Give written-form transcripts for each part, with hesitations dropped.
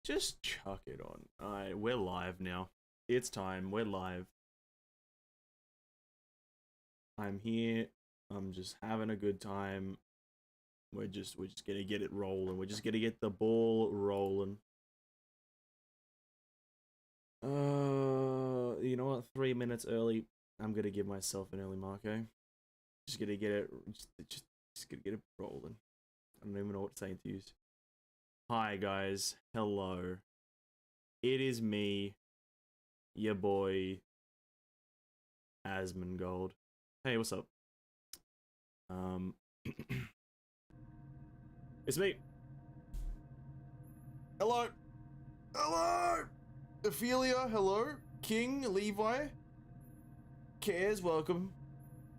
Just chuck it on. Alright, we're live now. It's time. We're live. I'm here. I'm just having a good time. We're just gonna get it rolling. We're just gonna get the ball rolling. You know what? 3 minutes early. I'm gonna give myself an early mark, eh? Just gonna get it. Just gonna get it rolling. I don't even know what to say to use. Hi guys. Hello. It is me, your boy, Asmongold. Hey, what's up? It's me. Hello. Hello. Ophelia, hello. King, Levi. Cares, welcome.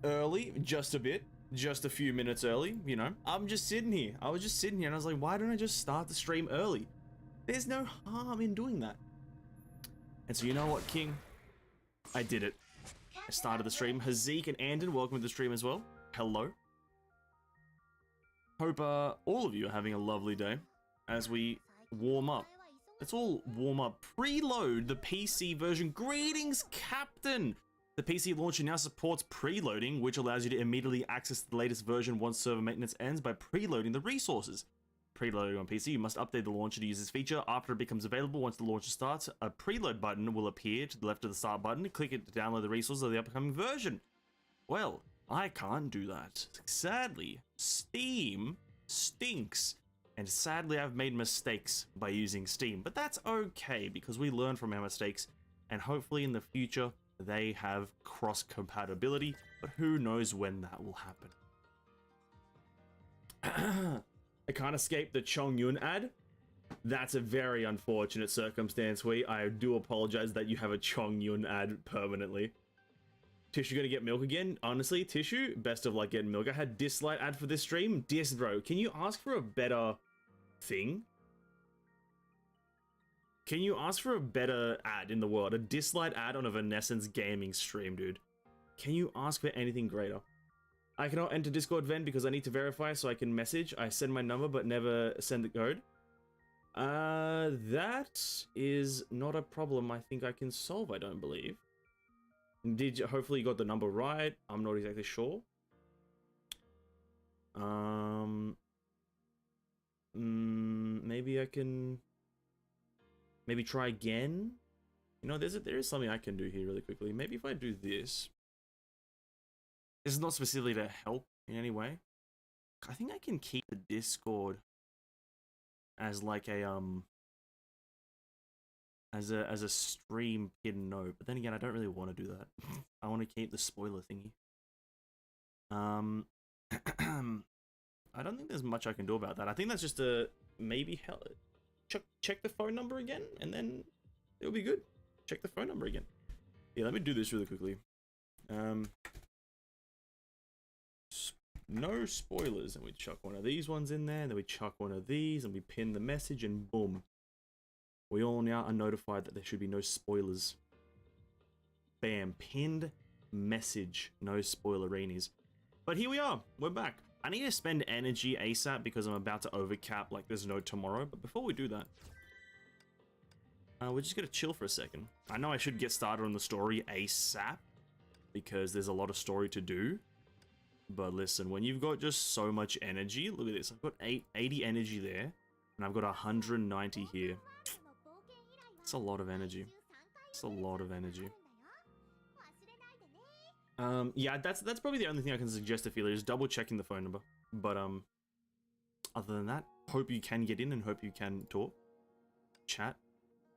Early, just a bit. Just a few minutes early, you know. I'm just sitting here. I was just sitting here and I was like, why don't I just start the stream early? There's no harm in doing that. And so you know what, King? I did it. I started the stream. Hazik and Andon, welcome to the stream as well. Hello. Hope all of you are having a lovely day as we warm up. Let's all warm up. Preload the PC version. Greetings, Captain! The PC launcher now supports preloading, which allows you to immediately access the latest version once server maintenance ends by preloading the resources. Preloading on PC, you must update the launcher to use this feature. After it becomes available, once the launcher starts, a preload button will appear to the left of the start button. Click it to download the resources of the upcoming version. Well, I can't do that. Sadly, Steam stinks. And sadly, I've made mistakes by using Steam. But that's okay, because we learn from our mistakes. And hopefully in the future, they have cross-compatibility. But who knows when that will happen. I can't escape the Chong Yun ad. That's a very unfortunate circumstance, Wee. I do apologize that you have a Chong Yun ad permanently. Tissue gonna get milk again? Honestly, Tissue, best of luck getting milk. I had dislike ad for this stream. Dis, bro, can you ask for a better thing? Can you ask for a better ad in the world? A dislike ad on a Evanescence gaming stream, dude. Can you ask for anything greater? I cannot enter Discord Vent because I need to verify so I can message. I send my number but never send the code. That is not a problem I think I can solve, I don't believe. Did you, hopefully you got the number right. I'm not exactly sure. Maybe I can maybe try again. You know, there is something I can do here really quickly. Maybe if I do this. This is not specifically to help in any way. I think I can keep the Discord as like a as a stream hidden note, but then again, I don't really want to do that. I want to keep the spoiler thingy. I don't think there's much I can do about that. I think that's just a maybe hell. Check the phone number again, and then it'll be good. Check the phone number again. Yeah, let me do this really quickly. No spoilers, and we chuck one of these ones in there, and then we chuck one of these, and we pin the message, and boom. We all now are notified that there should be no spoilers. Bam, pinned message, no spoilerinis. But here we are, we're back. I need to spend energy ASAP because I'm about to overcap like there's no tomorrow, but before we do that, we're just gonna chill for a second. I know I should get started on the story ASAP because there's a lot of story to do. But listen, when you've got just so much energy, look at this. I've got 80 energy there, and I've got 190 here. It's a lot of energy. It's a lot of energy. Yeah, that's probably the only thing I can suggest, Ophelia, is double checking the phone number. But other than that, hope you can get in and hope you can talk. Chat.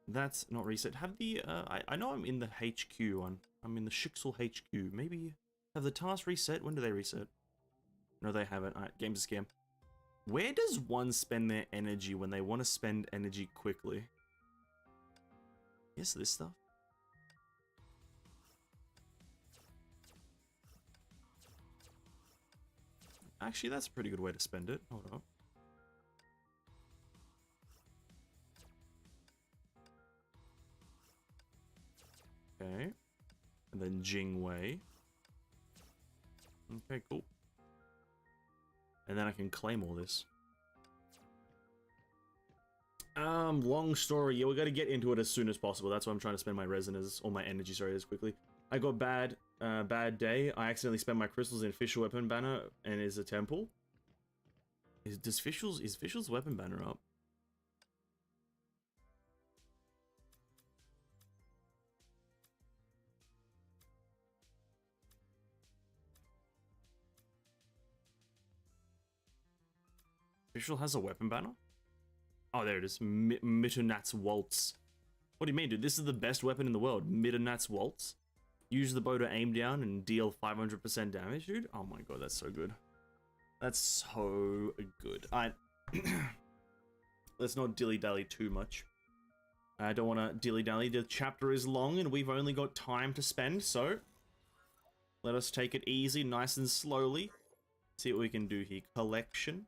That's not reset. Have the I know I'm in the HQ one. I'm in the Shixel HQ. Maybe have the tasks reset? When do they reset? No, they haven't. Alright, game's a scam. Where does one spend their energy when they want to spend energy quickly? Yes, this stuff. Actually, that's a pretty good way to spend it. Hold up. Okay. And then Jingwei. Okay, cool. And then I can claim all this. Long story. Yeah, we gotta get into it as soon as possible. That's why I'm trying to spend my resonance, or my energy, sorry, as quickly. I got bad day. I accidentally spent my crystals in Official Weapon Banner and is a temple. Is Official's Weapon Banner up? Official has a weapon banner? Oh, there it is. Mitternat's Waltz. What do you mean, dude? This is the best weapon in the world. Mitternat's Waltz. Use the bow to aim down and deal 500% damage, dude. Oh my god, that's so good. That's so good. Let's not dilly-dally too much. I don't want to dilly-dally. The chapter is long and we've only got time to spend, so let us take it easy, nice and slowly. See what we can do here. Collection.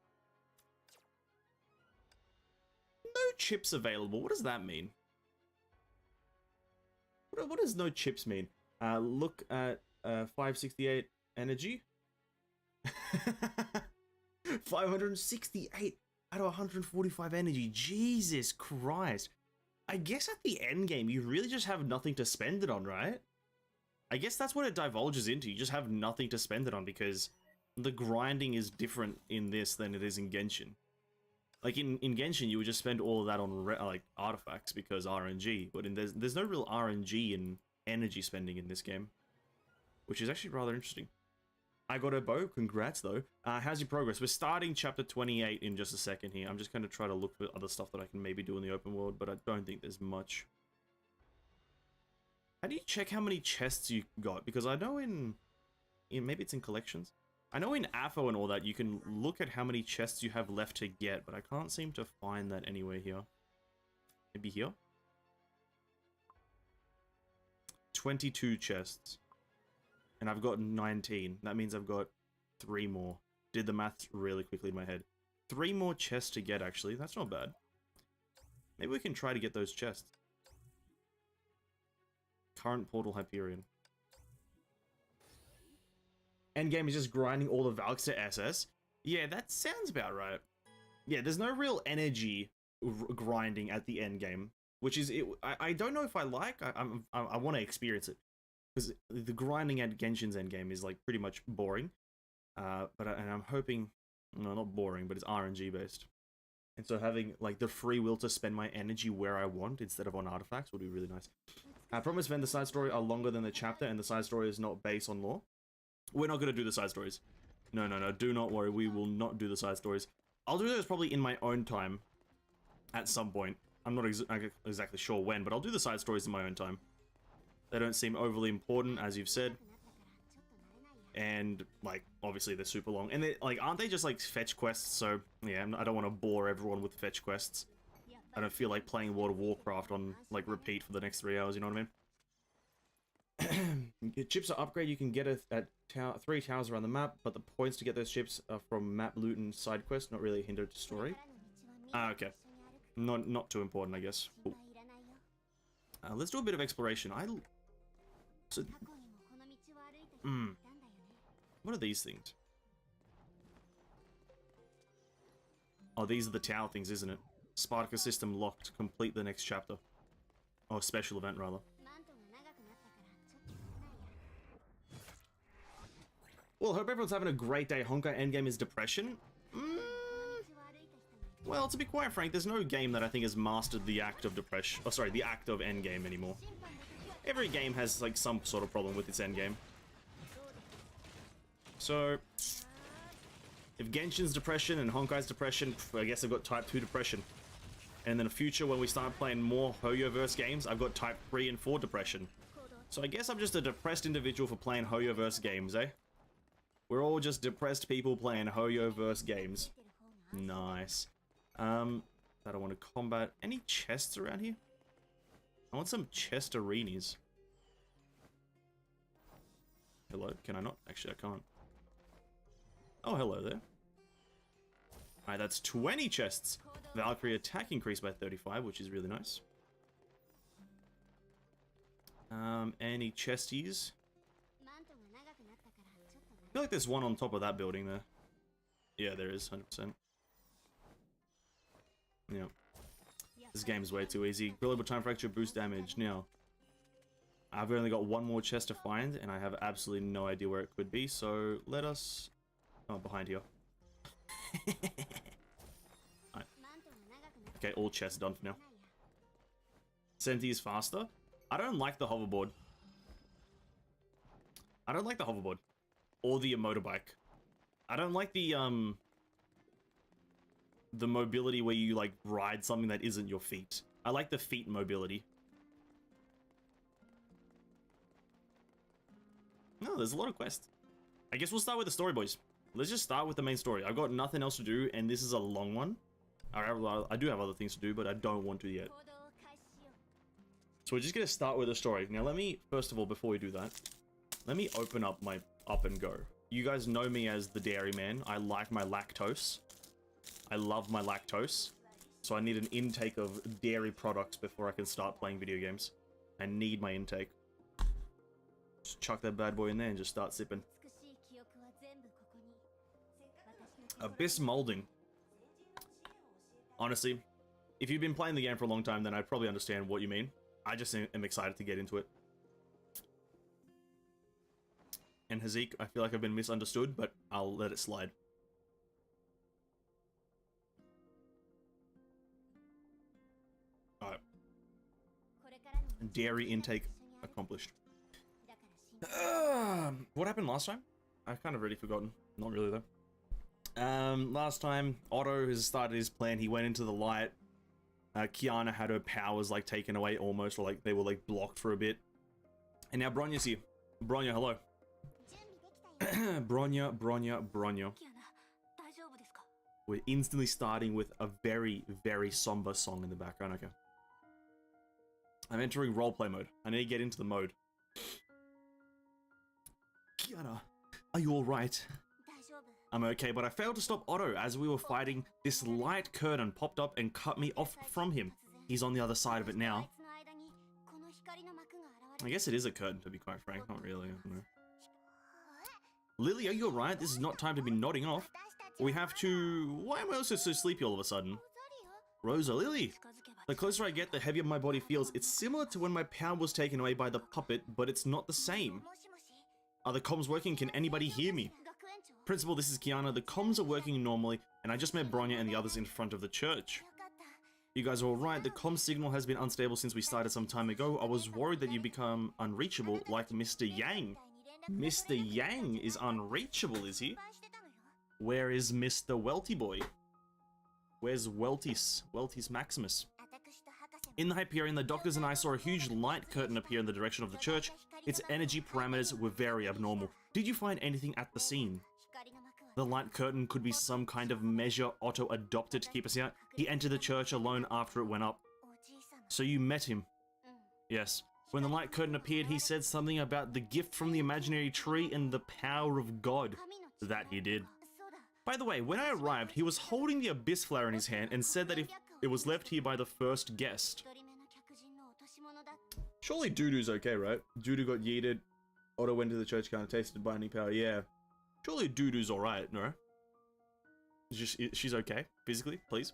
No chips available. What does that mean? What does no chips mean? Look at 568 energy. 568 out of 145 energy. Jesus Christ. I guess at the end game, you really just have nothing to spend it on, right? I guess that's what it divulges into. You just have nothing to spend it on because the grinding is different in this than it is in Genshin. Like in Genshin, you would just spend all of that on like artifacts because RNG, but there's no real RNG in energy spending in this game, which is actually rather interesting. I got a bow. Congrats, though. How's your progress? We're starting chapter 28 in just a second here. I'm just going to try to look for other stuff that I can maybe do in the open world, but I don't think there's much. How do you check how many chests you got? Because I know in maybe it's in collections. I know in AFO and all that, you can look at how many chests you have left to get, but I can't seem to find that anywhere here. Maybe here? 22 chests. And I've got 19. That means I've got 3 more. Did the maths really quickly in my head. 3 more chests to get, actually. That's not bad. Maybe we can try to get those chests. Current Portal Hyperion. Endgame is just grinding all the Valks to SS. Yeah, that sounds about right. Yeah, there's no real energy grinding at the endgame. Which is... I don't know if I like. I want to experience it. Because the grinding at Genshin's endgame is like pretty much boring, and I'm hoping, no, not boring, but it's RNG based, and so having like the free will to spend my energy where I want instead of on artifacts would be really nice. I promise, when the side story are longer than the chapter, and the side story is not based on lore, we're not gonna do the side stories. No, do not worry, we will not do the side stories. I'll do those probably in my own time, at some point. I'm not exactly sure when, but I'll do the side stories in my own time. They don't seem overly important, as you've said. And, like, obviously they're super long. And, like, aren't they just, like, fetch quests? So, yeah, I don't want to bore everyone with fetch quests. I don't feel like playing World of Warcraft on, like, repeat for the next 3 hours, you know what I mean? Chips are upgrade you can get at 3 towers around the map, but the points to get those chips are from map loot and side quests, not really a hinder to story. Ah, okay. Not too important, I guess. Cool. Let's do a bit of exploration. So, what are these things? Oh, these are the tower things, isn't it? Spartacus system locked. Complete the next chapter. Oh, special event, rather. Well, hope everyone's having a great day. Honkai Endgame is depression. Well, to be quite frank, there's no game that I think has mastered the act of depression. Oh, sorry, the act of endgame anymore. Every game has, like, some sort of problem with its endgame. So, if Genshin's depression and Honkai's depression, I guess I've got Type 2 depression. And in the future, when we start playing more Hoyoverse games, I've got Type 3 and 4 depression. So I guess I'm just a depressed individual for playing Hoyoverse games, eh? We're all just depressed people playing Hoyoverse games. Nice. That I want to combat. Any chests around here? I want some chest arenas. Hello? Can I not? Actually, I can't. Oh, hello there. Alright, that's 20 chests. Valkyrie attack increased by 35, which is really nice. Any chesties? I feel like there's one on top of that building there. Yeah, there is, 100%. Yeah. This game is way too easy. Brilliant time fracture, boost damage. Now, I've only got one more chest to find, and I have absolutely no idea where it could be, so let us... Oh, behind here. Right. Okay, all chests done for now. 70 is faster. I don't like the hoverboard. I don't like the hoverboard. Or the motorbike. I don't like the mobility where you, like, ride something that isn't your feet. I like the feet mobility. No, there's a lot of quests. I guess we'll start with the story, boys. Let's just start with the main story. I've got nothing else to do, and this is a long one. I do have other things to do, but I don't want to yet. So we're just going to start with the story. Now, let me, first of all, before we do that, let me open up my Up and Go. You guys know me as the dairy man. I like my lactose. I love my lactose. So I need an intake of dairy products before I can start playing video games. I need my intake. Just chuck that bad boy in there and just start sipping. Abyss molding. Honestly, if you've been playing the game for a long time, then I probably understand what you mean. I just am excited to get into it. And Hazik, I feel like I've been misunderstood, but I'll let it slide. Alright. Dairy intake accomplished. What happened last time? I've kind of already forgotten. Not really, though. Last time, Otto has started his plan. He went into the light. Kiana had her powers, like, taken away almost, or, like, they were, like, blocked for a bit. And now Bronya's here. Bronya, hello. Bronya. We're instantly starting with a very, very somber song in the background. Okay. I'm entering roleplay mode. I need to get into the mode. Kiana, are you alright? I'm okay, but I failed to stop Otto as we were fighting. This light curtain popped up and cut me off from him. He's on the other side of it now. I guess it is a curtain, to be quite frank. Not really, I don't know. Lily, are you alright? This is not time to be nodding off. We have to... Why am I also so sleepy all of a sudden? Rosa, Lily! The closer I get, the heavier my body feels. It's similar to when my power was taken away by the puppet, but it's not the same. Are the comms working? Can anybody hear me? Principal, this is Kiana. The comms are working normally, and I just met Bronya and the others in front of the church. You guys are alright. The comm signal has been unstable since we started some time ago. I was worried that you become unreachable like Mr. Yang. Mr. Yang is unreachable, is he? Where is Mr. Welty Boy? Where's Weltis Maximus? In the Hyperion, the doctors and I saw a huge light curtain appear in the direction of the church. Its energy parameters were very abnormal. Did you find anything at the scene? The light curtain could be some kind of measure Otto adopted to keep us out. He entered the church alone after it went up. So you met him? Yes. When the light curtain appeared, he said something about the gift from the imaginary tree and the power of God. That he did. By the way, when I arrived, he was holding the Abyss Flower in his hand and said that if it was left here by the first guest. Surely Dudu's okay, right? Dudu got yeeted. Otto went to the church, kind of tasted binding power. Yeah. Surely Dudu's alright, no? She's okay, physically, please.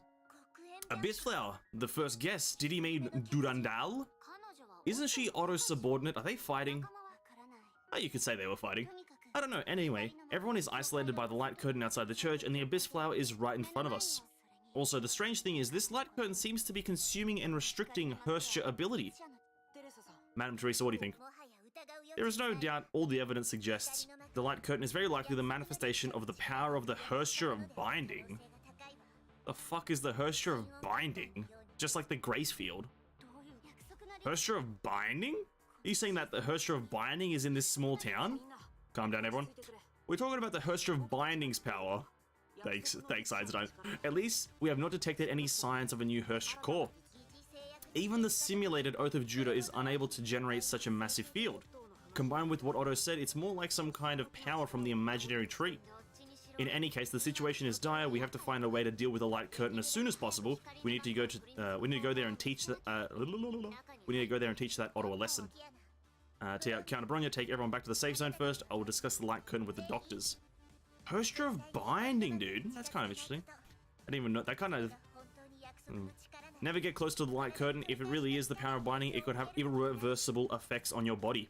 Abyss Flower, the first guest. Did he mean Durandal? Isn't she Otto's subordinate? Are they fighting? Oh, you could say they were fighting. I don't know. Anyway, everyone is isolated by the light curtain outside the church, and the Abyss Flower is right in front of us. Also, the strange thing is, this light curtain seems to be consuming and restricting Hersture ability. Madam Teresa, what do you think? There is no doubt all the evidence suggests the light curtain is very likely the manifestation of the power of the Hersture of Binding. The fuck is the Hersture of Binding? Just like the Grace Field. Hersture of Binding? Are you saying that the Hersture of Binding is in this small town? Calm down, everyone. We're talking about the Hersture of Binding's power. Thanks, Einstein. At least, we have not detected any signs of a new Hersture core. Even the simulated Oath of Judah is unable to generate such a massive field. Combined with what Otto said, it's more like some kind of power from the imaginary tree. In any case, the situation is dire. We have to find a way to deal with the light curtain as soon as possible. We need to go there and teach that Otto a lesson. Kiana Bronya, take everyone back to the safe zone first. I will discuss the light curtain with the doctors. Hersture of Binding, dude. That's kind of interesting. I didn't even know that kind of. Never get close to the light curtain. If it really is the power of binding, it could have irreversible effects on your body.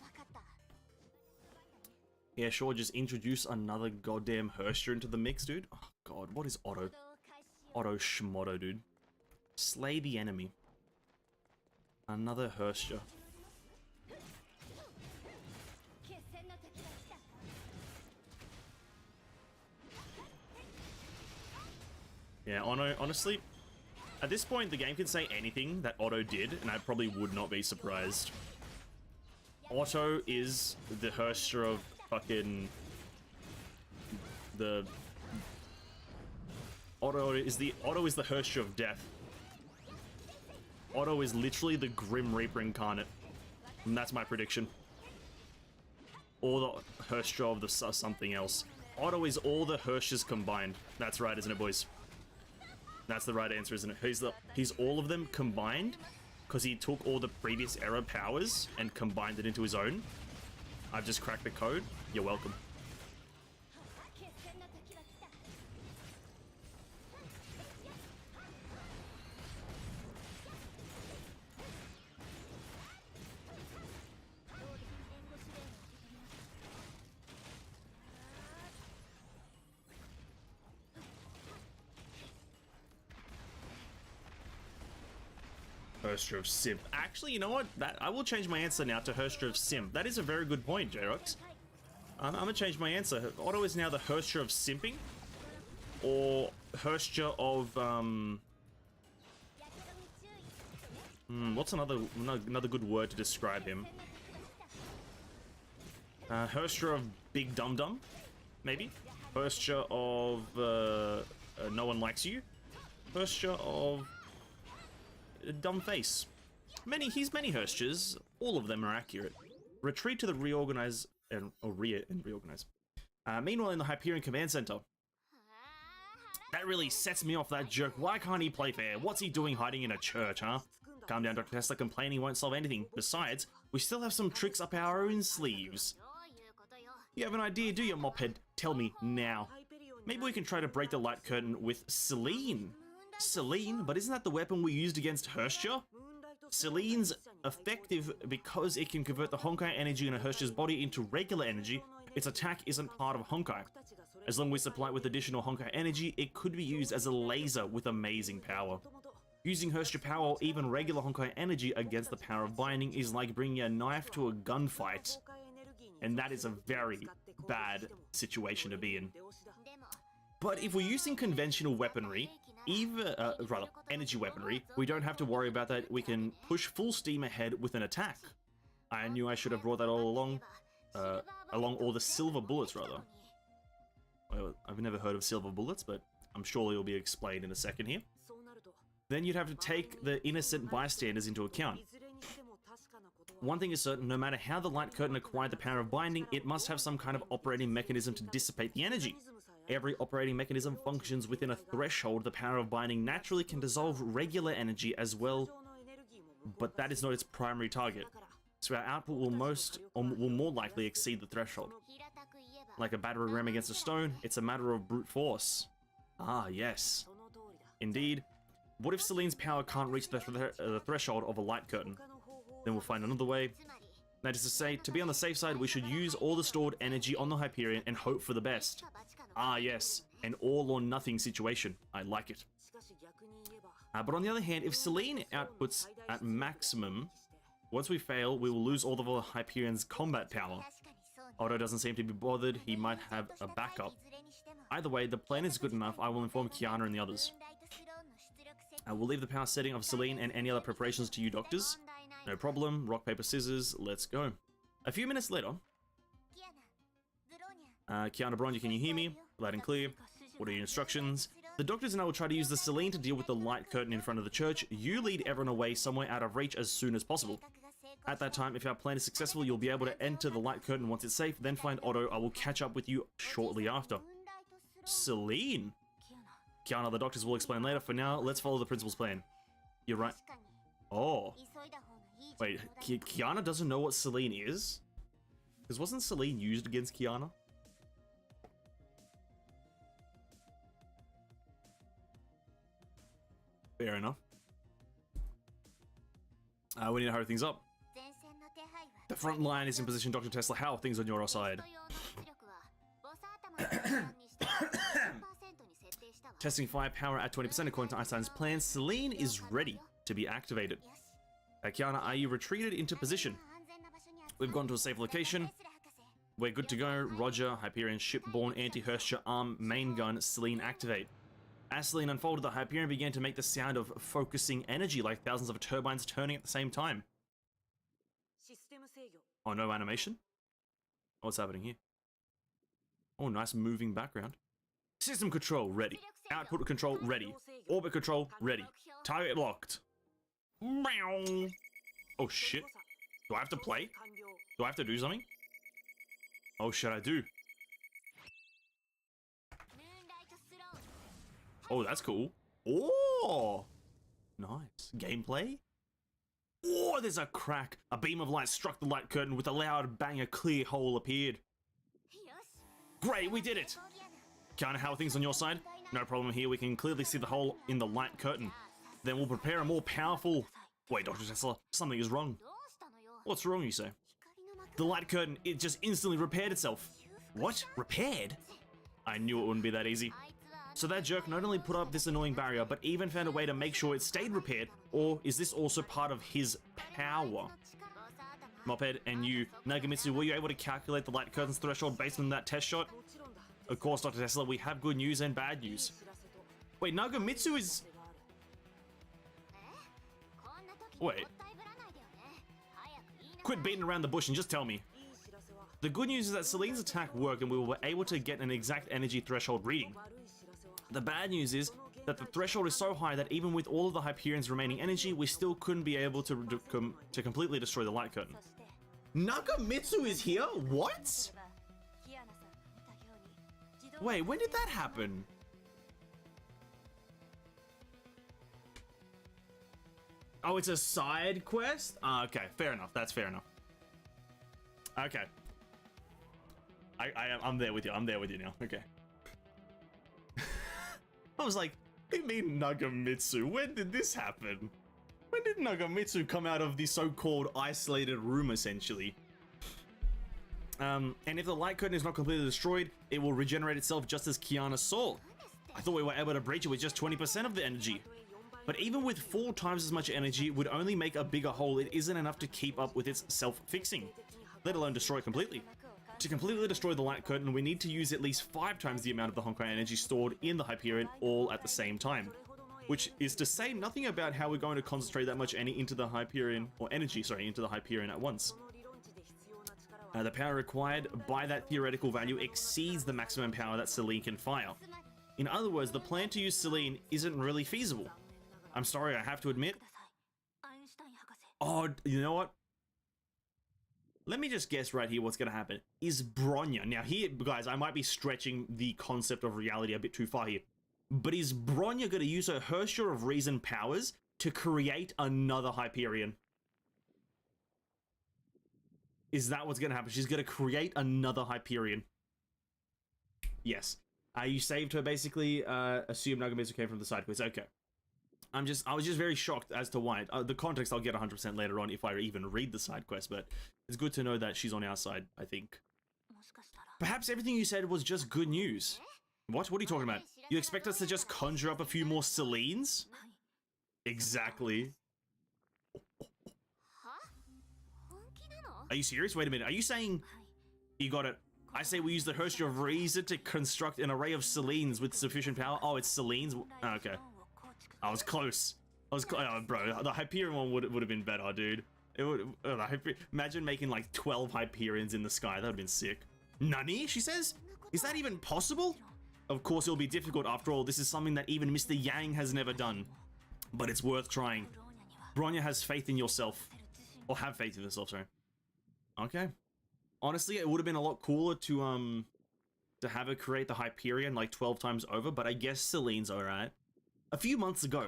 Yeah, sure, just introduce another goddamn Herster into the mix, dude. Oh god, what is Otto? Otto Schmotto, dude. Slay the enemy. Another Herster. Yeah, honestly, at this point, the game can say anything that Otto did, and I probably would not be surprised. Otto is the Herster of fucking... Otto is the Herster of death. Otto is literally the Grim Reaper incarnate. And that's my prediction. Or the Herster of the something else. Otto is all the Hersters combined. That's right, isn't it, boys? That's the right answer, isn't it? He's all of them combined because he took all the previous era powers and combined it into his own. I've just cracked the code. You're welcome. Herster of Simp. Actually, you know what? I will change my answer now to Herster of Simp. That is a very good point, J-Rox. I'm gonna change my answer. Otto is now the Herster of Simping, or Herster of what's another good word to describe him? Herster of Big Dum Dum, maybe. Herster of No One Likes You. Herster of Dumb Face. He's many Hersters. All of them are accurate. Retreat to the reorganize and reorganize. Meanwhile, in the Hyperion Command Center. That really sets me off, that jerk. Why can't he play fair? What's he doing hiding in a church, huh? Calm down, Dr. Tesla. Complaining won't solve anything. Besides, we still have some tricks up our own sleeves. You have an idea, do you, mophead? Tell me now. Maybe we can try to break the light curtain with Selene. Selene? But isn't that the weapon we used against Herster? Selene's effective because it can convert the Honkai energy in a Herster's body into regular energy. Its attack isn't part of Honkai. As long as we supply it with additional Honkai energy, it could be used as a laser with amazing power. Using Herster power or even regular Honkai energy against the power of binding is like bringing a knife to a gunfight. And that is a very bad situation to be in. But if we're using conventional weaponry, rather, energy weaponry, we don't have to worry about that. We can push full steam ahead with an attack. I knew I should have brought that all along. Along all the silver bullets, rather. Well, I've never heard of silver bullets, but I'm sure it'll be explained in a second here. Then you'd have to take the innocent bystanders into account. One thing is certain, no matter how the light curtain acquired the power of binding, it must have some kind of operating mechanism to dissipate the energy. Every operating mechanism functions within a threshold. The power of binding naturally can dissolve regular energy as well, but that is not its primary target. So our output will more likely exceed the threshold. Like a battering ram against a stone, it's a matter of brute force. Ah, yes. Indeed. What if Selene's power can't reach the threshold of a light curtain? Then we'll find another way. That is to say, to be on the safe side, we should use all the stored energy on the Hyperion and hope for the best. Ah, yes, an all-or-nothing situation. I like it. But on the other hand, if Selene outputs at maximum, once we fail, we will lose all of our Hyperion's combat power. Otto doesn't seem to be bothered. He might have a backup. Either way, the plan is good enough. I will inform Kiana and the others. I will leave the power setting of Selene and any other preparations to you doctors. No problem. Rock, paper, scissors. Let's go. A few minutes later... Kiana, Bronya, can you hear me? Loud and clear. What are your instructions? The doctors and I will try to use the Selene to deal with the light curtain in front of the church. You lead everyone away somewhere out of reach as soon as possible. At that time, if our plan is successful, you'll be able to enter the light curtain once it's safe, then find Otto. I will catch up with you shortly after. Selene? Kiana, the doctors will explain later. For now, let's follow the principal's plan. You're right. Oh. Wait, Kiana doesn't know what Selene is? Because wasn't Selene used against Kiana? Fair enough. We need to hurry things up. The front line is in position, Dr. Tesla. How are things on your side? Testing firepower at 20% according to Einstein's plan. Celine is ready to be activated. Kiana, are you retreated into position? We've gone to a safe location. We're good to go. Roger. Hyperion shipborne anti-Herschel arm main gun. Celine activate. As Celine unfolded, the Hyperion began to make the sound of focusing energy, like thousands of turbines turning at the same time. Oh, no animation? What's happening here? Oh, nice moving background. System control ready. Output control ready. Orbit control ready. Target locked. Oh shit. Do I have to play? Do I have to do something? Oh shit, I do. Oh, that's cool. Oh! Nice. Gameplay? Oh, there's a crack. A beam of light struck the light curtain. With a loud bang, a clear hole appeared. Great, we did it! Kiana, how are things on your side? No problem here. We can clearly see the hole in the light curtain. Then we'll prepare a more powerful... Wait, Dr. Tesla, something is wrong. What's wrong, you say? The light curtain, it just instantly repaired itself. What? Repaired? I knew it wouldn't be that easy. So that jerk not only put up this annoying barrier, but even found a way to make sure it stayed repaired, or is this also part of his power? Moped and you, Nagamitsu, were you able to calculate the light curtain's threshold based on that test shot? Of course, Dr. Tesla, we have good news and bad news. Wait, Nagamitsu is... Wait. Quit beating around the bush and just tell me. The good news is that Celine's attack worked and we were able to get an exact energy threshold reading. The bad news is that the threshold is so high that even with all of the Hyperion's remaining energy, we still couldn't be able to completely destroy the light curtain. Nagamitsu is here? What? Wait, when did that happen? Oh, it's a side quest? Okay, fair enough. That's fair enough. Okay. I'm there with you. I'm there with you now. Okay. I was like, what do you mean Nagamitsu? When did this happen? When did Nagamitsu come out of the so-called isolated room, essentially? And if the light curtain is not completely destroyed, it will regenerate itself just as Kiana saw. I thought we were able to breach it with just 20% of the energy. But even with 4 times as much energy, it would only make a bigger hole. It isn't enough to keep up with its self-fixing, let alone destroy it completely. To completely destroy the light curtain, we need to use at least 5 times the amount of the Honkai energy stored in the Hyperion all at the same time. Which is to say nothing about how we're going to concentrate that much into the Hyperion, or energy, sorry, into the Hyperion at once. The power required by that theoretical value exceeds the maximum power that Celine can fire. In other words, the plan to use Celine isn't really feasible. I'm sorry, I have to admit. Oh, you know what? Let me just guess right here what's going to happen. Is Bronya... Now here, guys, I might be stretching the concept of reality a bit too far here. But is Bronya going to use her Herschel of Reason powers to create another Hyperion? Is that what's going to happen? She's going to create another Hyperion. Yes. You saved her, basically. Assume Nagamitsu came from the side quest. Okay. I was just very shocked as to why. The context I'll get 100% later on if I even read the side quest, but it's good to know that she's on our side, I think. Perhaps everything you said was just good news. What? What are you talking about? You expect us to just conjure up a few more Celines? Exactly. Are you serious? Wait a minute. Are you saying... You got it. I say we use the Herschel of Reason to construct an array of Celines with sufficient power. Oh, it's Celines? Okay. I was close. Oh, bro, the Hyperion one would have been better, dude. It would. Imagine making like 12 Hyperions in the sky. That would have been sick. Nani? She says? Is that even possible? Of course, it'll be difficult. After all, this is something that even Mr. Yang has never done. But it's worth trying. Bronya has faith in yourself. Or have faith in yourself, sorry. Okay. Honestly, it would have been a lot cooler to have her create the Hyperion like 12 times over, but I guess Celine's alright. A few months ago,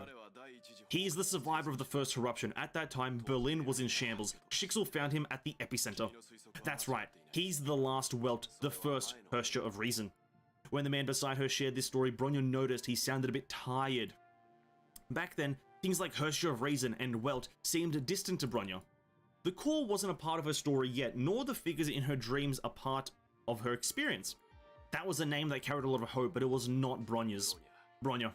he is the survivor of the first eruption. At that time, Berlin was in shambles. Schicksal found him at the epicenter. That's right, he's the last Welt, the first Herrscher of Reason. When the man beside her shared this story, Bronya noticed he sounded a bit tired. Back then, Things like Herrscher of Reason and Welt seemed distant to Bronya. The core wasn't a part of her story yet, nor the figures in her dreams a part of her experience. That was a name that carried a lot of hope, but it was not Bronya's. Bronya.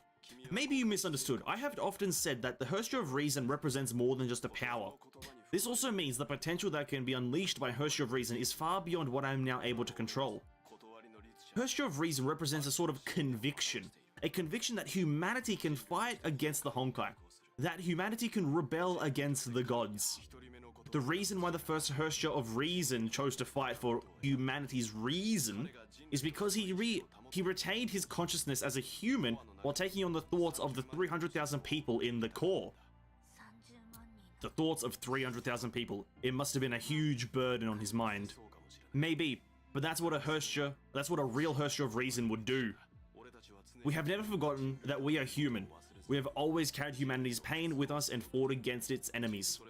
Maybe you misunderstood. I have often said that the Herrscher of Reason represents more than just a power. This also means the potential that can be unleashed by Herrscher of Reason is far beyond what I am now able to control. Herrscher of Reason represents a sort of conviction. A conviction that humanity can fight against the Honkai. That humanity can rebel against the gods. The reason why the first Herrscher of Reason chose to fight for humanity's reason is because he retained his consciousness as a human while taking on the thoughts of the 300,000 people in the core. The thoughts of 300,000 people. It must have been a huge burden on his mind. Maybe, but that's what a real Herrscher of Reason would do. We have never forgotten that we are human. We have always carried humanity's pain with us and fought against its enemies.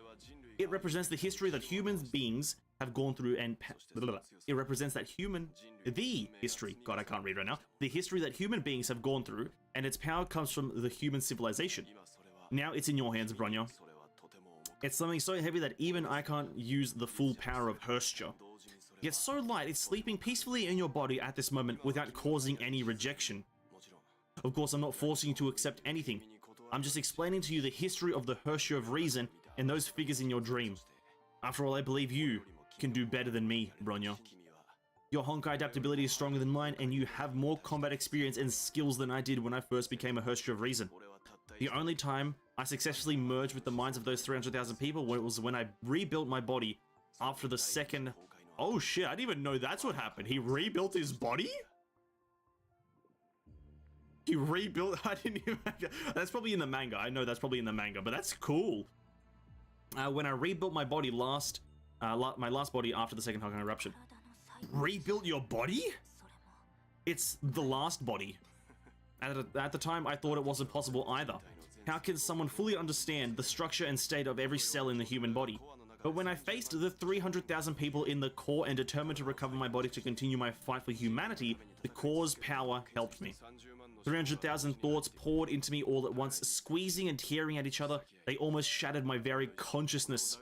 It represents the history that human beings have gone through and it represents that God, I can't read right now. The history that human beings have gone through, and its power comes from the human civilization. Now it's in your hands, Bronya. It's something so heavy that even I can't use the full power of Herrscher. Yet so light, it's sleeping peacefully in your body at this moment without causing any rejection. Of course, I'm not forcing you to accept anything. I'm just explaining to you the history of the Herrscher of Reason and those figures in your dream. After all, I believe you can do better than me, Bronya. Your Honkai adaptability is stronger than mine, and you have more combat experience and skills than I did when I first became a Herrscher of Reason. The only time I successfully merged with the minds of those 300,000 people was when I rebuilt my body after the second... Oh shit, I didn't even know that's what happened. He rebuilt his body? He rebuilt... I didn't even... That's probably in the manga. I know that's probably in the manga, but that's cool. When I rebuilt my body my last body after the second Honkai eruption. Rebuilt your body? It's the last body. At the time, I thought it wasn't possible either. How can someone fully understand the structure and state of every cell in the human body? But when I faced the 300,000 people in the core and determined to recover my body to continue my fight for humanity, the core's power helped me. 300,000 thoughts poured into me all at once, squeezing and tearing at each other. They almost shattered my very consciousness.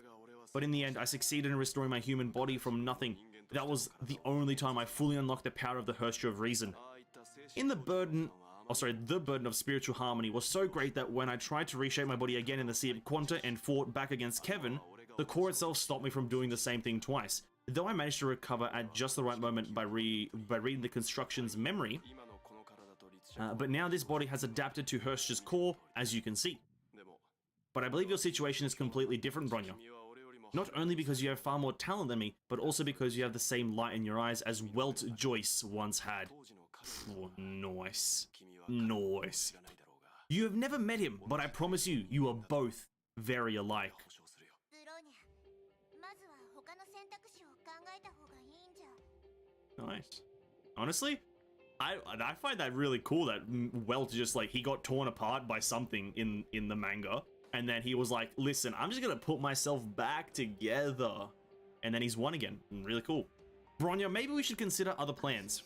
But in the end, I succeeded in restoring my human body from nothing. That was the only time I fully unlocked the power of the Herrscher of Reason. The burden of spiritual harmony was so great that when I tried to reshape my body again in the Sea of Quanta and fought back against Kevin, the core itself stopped me from doing the same thing twice. Though I managed to recover at just the right moment by reading the construction's memory, but now this body has adapted to Herrscher's core, as you can see. But I believe your situation is completely different, Bronya. Not only because you have far more talent than me, but also because you have the same light in your eyes as Welt Joyce once had. Oh, nice. Nice. You have never met him, but I promise you, you are both very alike. Nice. Honestly, I find that really cool that Welt just like, he got torn apart by something in the manga. And then he was like, listen, I'm just gonna put myself back together. And then he's won again. Really cool. Bronya, maybe we should consider other plans.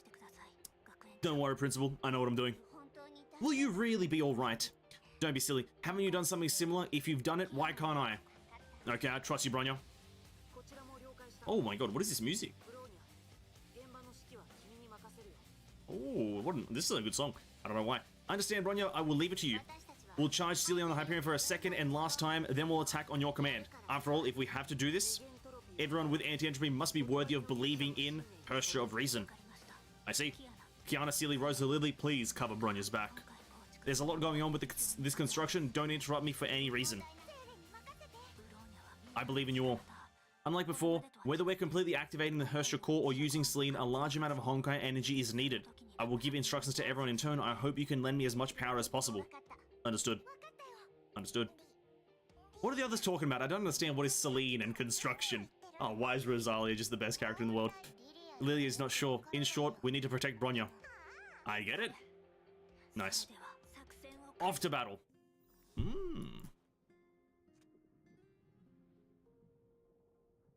Don't worry, Principal. I know what I'm doing. Will you really be alright? Don't be silly. Haven't you done something similar? If you've done it, why can't I? Okay, I trust you, Bronya. Oh my god, what is this music? Oh, this is a good song. I don't know why. I understand, Bronya. I will leave it to you. We'll charge Celia on the Hyperion for a second and last time, then we'll attack on your command. After all, if we have to do this, everyone with anti-entropy must be worthy of believing in Herrscher of Reason. I see. Kiana, Celia, Rosa, Lily, please cover Bronya's back. There's a lot going on with this construction. Don't interrupt me for any reason. I believe in you all. Unlike before, whether we're completely activating the Herrscher core or using Celine, a large amount of Honkai energy is needed. I will give instructions to everyone in turn. I hope you can lend me as much power as possible. Understood. Understood. What are the others talking about? I don't understand what is Celine and construction. Oh, why is Rosalia just the best character in the world? Lilia is not sure. In short, we need to protect Bronya. I get it. Nice. Off to battle.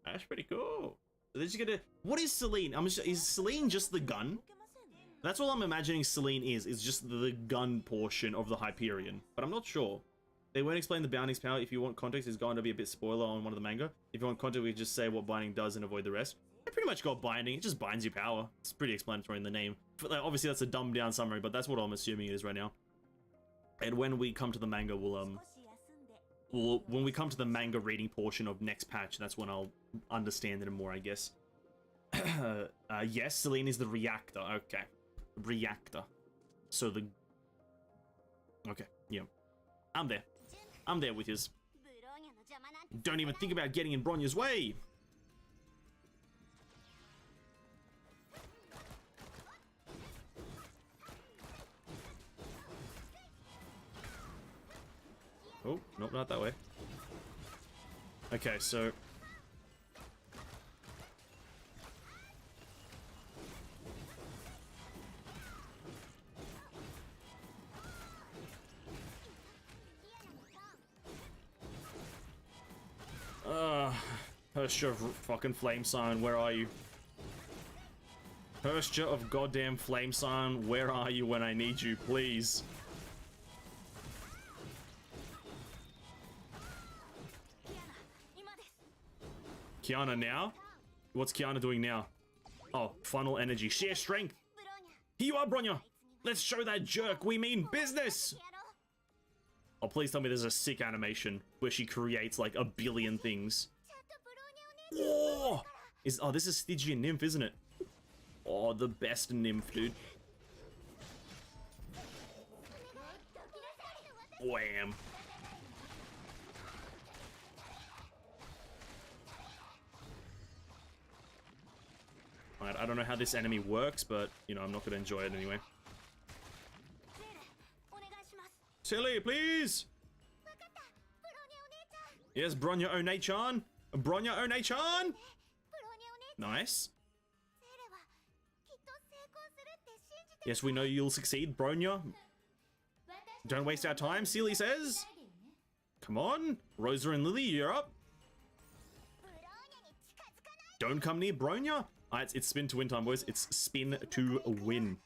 That's pretty cool. They're just gonna... What is Celine? Is Celine just the gun? That's all I'm imagining Celine is just the gun portion of the Hyperion. But I'm not sure. They won't explain the binding's power. If you want context, it's going to be a bit spoiler on one of the manga. If you want context, we just say what binding does and avoid the rest. I pretty much got binding. It just binds you power. It's pretty explanatory in the name. But, like, obviously, that's a dumbed down summary, but that's what I'm assuming it is right now. And when we come to the manga, when we come to the manga reading portion of next patch, that's when I'll understand it more, I guess. Yes, Celine is the reactor. Okay. Reactor. So the... Okay, yeah. I'm there. I'm there with yous. Don't even think about getting in Bronya's way! Oh, nope, not that way. Okay, so... Hersture of fucking Flame Sign, where are you? Hersture of goddamn Flame Sign, where are you when I need you, please? Kiana now? What's Kiana doing now? Oh, funnel energy. Share strength! Here you are, Bronya! Let's show that jerk we mean business! Oh, please tell me there's a sick animation where she creates like a billion things. Oh, this is Stygian Nymph, isn't it? Oh, the best nymph, dude. Wham. Alright, I don't know how this enemy works, but, you know, I'm not gonna enjoy it anyway. Silly, please! Yes, Bronya One-chan! Bronya One-chan! Nice. Yes, we know you'll succeed, Bronya. Don't waste our time, Sealy says. Come on, Rosa and Lily, you're up. Don't come near Bronya. It's spin to win time, boys. It's spin to win.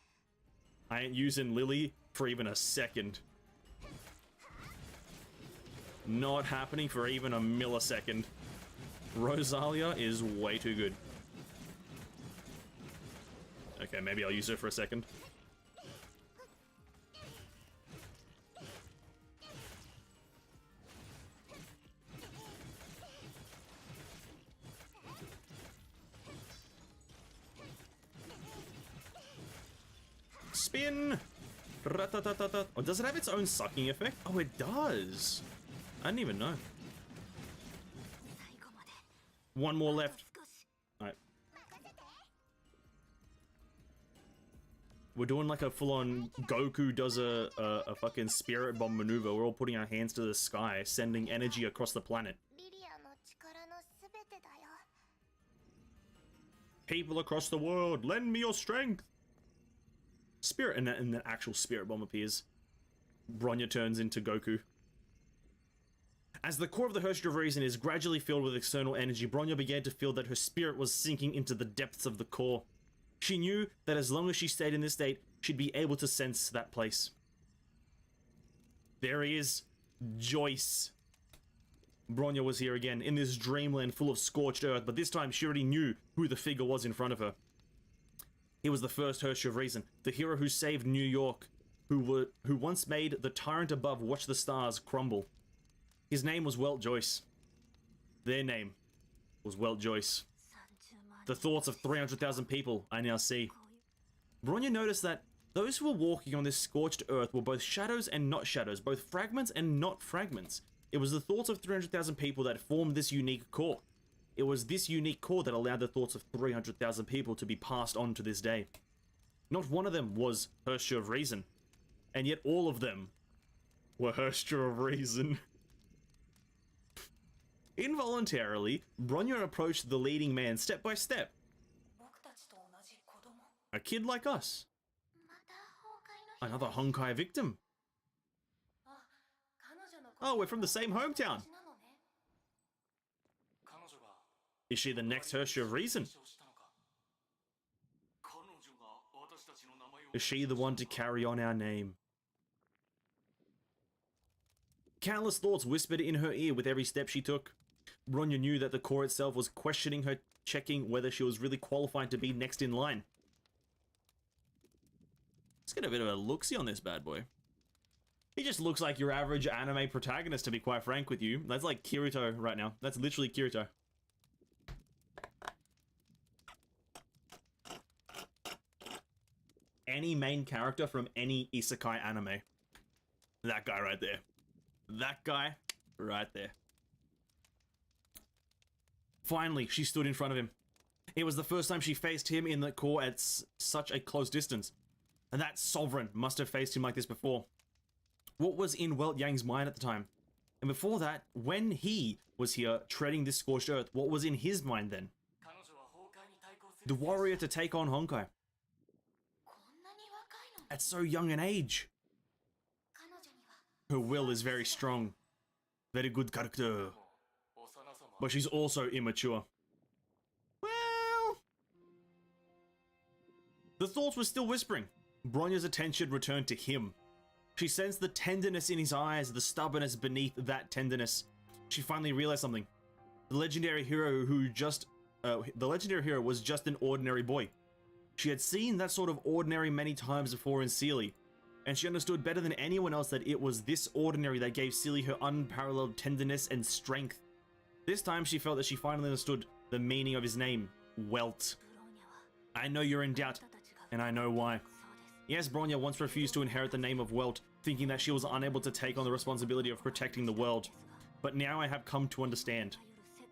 I ain't using Lily for even a second. Not happening for even a millisecond. Rosalia is way too good. Okay, maybe I'll use her for a second. Spin! Oh, does it have its own sucking effect? Oh, it does. I didn't even know. One more left. Alright. We're doing like a full-on Goku does a fucking spirit bomb maneuver. We're all putting our hands to the sky, sending energy across the planet. People across the world, lend me your strength! Spirit, and the actual spirit bomb appears. Bronya turns into Goku. As the core of the Hersture of Reason is gradually filled with external energy, Bronya began to feel that her spirit was sinking into the depths of the core. She knew that as long as she stayed in this state, she'd be able to sense that place. There he is, Joyce. Bronya was here again, in this dreamland full of scorched earth, but this time she already knew who the figure was in front of her. He was the first Hersture of Reason, the hero who saved New York, who once made the tyrant above watch the stars crumble. His name was Welt Joyce. Their name was Welt Joyce. The thoughts of 300,000 people I now see. Bronya noticed that those who were walking on this scorched earth were both shadows and not shadows, both fragments and not fragments. It was the thoughts of 300,000 people that formed this unique core. It was this unique core that allowed the thoughts of 300,000 people to be passed on to this day. Not one of them was Hersture of Reason, and yet all of them were Hersture of Reason. Involuntarily, Bronya approached the leading man step by step. A kid like us. Another Honkai victim. Oh, we're from the same hometown. Is she the next Hersture of Reason? Is she the one to carry on our name? Countless thoughts whispered in her ear with every step she took. Bronya knew that the core itself was questioning her, checking whether she was really qualified to be next in line. Let's get a bit of a look-see on this bad boy. He just looks like your average anime protagonist, to be quite frank with you. That's like Kirito right now. That's literally Kirito. Any main character from any isekai anime. That guy right there. That guy right there. Finally, she stood in front of him. It was the first time she faced him in the core at such a close distance. And that sovereign must have faced him like this before. What was in Welt Yang's mind at the time? And before that, when he was here treading this scorched earth, what was in his mind then? The warrior to take on Honkai. At so young an age. Her will is very strong. Very good character. But she's also immature. Well... The thoughts were still whispering. Bronya's attention returned to him. She sensed the tenderness in his eyes, the stubbornness beneath that tenderness. She finally realized something. The legendary hero was just an ordinary boy. She had seen that sort of ordinary many times before in Sealy, and she understood better than anyone else that it was this ordinary that gave Sealy her unparalleled tenderness and strength. This time she felt that she finally understood the meaning of his name, Welt. I know you're in doubt, and I know why. Yes, Bronya once refused to inherit the name of Welt, thinking that she was unable to take on the responsibility of protecting the world. But now I have come to understand.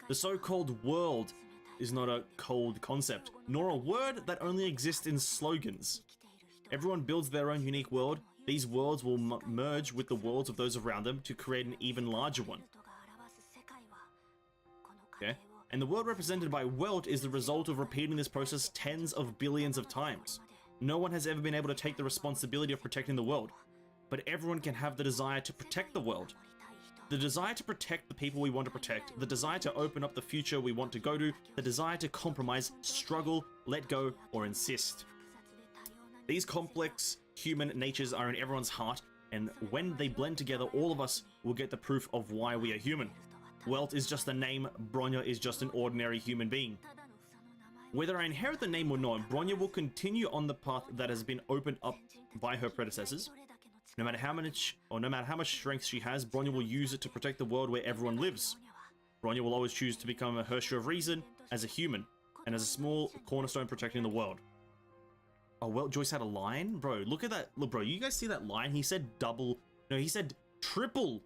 The so-called world is not a cold concept, nor a word that only exists in slogans. Everyone builds their own unique world. These worlds will merge with the worlds of those around them to create an even larger one. Okay? And the world represented by Welt is the result of repeating this process tens of billions of times. No one has ever been able to take the responsibility of protecting the world, but everyone can have the desire to protect the world. The desire to protect the people we want to protect, the desire to open up the future we want to go to, the desire to compromise, struggle, let go, or insist. These complex human natures are in everyone's heart, and when they blend together, all of us will get the proof of why we are human. Welt is just a name, Bronya is just an ordinary human being. Whether I inherit the name or not, Bronya will continue on the path that has been opened up by her predecessors. No matter how much strength she has, Bronya will use it to protect the world where everyone lives. Bronya will always choose to become a Herrscher of Reason as a human, and as a small cornerstone protecting the world. Oh, well, Joyce had a line? Bro, look at that. Look, bro, you guys see that line? He said double. No, he said triple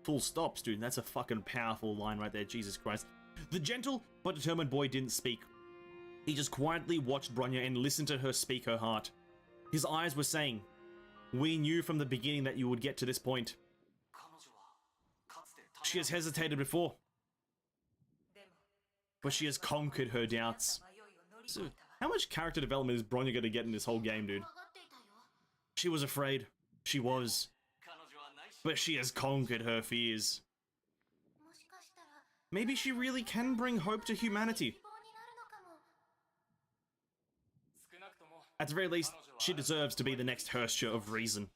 full stops, dude. That's a fucking powerful line right there. Jesus Christ. The gentle but determined boy didn't speak. He just quietly watched Bronya and listened to her speak her heart. His eyes were saying, "We knew from the beginning that you would get to this point. She has hesitated before, but she has conquered her doubts." So, how much character development is Bronya going to get in this whole game, dude? She was afraid. She was. But she has conquered her fears. Maybe she really can bring hope to humanity. At the very least, she deserves to be the next Herrscher of Reason.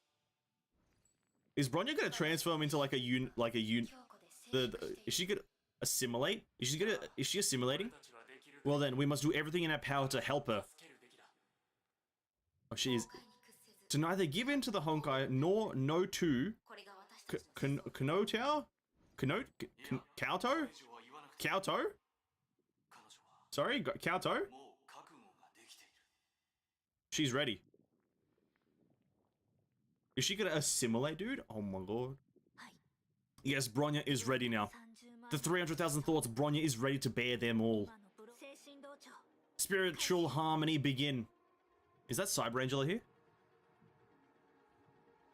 Is Bronya going to transform into like is she going to assimilate? Is she assimilating? Well then, we must do everything in our power to help her. Oh, she is. To neither give in to the Honkai, nor no to Kouto? Sorry, Kouto? She's ready. Is she gonna assimilate, dude? Oh my god. Yes, Bronya is ready now. The 300,000 thoughts, Bronya is ready to bear them all. Spiritual harmony begin. Is that Cyber Angela here?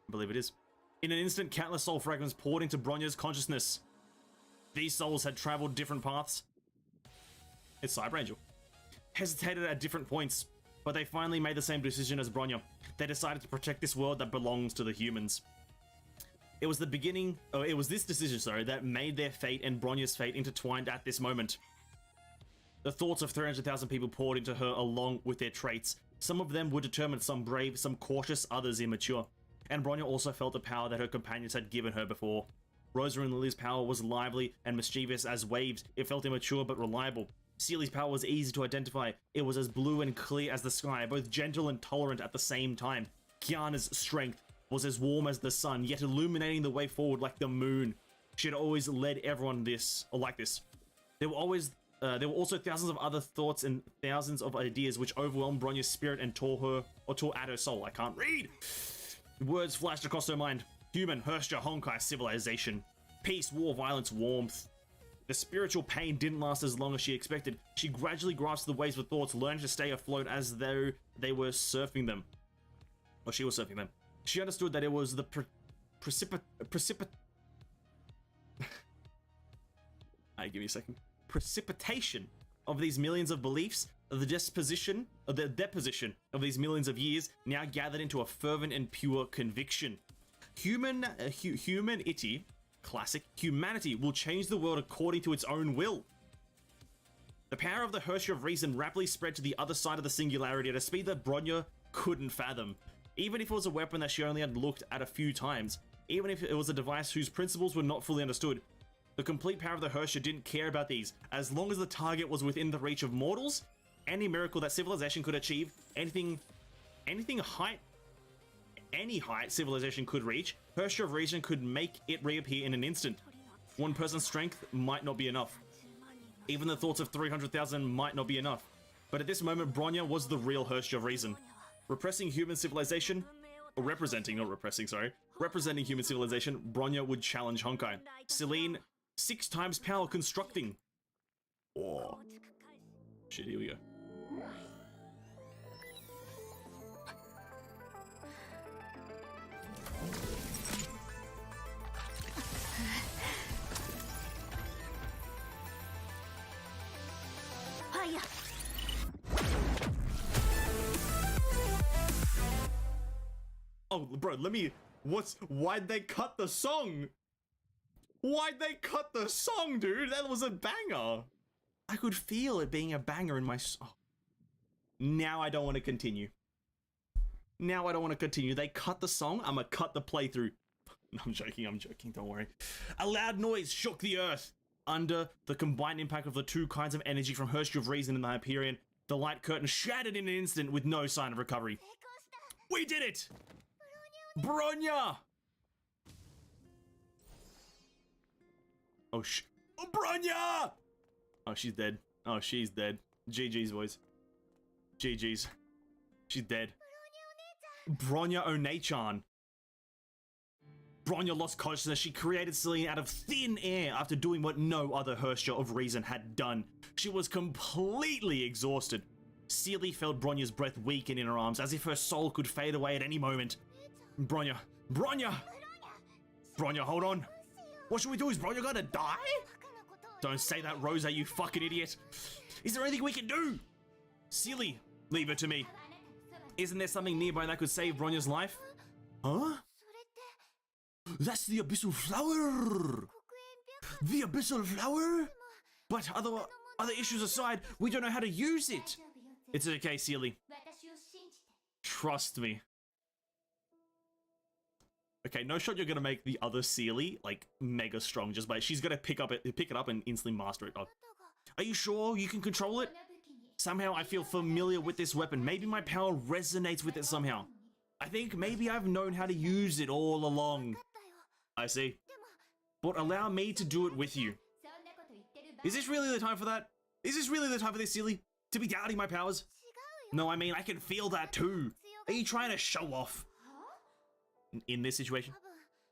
I believe it is. In an instant, countless soul fragments poured into Bronya's consciousness. These souls had traveled different paths. It's Cyber Angel. Hesitated at different points, but they finally made the same decision as Bronya. They decided to protect this world that belongs to the humans. It was this decision, sorry, that made their fate and Bronya's fate intertwined at this moment. The thoughts of 300,000 people poured into her along with their traits. Some of them were determined, some brave, some cautious, others immature. And Bronya also felt the power that her companions had given her before. Rosa and Lily's power was lively and mischievous as waves. It felt immature but reliable. Seely's power was easy to identify. It was as blue and clear as the sky, both gentle and tolerant at the same time. Kiana's strength was as warm as the sun, yet illuminating the way forward like the moon. She had always led everyone like this. There were also thousands of other thoughts and thousands of ideas which overwhelmed Bronya's spirit and tore at her soul. I can't read! Words flashed across her mind. Human, Hersha, Honkai, civilization. Peace, war, violence, warmth. The spiritual pain didn't last as long as she expected. She gradually grasped the waves of thoughts, learning to stay afloat as though they were surfing them. Or she was surfing them. She understood that it was the give me a second. Precipitation of these millions of beliefs, the deposition of these millions of years, now gathered into a fervent and pure conviction. Humanity, classic, humanity will change the world according to its own will. The power of the Hersha of Reason rapidly spread to the other side of the singularity at a speed that Bronya couldn't fathom. Even if it was a weapon that she only had looked at a few times, even if it was a device whose principles were not fully understood, the complete power of the Hersha didn't care about these. As long as the target was within the reach of mortals, any miracle that civilization could achieve, any height civilization could reach, Hersha of Reason could make it reappear in an instant. One person's strength might not be enough. Even the thoughts of 300,000 might not be enough. But at this moment, Bronya was the real Hersha of Reason. Representing human civilization, Bronya would challenge Honkai. Selene, 6 times power constructing. Oh. Shit, here we go. Oh, bro, why'd they cut the song? Why'd they cut the song, dude? That was a banger. I could feel it being a banger in my Now I don't want to continue. They cut the song, I'ma cut the playthrough. No, I'm joking, don't worry. A loud noise shook the earth. Under the combined impact of the two kinds of energy from Hersha of Reason and the Hyperion, the light curtain shattered in an instant with no sign of recovery. We did it! Bronya! Oh, Bronya! Oh, she's dead. Oh, she's dead. GG's, boys. GG's. She's dead. Bronya One-chan. Bronya lost consciousness. She created Selene out of thin air after doing what no other Hersha of Reason had done. She was completely exhausted. Seely felt Bronya's breath weaken in her arms, as if her soul could fade away at any moment. Bronya, hold on. What should we do? Is Bronya gonna die? Don't say that, Rosa, you fucking idiot. Is there anything we can do? Seely, leave it to me. Isn't there something nearby that could save Bronya's life? Huh? That's the Abyssal Flower! The Abyssal Flower? But other issues aside, we don't know how to use it. It's okay, Seely. Trust me. Okay, no shot you're gonna make the other Seely, like, mega strong just by... She's gonna pick it up and instantly master it. Oh. Are you sure you can control it? Somehow I feel familiar with this weapon. Maybe my power resonates with it somehow. I think maybe I've known how to use it all along. I see. But allow me to do it with you. Is this really the time for that? Is this really the time for this, Seely? To be doubting my powers? No, I mean, I can feel that too. Are you trying to show off? In this situation?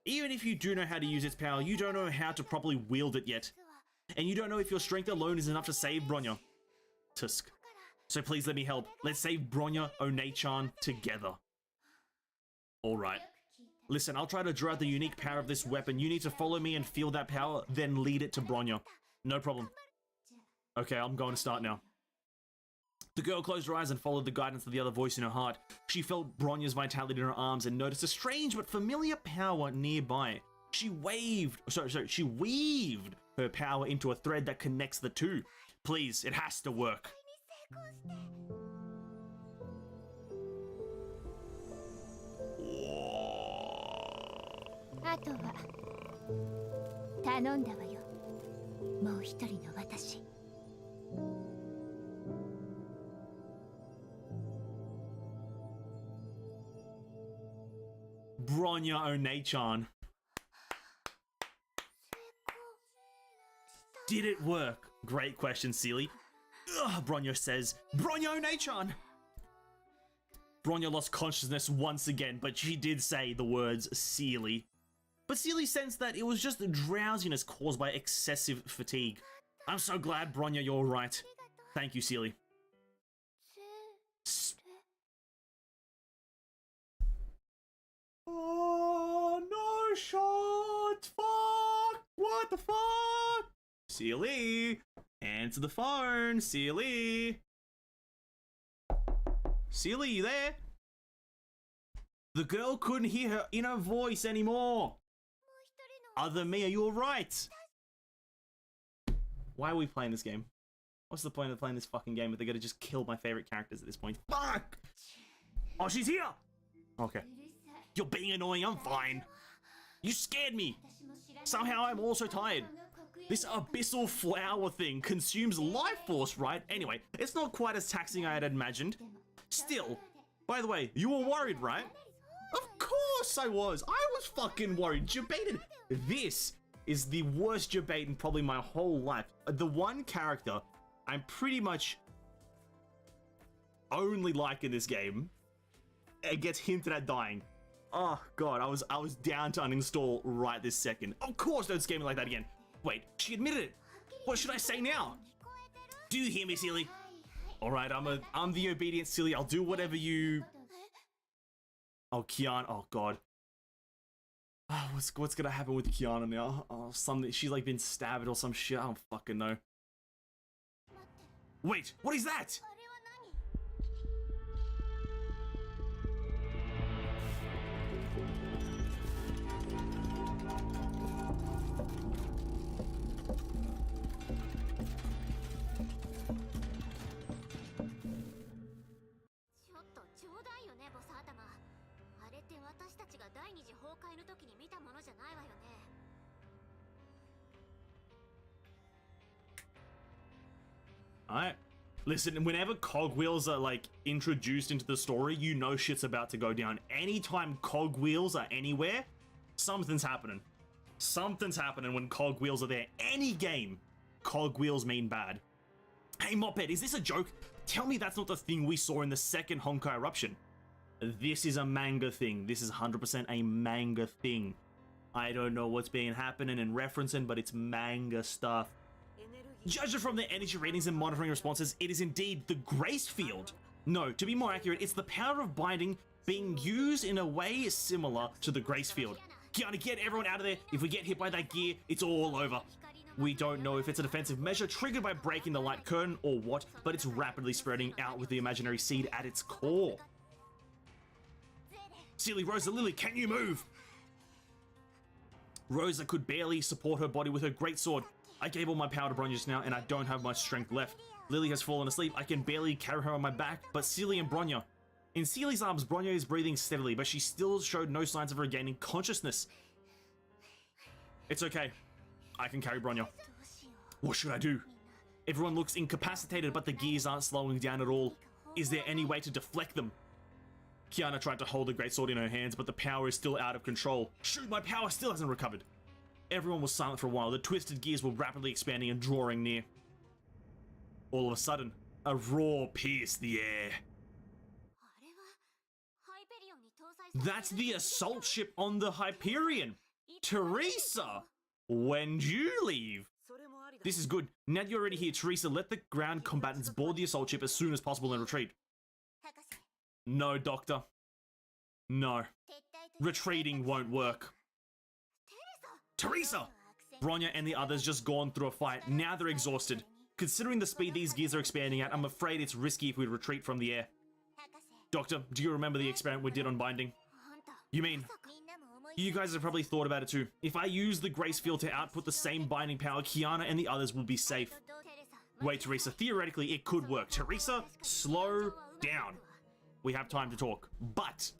Even if you do know how to use its power, you don't know how to properly wield it yet. And you don't know if your strength alone is enough to save Bronya. Tusk. So please let me help. Let's save Bronya One-chan together. Alright. Listen, I'll try to draw out the unique power of this weapon. You need to follow me and feel that power, then lead it to Bronya. No problem. Okay, I'm going to start now. The girl closed her eyes and followed the guidance of the other voice in her heart. She felt Bronya's vitality in her arms and noticed a strange but familiar power nearby. She weaved her power into a thread that connects the two. Please, it has to work. 頼んだわよ。もう一人の私。Bronya Onechan. Did it work? Great question, Seely. Ugh, Bronya says, Bronya Onechan! Bronya lost consciousness once again, but she did say the words Seely. But Seely sensed that it was just drowsiness caused by excessive fatigue. I'm so glad, Bronya, you're right. Thank you, Seely. Oh, no shot! Fuck! What the fuck? Seely! Answer the phone, Seely! Seely, you there? The girl couldn't hear her inner voice anymore. Other me, are you alright? Why are we playing this game? What's the point of playing this fucking game if they're gonna just kill my favorite characters at this point? Fuck! Oh, she's here! Okay. You're being annoying, I'm fine. You scared me. Somehow I'm also tired. This abyssal flower thing consumes life force, right? Anyway, it's not quite as taxing I had imagined. Still, by the way, you were worried, right? Of course I was. I was fucking worried. Debated. This is the worst debate in probably my whole life. The one character I'm pretty much only like in this game, it gets hinted at dying. Oh god, I was down to uninstall right this second. Of course, don't scare me like that again. Wait, she admitted it. What should I say now? Do you hear me, Seely? All right, I'm the obedient Seely. I'll do whatever you. Oh, Kiana. Oh god. Oh, what's gonna happen with Kiana now? Oh, something. She's like been stabbed or some shit. I don't fucking know. Wait, what is that? Alright. Listen, whenever cogwheels are like introduced into the story, you know shit's about to go down. Anytime cogwheels are anywhere, something's happening. Something's happening when cogwheels are there. Any game, cogwheels mean bad. Hey Moped, is this a joke? Tell me that's not the thing we saw in the second Honkai eruption. This is a manga thing. This is 100% a manga thing. I don't know what's being happening and referencing, but it's manga stuff. Judging from the energy readings and monitoring responses, it is indeed the Grace Field. No, to be more accurate, it's the power of binding being used in a way similar to the Grace Field. Kiana, get everyone out of there. If we get hit by that gear, it's all over. We don't know if it's a defensive measure triggered by breaking the light curtain or what, but it's rapidly spreading out with the imaginary seed at its core. Seely, Rosa, Lily, can you move? Rosa could barely support her body with her greatsword. I gave all my power to Bronya just now, and I don't have much strength left. Lily has fallen asleep. I can barely carry her on my back, but Seely and Bronya. In Seely's arms, Bronya is breathing steadily, but she still showed no signs of regaining consciousness. It's okay. I can carry Bronya. What should I do? Everyone looks incapacitated, but the gears aren't slowing down at all. Is there any way to deflect them? Kiana tried to hold the greatsword in her hands, but the power is still out of control. Shoot, my power still hasn't recovered. Everyone was silent for a while. The twisted gears were rapidly expanding and drawing near. All of a sudden, a roar pierced the air. That's the assault ship on the Hyperion! Teresa! When'd you leave? This is good. Now that you're already here, Teresa, let the ground combatants board the assault ship as soon as possible and retreat. No, Doctor. No. Retreating won't work. Teresa! Bronya and the others just gone through a fight. Now they're exhausted. Considering the speed these gears are expanding at, I'm afraid it's risky if we retreat from the air. Doctor, do you remember the experiment we did on binding? You mean... You guys have probably thought about it too. If I use the Grace Field to output the same binding power, Kiana and the others will be safe. Wait, Teresa, theoretically it could work. Teresa, slow down. We have time to talk. But,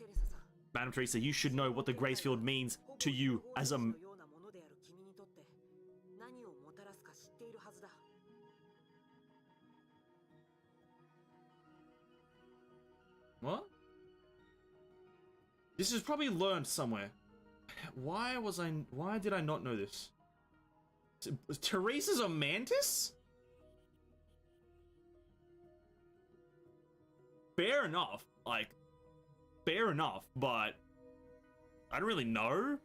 Madam Teresa, you should know what the Grace Field means to you as a... This is probably learned somewhere. Why did I not know this? Teresa's a mantis? Fair enough. Like, fair enough, but I don't really know.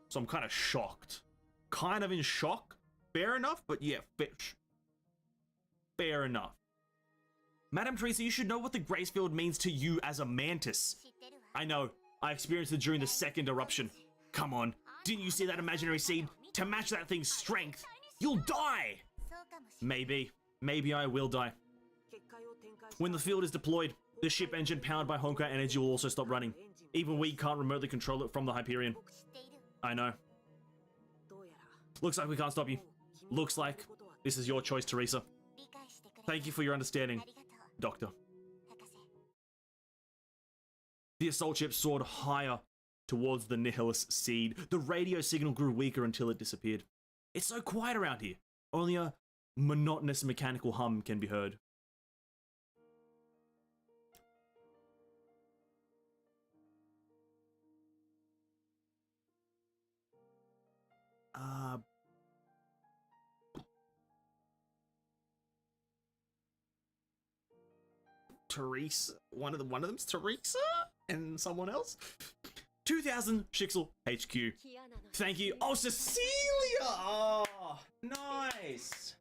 So I'm kind of shocked. Kind of in shock. Fair enough, but yeah, fair enough. Madam Teresa, you should know what the Grace Field means to you as a mantis. I know. I experienced it during the second eruption. Come on, didn't you see that imaginary seed? To match that thing's strength, you'll die! Maybe I will die. When the field is deployed, the ship engine powered by Honkai energy will also stop running. Even we can't remotely control it from the Hyperion. I know. Looks like we can't stop you. Looks like this is your choice, Teresa. Thank you for your understanding, Doctor. The assault ship soared higher towards the Nihilist seed. The radio signal grew weaker until it disappeared. It's so quiet around here. Only a monotonous mechanical hum can be heard. Teresa, one of them's Teresa and someone else. 2000 Shixel HQ. Thank you. Oh, Cecilia! Oh, nice.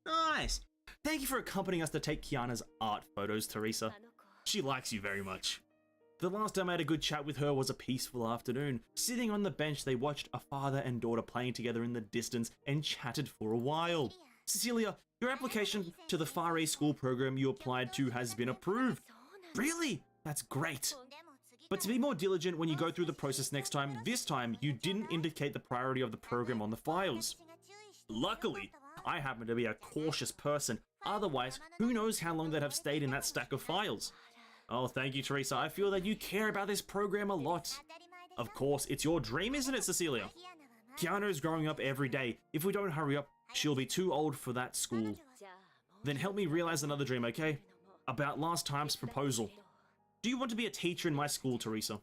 Nice. Thank you for accompanying us to take Kiana's art photos, Teresa. She likes you very much. The last time I had a good chat with her was a peaceful afternoon. Sitting on the bench, they watched a father and daughter playing together in the distance and chatted for a while. Cecilia, your application to the Far East School program you applied to has been approved. Really? That's great. But to be more diligent when you go through the process next time, this time you didn't indicate the priority of the program on the files. Luckily, I happen to be a cautious person. Otherwise, who knows how long they'd have stayed in that stack of files. Oh, thank you, Teresa. I feel that you care about this program a lot. Of course, it's your dream, isn't it, Cecilia? Kiana is growing up every day. If we don't hurry up, she'll be too old for that school. Then help me realize another dream, okay? About last time's proposal. Do you want to be a teacher in my school, Teresa?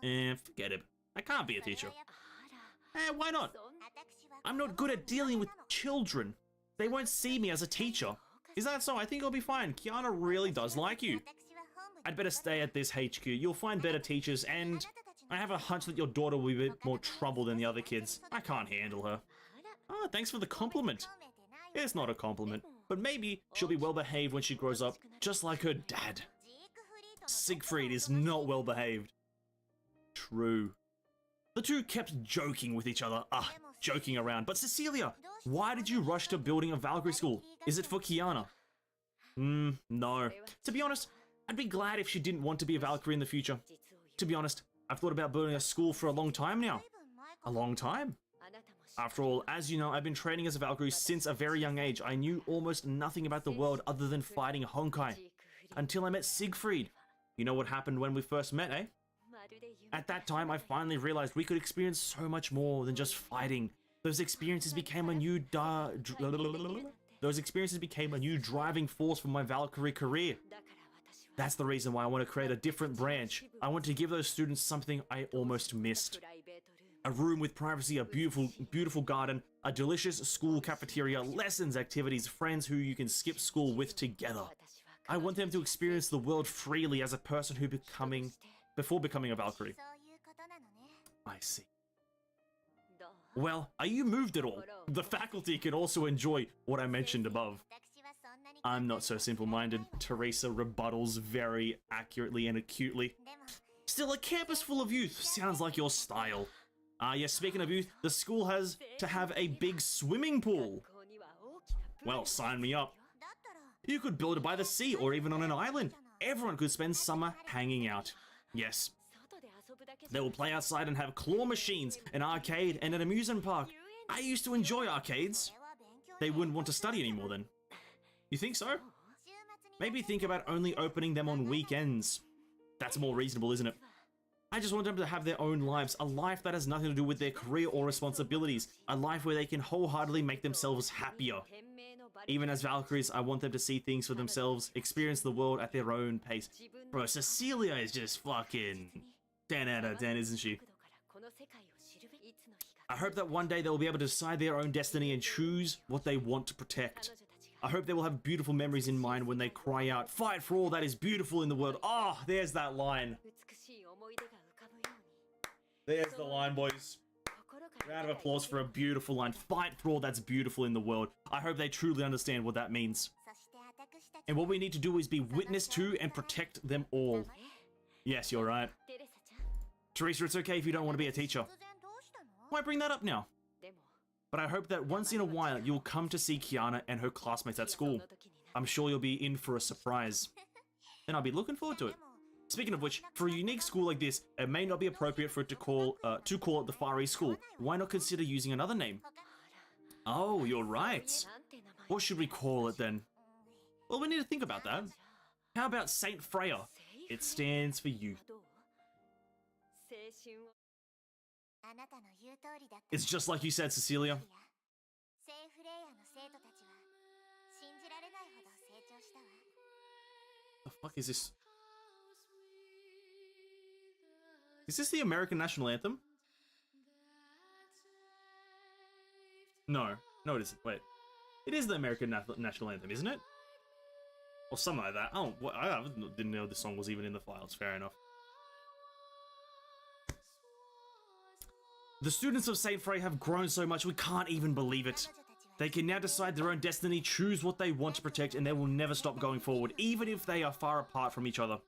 Forget it. I can't be a teacher. Why not? I'm not good at dealing with children. They won't see me as a teacher. Is that so? I think I'll be fine. Kiana really does like you. I'd better stay at this HQ. You'll find better teachers, and I have a hunch that your daughter will be a bit more trouble than the other kids. I can't handle her. Oh, thanks for the compliment. It's not a compliment, but maybe she'll be well behaved when she grows up, just like her dad. Siegfried is not well behaved. True. The two kept joking with each other. Joking around. But Cecilia, why did you rush to building a Valkyrie school? Is it for Kiana? No. To be honest, I'd be glad if she didn't want to be a Valkyrie in the future. To be honest, I've thought about building a school for a long time now. A long time? After all, as you know, I've been training as a Valkyrie since a very young age. I knew almost nothing about the world other than fighting Honkai. Until I met Siegfried. You know what happened when we first met, eh? At that time, I finally realized we could experience so much more than just fighting. Those experiences became a new driving force for my Valkyrie career. That's the reason why I want to create a different branch. I want to give those students something I almost missed. A room with privacy, a beautiful garden, a delicious school cafeteria, lessons, activities, friends who you can skip school with together. I want them to experience the world freely as a person before becoming a Valkyrie. I see. Well, are you moved at all? The faculty can also enjoy what I mentioned above. I'm not so simple-minded, Teresa rebuttals very accurately and acutely. Still, a campus full of youth sounds like your style. Yes, speaking of youth, the school has to have a big swimming pool. Well, sign me up. You could build it by the sea or even on an island. Everyone could spend summer hanging out. Yes. They will play outside and have claw machines, an arcade, and an amusement park. I used to enjoy arcades. They wouldn't want to study anymore then. You think so? Maybe think about only opening them on weekends. That's more reasonable, isn't it? I just want them to have their own lives, a life that has nothing to do with their career or responsibilities, a life where they can wholeheartedly make themselves happier. Even as Valkyries, I want them to see things for themselves, experience the world at their own pace. Bro, Cecilia is just fucking 10 out of 10, isn't she? I hope that one day they will be able to decide their own destiny and choose what they want to protect. I hope they will have beautiful memories in mind when they cry out, "Fight for all that is beautiful in the world." Oh, there's that line. There's the line, boys. Round of applause for a beautiful line. Fight for all that's beautiful in the world. I hope they truly understand what that means. And what we need to do is be witness to and protect them all. Yes, you're right. Teresa, it's okay if you don't want to be a teacher. Why bring that up now? But I hope that once in a while you'll come to see Kiana and her classmates at school. I'm sure you'll be in for a surprise. And I'll be looking forward to it. Speaking of which, for a unique school like this, it may not be appropriate for it to call it the Far East School. Why not consider using another name? Oh, you're right. What should we call it then? Well, we need to think about that. How about Saint Freya? It stands for youth. It's just like you said, Cecilia. The fuck is this? Is this the American national anthem? No. No, it isn't. Wait. It is the American national anthem, isn't it? Or something like that. Oh, I didn't know this song was even in the files. Fair enough. The students of Saint Frey have grown so much we can't even believe it. They can now decide their own destiny, choose what they want to protect, and they will never stop going forward, even if they are far apart from each other.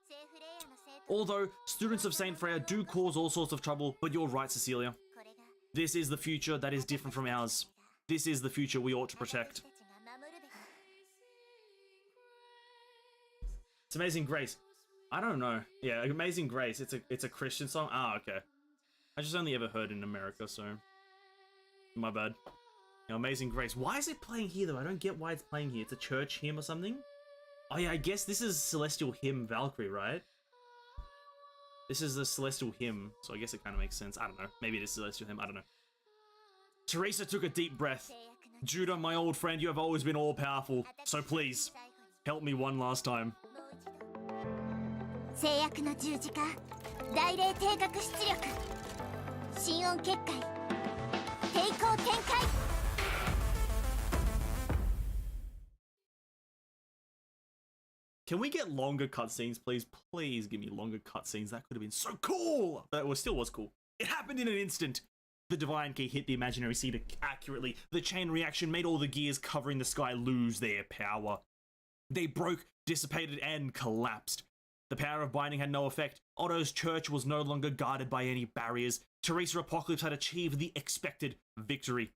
Although, students of Saint Freya do cause all sorts of trouble, but you're right, Cecilia. This is the future that is different from ours. This is the future we ought to protect. It's Amazing Grace. I don't know. Yeah, Amazing Grace. It's a Christian song. Ah, okay. I just only ever heard it in America, so my bad. Now, Amazing Grace. Why is it playing here though? I don't get why it's playing here. It's a church hymn or something. Oh yeah, I guess this is Celestial Hymn Valkyrie, right? This is the Celestial Hymn, so I guess it kind of makes sense. I don't know. Maybe it is Celestial Hymn. I don't know. Teresa took a deep breath. Judah, my old friend, you have always been all-powerful. So please, help me one last time. Can we get longer cutscenes, please? Please give me longer cutscenes. That could have been so cool! But it still was cool. It happened in an instant. The Divine Key hit the imaginary seed accurately. The chain reaction made all the gears covering the sky lose their power. They broke, dissipated, and collapsed. The power of binding had no effect. Otto's church was no longer guarded by any barriers. Teresa Apocalypse had achieved the expected victory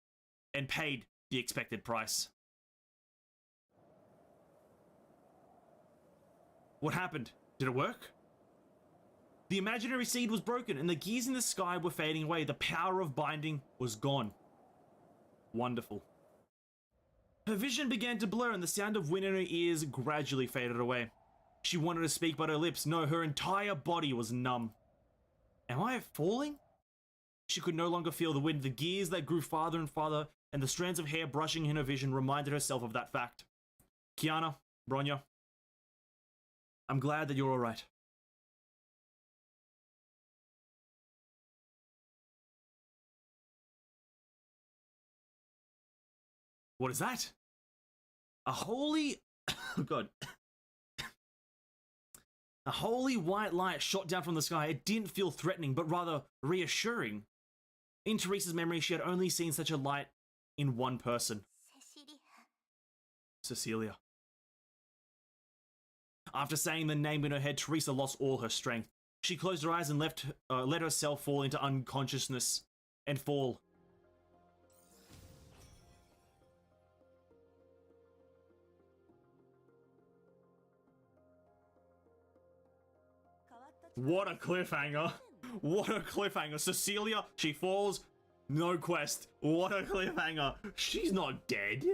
and paid the expected price. What happened? Did it work? The imaginary seed was broken and the gears in the sky were fading away. The power of binding was gone. Wonderful. Her vision began to blur and the sound of wind in her ears gradually faded away. She wanted to speak, but her lips, no, her entire body was numb. Am I falling? She could no longer feel the wind. The gears that grew farther and farther and the strands of hair brushing in her vision reminded herself of that fact. Kiana, Bronya, I'm glad that you're all right. What is that? A holy... Oh, God. A holy white light shot down from the sky. It didn't feel threatening, but rather reassuring. In Teresa's memory, she had only seen such a light in one person. Cecilia. After saying the name in her head, Teresa lost all her strength. She closed her eyes and let herself fall into unconsciousness and fall. What a cliffhanger. What a cliffhanger. Cecilia, she falls. No quest. What a cliffhanger. She's not dead.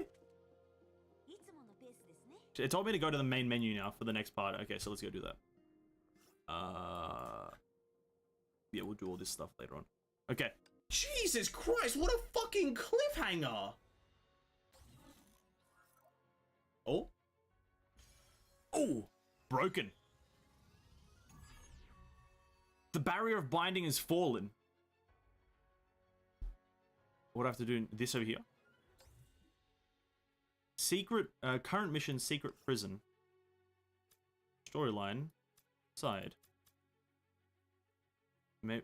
It told me to go to the main menu now for the next part. Okay, so let's go do that. Yeah, we'll do all this stuff later on. Okay. Jesus Christ, what a fucking cliffhanger. Oh. Oh, broken. The barrier of binding has fallen. What do I have to do? This over here. Secret, current mission, secret prison. Storyline. Side. Maybe.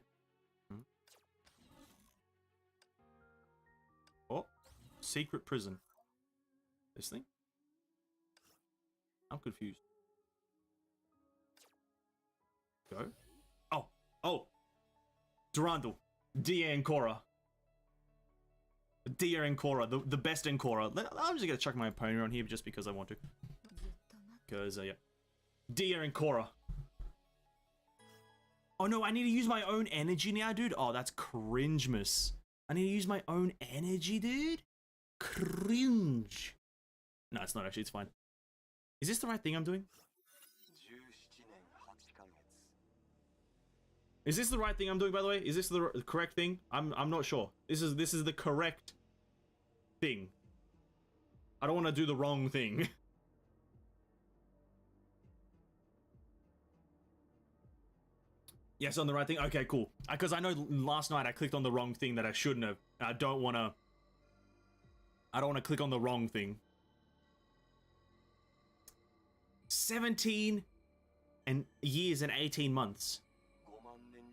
Oh. Secret prison. This thing? I'm confused. Go. Oh. Oh. Durandal. Dia and Korra. Dia and Korra. The best in Korra. I'm just gonna chuck my opponent on here just because I want to. Because, yeah. Dia and Korra. Oh no, I need to use my own energy now, dude. Oh, that's cringemas. I need to use my own energy, dude. Cringe. No, it's not actually. It's fine. Is this the right thing I'm doing? Is this the right thing I'm doing, by the way? Is this the correct thing? I'm not sure. This is the correct thing. I don't want to do the wrong thing. Yes, on the right thing? Okay, cool. Because I know last night I clicked on the wrong thing that I shouldn't have. I don't want to click on the wrong thing. 17 years and 18 months.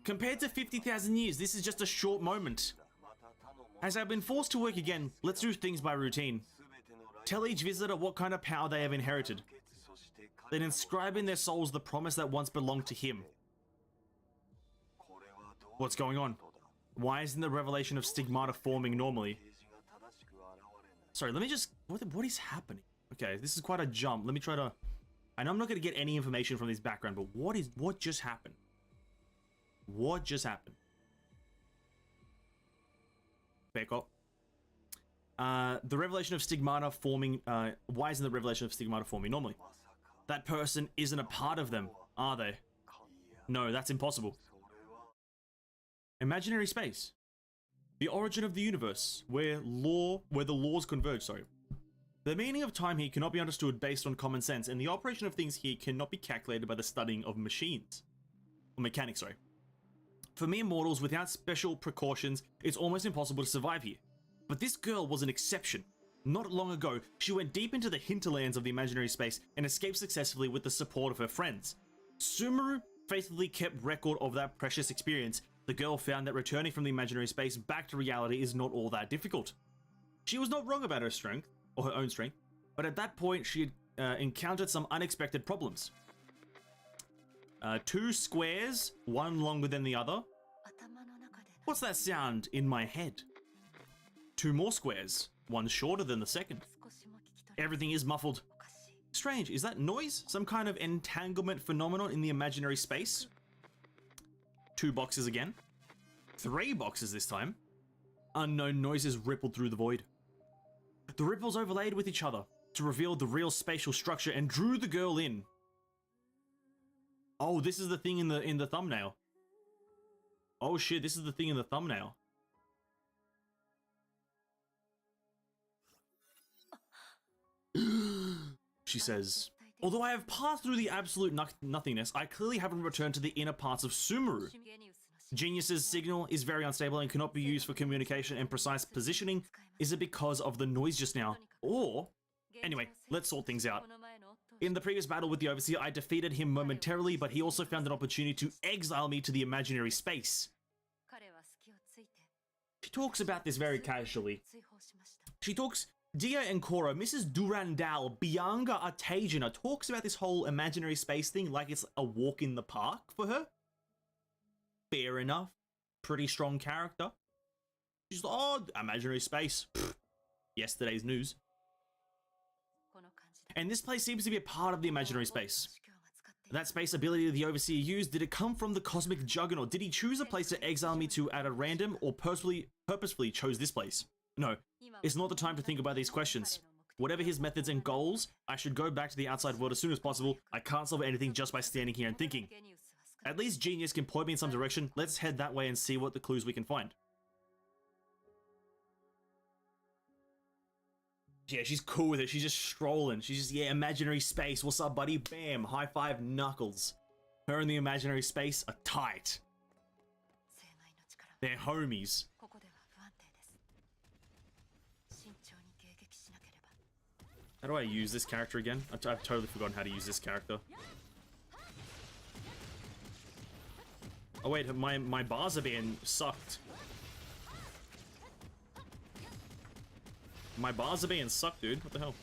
Compared to 50,000 years, this is just a short moment. As I've been forced to work again, let's do things by routine. Tell each visitor what kind of power they have inherited. Then inscribe in their souls the promise that once belonged to him. What's going on? Why isn't the revelation of stigmata forming normally? Sorry, let me just... What is happening? Okay, this is quite a jump. Let me try to... I know I'm not going to get any information from this background, but what just happened? What just happened? Back up. The revelation of stigmata forming... why isn't the revelation of stigmata forming normally? That person isn't a part of them, are they? No, that's impossible. Imaginary space. The origin of the universe, where the laws converge, sorry. The meaning of time here cannot be understood based on common sense, and the operation of things here cannot be calculated by the studying of machines. Or mechanics, sorry. For mere mortals without special precautions, it's almost impossible to survive here. But this girl was an exception. Not long ago, she went deep into the hinterlands of the imaginary space and escaped successfully with the support of her friends. Sumeru faithfully kept record of that precious experience. The girl found that returning from the imaginary space back to reality is not all that difficult. She was not wrong about her strength, or her own strength, but at that point she had encountered some unexpected problems. 2 squares, one longer than the other. What's that sound in my head? 2 more squares, one shorter than the second. Everything is muffled. Strange, is that noise? Some kind of entanglement phenomenon in the imaginary space? 2 boxes again. 3 boxes this time. Unknown noises rippled through the void. The ripples overlaid with each other to reveal the real spatial structure and drew the girl in. Oh, this is the thing in the thumbnail. Oh shit, this is the thing in the thumbnail. She says, although I have passed through the absolute nothingness, I clearly haven't returned to the inner parts of Sumeru. Genius's signal is very unstable and cannot be used for communication and precise positioning. Is it because of the noise just now? Or... Anyway, let's sort things out. In the previous battle with the Overseer, I defeated him momentarily, but he also found an opportunity to exile me to the imaginary space. She talks about this very casually. She talks... Dia and Korra, Mrs. Durandal, Bianca Artagina talks about this whole imaginary space thing like it's a walk in the park for her. Fair enough. Pretty strong character. She's like, oh, imaginary space. Pfft. Yesterday's news. And this place seems to be a part of the imaginary space. That space ability the Overseer used, did it come from the cosmic juggernaut? Did he choose a place to exile me to at a random, or purposefully chose this place? No, it's not the time to think about these questions. Whatever his methods and goals, I should go back to the outside world as soon as possible. I can't solve anything just by standing here and thinking. At least Genius can point me in some direction. Let's head that way and see what the clues we can find. Yeah, she's cool with it. She's just strolling. She's just, yeah, imaginary space. What's up, buddy? Bam. High five, Knuckles. Her and the imaginary space are tight. They're homies. How do I use this character again? I've totally forgotten how to use this character. Oh wait, my bars are being sucked. My bars are being sucked, dude. What the hell?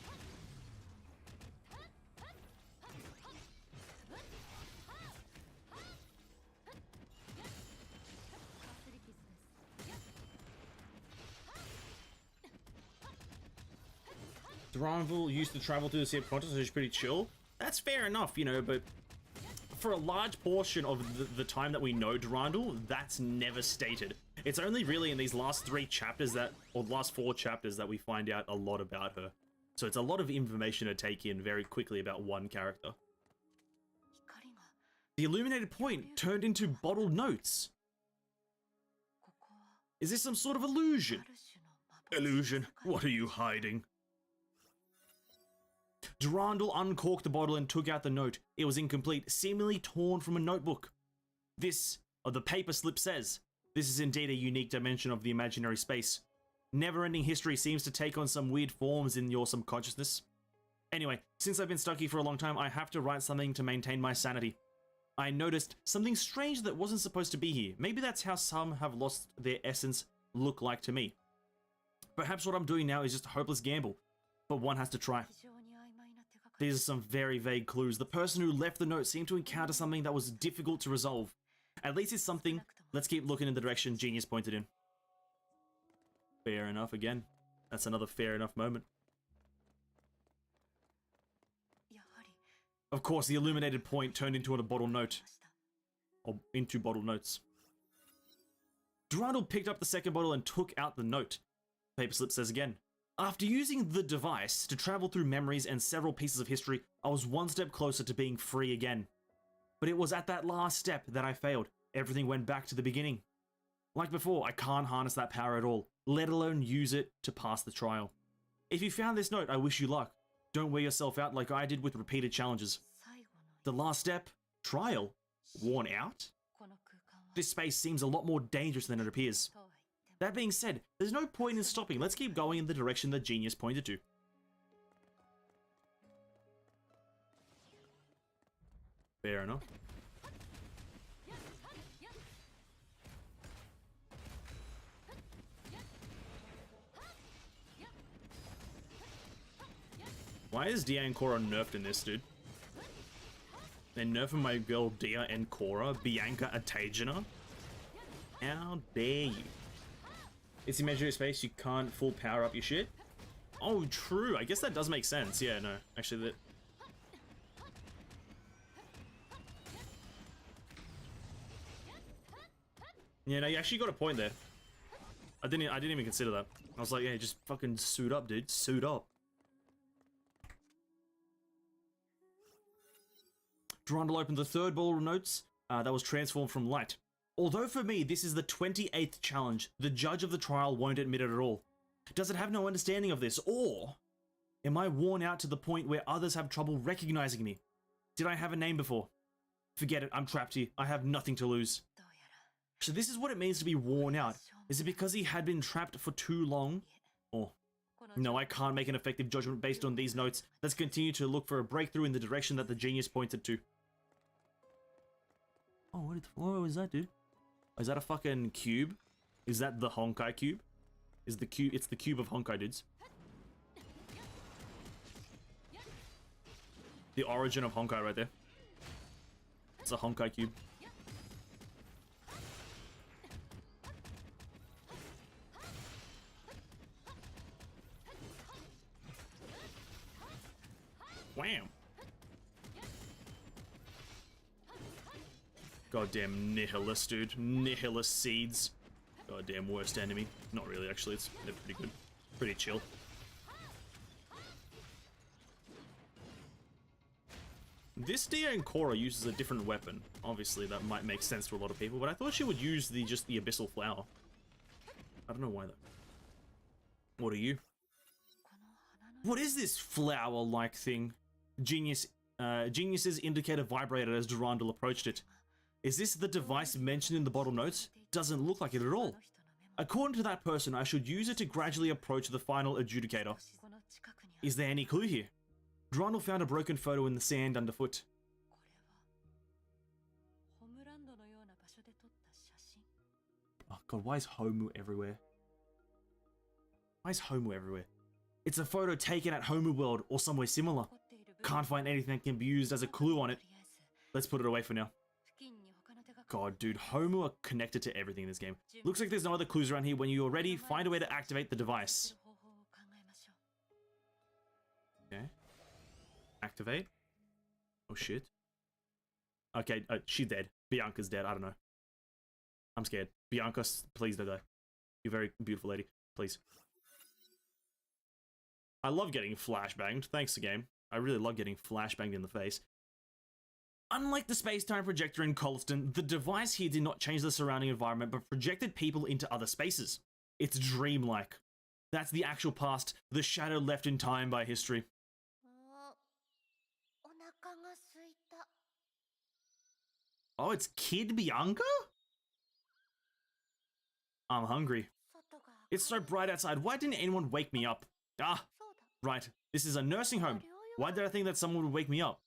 Durandal used to travel through the Sea of Consciousness, which is pretty chill. That's fair enough, you know, but for a large portion of the time that we know Durandal, that's never stated. It's only really in these last 3 chapters that, or the last 4 chapters, that we find out a lot about her. So it's a lot of information to take in very quickly about one character. The illuminated point turned into bottled notes. Is this some sort of illusion? Illusion? What are you hiding? Durandal uncorked the bottle and took out the note. It was incomplete, seemingly torn from a notebook. This, or the paper slip says, this is indeed a unique dimension of the imaginary space. Never-ending history seems to take on some weird forms in your subconsciousness. Anyway, since I've been stuck here for a long time, I have to write something to maintain my sanity. I noticed something strange that wasn't supposed to be here. Maybe that's how some have lost their essence look like to me. Perhaps what I'm doing now is just a hopeless gamble, but one has to try. These are some very vague clues. The person who left the note seemed to encounter something that was difficult to resolve. At least it's something. Let's keep looking in the direction Genius pointed in. Fair enough again. That's another fair enough moment. Of course, the illuminated point turned into a bottle note. Or into bottle notes. Durandal picked up the second bottle and took out the note. Paperslip says again. After using the device to travel through memories and several pieces of history, I was one step closer to being free again. But it was at that last step that I failed. Everything went back to the beginning. Like before, I can't harness that power at all, let alone use it to pass the trial. If you found this note, I wish you luck. Don't wear yourself out like I did with repeated challenges. The last step? Trial? Worn out? This space seems a lot more dangerous than it appears. That being said, there's no point in stopping. Let's keep going in the direction that Genius pointed to. Fair enough. Why is Dia and Korra nerfed in this, dude? They're nerfing my girl Dia and Korra, Bianca Atagina? How dare you? It's imaginary space, you can't full power up your shit? Oh, true. I guess that does make sense. Yeah, no. Actually, that... Yeah, no, you actually got a point there. I didn't even consider that. I was like, yeah, just fucking suit up, dude. Suit up. Durandal opened the third ball of notes that was transformed from light. Although for me, this is the 28th challenge, the judge of the trial won't admit it at all. Does it have no understanding of this, or am I worn out to the point where others have trouble recognizing me? Did I have a name before? Forget it, I'm trapped here. I have nothing to lose. So this is what it means to be worn out. Is it because he had been trapped for too long? Or, no, I can't make an effective judgment based on these notes. Let's continue to look for a breakthrough in the direction that the genius pointed to. Oh, what was that, dude? Is that a fucking cube? Is that the Honkai cube? Is the cube? It's the cube of Honkai, dudes. The origin of Honkai right there. It's a Honkai cube. Wham! Goddamn nihilist, dude. Nihilist seeds. Goddamn worst enemy. Not really, actually. They're pretty good. Pretty chill. This Dia and Korra uses a different weapon. Obviously, that might make sense to a lot of people, but I thought she would use just the Abyssal Flower. I don't know why though. What are you? What is this flower-like thing? Geniuses indicator vibrated as Durandal approached it. Is this the device mentioned in the bottle notes? Doesn't look like it at all. According to that person, I should use it to gradually approach the final adjudicator. Is there any clue here? Durandal found a broken photo in the sand underfoot. Oh god, why is Homu everywhere? Why is Homu everywhere? It's a photo taken at Homu World or somewhere similar. Can't find anything that can be used as a clue on it. Let's put it away for now. God, dude, Homu are connected to everything in this game. Looks like there's no other clues around here. When you are ready, find a way to activate the device. Okay. Activate. Oh shit. Okay, she's dead. Bianca's dead. I don't know. I'm scared. Bianca, please don't die. You're a very beautiful lady. Please. I love getting flashbanged. Thanks, game. I really love getting flashbanged in the face. Unlike the space-time projector in Colston, the device here did not change the surrounding environment, but projected people into other spaces. It's dreamlike. That's the actual past, the shadow left in time by history. Oh, it's Kid Bianca? I'm hungry. It's so bright outside. Why didn't anyone wake me up? Ah, right. This is a nursing home. Why did I think that someone would wake me up?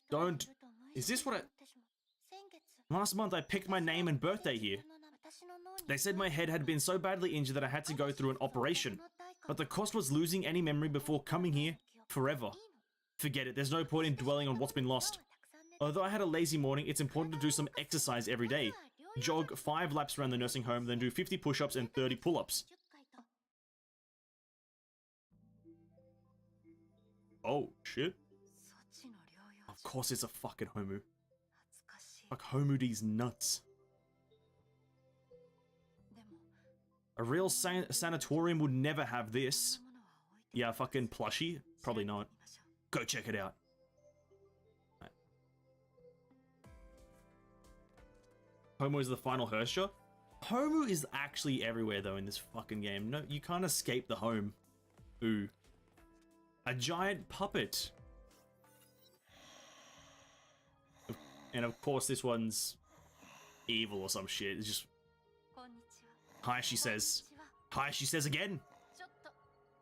Don't. Is this what Last month I picked my name and birthday here. They said my head had been so badly injured that I had to go through an operation. But the cost was losing any memory before coming here forever. Forget it. There's no point in dwelling on what's been lost. Although I had a lazy morning, it's important to do some exercise every day. Jog 5 laps around the nursing home, then do 50 push-ups and 30 pull-ups. Oh, shit. Of course it's a fucking Homu. Fuck Homu these nuts. A real sanatorium would never have this. Yeah, fucking plushie? Probably not. Go check it out. Right. Homu is the final Hersher? Homu is actually everywhere though in this fucking game. No, you can't escape the home. Ooh. A giant puppet. And of course this one's evil or some shit. It's just... Hi, she says. Hi, she says again.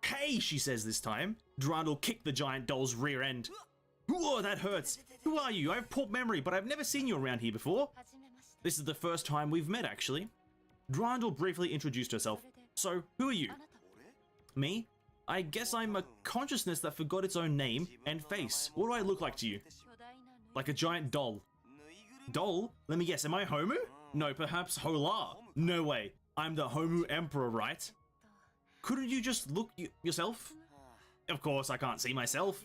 Hey, she says this time. Durandal kicked the giant doll's rear end. Whoa, that hurts. Who are you? I have poor memory, but I've never seen you around here before. This is the first time we've met, actually. Durandal briefly introduced herself. So, who are you? Me? I guess I'm a consciousness that forgot its own name and face. What do I look like to you? Like a giant doll. Doll? Let me guess, am I Homu? No, perhaps Hola. No way. I'm the Homu Emperor, right? Couldn't you just look yourself? Of course, I can't see myself.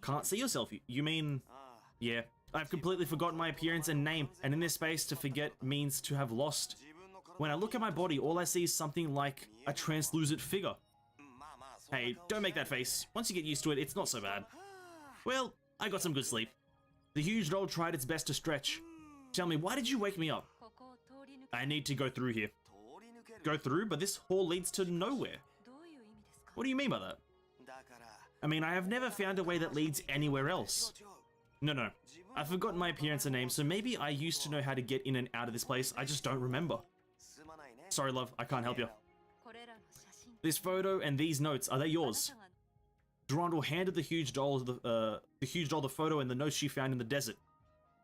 Can't see yourself? You mean... Yeah. I've completely forgotten my appearance and name, and in this space, to forget means to have lost. When I look at my body, all I see is something like a translucent figure. Hey, don't make that face. Once you get used to it, it's not so bad. Well, I got some good sleep. The huge doll tried its best to stretch. Tell me, why did you wake me up? I need to go through here. Go through? But this hall leads to nowhere. What do you mean by that? I mean, I have never found a way that leads anywhere else. No. I've forgotten my appearance and name, so maybe I used to know how to get in and out of this place. I just don't remember. Sorry, love. I can't help you. This photo and these notes, are they yours? Durandal handed the huge doll the photo and the notes she found in the desert.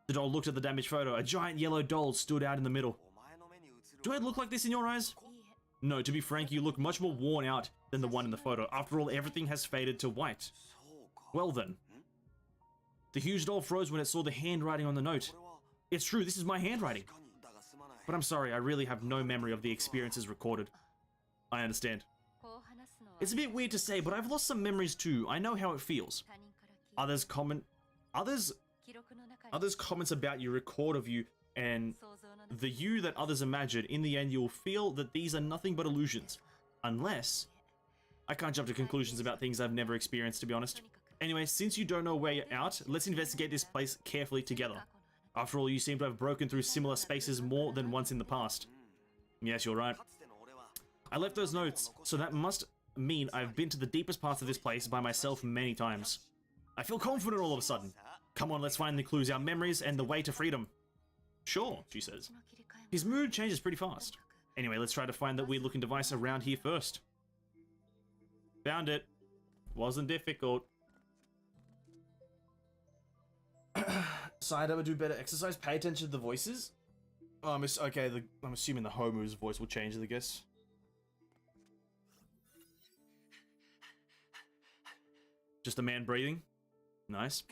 The doll looked at the damaged photo. A giant yellow doll stood out in the middle. Do I look like this in your eyes? No, to be frank, you look much more worn out than the one in the photo. After all, everything has faded to white. Well then. The huge doll froze when it saw the handwriting on the note. It's true, this is my handwriting. But I'm sorry, I really have no memory of the experiences recorded. I understand. It's a bit weird to say, but I've lost some memories too. I know how it feels. Others comments about you record of you, and the you that others imagine. In the end, you'll feel that these are nothing but illusions. Unless... I can't jump to conclusions about things I've never experienced, to be honest. Anyway, since you don't know a way out, let's investigate this place carefully together. After all, you seem to have broken through similar spaces more than once in the past. Yes, you're right. I left those notes, so that must mean I've been to the deepest parts of this place by myself many times. I feel confident all of a sudden. Come on, let's find the clues, our memories, and the way to freedom. Sure, she says. His mood changes pretty fast. Anyway, let's try to find that weird-looking device around here first. Found it. Wasn't difficult. Side, I would do better exercise. Pay attention to the voices. Oh, okay, I'm assuming the Homu's voice will change, I guess. Just a man breathing. Nice.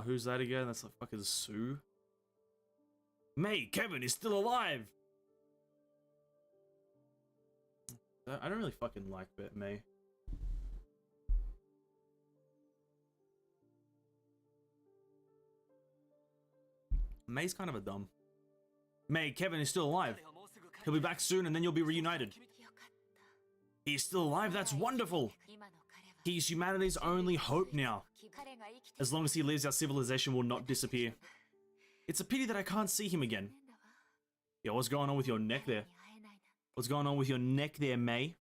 Who's that again? That's the fucking Sue. May, Kevin is still alive! I don't really fucking like May. May's kind of a dumb. May, Kevin is still alive. He'll be back soon and then you'll be reunited. He's still alive? That's wonderful! He's humanity's only hope now. As long as he lives, our civilization will not disappear. It's a pity that I can't see him again. Yo, what's going on with your neck there? What's going on with your neck there, May?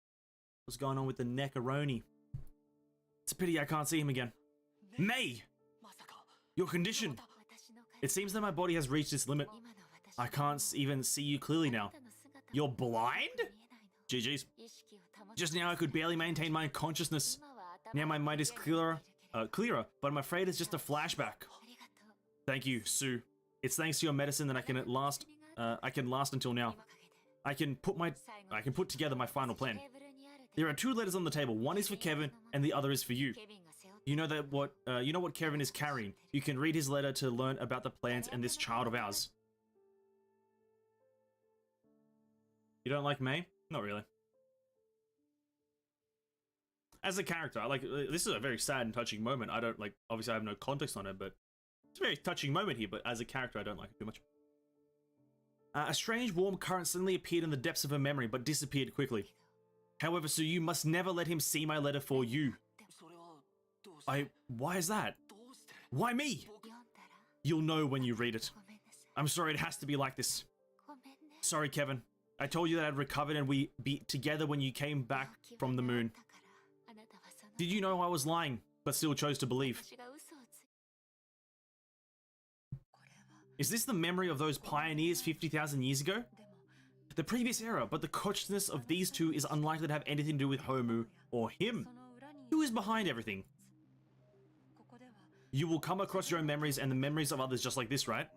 What's going on with the neckaroni? It's a pity I can't see him again. May! Your condition! It seems that my body has reached its limit. I can't even see you clearly now. You're blind? GG's. Just now I could barely maintain my consciousness. Now my mind is clearer, but I'm afraid it's just a flashback. Thank you, Sue. It's thanks to your medicine that I can last until now. I can put together my final plan. There are 2 letters on the table. One is for Kevin, and the other is for you. You know what Kevin is carrying. You can read his letter to learn about the plans and this child of ours. You don't like May? Not really. As a character, I like, this is a very sad and touching moment. I don't like, obviously I have no context on it, but it's a very touching moment here, but as a character, I don't like it too much. A strange warm current suddenly appeared in the depths of her memory, but disappeared quickly. However, so you must never let him see my letter for you. Why is that? Why me? You'll know when you read it. I'm sorry it has to be like this. Sorry, Kevin. I told you that I'd recovered and we'd be together when you came back from the moon. Did you know I was lying, but still chose to believe? Is this the memory of those pioneers 50,000 years ago? The previous era, but the consciousness of these 2 is unlikely to have anything to do with Homu or him. Who is behind everything? You will come across your own memories and the memories of others just like this, right?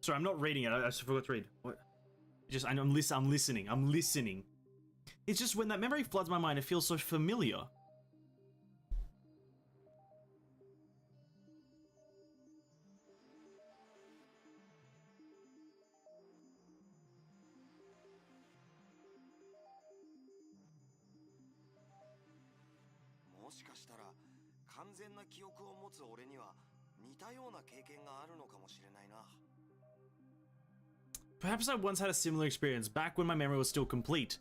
Sorry, I'm not reading it. I just forgot to read. What? I'm listening. It's just when that memory floods my mind, it feels so familiar. Perhaps I once had a similar experience, back when my memory was still complete.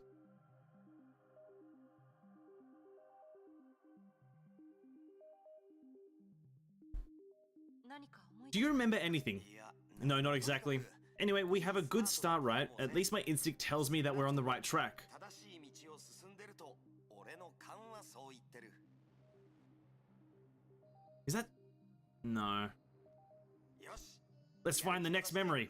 Do you remember anything? No, not exactly. Anyway, we have a good start, right? At least my instinct tells me that we're on the right track. Is that... No. Let's find the next memory.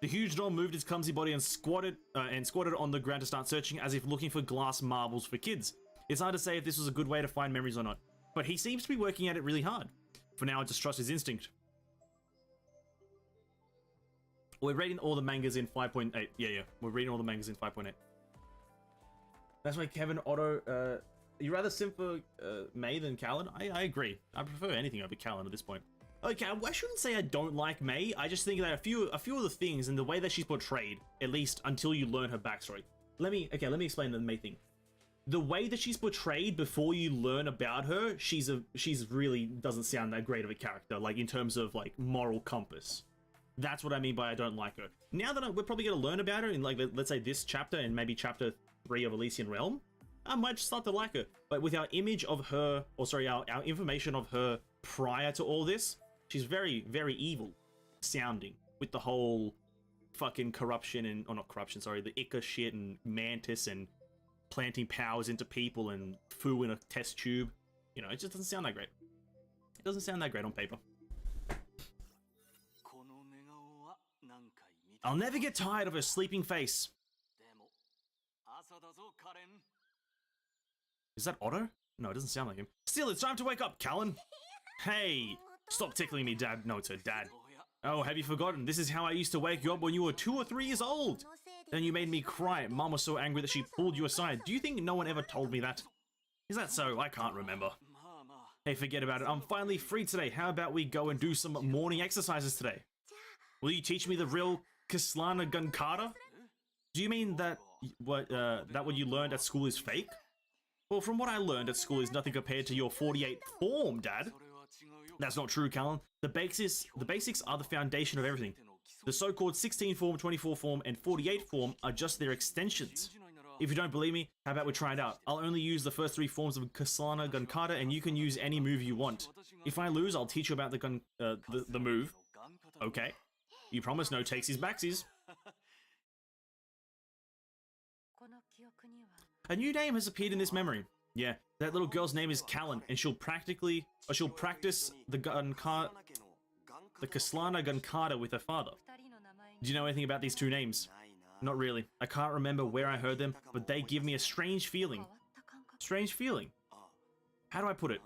The huge doll moved its clumsy body and squatted on the ground to start searching as if looking for glass marbles for kids. It's hard to say if this was a good way to find memories or not, but he seems to be working at it really hard. For now, I just trust his instinct. We're reading all the mangas in 5.8. Yeah. We're reading all the mangas in 5.8. That's why Kevin Otto You rather simp for May than Callan? I agree. I prefer anything over Callan at this point. Okay, I shouldn't say I don't like May. I just think that a few of the things and the way that she's portrayed, at least until you learn her backstory. Let me explain the May thing. The way that she's portrayed before you learn about her, she's really doesn't sound that great of a character, like in terms of like moral compass. That's what I mean by I don't like her. Now that we're probably gonna learn about her in like let's say this chapter and maybe chapter 3 of Elysian Realm, I might start to like her. But with our image of her, or sorry, our information of her prior to all this, she's very, very evil sounding with the whole fucking corruption and, or not corruption, sorry, the Ica shit and Mantis and planting powers into people and foo in a test tube. You know, it just doesn't sound that great. It doesn't sound that great on paper. I'll never get tired of her sleeping face. Is that Otto? No, it doesn't sound like him. Still, it's time to wake up, Callan. Hey, stop tickling me, Dad. No, it's her dad. Oh, have you forgotten? This is how I used to wake you up when you were 2 or 3 years old. Then you made me cry. Mom was so angry that she pulled you aside. Do you think no one ever told me that? Is that so? I can't remember. Hey, forget about it. I'm finally free today. How about we go and do some morning exercises today? Will you teach me the real Kislana Gunkata? Do you mean that what you learned at school is fake? Well, from what I learned at school is nothing compared to your 48th form, Dad. That's not true, Callan. The basics are the foundation of everything. The so-called 16 form, 24 form, and 48 form are just their extensions. If you don't believe me, how about we try it out? I'll only use the first 3 forms of Kislana Gunkata, and you can use any move you want. If I lose, I'll teach you about the move. Okay. You promise no takesies backsies. A new name has appeared in this memory. Yeah, that little girl's name is Callan, and she'll practice the Kislana Gunkata with her father. Do you know anything about these 2 names? Not really. I can't remember where I heard them, but they give me a strange feeling. Strange feeling? How do I put it?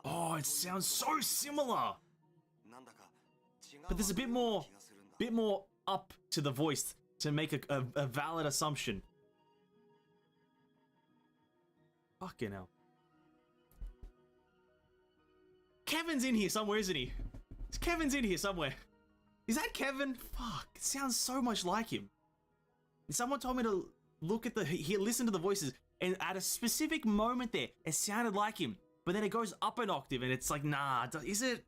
Oh, it sounds so similar! But there's a bit more up to the voice to make a valid assumption. Fucking hell. Kevin's in here somewhere, isn't he? Kevin's in here somewhere. Is that Kevin? Fuck, it sounds so much like him. Someone told me to look at listen to the voices, and at a specific moment there, it sounded like him. But then it goes up an octave, and it's like, nah, is it?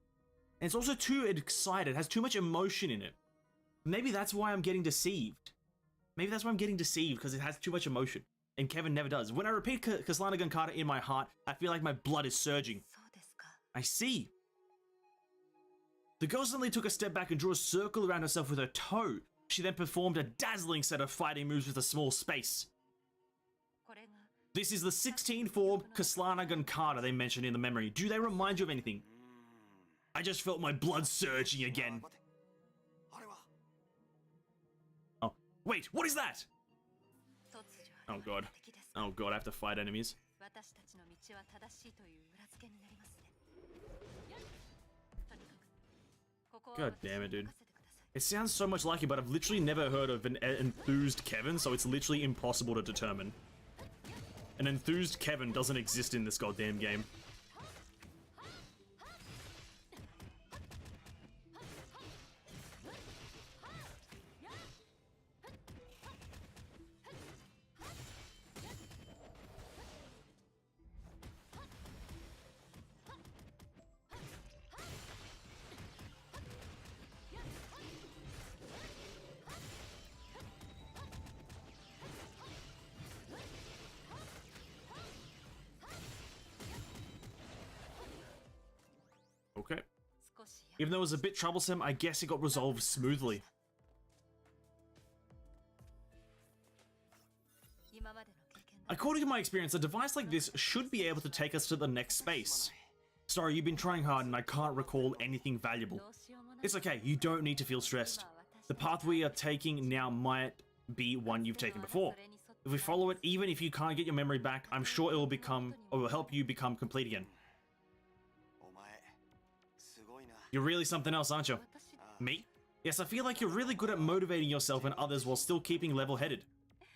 And it's also too excited, it has too much emotion in it. Maybe that's why I'm getting deceived. Maybe that's why I'm getting deceived, because it has too much emotion. And Kevin never does. When I repeat Kislana Gunkata in my heart, I feel like my blood is surging. I see. The girl suddenly took a step back and drew a circle around herself with her toe. She then performed a dazzling set of fighting moves with a small space. This is the 16 form Kislana Gunkata they mentioned in the memory. Do they remind you of anything? I just felt my blood surging again. Oh, wait, what is that? Oh god. Oh god, I have to fight enemies. God damn it, dude. It sounds so much like it, but I've literally never heard of an enthused Kevin, so it's literally impossible to determine. An enthused Kevin doesn't exist in this goddamn game. Okay. Even though it was a bit troublesome, I guess it got resolved smoothly. According to my experience, a device like this should be able to take us to the next space. Sorry, you've been trying hard and I can't recall anything valuable. It's okay, you don't need to feel stressed. The path we are taking now might be one you've taken before. If we follow it, even if you can't get your memory back, I'm sure it will help you become complete again. You're really something else, aren't you? Me? Yes, I feel like you're really good at motivating yourself and others while still keeping level-headed.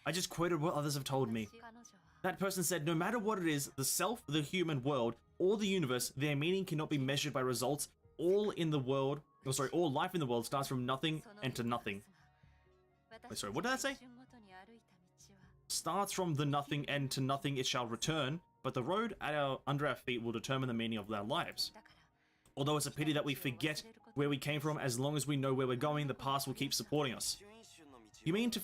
I just quoted what others have told me. That person said, no matter what it is, the self, the human world, or the universe, their meaning cannot be measured by results. All in the world, all life in the world starts from nothing and to nothing. Wait, sorry, what did I say? Starts from the nothing and to nothing it shall return, but the road under our feet will determine the meaning of our lives. Although it's a pity that we forget where we came from, as long as we know where we're going, the past will keep supporting us. You mean to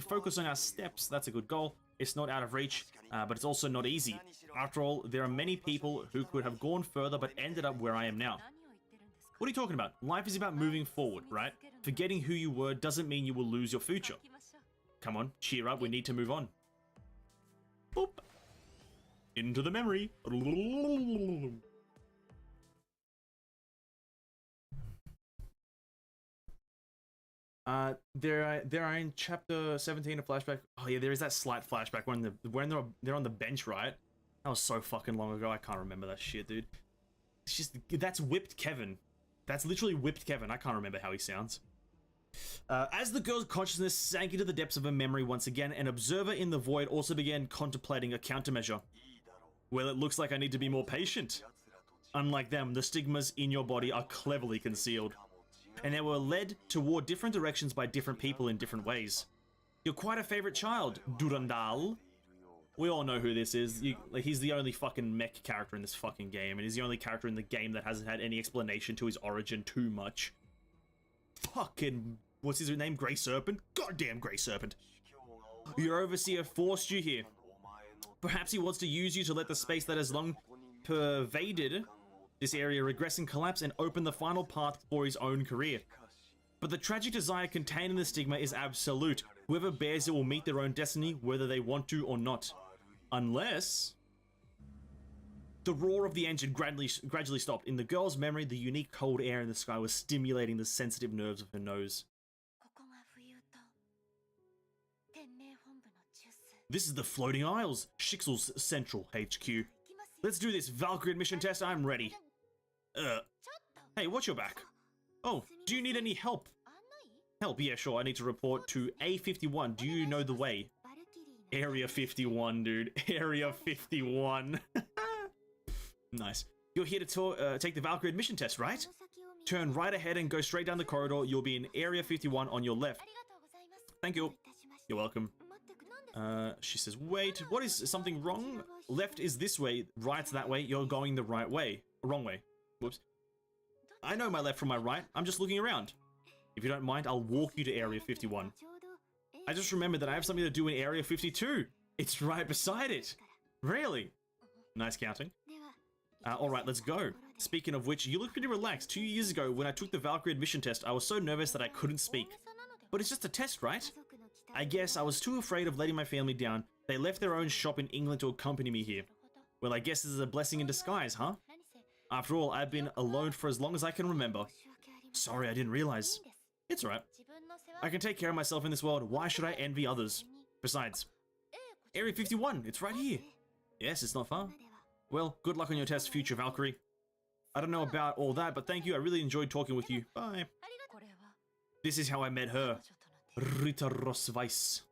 focus on our steps? That's a good goal. It's not out of reach, but it's also not easy. After all, there are many people who could have gone further but ended up where I am now. What are you talking about? Life is about moving forward, right? Forgetting who you were doesn't mean you will lose your future. Come on, cheer up, we need to move on. Boop. Into the memory. There are in chapter 17 a flashback. Oh yeah, there is that slight flashback when they're on the bench, right? That was so fucking long ago. I can't remember that shit, dude. It's just that's whipped Kevin. That's literally whipped Kevin. I can't remember how he sounds. As the girl's consciousness sank into the depths of her memory once again, an observer in the void also began contemplating a countermeasure. Well, it looks like I need to be more patient. Unlike them, the stigmas in your body are cleverly concealed, and they were led toward different directions by different people in different ways. You're quite a favorite child, Durandal. We all know who this is. He's the only fucking mech character in this fucking game, and he's the only character in the game that hasn't had any explanation to his origin too much. Fucking, what's his name? Grey Serpent? Goddamn Grey Serpent. Your overseer forced you here. Perhaps he wants to use you to let the space that has long pervaded this area regress and collapse and open the final path for his own career. But the tragic desire contained in the stigma is absolute. Whoever bears it will meet their own destiny, whether they want to or not. Unless... The roar of the engine gradually stopped. In the girl's memory, the unique cold air in the sky was stimulating the sensitive nerves of her nose. This is the Floating Isles, Shixel's central HQ. Let's do this Valkyrie admission test, I'm ready. Hey, watch your back. Oh, do you need any help? Help, yeah, sure, I need to report to A51. Do you know the way? Area 51, dude. Area 51. Nice. You're here to take the Valkyrie admission test, right? Turn right ahead and go straight down the corridor. You'll be in Area 51 on your left. Thank you. You're welcome. She says, wait, what is something wrong? Left is this way, right's that way. You're going the right way. Wrong way. Whoops. I know my left from my right. I'm just looking around. If you don't mind, I'll walk you to Area 51. I just remembered that I have something to do in Area 52. It's right beside it. Really? Nice counting. Alright, let's go. Speaking of which, you look pretty relaxed. 2 years ago, when I took the Valkyrie admission test, I was so nervous that I couldn't speak. But it's just a test, right? I guess I was too afraid of letting my family down. They left their own shop in England to accompany me here. Well, I guess this is a blessing in disguise, huh? After all, I've been alone for as long as I can remember. Sorry, I didn't realize. It's alright. I can take care of myself in this world. Why should I envy others? Besides, Area 51, it's right here. Yes, it's not far. Well, good luck on your test, future Valkyrie. I don't know about all that, but thank you. I really enjoyed talking with you. Bye. This is how I met her. Rita Rosweiss.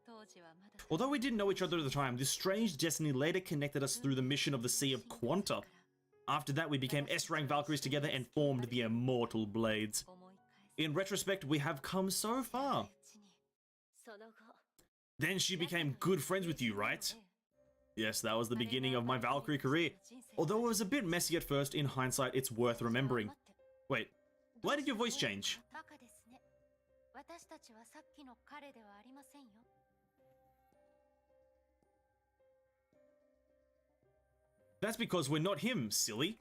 Although we didn't know each other at the time, this strange destiny later connected us through the mission of the Sea of Quanta. After that, we became S-rank Valkyries together and formed the Immortal Blades. In retrospect, we have come so far. Then she became good friends with you, right? Yes, that was the beginning of my Valkyrie career. Although it was a bit messy at first, in hindsight, it's worth remembering. Wait, why did your voice change? That's because we're not him, silly.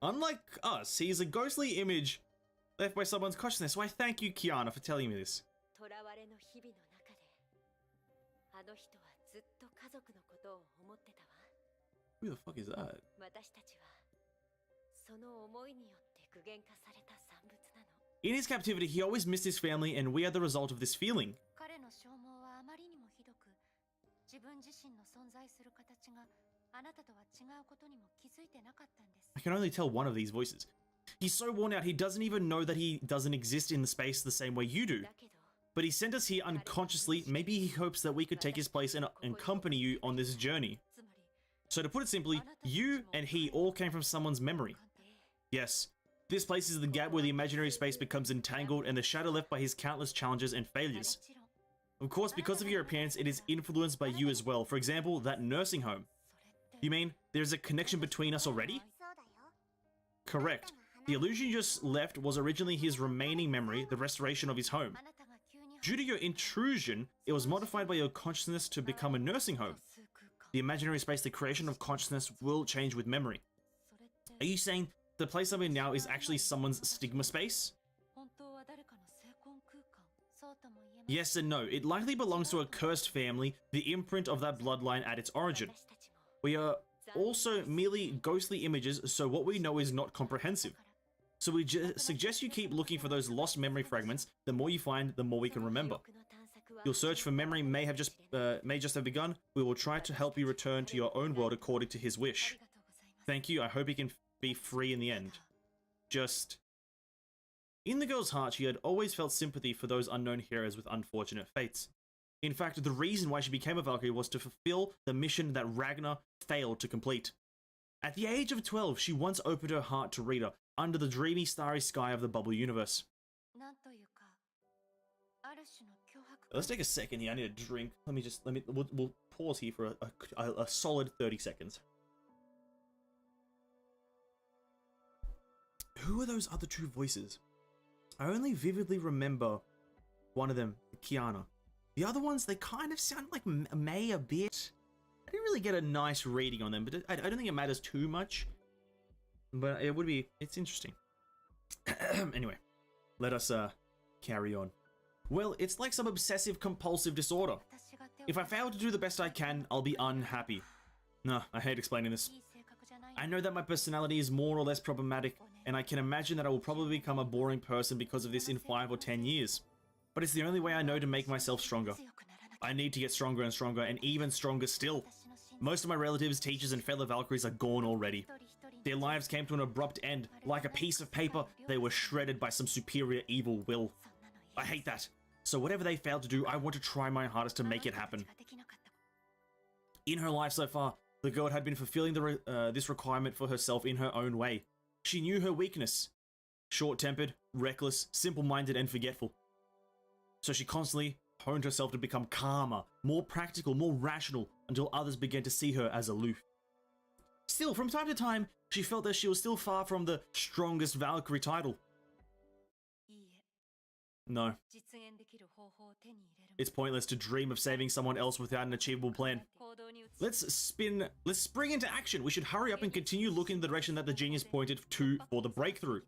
Unlike us, he is a ghostly image left by someone's consciousness. Why, thank you, Kiana, for telling me this. Who the fuck is that? In his captivity, he always missed his family, and we are the result of this feeling. I can only tell one of these voices. He's so worn out he doesn't even know that he doesn't exist in the space the same way you do. But he sent us here unconsciously. Maybe he hopes that we could take his place and accompany you on this journey. So to put it simply, you and he all came from someone's memory. Yes, this place is the gap where the imaginary space becomes entangled and the shadow left by his countless challenges and failures. Of course, because of your appearance, it is influenced by you as well. For example, that nursing home. You mean there's a connection between us already? Correct. The illusion you just left was originally his remaining memory, the restoration of his home. Due to your intrusion, it was modified by your consciousness to become a nursing home. The imaginary space, the creation of consciousness, will change with memory. Are you saying the place I'm in now is actually someone's stigma space? Yes and no. It likely belongs to a cursed family, the imprint of that bloodline at its origin. We are also merely ghostly images, so what we know is not comprehensive. So we suggest you keep looking for those lost memory fragments. The more you find, the more we can remember. Your search for memory may just have begun. We will try to help you return to your own world according to his wish. Thank you. I hope he can be free in the end. Just... In the girl's heart, she had always felt sympathy for those unknown heroes with unfortunate fates. In fact, the reason why she became a Valkyrie was to fulfill the mission that Ragnar failed to complete. At the age of 12, she once opened her heart to Rita under the dreamy starry sky of the bubble universe. Let's take a second here. I need a drink. We'll pause here for a solid 30 seconds. Who are those other two voices? I only vividly remember one of them, Kiana. The other ones, they kind of sound like May a bit. I didn't really get a nice reading on them, but I don't think it matters too much. But it's interesting. Anyway, let us carry on. Well, it's like some obsessive compulsive disorder. If I fail to do the best I can, I'll be unhappy. No, I hate explaining this. I know that my personality is more or less problematic, and I can imagine that I will probably become a boring person because of this in 5 or 10 years. But it's the only way I know to make myself stronger. I need to get stronger and stronger, and even stronger still. Most of my relatives, teachers, and fellow Valkyries are gone already. Their lives came to an abrupt end. Like a piece of paper, they were shredded by some superior evil will. I hate that. So whatever they failed to do, I want to try my hardest to make it happen. In her life so far, the girl had been fulfilling this requirement for herself in her own way. She knew her weakness. Short-tempered, reckless, simple-minded, and forgetful. So she constantly honed herself to become calmer, more practical, more rational, until others began to see her as aloof. Still, from time to time, she felt that she was still far from the strongest Valkyrie title. No. It's pointless to dream of saving someone else without an achievable plan. Let's spring into action. We should hurry up and continue looking in the direction that the genius pointed to for the breakthrough.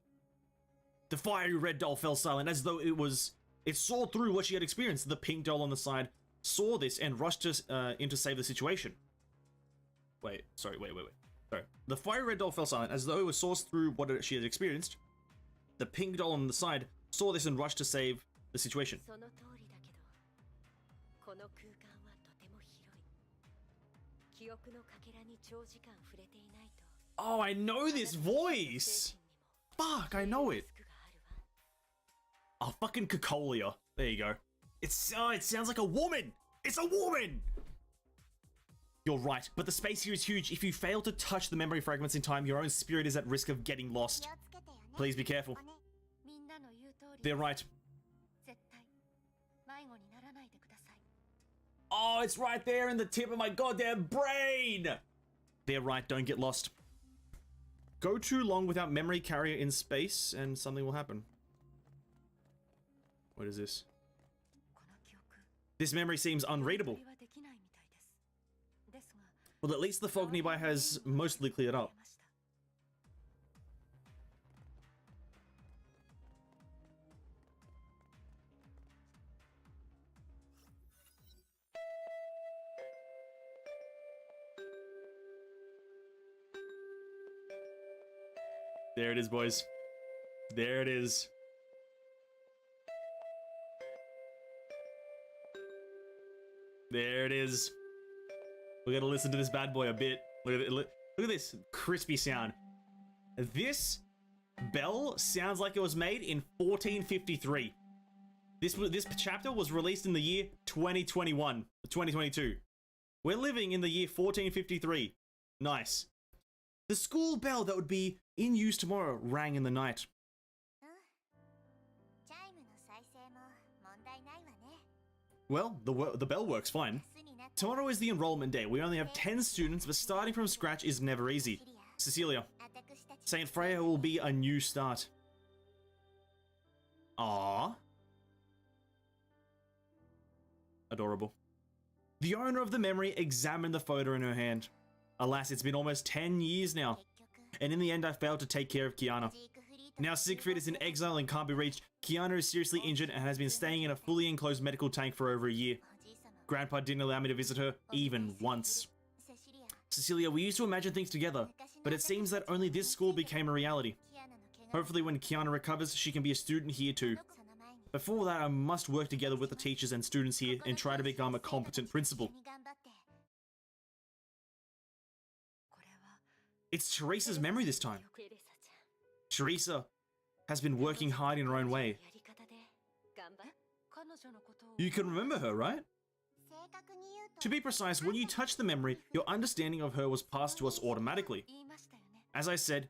The fiery red doll fell silent as though it saw through what she had experienced. The pink doll on the side saw this and rushed in to save the situation. Wait. Sorry. The fiery red doll fell silent as though it was sourced through what she had experienced. The pink doll on the side saw this and rushed to save the situation. Oh, I know this voice! Fuck, I know it. Oh, fucking Cocolia. There you go. It sounds like a woman! It's a woman! You're right, but the space here is huge. If you fail to touch the memory fragments in time, your own spirit is at risk of getting lost. Please be careful. They're right. Oh, it's right there in the tip of my goddamn brain! They're right, don't get lost. Go too long without memory carrier in space and something will happen. What is this? This memory seems unreadable. Well, at least the fog nearby has mostly cleared up. There it is, boys. There it is. There it is. We gotta listen to this bad boy a bit. Look at it. Look at this crispy sound. This bell sounds like it was made in 1453. This chapter was released in the year 2022. We're living in the year 1453. Nice. The school bell that would be in use tomorrow rang in the night. Well, the bell works fine. Tomorrow is the enrollment day. We only have 10 students, but starting from scratch is never easy. Cecilia, St. Freya will be a new start. Aww. Adorable. The owner of the memory examined the photo in her hand. Alas, it's been almost 10 years now. And in the end, I failed to take care of Kiana. Now Siegfried is in exile and can't be reached. Kiana is seriously injured and has been staying in a fully enclosed medical tank for over a year. Grandpa didn't allow me to visit her, even once. Cecilia, we used to imagine things together, but it seems that only this school became a reality. Hopefully when Kiana recovers, she can be a student here too. Before that, I must work together with the teachers and students here and try to become a competent principal. It's Teresa's memory this time. Teresa has been working hard in her own way. You can remember her, right? To be precise, when you touch the memory, your understanding of her was passed to us automatically. As I said,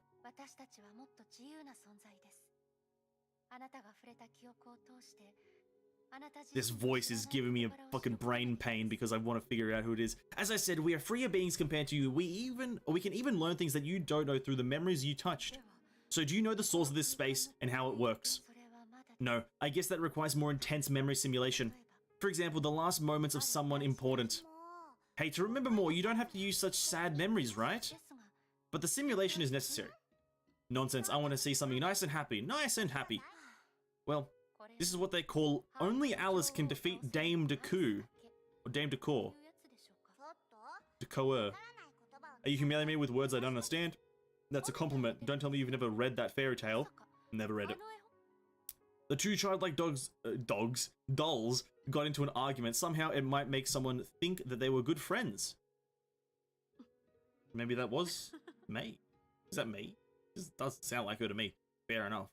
this voice is giving me a fucking brain pain because I want to figure out who it is. As I said, we are freer beings compared to you. We can even learn things that you don't know through the memories you touched. So do you know the source of this space and how it works? No, I guess that requires more intense memory simulation. For example, the last moments of someone important. Hey, to remember more, you don't have to use such sad memories, right? But the simulation is necessary. Nonsense, I want to see something nice and happy. Nice and happy. Well, this is what they call only Alice can defeat Dame Deku. Or Dame Decor. Decoer. Are you humiliating me with words I don't understand? That's a compliment. Don't tell me you've never read that fairy tale. Never read it. The two childlike dolls got into an argument. Somehow it might make someone think that they were good friends. Maybe that was May. Is that me? This doesn't sound like her to me. Fair enough.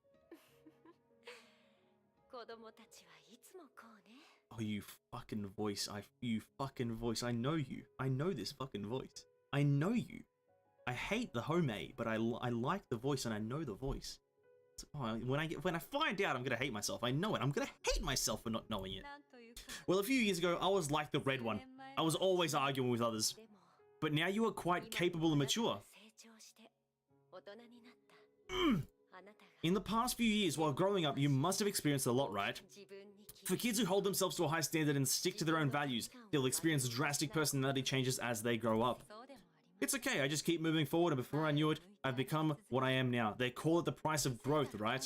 Oh, you fucking voice. You fucking voice. I know you. I know this fucking voice. I know you. I hate the Homei, but I like the voice and I know the voice. Oh, when I find out, I'm gonna hate myself. I know it. I'm gonna hate myself for not knowing it. Well, a few years ago, I was like the red one. I was always arguing with others. But now you are quite capable and mature. In the past few years, while growing up, you must have experienced a lot, right? For kids who hold themselves to a high standard and stick to their own values, they'll experience drastic personality changes as they grow up. It's okay, I just keep moving forward, and before I knew it, I've become what I am now. They call it the price of growth, right?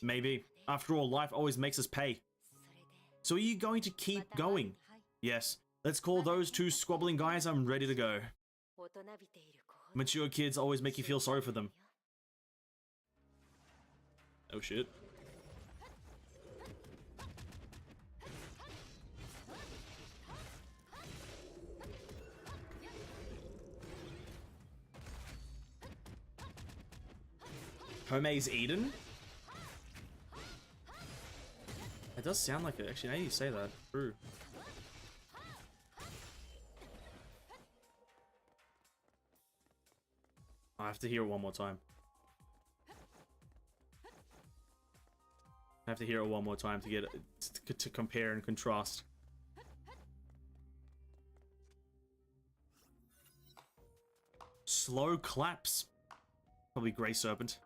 Maybe. After all, life always makes us pay. So are you going to keep going? Yes. Let's call those two squabbling guys. I'm ready to go. Mature kids always make you feel sorry for them. Oh shit. Homei's Eden? It does sound like it. Actually, now you say that. True. I have to hear it one more time. I have to hear it one more time to get to compare and contrast. Slow claps. Probably Grey Serpent.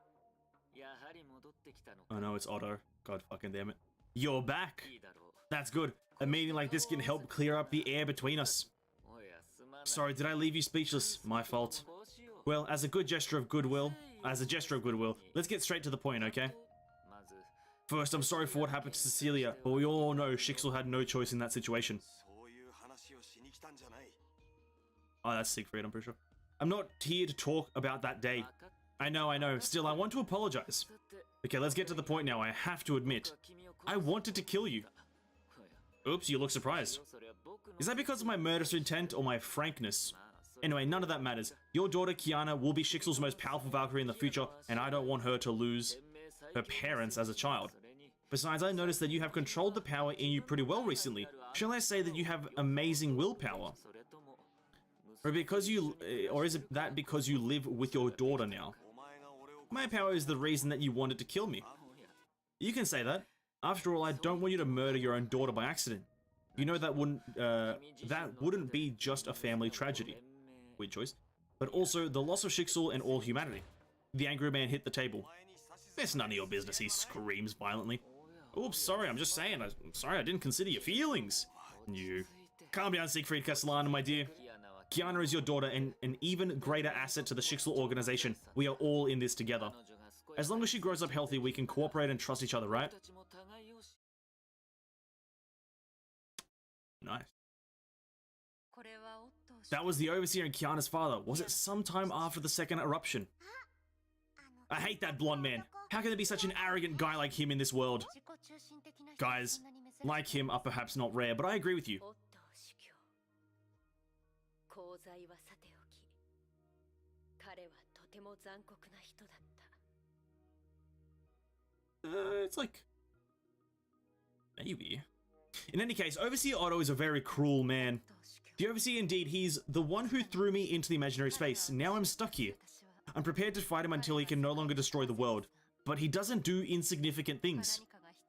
Oh no, it's Otto. God fucking damn it. You're back! That's good. A meeting like this can help clear up the air between us. Sorry, did I leave you speechless? My fault. Well, as a gesture of goodwill, let's get straight to the point, okay? First, I'm sorry for what happened to Cecilia, but we all know Shixel had no choice in that situation. Oh, that's Siegfried, I'm pretty sure. I'm not here to talk about that day. I know. Still, I want to apologize. Okay, let's get to the point now. I have to admit, I wanted to kill you. Oops, you look surprised. Is that because of my murderous intent or my frankness? Anyway, none of that matters. Your daughter Kiana will be Shixel's most powerful Valkyrie in the future, and I don't want her to lose her parents as a child. Besides, I noticed that you have controlled the power in you pretty well recently. Shall I say that you have amazing willpower? Or is it that because you live with your daughter now? My power is the reason that you wanted to kill me. You can say that. After all, I don't want you to murder your own daughter by accident. You know that wouldn't be just a family tragedy. Weird choice. But also the loss of Shixel and all humanity. The angry man hit the table. It's none of your business, he screams violently. Oops, sorry, I'm just saying. I'm sorry, I didn't consider your feelings. You. Calm down, Siegfried Castellano, my dear. Kiana is your daughter and an even greater asset to the Shixel organization. We are all in this together. As long as she grows up healthy, we can cooperate and trust each other, right? Nice. That was the Overseer and Kiana's father. Was it sometime after the second eruption? I hate that blonde man. How can there be such an arrogant guy like him in this world? Guys, like him are perhaps not rare, but I agree with you. It's like... maybe. In any case, Overseer Otto is a very cruel man. The Overseer indeed, he's the one who threw me into the imaginary space. Now I'm stuck here. I'm prepared to fight him until he can no longer destroy the world. But he doesn't do insignificant things.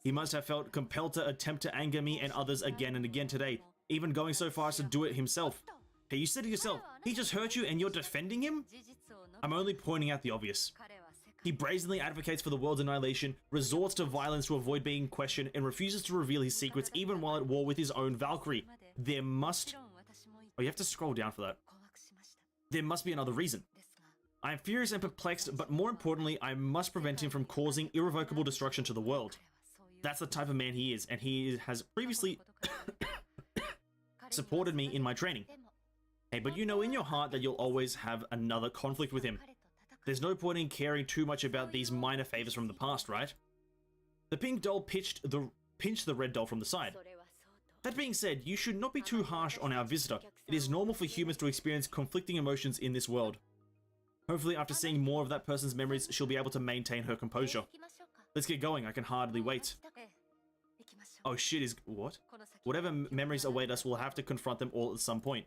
He must have felt compelled to attempt to anger me and others again and again today, even going so far as to do it himself. Hey, you said it yourself, he just hurt you and you're defending him? I'm only pointing out the obvious. He brazenly advocates for the world's annihilation, resorts to violence to avoid being questioned, and refuses to reveal his secrets even while at war with his own Valkyrie. There must... oh, you have to scroll down for that. There must be another reason. I am furious and perplexed, but more importantly, I must prevent him from causing irrevocable destruction to the world. That's the type of man he is, and he has previously supported me in my training. Hey, but you know in your heart that you'll always have another conflict with him. There's no point in caring too much about these minor favors from the past, right? The pink doll pinched the red doll from the side. That being said, you should not be too harsh on our visitor. It is normal for humans to experience conflicting emotions in this world. Hopefully, after seeing more of that person's memories, she'll be able to maintain her composure. Let's get going, I can hardly wait. Oh shit, is... what? Whatever memories await us, we'll have to confront them all at some point.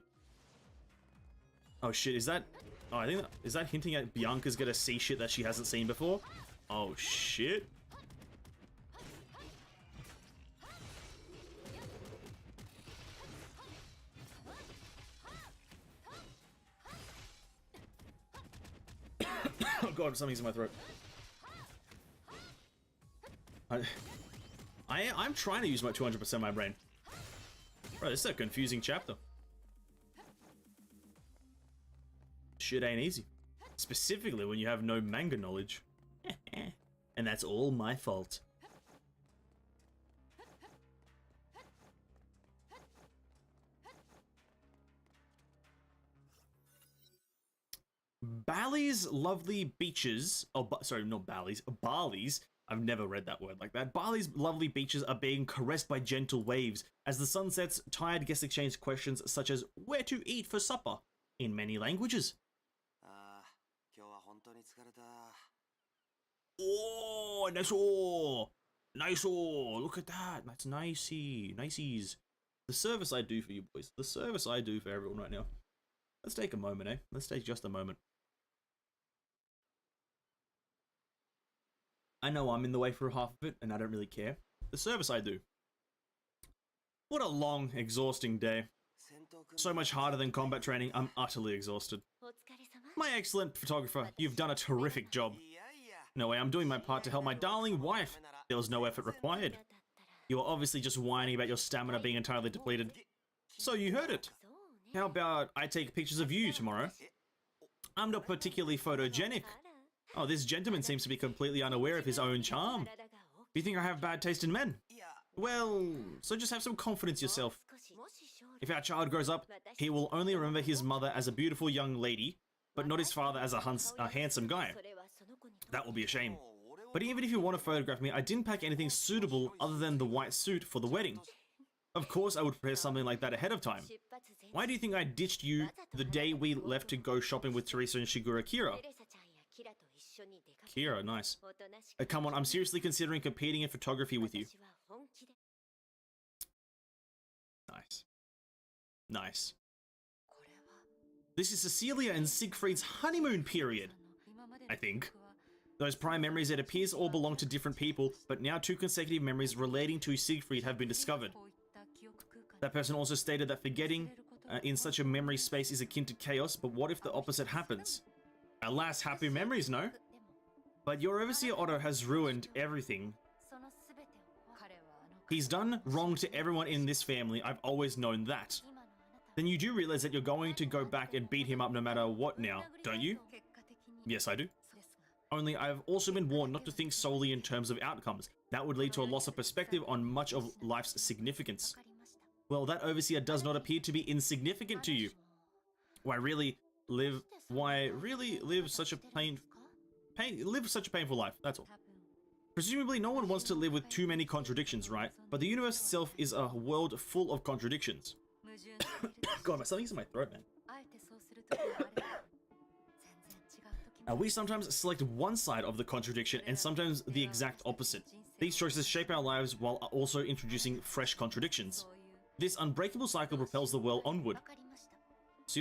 Oh shit, is that... oh, I think that... is that hinting at Bianca's gonna see shit that she hasn't seen before? Oh shit. Oh god, something's in my throat. I'm trying to use my 200% of my brain. Bro, this is a confusing chapter. Shit ain't easy. Specifically when you have no manga knowledge. And that's all my fault. Bali's lovely beaches, oh, sorry, not Bali's, Bali's, I've never read that word like that. Bali's lovely beaches are being caressed by gentle waves. As the sun sets, tired guests exchange questions such as, where to eat for supper? In many languages. Oh, nice, oh, nice, oh, look at that, that's nicey, niceys. The service I do for you boys, the service I do for everyone right now. Let's take a moment, eh? Let's take just a moment. I know I'm in the way for half of it, and I don't really care. The service I do. What a long, exhausting day. So much harder than combat training, I'm utterly exhausted. My excellent photographer, you've done a terrific job. No way, I'm doing my part to help my darling wife. There was no effort required. You are obviously just whining about your stamina being entirely depleted. So you heard it. How about I take pictures of you tomorrow? I'm not particularly photogenic. Oh, this gentleman seems to be completely unaware of his own charm. You think I have bad taste in men? Well, so just have some confidence yourself. If our child grows up, he will only remember his mother as a beautiful young lady, but not his father as a handsome guy. That will be a shame. But even if you want to photograph me, I didn't pack anything suitable other than the white suit for the wedding. Of course I would prepare something like that ahead of time. Why do you think I ditched you the day we left to go shopping with Teresa and Shigura Kira? Kira, nice. Come on, I'm seriously considering competing in photography with you. Nice. Nice. This is Cecilia and Siegfried's honeymoon period, I think. Those prime memories, it appears, all belong to different people, but now 2 consecutive memories relating to Siegfried have been discovered. That person also stated that forgetting in such a memory space is akin to chaos, but what if the opposite happens? Alas, happy memories, no? But your overseer Otto has ruined everything. He's done wrong to everyone in this family, I've always known that. Then you do realize that you're going to go back and beat him up no matter what now, don't you? Yes, I do. Only I've also been warned not to think solely in terms of outcomes. That would lead to a loss of perspective on much of life's significance. Well, that overseer does not appear to be insignificant to you. Why really live such a painful life, that's all. Presumably no one wants to live with too many contradictions, right? But the universe itself is a world full of contradictions. God, something's in my throat, man. We sometimes select one side of the contradiction and sometimes the exact opposite. These choices shape our lives while also introducing fresh contradictions. This unbreakable cycle propels the world onward. So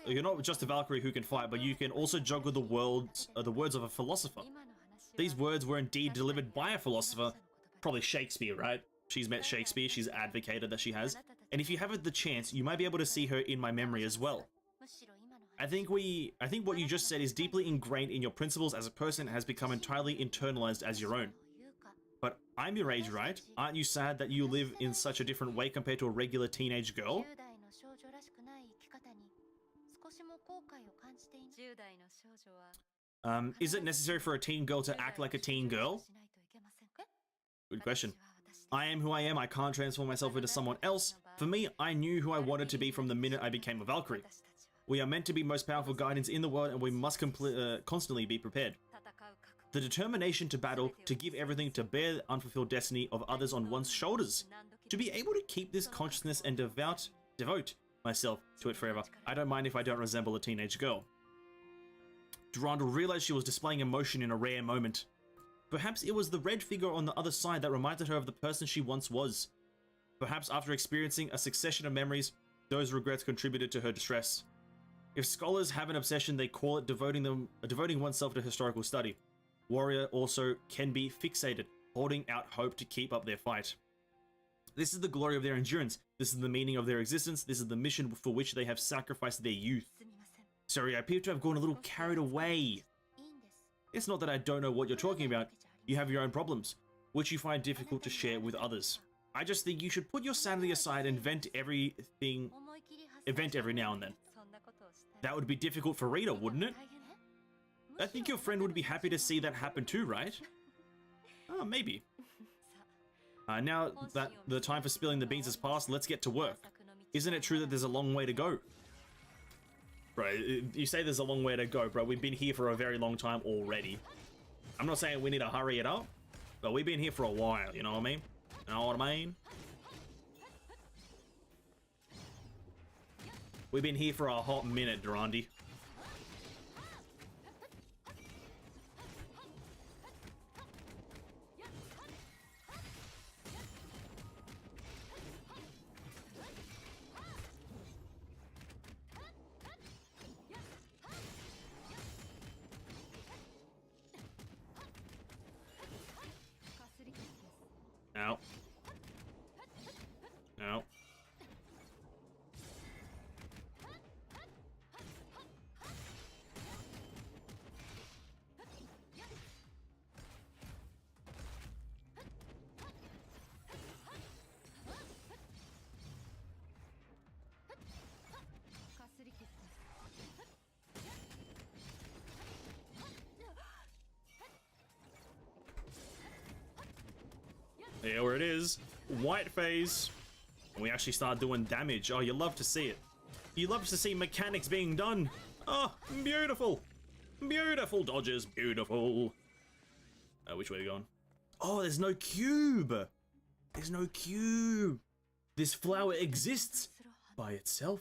you're not just a Valkyrie who can fight, but you can also juggle the words of a philosopher. These words were indeed delivered by a philosopher, probably Shakespeare, right? She's met Shakespeare, she's advocated that she has. And if you have the chance, you might be able to see her in my memory as well. I think what you just said is deeply ingrained in your principles as a person and has become entirely internalized as your own. But I'm your age, right? Aren't you sad that you live in such a different way compared to a regular teenage girl? Is it necessary for a teen girl to act like a teen girl? Good question. I am who I am, I can't transform myself into someone else. For me, I knew who I wanted to be from the minute I became a Valkyrie. We are meant to be most powerful guardians in the world and we must constantly be prepared. The determination to battle, to give everything, to bear the unfulfilled destiny of others on one's shoulders. To be able to keep this consciousness and devote myself to it forever. I don't mind if I don't resemble a teenage girl. Durandal realized she was displaying emotion in a rare moment. Perhaps it was the red figure on the other side that reminded her of the person she once was. Perhaps after experiencing a succession of memories, those regrets contributed to her distress. If scholars have an obsession, they call it devoting oneself to historical study. Warrior also can be fixated, holding out hope to keep up their fight. This is the glory of their endurance. This is the meaning of their existence. This is the mission for which they have sacrificed their youth. Sorry, I appear to have gone a little carried away. It's not that I don't know what you're talking about. You have your own problems, which you find difficult to share with others. I just think you should put your sanity aside and vent every now and then. That would be difficult for Rita, wouldn't it? I think your friend would be happy to see that happen too, right? Oh, maybe. Now that the time for spilling the beans has passed, let's get to work. Isn't it true that there's a long way to go? Bro, you say there's a long way to go, bro. We've been here for a very long time already. I'm not saying we need to hurry it up, but we've been here for a while, you know what I mean? You know what I mean? We've been here for a hot minute, Durandi. Ow. Ow. There it is. White phase. And we actually start doing damage. Oh, you love to see it. You love to see mechanics being done. Oh, beautiful. Beautiful dodges. Beautiful. Which way are you going? Oh, there's no cube. There's no cube. This flower exists by itself.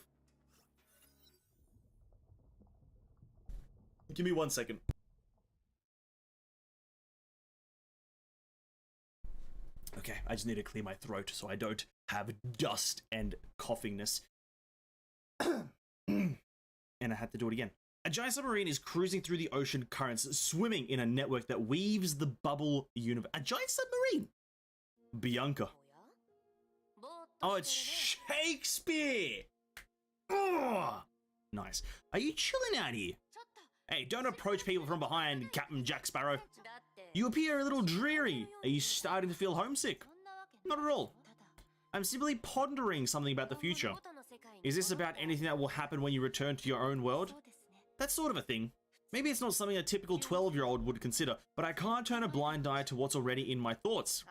Give me 1 second. Okay, I just need to clear my throat so I don't have dust and coughingness. And I had to do it again. A giant submarine is cruising through the ocean currents, swimming in a network that weaves the bubble universe. A giant submarine! Bianca. Oh, it's Shakespeare! Oh, nice. Are you chilling out here? Hey, don't approach people from behind, Captain Jack Sparrow. You appear a little dreary. Are you starting to feel homesick? Not at all. I'm simply pondering something about the future. Is this about anything that will happen when you return to your own world? That sort of a thing. Maybe it's not something a typical 12-year-old would consider, but I can't turn a blind eye to what's already in my thoughts.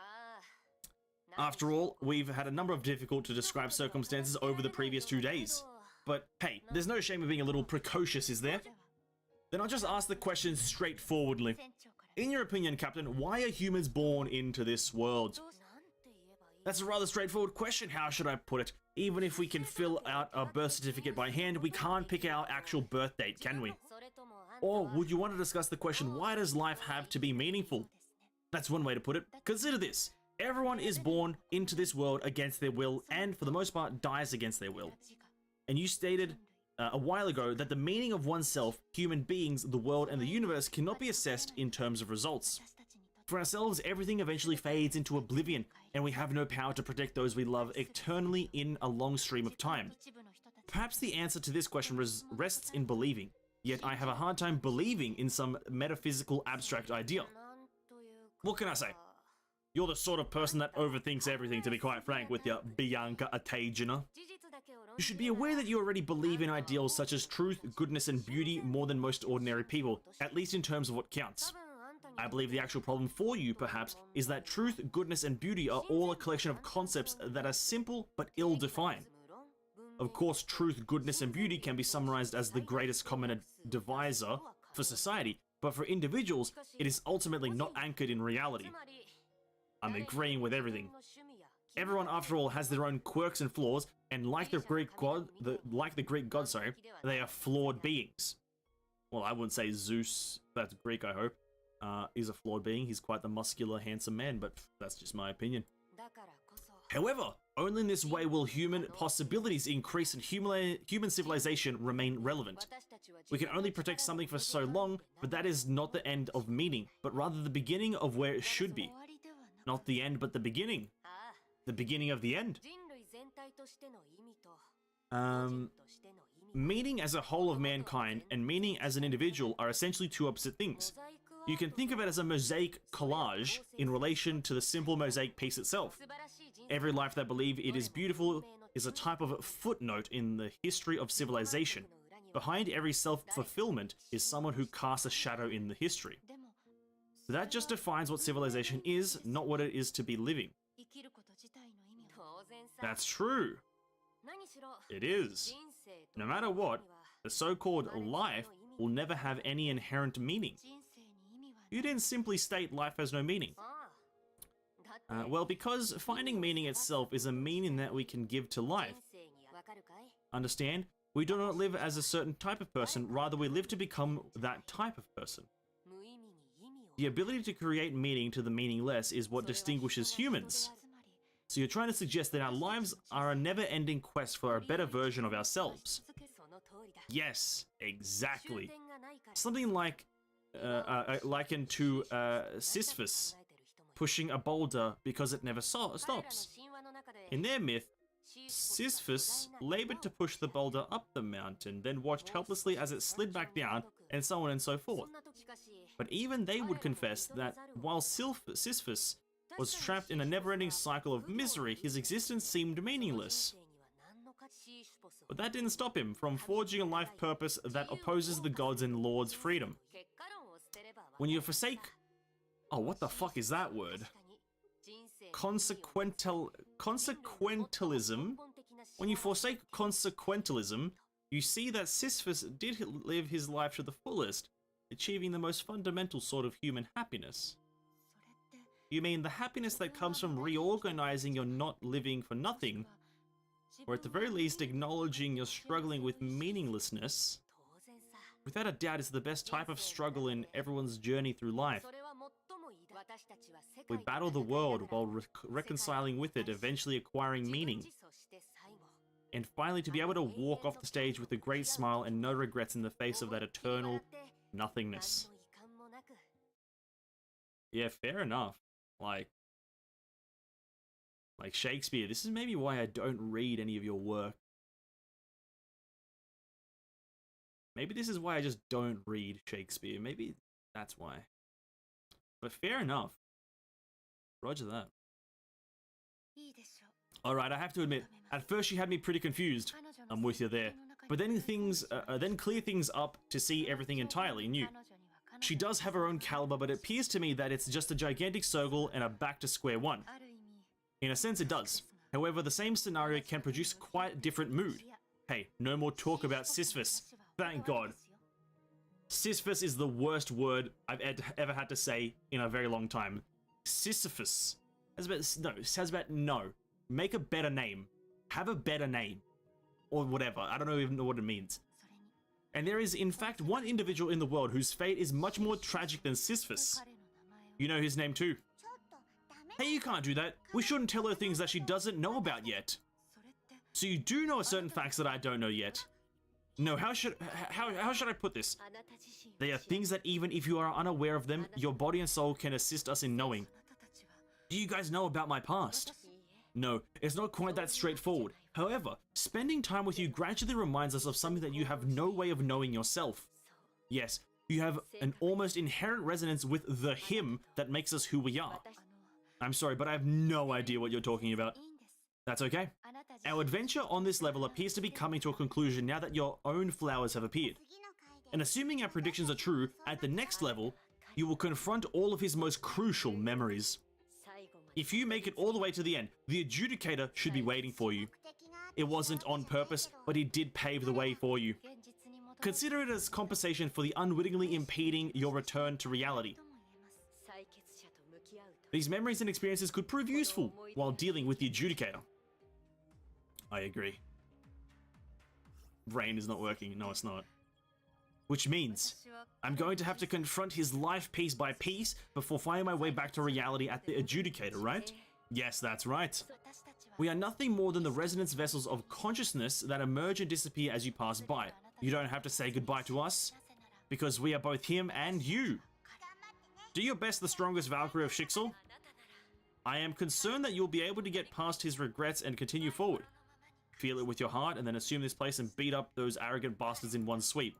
After all, we've had a number of difficult to describe circumstances over the previous 2 days. But hey, there's no shame in being a little precocious, is there? Then I'll just ask the question straightforwardly. In your opinion, Captain, why are humans born into this world? That's a rather straightforward question, how should I put it? Even if we can fill out a birth certificate by hand, we can't pick our actual birth date, can we? Or would you want to discuss the question, why does life have to be meaningful? That's one way to put it. Consider this. Everyone is born into this world against their will and, for the most part, dies against their will. And you stated a while ago that the meaning of oneself, human beings, the world, and the universe cannot be assessed in terms of results. For ourselves, everything eventually fades into oblivion, and we have no power to protect those we love eternally in a long stream of time. Perhaps the answer to this question rests in believing, yet I have a hard time believing in some metaphysical abstract idea. What can I say? You're the sort of person that overthinks everything, to be quite frank, with your Bianca Atagina. You should be aware that you already believe in ideals such as truth, goodness, and beauty more than most ordinary people, at least in terms of what counts. I believe the actual problem for you, perhaps, is that truth, goodness, and beauty are all a collection of concepts that are simple but ill-defined. Of course, truth, goodness, and beauty can be summarized as the greatest common divisor for society, but for individuals, it is ultimately not anchored in reality. I'm agreeing with everything. Everyone, after all, has their own quirks and flaws, and like the Greek god, they are flawed beings. Well, I wouldn't say Zeus, that's Greek, I hope, is a flawed being. He's quite the muscular, handsome man, but that's just my opinion. However, only in this way will human possibilities increase and human civilization remain relevant. We can only protect something for so long, but that is not the end of meaning, but rather the beginning of where it should be. Not the end, but the beginning. The beginning of the end. Meaning as a whole of mankind and meaning as an individual are essentially two opposite things. You can think of it as a mosaic collage in relation to the simple mosaic piece itself. Every life that believes it is beautiful is a type of footnote in the history of civilization. Behind every self-fulfillment is someone who casts a shadow in the history. That just defines what civilization is, not what it is to be living. That's true. It is. No matter what, the so-called life will never have any inherent meaning. You didn't simply state life has no meaning. Well, because finding meaning itself is a meaning that we can give to life. Understand? We do not live as a certain type of person, rather we live to become that type of person. The ability to create meaning to the meaningless is what distinguishes humans. So you're trying to suggest that our lives are a never-ending quest for a better version of ourselves. Yes, exactly. Something like likened to Sisyphus pushing a boulder because it never stops. In their myth, Sisyphus labored to push the boulder up the mountain, then watched helplessly as it slid back down, and so on and so forth. But even they would confess that while Sisyphus was trapped in a never-ending cycle of misery, his existence seemed meaningless. But that didn't stop him from forging a life purpose that opposes the gods and lords' freedom. When you forsake... Oh, what the fuck is that word? Consequentialism. When you forsake consequentialism, you see that Sisyphus did live his life to the fullest, achieving the most fundamental sort of human happiness. You mean the happiness that comes from reorganizing your not living for nothing or at the very least acknowledging you're struggling with meaninglessness, without a doubt is the best type of struggle in everyone's journey through life. We battle the world while reconciling with it, eventually acquiring meaning. And finally to be able to walk off the stage with a great smile and no regrets in the face of that eternal nothingness. Yeah, fair enough. Like Shakespeare, this is maybe why I don't read any of your work. Maybe this is why I just don't read Shakespeare. Maybe that's why. But fair enough. Roger that. Alright, I have to admit, at first she had me pretty confused. I'm with you there. But then then clear things up to see everything entirely new. She does have her own caliber, but it appears to me that it's just a gigantic circle and a back to square one. In a sense it does. However, the same scenario can produce quite a different mood. Hey, no more talk about Sisyphus. Thank God. Sisyphus is the worst word I've ever had to say in a very long time. Sisyphus. No. Make a better name. Have a better name. Or whatever. I don't even know what it means. And there is, in fact, one individual in the world whose fate is much more tragic than Sisyphus. You know his name too. Hey, you can't do that. We shouldn't tell her things that she doesn't know about yet. So you do know certain facts that I don't know yet. No, how should I put this? They are things that even if you are unaware of them, your body and soul can assist us in knowing. Do you guys know about my past? No, it's not quite that straightforward. However, spending time with you gradually reminds us of something that you have no way of knowing yourself. Yes, you have an almost inherent resonance with the him that makes us who we are. I'm sorry, but I have no idea what you're talking about. That's okay. Our adventure on this level appears to be coming to a conclusion now that your own flowers have appeared. And assuming our predictions are true, at the next level, you will confront all of his most crucial memories. If you make it all the way to the end, the adjudicator should be waiting for you. It wasn't on purpose, but he did pave the way for you. Consider it as compensation for the unwittingly impeding your return to reality. These memories and experiences could prove useful while dealing with the adjudicator. I agree. Brain is not working. No, it's not. Which means I'm going to have to confront his life piece by piece before finding my way back to reality at the adjudicator, right? Yes, that's right. We are nothing more than the resonance vessels of consciousness that emerge and disappear as you pass by. You don't have to say goodbye to us, because we are both him and you. Do your best, the strongest Valkyrie of Shixel. I am concerned that you'll be able to get past his regrets and continue forward. Feel it with your heart and then assume this place and beat up those arrogant bastards in one sweep.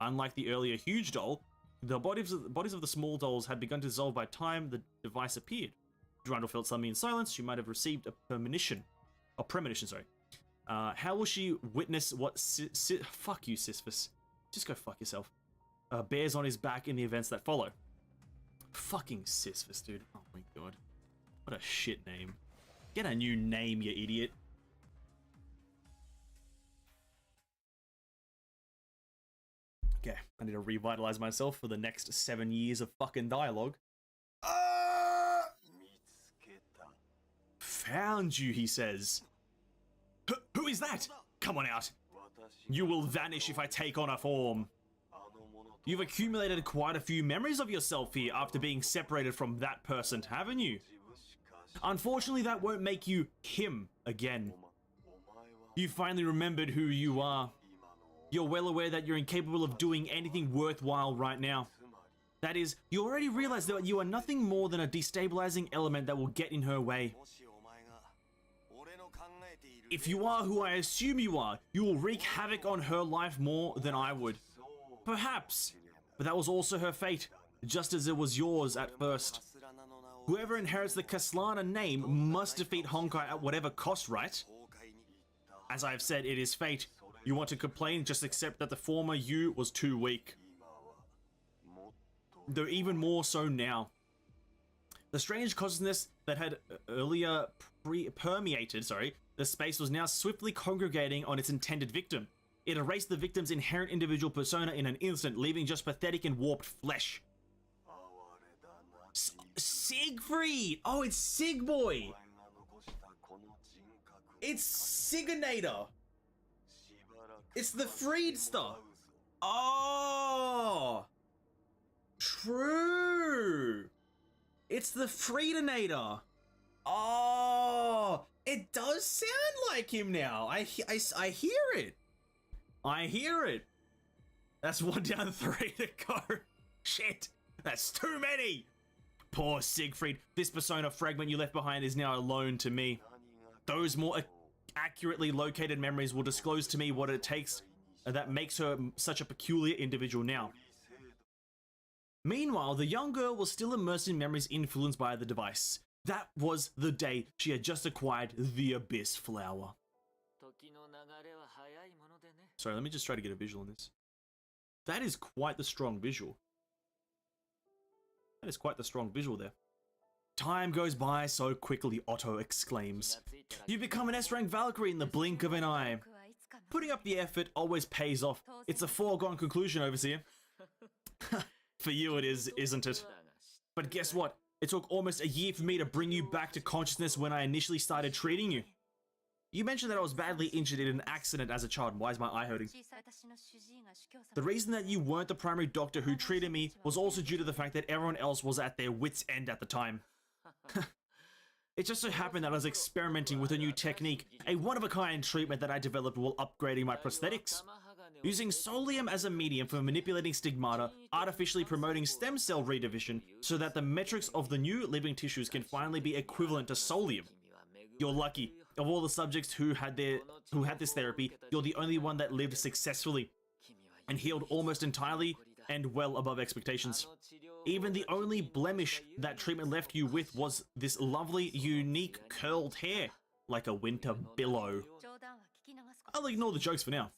Unlike the earlier huge doll, the bodies of the small dolls had begun to dissolve by time the device appeared. Durandal felt something in silence. She might have received a premonition. How will she witness what fuck you, Sisyphus. Just go fuck yourself. Bears on his back in the events that follow. Fucking Sisyphus, dude. Oh my god. What a shit name. Get a new name, you idiot. Okay, I need to revitalize myself for the next 7 years of fucking dialogue. Found you, he says. Who is that? Come on out. You will vanish if I take on a form. You've accumulated quite a few memories of yourself here after being separated from that person, haven't you? Unfortunately, that won't make you him again. You finally remembered who you are. You're well aware that you're incapable of doing anything worthwhile right now. That is, you already realize that you are nothing more than a destabilizing element that will get in her way. If you are who I assume you are, you will wreak havoc on her life more than I would. Perhaps, but that was also her fate, just as it was yours at first. Whoever inherits the Kaslana name must defeat Honkai at whatever cost, right? As I've said, it is fate. You want to complain, just accept that the former you was too weak. Though even more so now. The strange consciousness that had earlier permeated the space was now swiftly congregating on its intended victim. It erased the victim's inherent individual persona in an instant, leaving just pathetic and warped flesh. Siegfried! Oh, it's Sigboy! It's Signator. It's the Freedster. Oh, true. It's the Freedinator. Oh, it does sound like him now. I hear it. I hear it. That's 1 down 3 to go. Shit, that's too many. Poor Siegfried. This persona fragment you left behind is now alone to me. Those more accurately located memories will disclose to me what it takes that makes her such a peculiar individual now. Meanwhile, the young girl was still immersed in memories influenced by the device. That was the day she had just acquired the Abyss Flower. Sorry, let me just try to get a visual on this. That is quite the strong visual. That is quite the strong visual there. Time goes by so quickly, Otto exclaims. You become an S-rank Valkyrie in the blink of an eye. Putting up the effort always pays off. It's a foregone conclusion, Overseer. For you it is, isn't it? But guess what? It took almost a year for me to bring you back to consciousness when I initially started treating you. You mentioned that I was badly injured in an accident as a child. Why is my eye hurting? The reason that you weren't the primary doctor who treated me was also due to the fact that everyone else was at their wits' end at the time. It just so happened that I was experimenting with a new technique, a one-of-a-kind treatment that I developed while upgrading my prosthetics. Using solium as a medium for manipulating stigmata, artificially promoting stem cell redivision, so that the metrics of the new living tissues can finally be equivalent to solium. You're lucky. Of all the subjects who had this therapy, you're the only one that lived successfully and healed almost entirely and well above expectations. Even the only blemish that treatment left you with was this lovely, unique curled hair, like a winter billow. I'll ignore the jokes for now.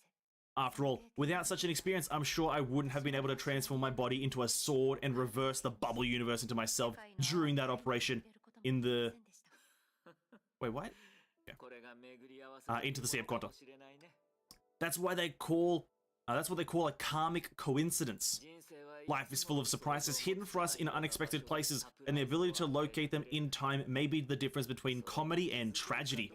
After all, without such an experience, I'm sure I wouldn't have been able to transform my body into a sword and reverse the bubble universe into myself during that operation in the... Wait, what? Yeah. Into the Sea of Quanta. That's what they call a karmic coincidence. Life is full of surprises hidden for us in unexpected places, and the ability to locate them in time may be the difference between comedy and tragedy.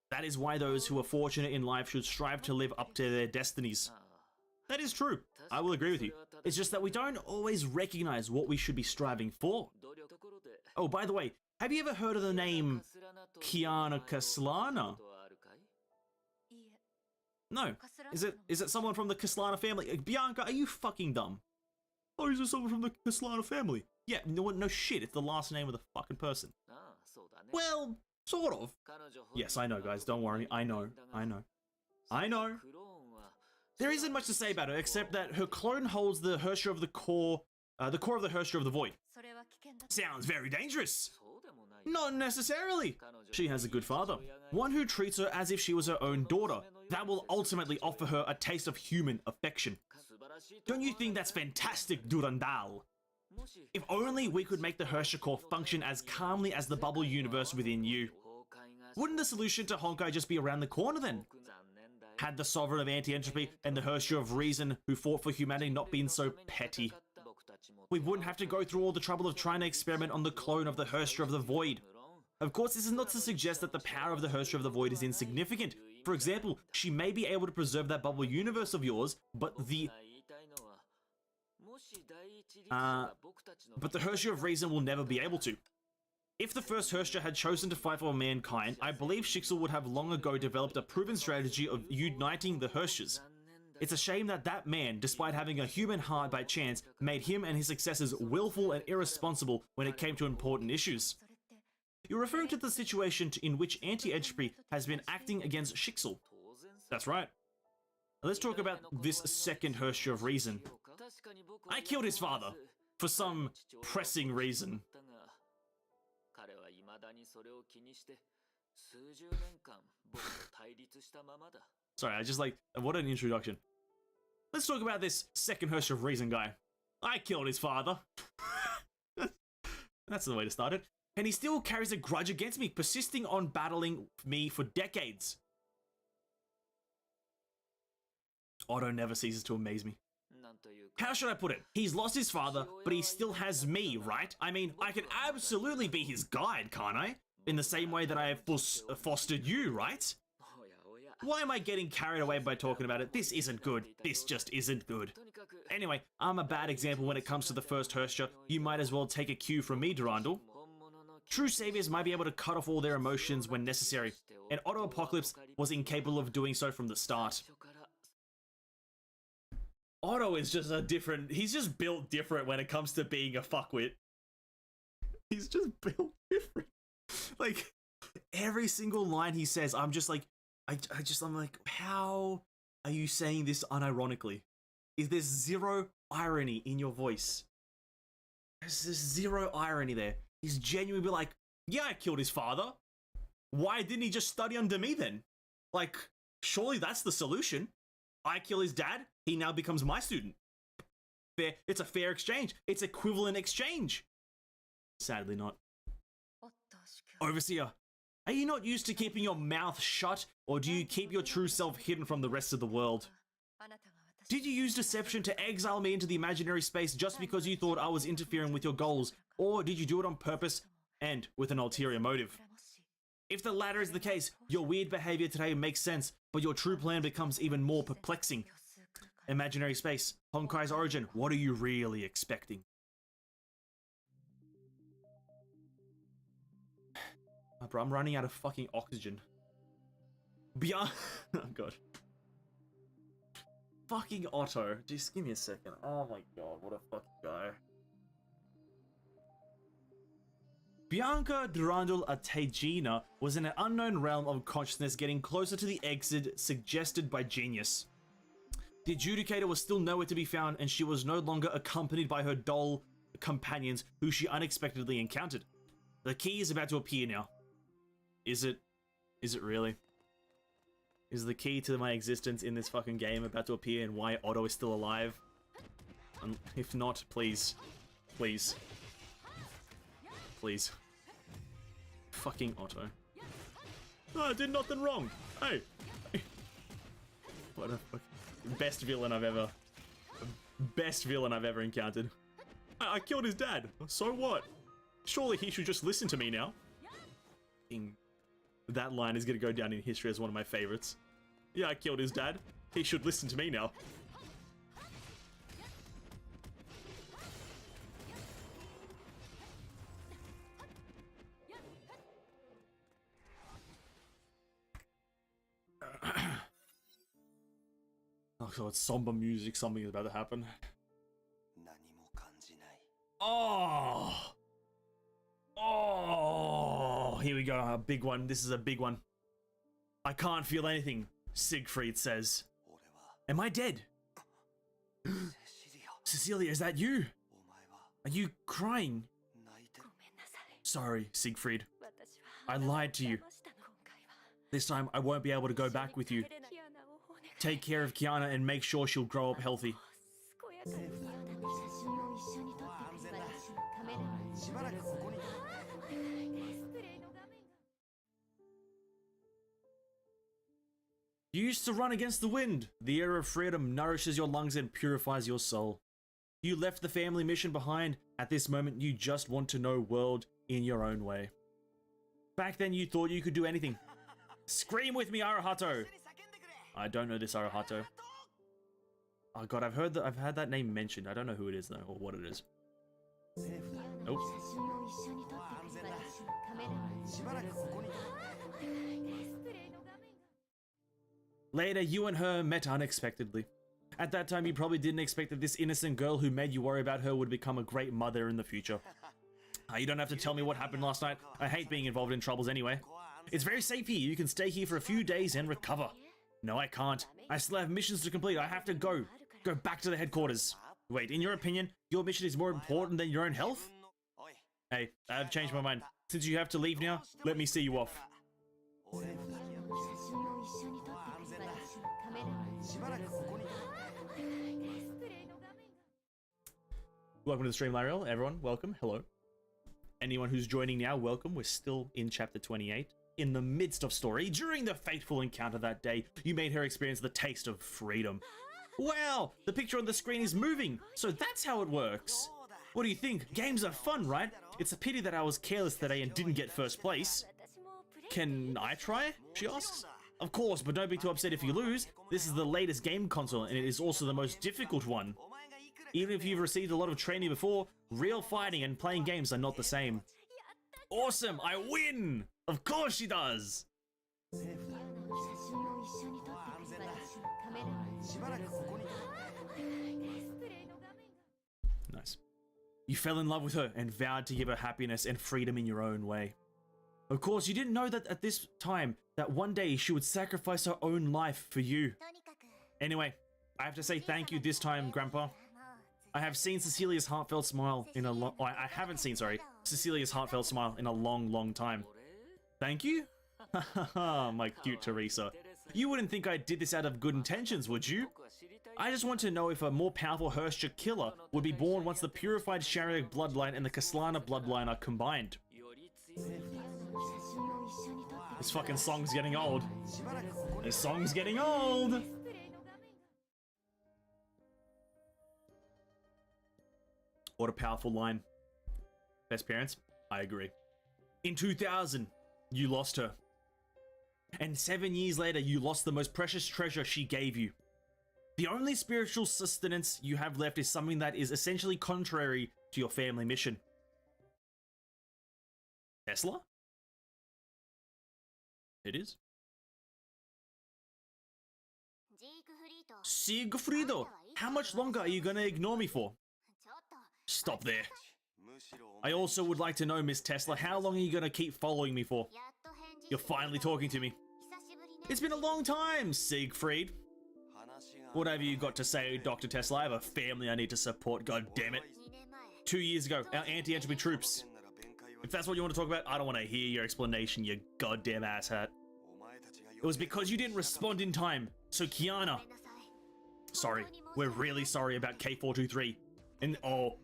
That is why those who are fortunate in life should strive to live up to their destinies. That is true. I will agree with you. It's just that we don't always recognize what we should be striving for. Oh, by the way, have you ever heard of the name Kiana Kaslana? No. Is it someone from the Kaslana family? Bianca, are you fucking dumb? Oh, is it someone from the Kaslana family? Yeah, no shit, it's the last name of the fucking person. Well, sort of. Yes, I know, guys, don't worry. I know. There isn't much to say about her, except that her clone holds the Hersher of the core of the Hersher of the Void. Sounds very dangerous. Not necessarily. She has a good father, one who treats her as if she was her own daughter. That will ultimately offer her a taste of human affection. Don't you think that's fantastic, Durandal? If only we could make the Hersher core function as calmly as the bubble universe within you. Wouldn't the solution to Honkai just be around the corner then? Had the Sovereign of Anti-Entropy and the Hersher of Reason who fought for humanity not been so petty, we wouldn't have to go through all the trouble of trying to experiment on the clone of the Hersher of the Void. Of course, this is not to suggest that the power of the Hersher of the Void is insignificant. For example, she may be able to preserve that bubble universe of yours, but the Hersher of Reason will never be able to. If the first Hersher had chosen to fight for mankind, I believe Shixel would have long ago developed a proven strategy of uniting the Hershers. It's a shame that that man, despite having a human heart by chance, made him and his successors willful and irresponsible when it came to important issues. You're referring to the situation in which Anti-Entropy has been acting against Shixel. That's right. Let's talk about this second Hersher of Reason. I killed his father, for some pressing reason. Sorry, I just like, what an introduction. Let's talk about this second Hersher of Reason guy. I killed his father. That's the way to start it. And he still carries a grudge against me, persisting on battling me for decades. Otto never ceases to amaze me. How should I put it? He's lost his father, but he still has me, right? I mean, I can absolutely be his guide, can't I? In the same way that I have fostered you, right? Why am I getting carried away by talking about it? This isn't good. This just isn't good. Anyway, I'm a bad example when it comes to the first Herscher. You might as well take a cue from me, Durandal. True saviors might be able to cut off all their emotions when necessary, and Otto Apocalypse was incapable of doing so from the start. Otto is just he's just built different when it comes to being a fuckwit. He's just built different. Like, every single line he says, I'm just like, I'm like, how are you saying this unironically? Is there zero irony in your voice? There's just zero irony there. He's genuinely like, yeah, I killed his father. Why didn't he just study under me then? Like, surely that's the solution. I kill his dad, he now becomes my student. Fair, it's a fair exchange. It's equivalent exchange. Sadly not. Overseer, are you not used to keeping your mouth shut, or do you keep your true self hidden from the rest of the world? Did you use deception to exile me into the imaginary space just because you thought I was interfering with your goals, or did you do it on purpose and with an ulterior motive? If the latter is the case, your weird behavior today makes sense, but your true plan becomes even more perplexing. Imaginary space, Honkai's origin, what are you really expecting? Oh, bro, I'm running out of fucking oxygen. Beyond... oh god. Fucking Otto. Just give me a second. Oh my god, what a fucking guy. Bianca Durandal Ategina was in an unknown realm of consciousness getting closer to the exit suggested by Genius. The adjudicator was still nowhere to be found, and she was no longer accompanied by her doll companions who she unexpectedly encountered. The key is about to appear now. Is it really? Is the key to my existence in this fucking game about to appear, and why Otto is still alive? If not, please. Please. Please. Fucking Otto. Oh, I did nothing wrong. Hey. What a fuck. Best villain I've ever encountered. I killed his dad. So what? Surely he should just listen to me now. That line is gonna go down in history as one of my favorites. Yeah, I killed his dad. He should listen to me now. Oh, so it's somber music, something is about to happen. Oh! Oh! Here we go, a big one. This is a big one. I can't feel anything, Siegfried says. Am I dead? Cecilia, is that you? Are you crying? Sorry, Siegfried. I lied to you. This time, I won't be able to go back with you. Take care of Kiana and make sure she'll grow up healthy. You used to run against the wind. The air of freedom nourishes your lungs and purifies your soul. You left the family mission behind. At this moment, you just want to know world in your own way. Back then, you thought you could do anything. Scream with me, Arahato! I don't know this Arahato. Oh god, I've had that name mentioned. I don't know who it is though, or what it is. Nope. Later, you and her met unexpectedly. At that time, you probably didn't expect that this innocent girl who made you worry about her would become a great mother in the future. You don't have to tell me what happened last night. I hate being involved in troubles anyway. It's very safe here. You can stay here for a few days and recover. No, I can't. I still have missions to complete. I have to go. Go back to the headquarters. Wait, in your opinion, your mission is more important than your own health? Hey, I've changed my mind. Since you have to leave now, let me see you off. Welcome to the stream, Lariel. Everyone, welcome. Hello. Anyone who's joining now, welcome. We're still in chapter 28. In the midst of story, during the fateful encounter that day, you made her experience the taste of freedom. Wow, the picture on the screen is moving, so that's how it works. What do you think? Games are fun, right? It's a pity that I was careless today and didn't get first place. Can I try? She asks. Of course, but don't be too upset if you lose. This is the latest game console, and it is also the most difficult one. Even if you've received a lot of training before, real fighting and playing games are not the same. Awesome, I win! Of course she does! Nice. You fell in love with her and vowed to give her happiness and freedom in your own way. Of course, you didn't know that at this time, that one day she would sacrifice her own life for you. Anyway, I have to say thank you this time, Grandpa. I have seen Cecilia's heartfelt smile in a long... I haven't seen, sorry, Cecilia's heartfelt smile in a long, long time. Thank you? Haha, my cute Teresa. You wouldn't think I did this out of good intentions, would you? I just want to know if a more powerful Herscher killer would be born once the purified Shariag bloodline and the Kaslana bloodline are combined. This fucking song's getting old. This song's getting old! What a powerful line. Best parents? I agree. In 2000, you lost her. And 7 years later, you lost the most precious treasure she gave you. The only spiritual sustenance you have left is something that is essentially contrary to your family mission. Tesla? It is. Siegfriedo, how much longer are you gonna ignore me for? Stop there. I also would like to know, Miss Tesla, how long are you gonna keep following me for? You're finally talking to me. It's been a long time, Siegfried. Whatever you got to say, Dr. Tesla, I have a family I need to support, god damn it. 2 years ago, our anti-entropy troops. If that's what you want to talk about, I don't want to hear your explanation, you goddamn asshat. It was because you didn't respond in time, so Kiana... Sorry, we're really sorry about K423. And oh,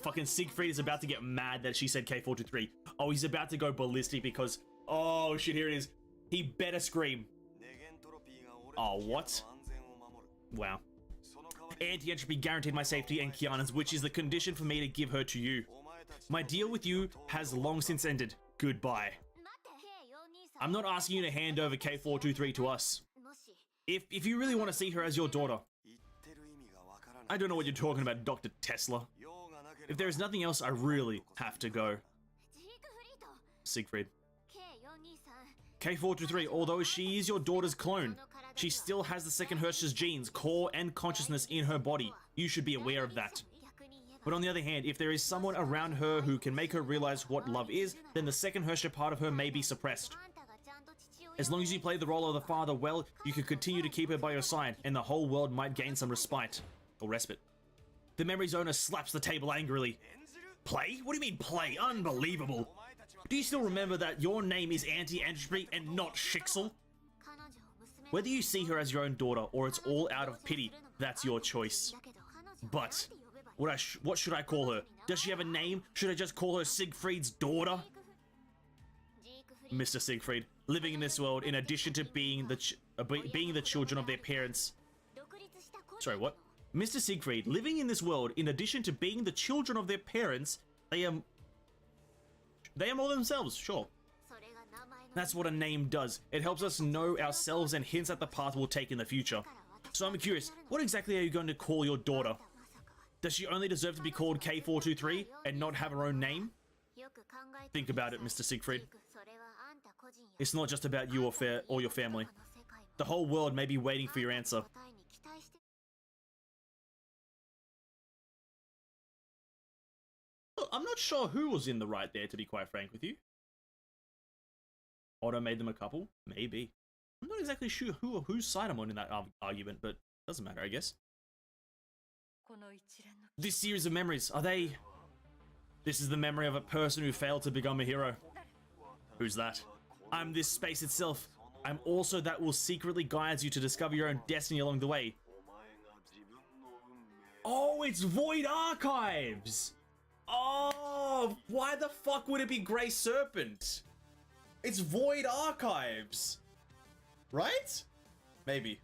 fucking Siegfried is about to get mad that she said K423. Oh, he's about to go ballistic because... Oh shit, here it is. He better scream. Oh, what? Wow. Anti-entropy guaranteed my safety and Kiana's, which is the condition for me to give her to you. My deal with you has long since ended. Goodbye. I'm not asking you to hand over K423 to us. If you really want to see her as your daughter. I don't know what you're talking about, Dr. Tesla. If there is nothing else, I really have to go. Siegfried. K423, although she is your daughter's clone, she still has the second Herscher's genes, core, and consciousness in her body. You should be aware of that. But on the other hand, if there is someone around her who can make her realize what love is, then the second Herscher part of her may be suppressed. As long as you play the role of the father well, you can continue to keep her by your side, and the whole world might gain some respite. Or respite. The memory's owner slaps the table angrily. Play? What do you mean play? Unbelievable. Do you still remember that your name is Anti-Entropy and not Shixel? Whether you see her as your own daughter or it's all out of pity, that's your choice. But, what should I call her? Does she have a name? Should I just call her Siegfried's daughter? Mr. Siegfried, living in this world, in addition to being the children of their parents... Sorry, what? Mr. Siegfried, living in this world, in addition to being the children of their parents, they are more themselves, sure. That's what a name does. It helps us know ourselves and hints at the path we'll take in the future. So I'm curious, what exactly are you going to call your daughter? Does she only deserve to be called K423 and not have her own name? Think about it, Mr. Siegfried. It's not just about you or your family. The whole world may be waiting for your answer. I'm not sure who was in the right there, to be quite frank with you. Otto made them a couple? Maybe. I'm not exactly sure whose side I'm on in that argument, but doesn't matter, I guess. This series of memories, are they... This is the memory of a person who failed to become a hero. Who's that? I'm this space itself. I'm also that will secretly guide you to discover your own destiny along the way. Oh, it's Void Archives! Oh, why the fuck would it be Grey Serpent? It's Void Archives. Right? Maybe.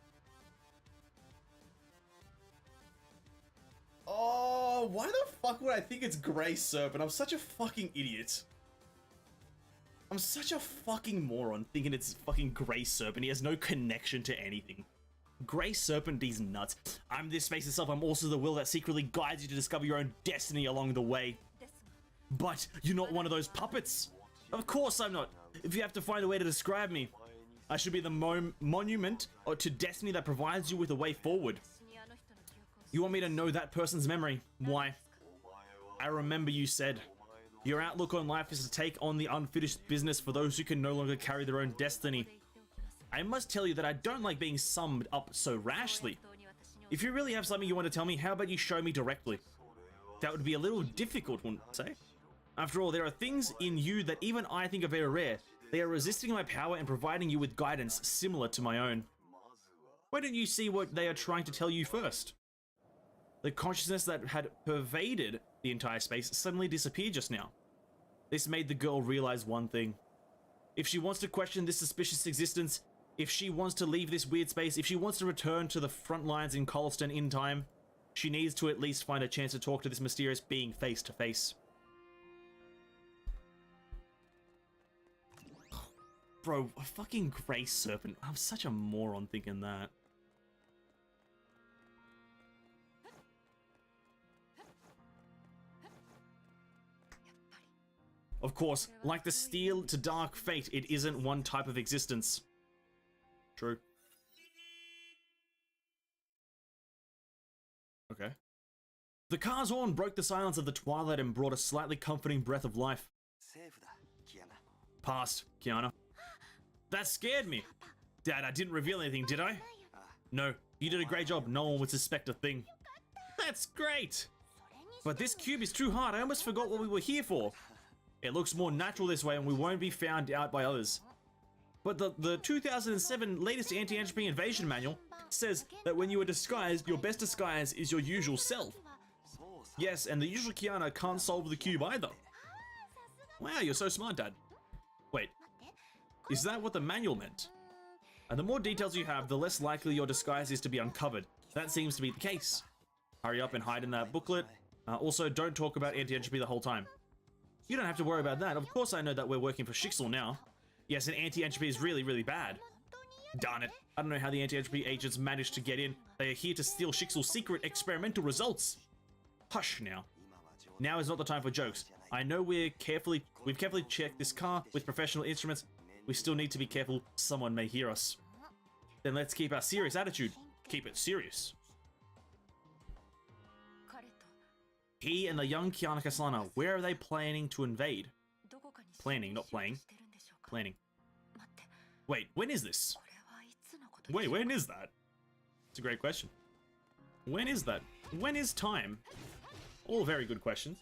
Oh, why the fuck would I think it's Grey Serpent? I'm such a fucking idiot. I'm such a fucking moron thinking it's fucking Grey Serpent. He has no connection to anything. Grey Serpent, these nuts. I'm this space itself. I'm also the will that secretly guides you to discover your own destiny along the way. But you're not one of those puppets. Of course I'm not. If you have to find a way to describe me, I should be the monument to destiny that provides you with a way forward. You want me to know that person's memory? Why? I remember you said, your outlook on life is to take on the unfinished business for those who can no longer carry their own destiny. I must tell you that I don't like being summed up so rashly. If you really have something you want to tell me, how about you show me directly? That would be a little difficult, wouldn't you say? After all, there are things in you that even I think are very rare. They are resisting my power and providing you with guidance similar to my own. Why don't you see what they are trying to tell you first? The consciousness that had pervaded the entire space suddenly disappeared just now. This made the girl realize one thing. If she wants to question this suspicious existence, if she wants to leave this weird space, if she wants to return to the front lines in Colston in time, she needs to at least find a chance to talk to this mysterious being face to face. Bro, a fucking Grey Serpent. I'm such a moron thinking that. Of course, like the steel to dark fate, it isn't one type of existence. True. Okay. The car's horn broke the silence of the twilight and brought a slightly comforting breath of life. Past, Kiana. That scared me. Dad, I didn't reveal anything, did I? No, you did a great job. No one would suspect a thing. That's great. But this cube is too hard. I almost forgot what we were here for. It looks more natural this way and we won't be found out by others. But the 2007 latest anti-entropy invasion manual says that when you are disguised, your best disguise is your usual self. Yes, and the usual Kiana can't solve the cube either. Wow, you're so smart, Dad. Wait, is that what the manual meant? And the more details you have, the less likely your disguise is to be uncovered. That seems to be the case. Hurry up and hide in that booklet. Also, don't talk about anti-entropy the whole time. You don't have to worry about that. Of course I know that we're working for Shixel now. Yes, and anti-entropy is really, really bad. Darn it. I don't know how the anti-entropy agents managed to get in. They are here to steal Shixel's secret experimental results. Hush now. Now is not the time for jokes. I know we've carefully checked this car with professional instruments. We still need to be careful. Someone may hear us. Then let's keep our serious attitude. Keep it serious. He and the young Kiana Kasana, where are they planning to invade? Planning, not playing. Planning. Wait, when is this? Wait, when is that? It's a great question. When is that? When is time? All very good questions.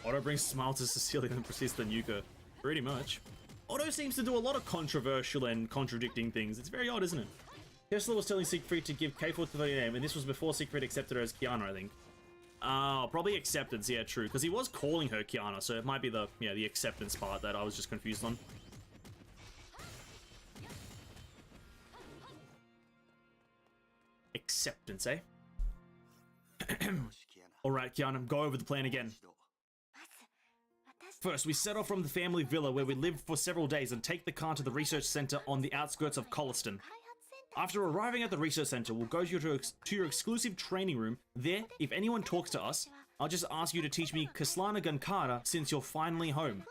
Otto brings smile to Cecilia and proceeds to Nuka. Pretty much. Otto seems to do a lot of controversial and contradicting things. It's very odd, isn't it? Tesla was telling Siegfried to give K4 to the name, and this was before Siegfried accepted her as Kiana, I think. Oh, probably acceptance, yeah, true. Because he was calling her Kiana, so it might be the acceptance part that I was just confused on. Acceptance, eh? Alright, Kiana, go over the plan again. First, we set off from the family villa where we lived for several days and take the car to the research center on the outskirts of Colliston. After arriving at the research center, we'll go to your exclusive training room. There, if anyone talks to us, I'll just ask you to teach me Kaslana Gankara since you're finally home.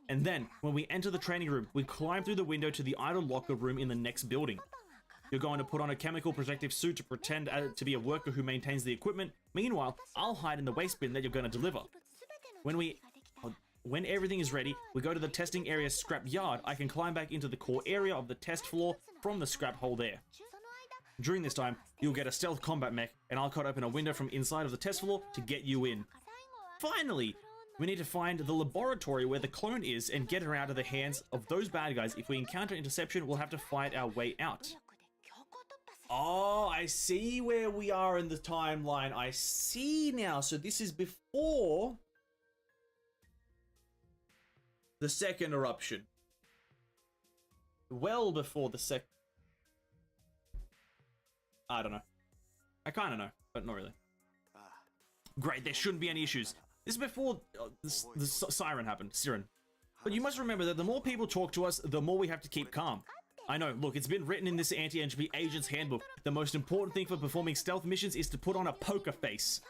And then, when we enter the training room, we climb through the window to the idle locker room in the next building. You're going to put on a chemical protective suit to pretend to be a worker who maintains the equipment. Meanwhile, I'll hide in the waste bin that you're going to deliver. When everything is ready, we go to the testing area scrap yard. I can climb back into the core area of the test floor from the scrap hole there. During this time, you'll get a stealth combat mech, and I'll cut open a window from inside of the test floor to get you in. Finally, we need to find the laboratory where the clone is and get her out of the hands of those bad guys. If we encounter interception, we'll have to fight our way out. Oh, I see where we are in the timeline. I see now. So this is before the second eruption. well before the I don't know. I kind of know, but not really. Great, there shouldn't be any issues. This is before the siren happened, siren. But you must remember that the more people talk to us, the more we have to keep calm. I know, look, it's been written in this anti-entropy agent's handbook. The most important thing for performing stealth missions is to put on a poker face.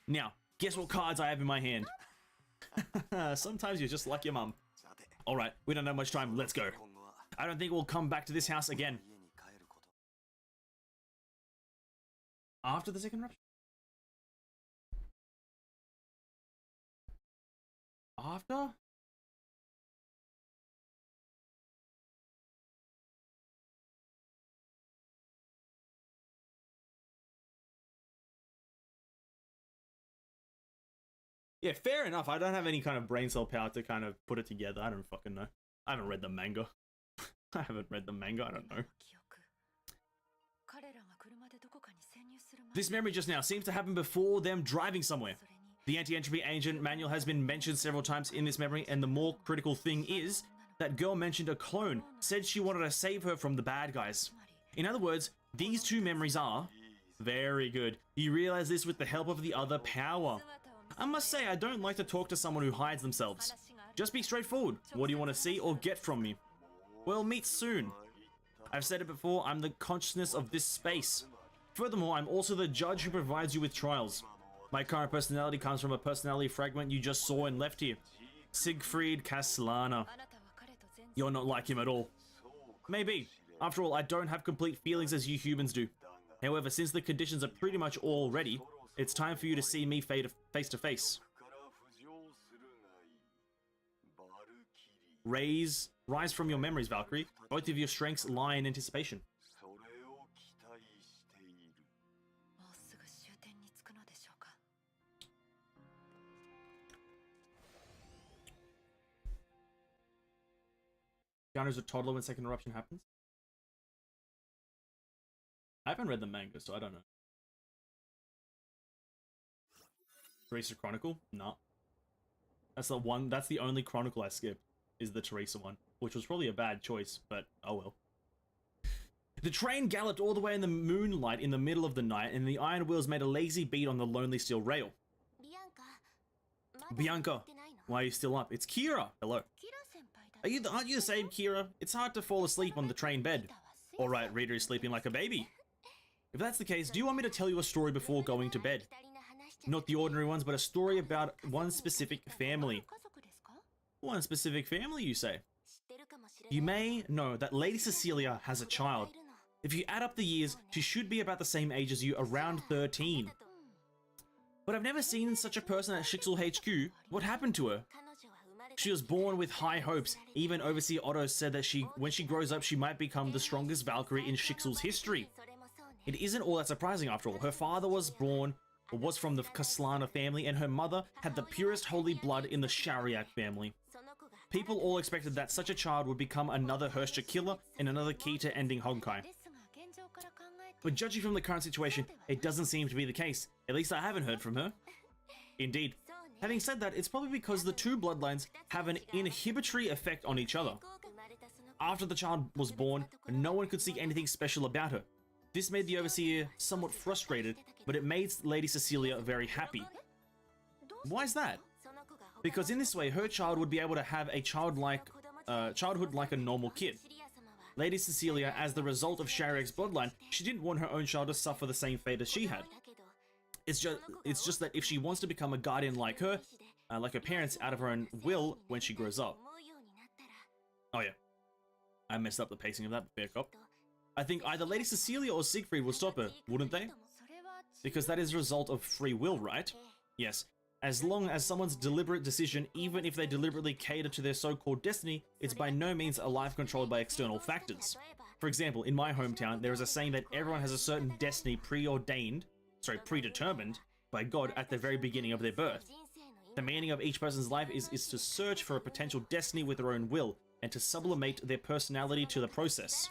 Now, guess what cards I have in my hand? Sometimes you're just like your mum. Alright, we don't have much time, let's go. I don't think we'll come back to this house again. After the second eruption? After? Yeah, fair enough. I don't have any kind of brain cell power to kind of put it together. I don't fucking know. I haven't read the manga. I haven't read the manga. I don't know. This memory just now seems to happen before them driving somewhere. The anti-entropy agent manual has been mentioned several times in this memory, and the more critical thing is that girl mentioned a clone, said she wanted to save her from the bad guys. In other words, these two memories are very good. You realize this with the help of the other power. I must say, I don't like to talk to someone who hides themselves. Just be straightforward. What do you want to see or get from me? We'll meet soon. I've said it before, I'm the consciousness of this space. Furthermore, I'm also the judge who provides you with trials. My current personality comes from a personality fragment you just saw and left here. Siegfried Castellana. You're not like him at all. Maybe. After all, I don't have complete feelings as you humans do. However, since the conditions are pretty much all ready, it's time for you to see me face to face. Rise from your memories, Valkyrie. Both of your strengths lie in anticipation. Keanu's a toddler when second eruption happens. I haven't read the manga, so I don't know. Teresa Chronicle? Nah. That's the only Chronicle I skipped, is the Teresa one, which was probably a bad choice, but oh well. The train galloped all the way in the moonlight in the middle of the night, and the iron wheels made a lazy beat on the lonely steel rail. Bianca, why are you still up? It's Kira. Hello. Aren't you the same, Kira? It's hard to fall asleep on the train bed. Alright, Rita is sleeping like a baby. If that's the case, do you want me to tell you a story before going to bed? Not the ordinary ones, but a story about one specific family. One specific family, you say? You may know that Lady Cecilia has a child. If you add up the years, she should be about the same age as you, around 13. But I've never seen such a person at Shixel HQ. What happened to her? She was born with high hopes. Even Overseer Otto said that when she grows up, she might become the strongest Valkyrie in Shixel's history. It isn't all that surprising after all. Her father was from the Castellana family, and her mother had the purest holy blood in the Shariak family. People all expected that such a child would become another Hersha killer and another key to ending Honkai. But judging from the current situation, it doesn't seem to be the case. At least I haven't heard from her. Indeed. Having said that, it's probably because the two bloodlines have an inhibitory effect on each other. After the child was born, no one could see anything special about her. This made the Overseer somewhat frustrated, but it made Lady Cecilia very happy. Why is that? Because in this way, her child would be able to have a childhood like a normal kid. Lady Cecilia, as the result of Shariak's bloodline, she didn't want her own child to suffer the same fate as she had. It's just that if she wants to become a guardian like her parents, out of her own will when she grows up. Oh yeah, I messed up the pacing of that, fair cop. I think either Lady Cecilia or Siegfried will stop her, wouldn't they? Because that is a result of free will, right? Yes. As long as someone's deliberate decision, even if they deliberately cater to their so-called destiny, it's by no means a life controlled by external factors. For example, in my hometown, there is a saying that everyone has a certain destiny predetermined by God at the very beginning of their birth. The meaning of each person's life is to search for a potential destiny with their own will, and to sublimate their personality to the process.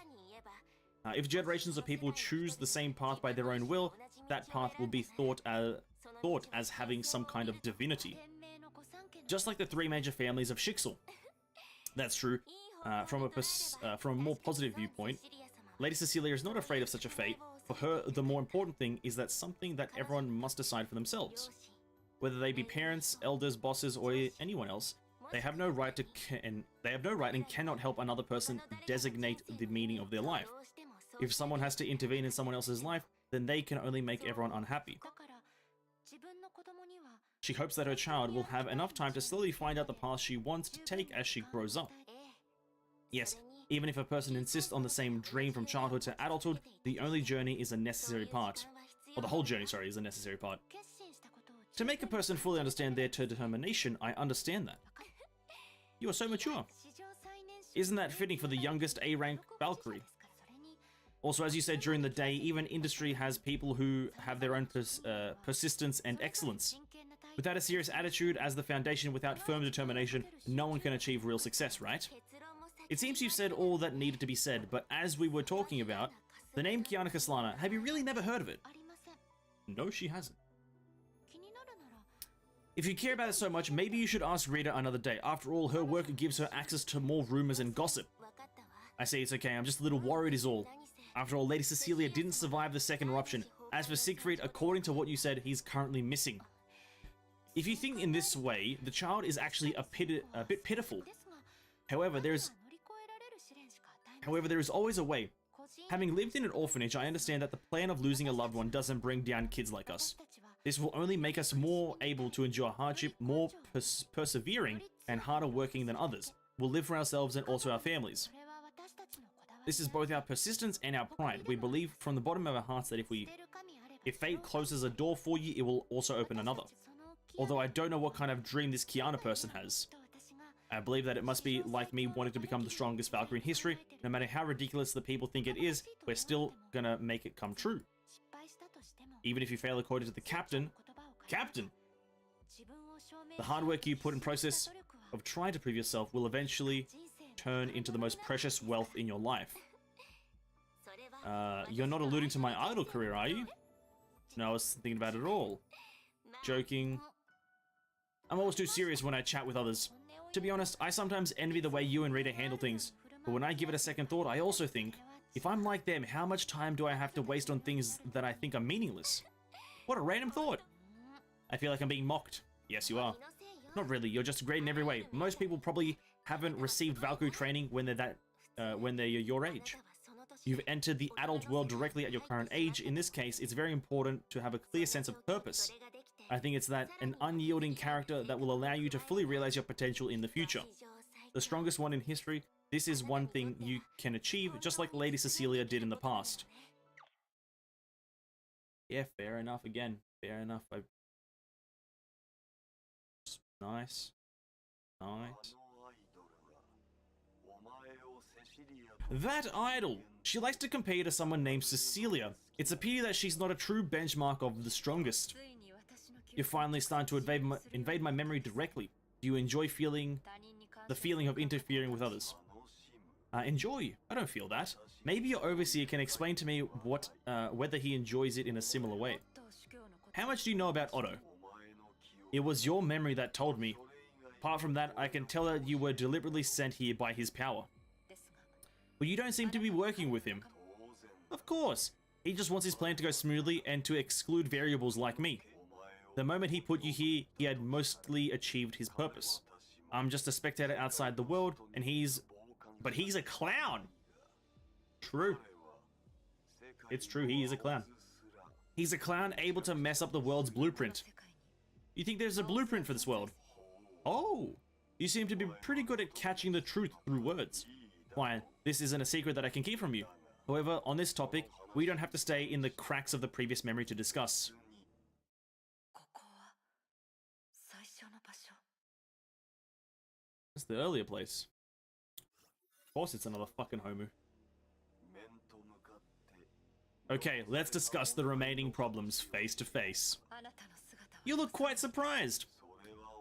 If generations of people choose the same path by their own will, that path will be thought as having some kind of divinity. Just like the three major families of Shixel. That's true. From a more positive viewpoint, Lady Cecilia is not afraid of such a fate. For her, the more important thing is that something that everyone must decide for themselves. Whether they be parents, elders, bosses, or anyone else, they have no right and cannot help another person designate the meaning of their life. If someone has to intervene in someone else's life, then they can only make everyone unhappy. She hopes that her child will have enough time to slowly find out the path she wants to take as she grows up. Yes, even if a person insists on the same dream from childhood to adulthood, the only journey is a necessary part. Or the whole journey, sorry, is a necessary part. To make a person fully understand their determination, I understand that. You are so mature. Isn't that fitting for the youngest A-rank Valkyrie? Also, as you said during the day, even industry has people who have their own persistence and excellence. Without a serious attitude as the foundation, without firm determination, no one can achieve real success, right? It seems you've said all that needed to be said, but as we were talking about, the name Kiana Kaslana, have you really never heard of it? No, she hasn't. If you care about it so much, maybe you should ask Rita another day. After all, her work gives her access to more rumors and gossip. I say it's okay, I'm just a little worried is all. After all, Lady Cecilia didn't survive the second eruption. As for Siegfried, according to what you said, he's currently missing. If you think in this way, the child is actually a bit pitiful. However, there is always a way. Having lived in an orphanage, I understand that the plan of losing a loved one doesn't bring down kids like us. This will only make us more able to endure hardship, more persevering, and harder working than others. We'll live for ourselves and also our families. This is both our persistence and our pride. We believe from the bottom of our hearts that if fate closes a door for you, it will also open another. Although I don't know what kind of dream this Kiana person has. I believe that it must be like me wanting to become the strongest Valkyrie in history. No matter how ridiculous the people think it is, we're still gonna make it come true. Even if you fail according to the captain, the hard work you put in process of trying to prove yourself will eventually turn into the most precious wealth in your life. You're not alluding to my idol career, are you? No, I was thinking about it all. Joking. I'm always too serious when I chat with others. To be honest, I sometimes envy the way you and Rita handle things, but when I give it a second thought, I also think, if I'm like them, how much time do I have to waste on things that I think are meaningless? What a random thought! I feel like I'm being mocked. Yes, you are. Not really, you're just great in every way. Most people probably haven't received Valkyrie training when they're your age. You've entered the adult world directly at your current age. In this case, it's very important to have a clear sense of purpose. I think it's an unyielding character that will allow you to fully realize your potential in the future. The strongest one in history, this is one thing you can achieve, just like Lady Cecilia did in the past. Yeah, fair enough again. Fair enough. Nice. Nice. That idol! She likes to compare to someone named Cecilia. It's a pity that she's not a true benchmark of the strongest. You're finally starting to invade my memory directly. Do you enjoy the feeling of interfering with others? Enjoy? I don't feel that. Maybe your overseer can explain to me whether he enjoys it in a similar way. How much do you know about Otto? It was your memory that told me. Apart from that, I can tell that you were deliberately sent here by his power. But you don't seem to be working with him. Of course. He just wants his plan to go smoothly and to exclude variables like me. The moment he put you here, he had mostly achieved his purpose. I'm just a spectator outside the world, and he's a clown! True. It's true, he is a clown. He's a clown able to mess up the world's blueprint. You think there's a blueprint for this world? Oh! You seem to be pretty good at catching the truth through words. Fine, this isn't a secret that I can keep from you. However, on this topic, we don't have to stay in the cracks of the previous memory to discuss. That's the earlier place. Of course it's another fucking Homu. Okay, let's discuss the remaining problems face to face. You look quite surprised.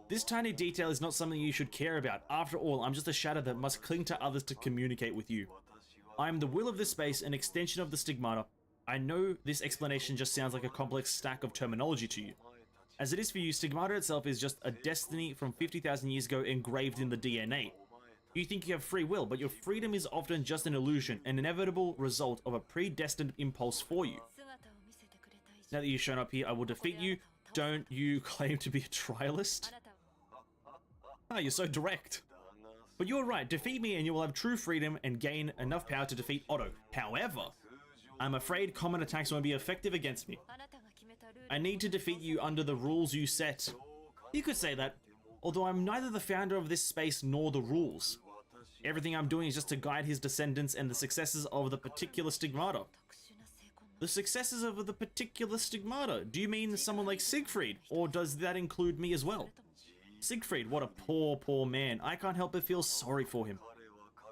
This tiny detail is not something you should care about. After all, I'm just a shadow that must cling to others to communicate with you. I am the will of this space, an extension of the stigmata. I know this explanation just sounds like a complex stack of terminology to you. As it is for you, stigmata itself is just a destiny from 50,000 years ago engraved in the DNA. You think you have free will, but your freedom is often just an illusion, an inevitable result of a predestined impulse for you. Now that you've shown up here, I will defeat you. Don't you claim to be a trialist? Ah, you're so direct. But you're right, defeat me and you will have true freedom and gain enough power to defeat Otto. However, I'm afraid common attacks won't be effective against me. I need to defeat you under the rules you set. You could say that, although I'm neither the founder of this space nor the rules. Everything I'm doing is just to guide his descendants and the successors of the particular stigmata. The successors of the particular stigmata? Do you mean someone like Siegfried? Or does that include me as well? Siegfried, what a poor, poor man. I can't help but feel sorry for him.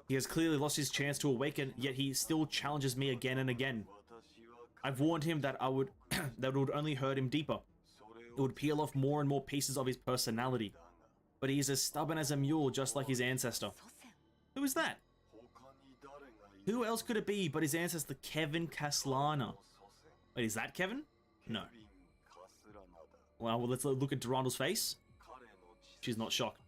He has clearly lost his chance to awaken, yet he still challenges me again and again. I've warned him that that would only hurt him deeper. It would peel off more and more pieces of his personality. But he is as stubborn as a mule, just like his ancestor. Who is that? Who else could it be but his ancestor, Kevin Caslana? Wait, is that Kevin? No. Well, let's look at Durandal's face. She's not shocked.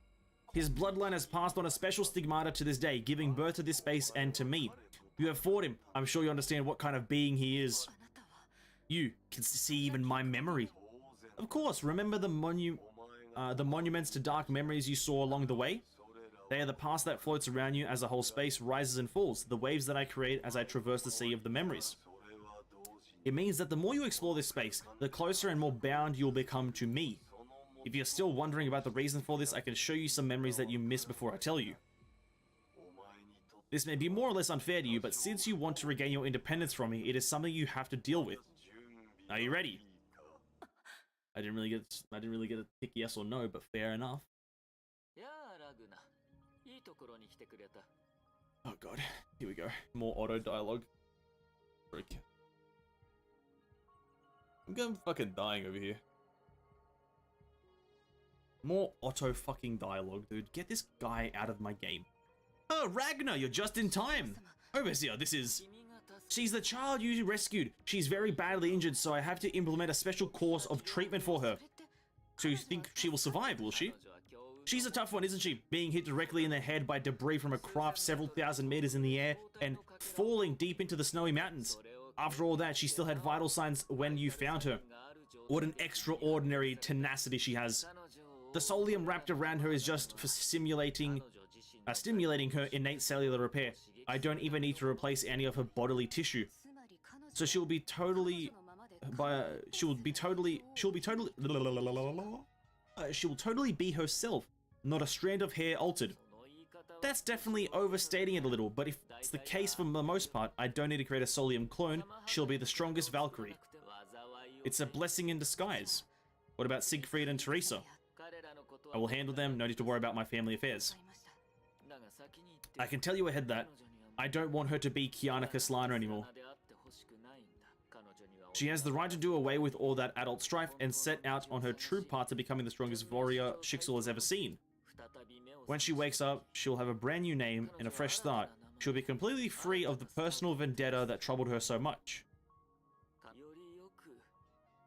His bloodline has passed on a special stigmata to this day, giving birth to this space and to me. You have fought him. I'm sure you understand what kind of being he is. You can see even my memory. Of course, remember the monuments to dark memories you saw along the way? They are the past that floats around you as the whole space rises and falls, the waves that I create as I traverse the sea of the memories. It means that the more you explore this space, the closer and more bound you'll become to me. If you're still wondering about the reason for this, I can show you some memories that you missed before I tell you. This may be more or less unfair to you, but since you want to regain your independence from me, it is something you have to deal with. Are you ready? I didn't really get a pick yes or no, but fair enough. Oh god, here we go. More auto dialogue. Frick. I'm fucking dying over here. More auto fucking dialogue, dude. Get this guy out of my game. Oh, Ragnar, you're just in time. Overseer, this is... She's the child you rescued. She's very badly injured, so I have to implement a special course of treatment for her. So you think she will survive, will she? She's a tough one, isn't she? Being hit directly in the head by debris from a craft several thousand meters in the air and falling deep into the snowy mountains. After all that, she still had vital signs when you found her. What an extraordinary tenacity she has. The solium wrapped around her is just for stimulating her innate cellular repair. I don't even need to replace any of her bodily tissue. So she'll be totally be herself, not a strand of hair altered. That's definitely overstating it a little, but if it's the case for the most part, I don't need to create a solium clone. She'll be the strongest Valkyrie. It's a blessing in disguise. What about Siegfried and Teresa? I will handle them, no need to worry about my family affairs. I can tell you ahead that I don't want her to be Kiana Caslana anymore. She has the right to do away with all that adult strife and set out on her true path to becoming the strongest warrior Shixel has ever seen. When she wakes up, she'll have a brand new name and a fresh start. She'll be completely free of the personal vendetta that troubled her so much.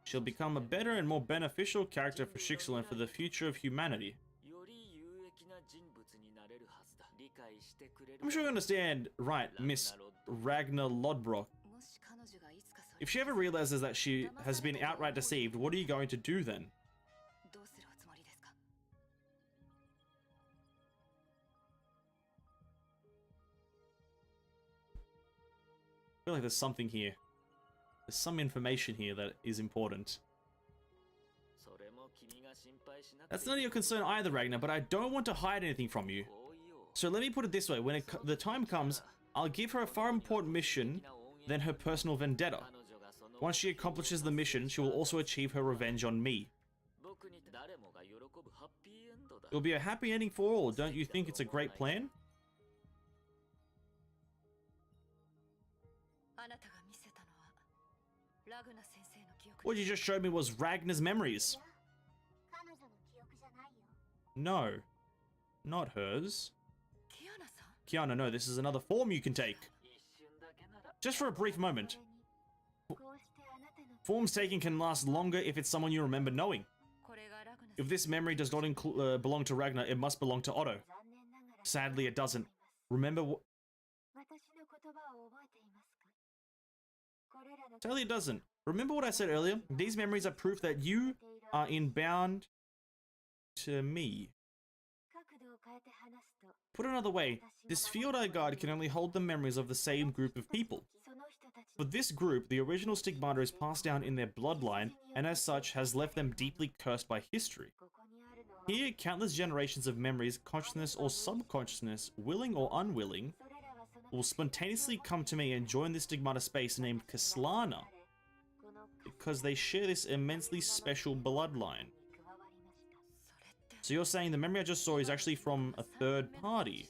She'll become a better and more beneficial character for Shixel and for the future of humanity. I'm sure you understand, right, Miss Ragnar Lodbrok. If she ever realizes that she has been outright deceived, what are you going to do then? I feel like there's something here. There's some information here that is important. That's none of your concern either, Ragnar, but I don't want to hide anything from you. So let me put it this way, when the time comes, I'll give her a far more important mission than her personal vendetta. Once she accomplishes the mission, she will also achieve her revenge on me. It'll be a happy ending for all, don't you think it's a great plan? What you just showed me was Ragnar's memories. No. Not hers. Kiana, no, this is another form you can take. Just for a brief moment. Forms taken can last longer if it's someone you remember knowing. If this memory does not belong to Ragnar, it must belong to Otto. Sadly, it doesn't. Remember what? Sadly, it doesn't. Remember what I said earlier? These memories are proof that you are inbound to me. Put another way, this field I guard can only hold the memories of the same group of people. For this group, the original stigmata is passed down in their bloodline, and as such has left them deeply cursed by history. Here, countless generations of memories, consciousness or subconsciousness, willing or unwilling, will spontaneously come to me and join this stigmata space named Kaslana, because they share this immensely special bloodline. So you're saying the memory I just saw is actually from a third party?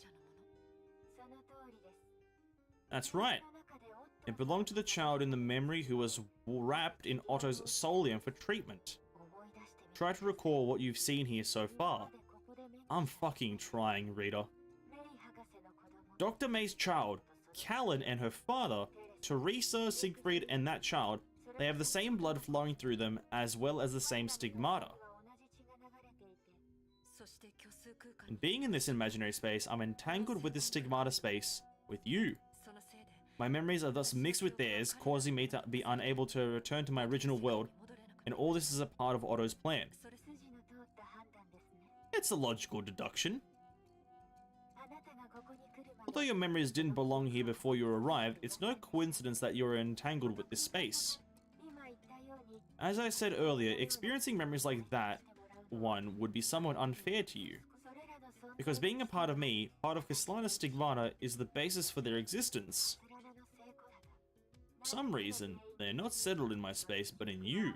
That's right. It belonged to the child in the memory who was wrapped in Otto's solium for treatment. Try to recall what you've seen here so far. I'm fucking trying, reader. Dr. May's child, Callan, and her father, Teresa, Siegfried, and that child, they have the same blood flowing through them as well as the same stigmata. And being in this imaginary space, I'm entangled with this stigmata space with you. My memories are thus mixed with theirs, causing me to be unable to return to my original world, and all this is a part of Otto's plan. It's a logical deduction. Although your memories didn't belong here before you arrived, it's no coincidence that you're entangled with this space. As I said earlier, experiencing memories like that one would be somewhat unfair to you. Because being a part of me, part of Kaslana's stigmata, is the basis for their existence. For some reason, they're not settled in my space, but in you.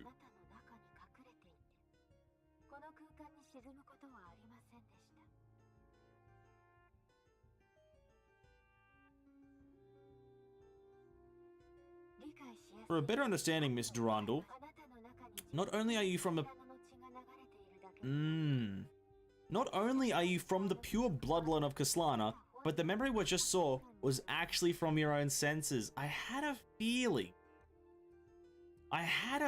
For a better understanding, Miss Durandal, not only are you from the... Not only are you from the pure bloodline of Kaslana, but the memory we just saw was actually from your own senses. I had a feeling. I had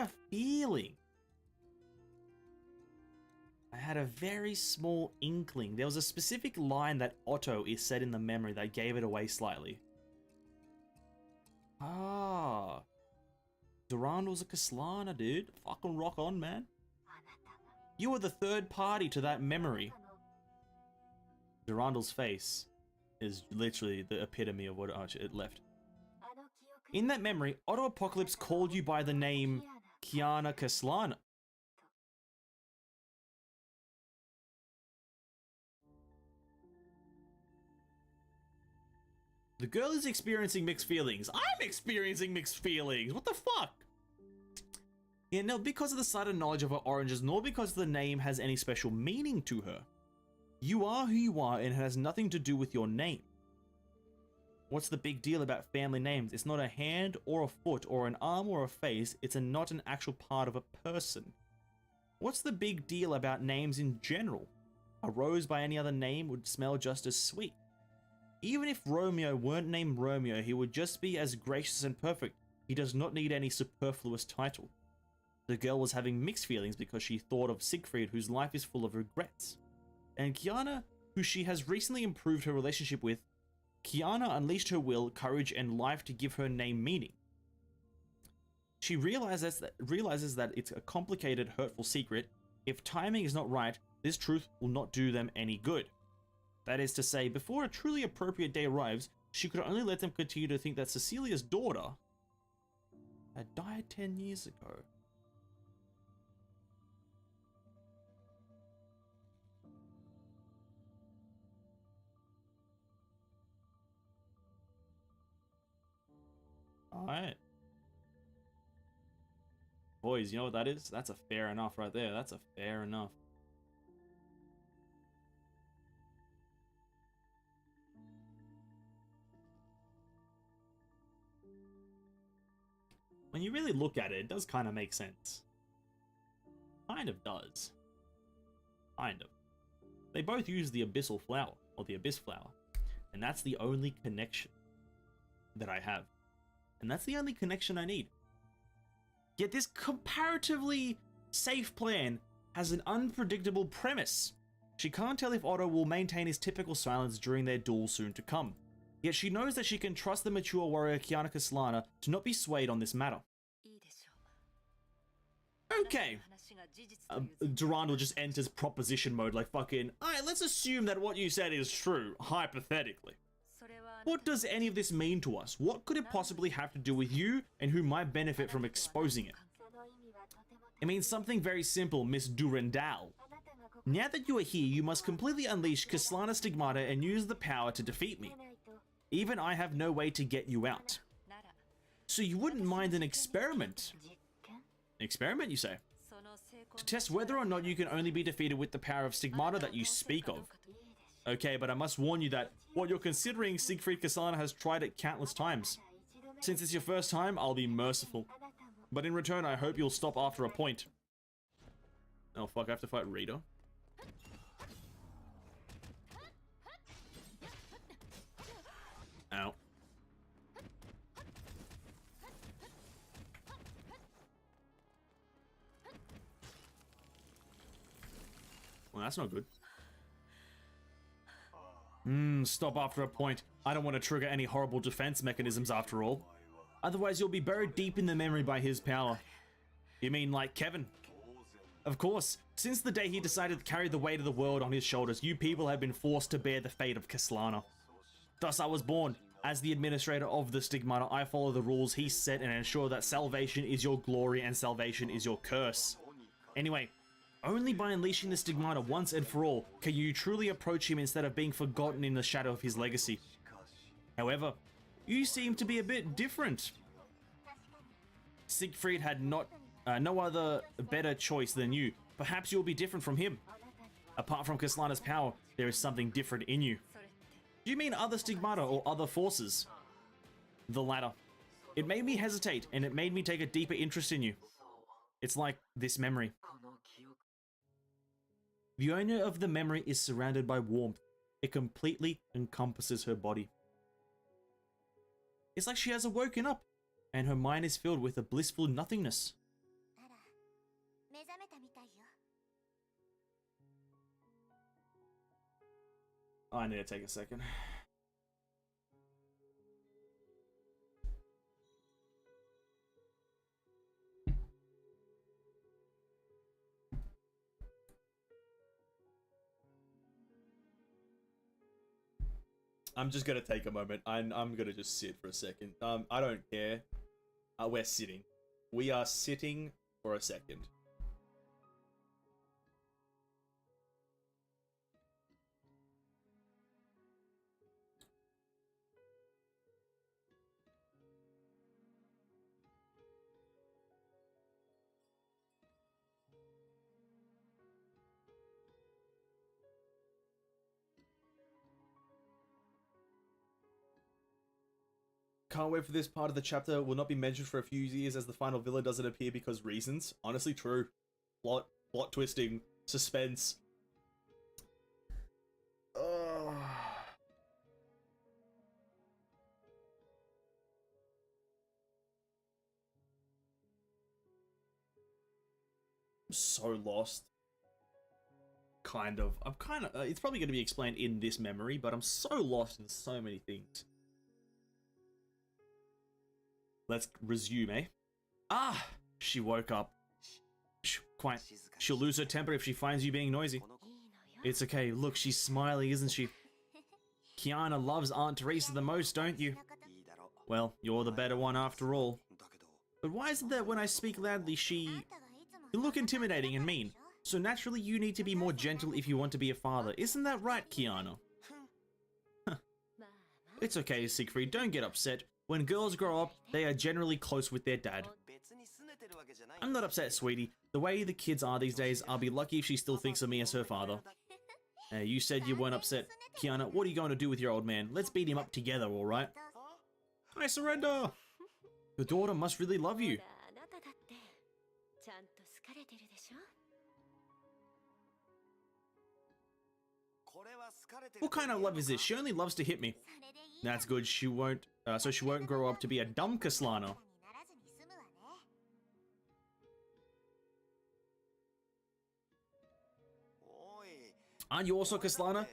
a very small inkling. There was a specific line that Otto is said in the memory that gave it away slightly. Ah. Durandal's a Kaslana, dude. Fucking rock on, man. You were the third party to that memory. Durandal's face is literally the epitome of what it left. In that memory, Otto Apocalypse called you by the name Kiana Kaslana. The girl is experiencing mixed feelings. I'm experiencing mixed feelings. What the fuck? Yeah, no, because of the sudden knowledge of her oranges, nor because the name has any special meaning to her. You are who you are, and it has nothing to do with your name. What's the big deal about family names? It's not a hand or a foot or an arm or a face. It's not an actual part of a person. What's the big deal about names in general? A rose by any other name would smell just as sweet. Even if Romeo weren't named Romeo, he would just be as gracious and perfect. He does not need any superfluous title. The girl was having mixed feelings because she thought of Siegfried, whose life is full of regrets. And Kiana, who she has recently improved her relationship with, Kiana unleashed her will, courage, and life to give her name meaning. She realizes that it's a complicated, hurtful secret. If timing is not right, this truth will not do them any good. That is to say, before a truly appropriate day arrives, she could only let them continue to think that Cecilia's daughter had died 10 years ago. Alright. Boys, you know what that is? That's a fair enough right there. That's a fair enough. When you really look at it, it does kind of make sense. Kind of does. Kind of. They both use the abyssal flower, or the abyss flower. And that's the only connection that I have. And that's the only connection I need. Yet this comparatively safe plan has an unpredictable premise. She can't tell if Otto will maintain his typical silence during their duel soon to come. Yet she knows that she can trust the mature warrior Kiana Kaslana to not be swayed on this matter. Okay. Durandal just enters proposition mode like fucking, alright, let's assume that what you said is true, hypothetically. What does any of this mean to us? What could it possibly have to do with you and who might benefit from exposing it? It means something very simple, Miss Durandal. Now that you are here, you must completely unleash Kaslana Stigmata and use the power to defeat me. Even I have no way to get you out. So you wouldn't mind an experiment? Experiment, you say? To test whether or not you can only be defeated with the power of Stigmata that you speak of. Okay, but I must warn you that what you're considering, Siegfried Kaslana has tried it countless times. Since it's your first time, I'll be merciful. But in return, I hope you'll stop after a point. Oh fuck, I have to fight Rita. Ow. Well, that's not good. Stop after a point. I don't want to trigger any horrible defense mechanisms after all. Otherwise, you'll be buried deep in the memory by his power. You mean like Kevin? Of course. Since the day he decided to carry the weight of the world on his shoulders, you people have been forced to bear the fate of Kaslana. Thus I was born. As the administrator of the Stigmata, I follow the rules he set and ensure that salvation is your glory and salvation is your curse. Anyway, only by unleashing the Stigmata once and for all can you truly approach him instead of being forgotten in the shadow of his legacy. However, you seem to be a bit different. Siegfried had no other better choice than you. Perhaps you'll be different from him. Apart from Kaslana's power, there is something different in you. Do you mean other Stigmata or other forces? The latter. It made me hesitate, and it made me take a deeper interest in you. It's like this memory. The owner of the memory is surrounded by warmth. It completely encompasses her body. It's like she has awoken up, and her mind is filled with a blissful nothingness. I need to take a second. I'm just gonna take a moment. I'm gonna just sit for a second. I don't care. We're sitting. We are sitting for a second. Can't wait for this part of the chapter. Will not be mentioned for a few years as the final villain doesn't appear because reasons. Honestly, true. Plot twisting, suspense. I'm so lost. Kind of. It's probably going to be explained in this memory, but I'm so lost in so many things. Let's resume, eh? Ah! She woke up. Quite. She'll lose her temper if she finds you being noisy. It's okay. Look, she's smiling, isn't she? Kiana loves Aunt Teresa the most, don't you? Well, you're the better one after all. But why is it that when I speak loudly, you look intimidating and mean? So naturally you need to be more gentle if you want to be a father. Isn't that right, Kiana? It's okay, Siegfried. Don't get upset. When girls grow up, they are generally close with their dad. I'm not upset, sweetie. The way the kids are these days, I'll be lucky if she still thinks of me as her father. You said you weren't upset. Kiana, what are you going to do with your old man? Let's beat him up together, alright? I surrender! Your daughter must really love you. What kind of love is this? She only loves to hit me. That's good. She won't grow up to be a dumb Kaslana. Aren't you also Kaslana?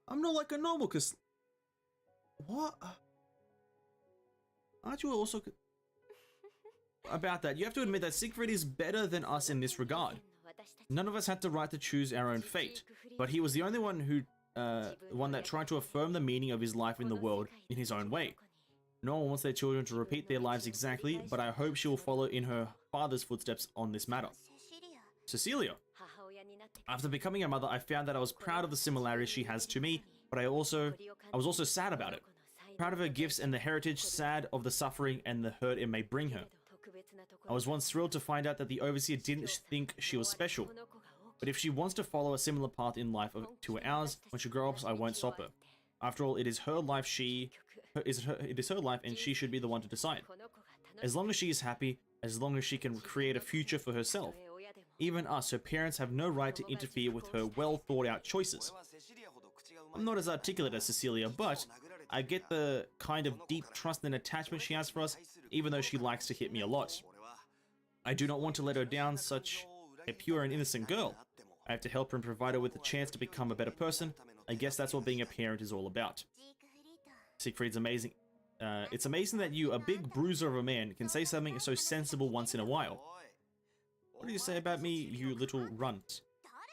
I'm not like a normal What? Aren't you also... About that, you have to admit that Siegfried is better than us in this regard. None of us had the right to choose our own fate, but he was the only one who, one that tried to affirm the meaning of his life in the world in his own way. No one wants their children to repeat their lives exactly, but I hope she will follow in her father's footsteps on this matter. Cecilia. After becoming a mother, I found that I was proud of the similarities she has to me, but I was also sad about it. Proud of her gifts and the heritage, sad of the suffering and the hurt it may bring her. I was once thrilled to find out that the Overseer didn't think she was special. But if she wants to follow a similar path in life to ours, when she grows up, I won't stop her. After all, it is her life. It is her life, and she should be the one to decide. As long as she is happy, as long as she can create a future for herself. Even us, her parents, have no right to interfere with her well thought out choices. I'm not as articulate as Cecilia, but I get the kind of deep trust and attachment she has for us, even though she likes to hit me a lot. I do not want to let her down, such a pure and innocent girl. I have to help her and provide her with a chance to become a better person. I guess that's what being a parent is all about. Siegfried's amazing. It's amazing that you, a big bruiser of a man, can say something so sensible once in a while. What do you say about me, you little runt?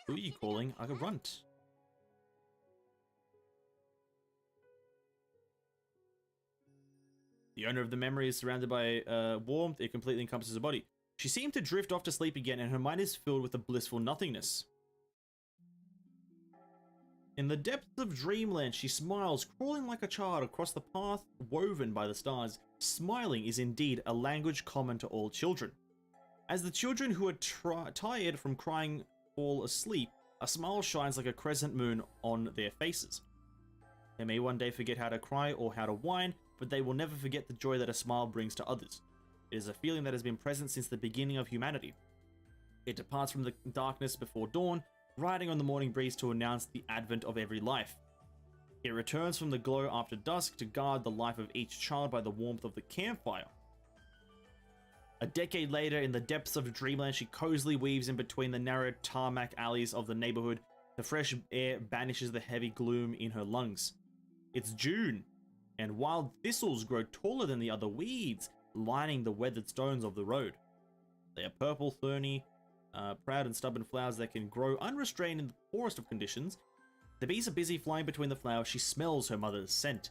Who are you calling a runt? The owner of the memory is surrounded by warmth. It completely encompasses her body. She seemed to drift off to sleep again, and her mind is filled with a blissful nothingness. In the depths of dreamland, she smiles, crawling like a child across the path woven by the stars. Smiling is indeed a language common to all children. As the children who are tired from crying fall asleep, a smile shines like a crescent moon on their faces. They may one day forget how to cry or how to whine, but they will never forget the joy that a smile brings to others. It is a feeling that has been present since the beginning of humanity. It departs from the darkness before dawn, riding on the morning breeze to announce the advent of every life. It returns from the glow after dusk to guard the life of each child by the warmth of the campfire. A decade later, in the depths of dreamland, she cozily weaves in between the narrow tarmac alleys of the neighborhood. The fresh air banishes the heavy gloom in her lungs. It's June, and wild thistles grow taller than the other weeds, lining the weathered stones of the road. They are purple, thorny, proud and stubborn flowers that can grow unrestrained in the poorest of conditions. The bees are busy flying between the flowers. She smells her mother's scent.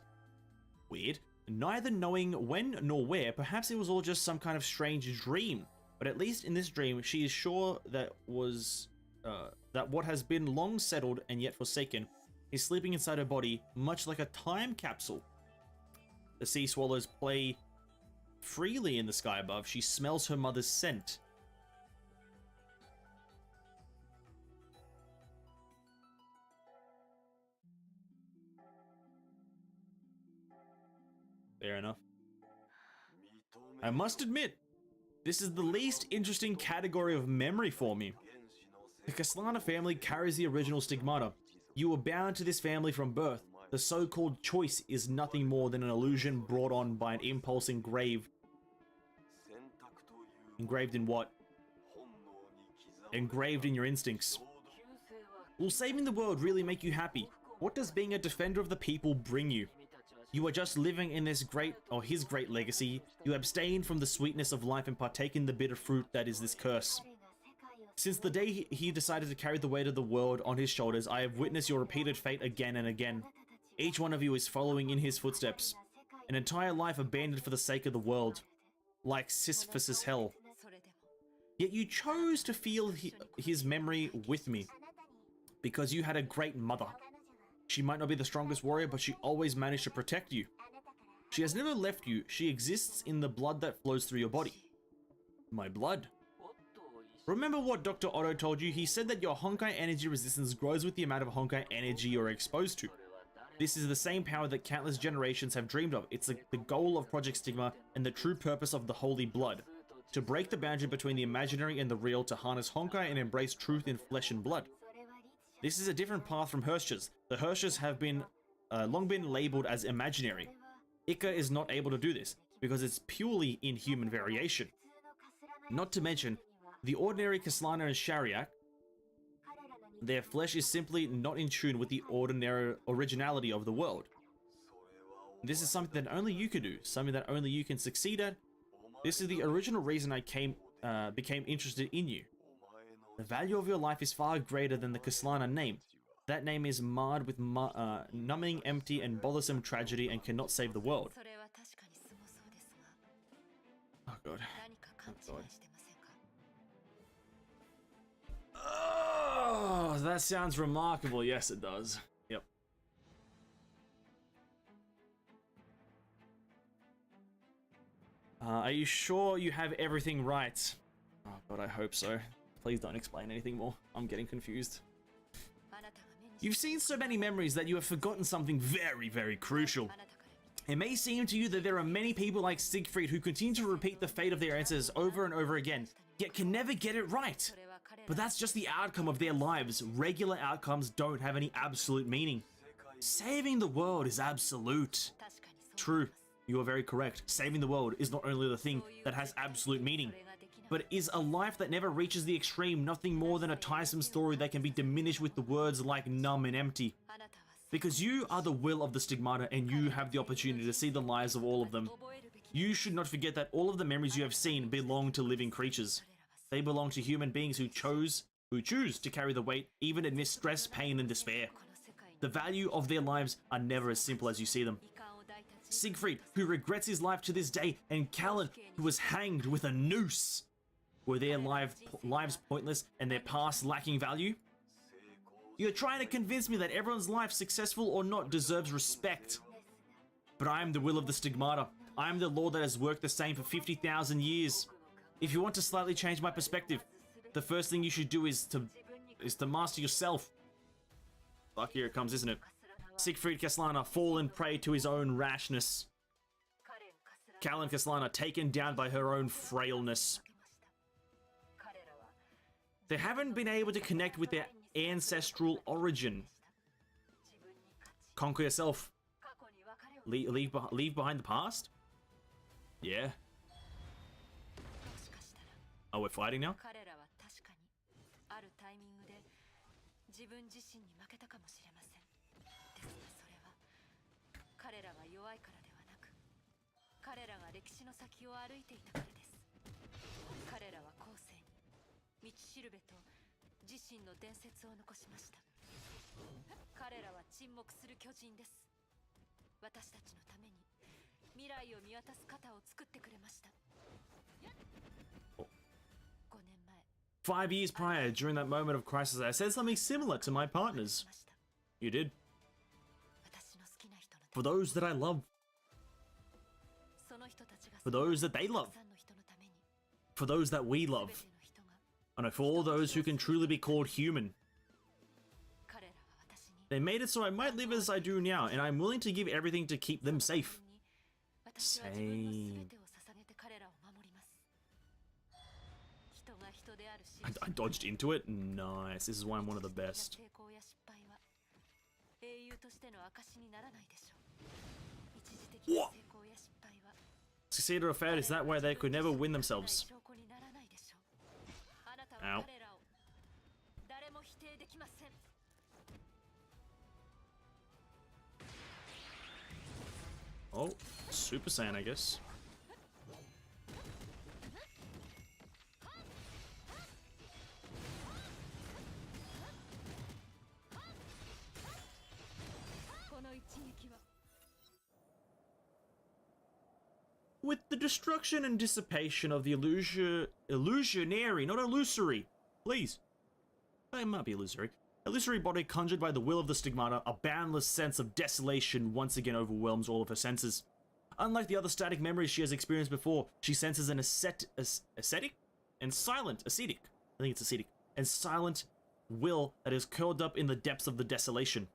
Weird. Neither knowing when nor where, perhaps it was all just some kind of strange dream. But at least in this dream, she is sure that what has been long settled and yet forsaken is sleeping inside her body, much like a time capsule. The sea swallows play freely in the sky above. She smells her mother's scent. Fair enough. I must admit, this is the least interesting category of memory for me. The Kaslana family carries the original stigmata. You were bound to this family from birth. The so-called choice is nothing more than an illusion brought on by an impulse engraved. Engraved in what? Engraved in your instincts. Will saving the world really make you happy? What does being a defender of the people bring you? You are just living in his great legacy. You abstain from the sweetness of life and partake in the bitter fruit that is this curse. Since the day he decided to carry the weight of the world on his shoulders, I have witnessed your repeated fate again and again. Each one of you is following in his footsteps. An entire life abandoned for the sake of the world. Like Sisyphus' hell. Yet you chose to feel his memory with me. Because you had a great mother. She might not be the strongest warrior, but she always managed to protect you. She has never left you. She exists in the blood that flows through your body. My blood? Remember what Dr. Otto told you? He said that your Honkai energy resistance grows with the amount of Honkai energy you're exposed to. This is the same power that countless generations have dreamed of. It's the goal of Project Stigma and the true purpose of the Holy Blood. To break the boundary between the imaginary and the real, to harness Honkai and embrace truth in flesh and blood. This is a different path from Hirsch's. The Hirsch's have long been labeled as imaginary. Ika is not able to do this, because it's purely inhuman variation. Not to mention, The ordinary Kaslana and Shariak, their flesh is simply not in tune with the ordinary originality of the world. This is something that only you can do, something that only you can succeed at. This is the original reason I became interested in you. The value of your life is far greater than the Kaslana name. That name is marred with numbing, empty, and bothersome tragedy and cannot save the world. Oh god. Oh god. Oh, that sounds remarkable. Yes, it does. Yep. Are you sure you have everything right? Oh god, I hope so. Please don't explain anything more. I'm getting confused. You've seen so many memories that you have forgotten something very, very crucial. It may seem to you that there are many people like Siegfried who continue to repeat the fate of their ancestors over and over again, yet can never get it right. But that's just the outcome of their lives. Regular outcomes don't have any absolute meaning. Saving the world is absolute. True, you are very correct. Saving the world is not only the thing that has absolute meaning, but is a life that never reaches the extreme nothing more than a tiresome story that can be diminished with the words like numb and empty. Because you are the will of the Stigmata and you have the opportunity to see the lives of all of them. You should not forget that all of the memories you have seen belong to living creatures. They belong to human beings who choose to carry the weight even amidst stress, pain, and despair. The value of their lives are never as simple as you see them. Siegfried, who regrets his life to this day, and Callan, who was hanged with a noose. Were their lives pointless and their past lacking value? You're trying to convince me that everyone's life, successful or not, deserves respect. But I am the will of the Stigmata. I am the law that has worked the same for 50,000 years. If you want to slightly change my perspective, the first thing you should do is to master yourself. Fuck, here it comes, isn't it? Siegfried Kaslana, fallen prey to his own rashness. Callan Kaslana, taken down by her own frailness. They haven't been able to connect with their ancestral origin. Conquer yourself. Leave behind the past? Yeah. Oh, we're fighting now? Oh. 5 years prior, during that moment of crisis, I said something similar to my partners. You did. For those that I love. For those that they love. For those that we love. And for all those who can truly be called human. They made it so I might live as I do now, and I'm willing to give everything to keep them safe. Same. I dodged into it? Nice. This is why I'm one of the best. What? Succeeded or failed is that way they could never win themselves. Ow. Oh, Super Saiyan, I guess. With the destruction and dissipation of the illusionary, not illusory, please. It might be illusory. Illusory body conjured by the will of the Stigmata, a boundless sense of desolation once again overwhelms all of her senses. Unlike the other static memories she has experienced before, she senses an ascetic and silent, ascetic, I think it's ascetic, and silent will that is curled up in the depths of the desolation.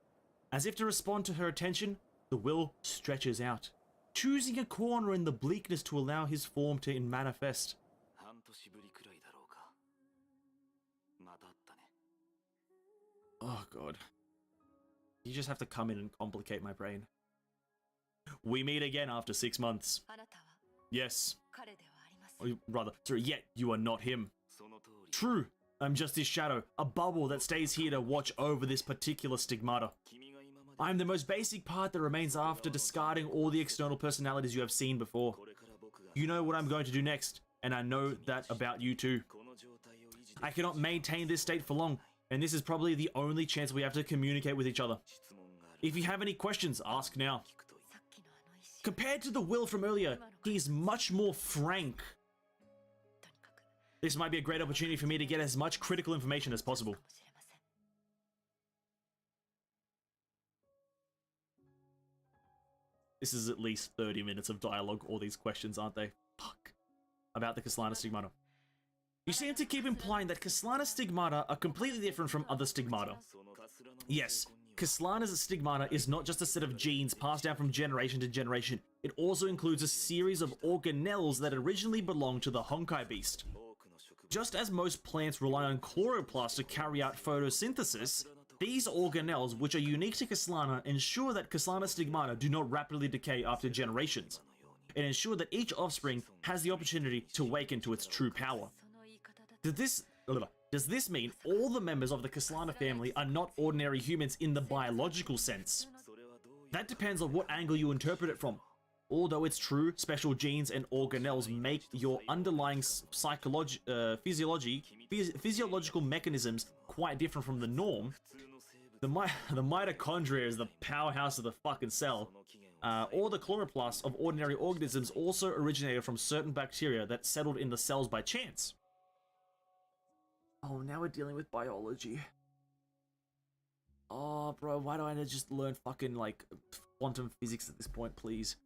As if to respond to her attention, the will stretches out, choosing a corner in the bleakness to allow his form to manifest. Oh god. You just have to come in and complicate my brain. We meet again after 6 months. Yes. Or rather, sorry, yet you are not him. True, I'm just his shadow, a bubble that stays here to watch over this particular stigmata. I'm the most basic part that remains after discarding all the external personalities you have seen before. You know what I'm going to do next, and I know that about you too. I cannot maintain this state for long, and this is probably the only chance we have to communicate with each other. If you have any questions, ask now. Compared to the Will from earlier, he's much more frank. This might be a great opportunity for me to get as much critical information as possible. This is at least 30 minutes of dialogue, all these questions, aren't they? Fuck. About the Kaslana stigmata. You seem to keep implying that Kaslana stigmata are completely different from other stigmata. Yes, Kaslana's stigmata is not just a set of genes passed down from generation to generation. It also includes a series of organelles that originally belonged to the Honkai beast. Just as most plants rely on chloroplasts to carry out photosynthesis, these organelles, which are unique to Kaslana, ensure that Kaslana stigmata do not rapidly decay after generations, and ensure that each offspring has the opportunity to awaken to its true power. Does this mean all the members of the Kaslana family are not ordinary humans in the biological sense? That depends on what angle you interpret it from. Although it's true, special genes and organelles make your underlying physiological mechanisms quite different from the norm. The mitochondria is the powerhouse of the fucking cell. All the chloroplasts of ordinary organisms also originated from certain bacteria that settled in the cells by chance. Oh, now we're dealing with biology. Oh, bro, why do I just learn fucking, like, quantum physics at this point, please?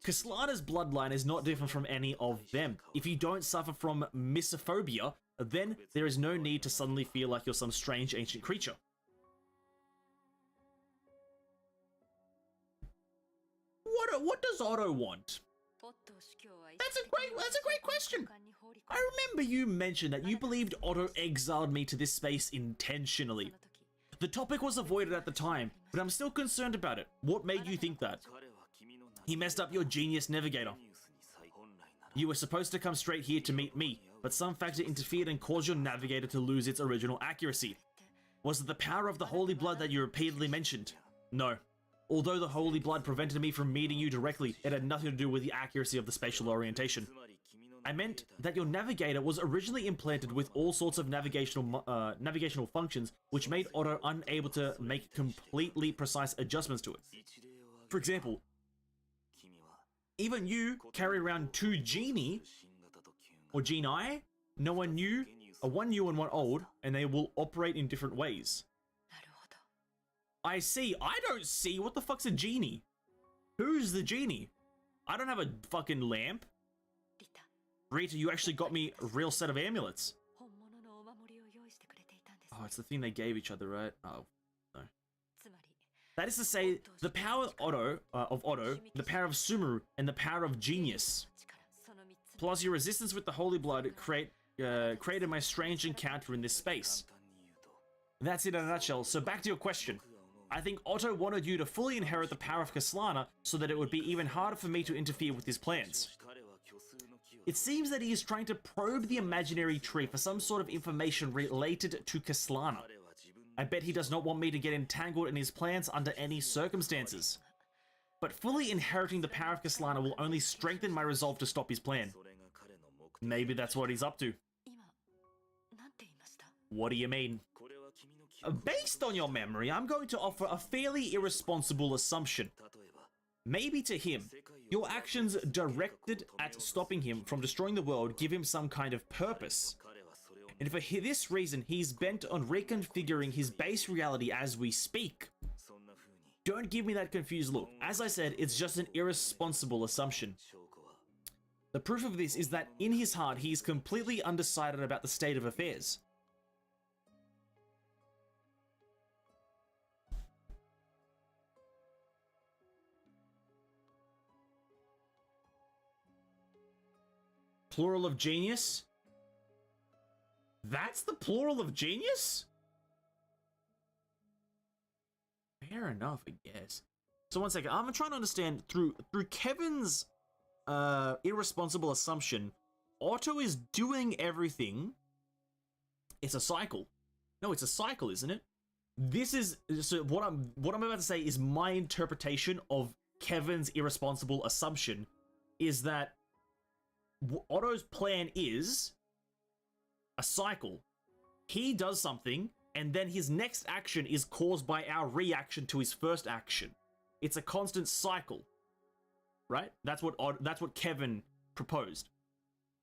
Kaslana's bloodline is not different from any of them. If you don't suffer from misophobia, then there is no need to suddenly feel like you're some strange ancient creature. What does Otto want? That's a great question. I remember you mentioned that you believed Otto exiled me to this space intentionally. The topic was avoided at the time, but I'm still concerned about it. What made you think that? He messed up your genius navigator. You were supposed to come straight here to meet me, but some factor interfered and caused your navigator to lose its original accuracy. Was it the power of the holy blood that you repeatedly mentioned? No. Although the holy blood prevented me from meeting you directly, it had nothing to do with the accuracy of the spatial orientation. I meant that your navigator was originally implanted with all sorts of navigational functions, which made Otto unable to make completely precise adjustments to it. For example, even you carry around two genie, or genii. No one new, one new and one old, and they will operate in different ways. I see. I don't see. What the fuck's a genie? Who's the genie? I don't have a fucking lamp. Rita, you actually got me a real set of amulets. Oh, it's the thing they gave each other, right? Oh, no. That is to say, the power of Otto, the power of Sumeru, and the power of Genius, plus your resistance with the Holy Blood, created my strange encounter in this space. That's it in a nutshell. So back to your question. I think Otto wanted you to fully inherit the power of Kaslana so that it would be even harder for me to interfere with his plans. It seems that he is trying to probe the imaginary tree for some sort of information related to Kaslana. I bet he does not want me to get entangled in his plans under any circumstances. But fully inheriting the power of Kaslana will only strengthen my resolve to stop his plan. Maybe that's what he's up to. What do you mean? Based on your memory, I'm going to offer a fairly irresponsible assumption. Maybe to him, your actions directed at stopping him from destroying the world give him some kind of purpose. And for this reason, he's bent on reconfiguring his base reality as we speak. Don't give me that confused look. As I said, it's just an irresponsible assumption. The proof of this is that in his heart, he is completely undecided about the state of affairs. Plural of genius? That's the plural of genius? Fair enough, I guess. So one second, I'm trying to understand through Kevin's irresponsible assumption, Otto is doing everything It's a cycle. No, it's a cycle, isn't it? This is so what I'm about to say is my interpretation of Kevin's irresponsible assumption is that Otto's plan is a cycle. He does something, and then his next action is caused by our reaction to his first action. It's a constant cycle, right? That's what Kevin proposed.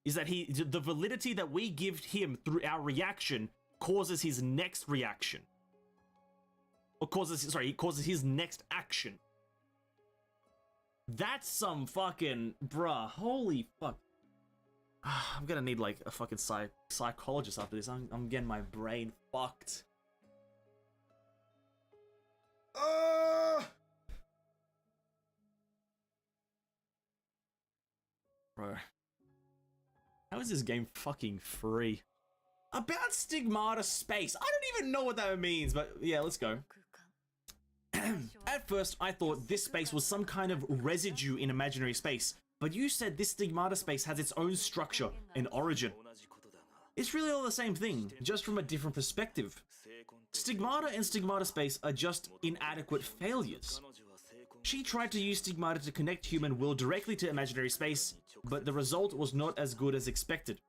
Is that the validity that we give him through our reaction causes his next reaction. Or it causes his next action. That's some fucking, bruh, holy fuck. I'm gonna need like a fucking psychologist after this. I'm getting my brain fucked. Bro. How is this game fucking free? About Stigmata Space. I don't even know what that means, but yeah, let's go. At first, I thought this space was some kind of residue in imaginary space, but you said this Stigmata space has its own structure and origin. It's really all the same thing, just from a different perspective. Stigmata and Stigmata space are just inadequate failures. She tried to use Stigmata to connect human will directly to imaginary space, but the result was not as good as expected.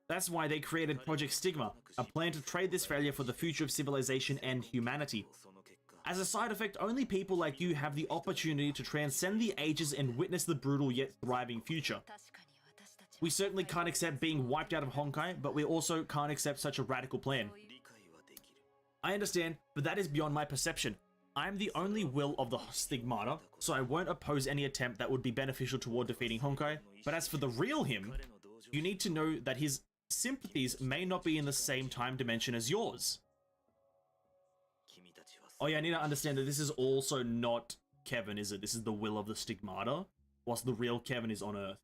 That's why they created Project Stigma, a plan to trade this failure for the future of civilization and humanity. As a side effect, only people like you have the opportunity to transcend the ages and witness the brutal yet thriving future. We certainly can't accept being wiped out of Honkai, but we also can't accept such a radical plan. I understand, but that is beyond my perception. I am the only will of the Stigmata, so I won't oppose any attempt that would be beneficial toward defeating Honkai. But as for the real him, you need to know that his sympathies may not be in the same time dimension as yours. Oh yeah, I need to understand that this is also not Kevin, is it? This is the will of the Stigmata, whilst the real Kevin is on Earth.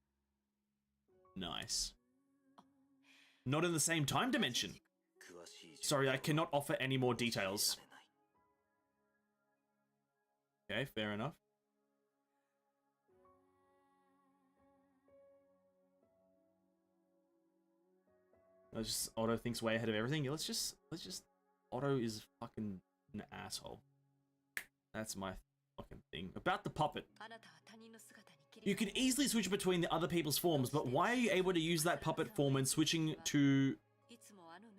Nice. Not in the same time dimension. Sorry, I cannot offer any more details. Okay, fair enough. Otto thinks way ahead of everything. Let's just Otto is fucking an asshole. That's my fucking thing. About the puppet. You can easily switch between the other people's forms, but why are you able to use that puppet form when switching to...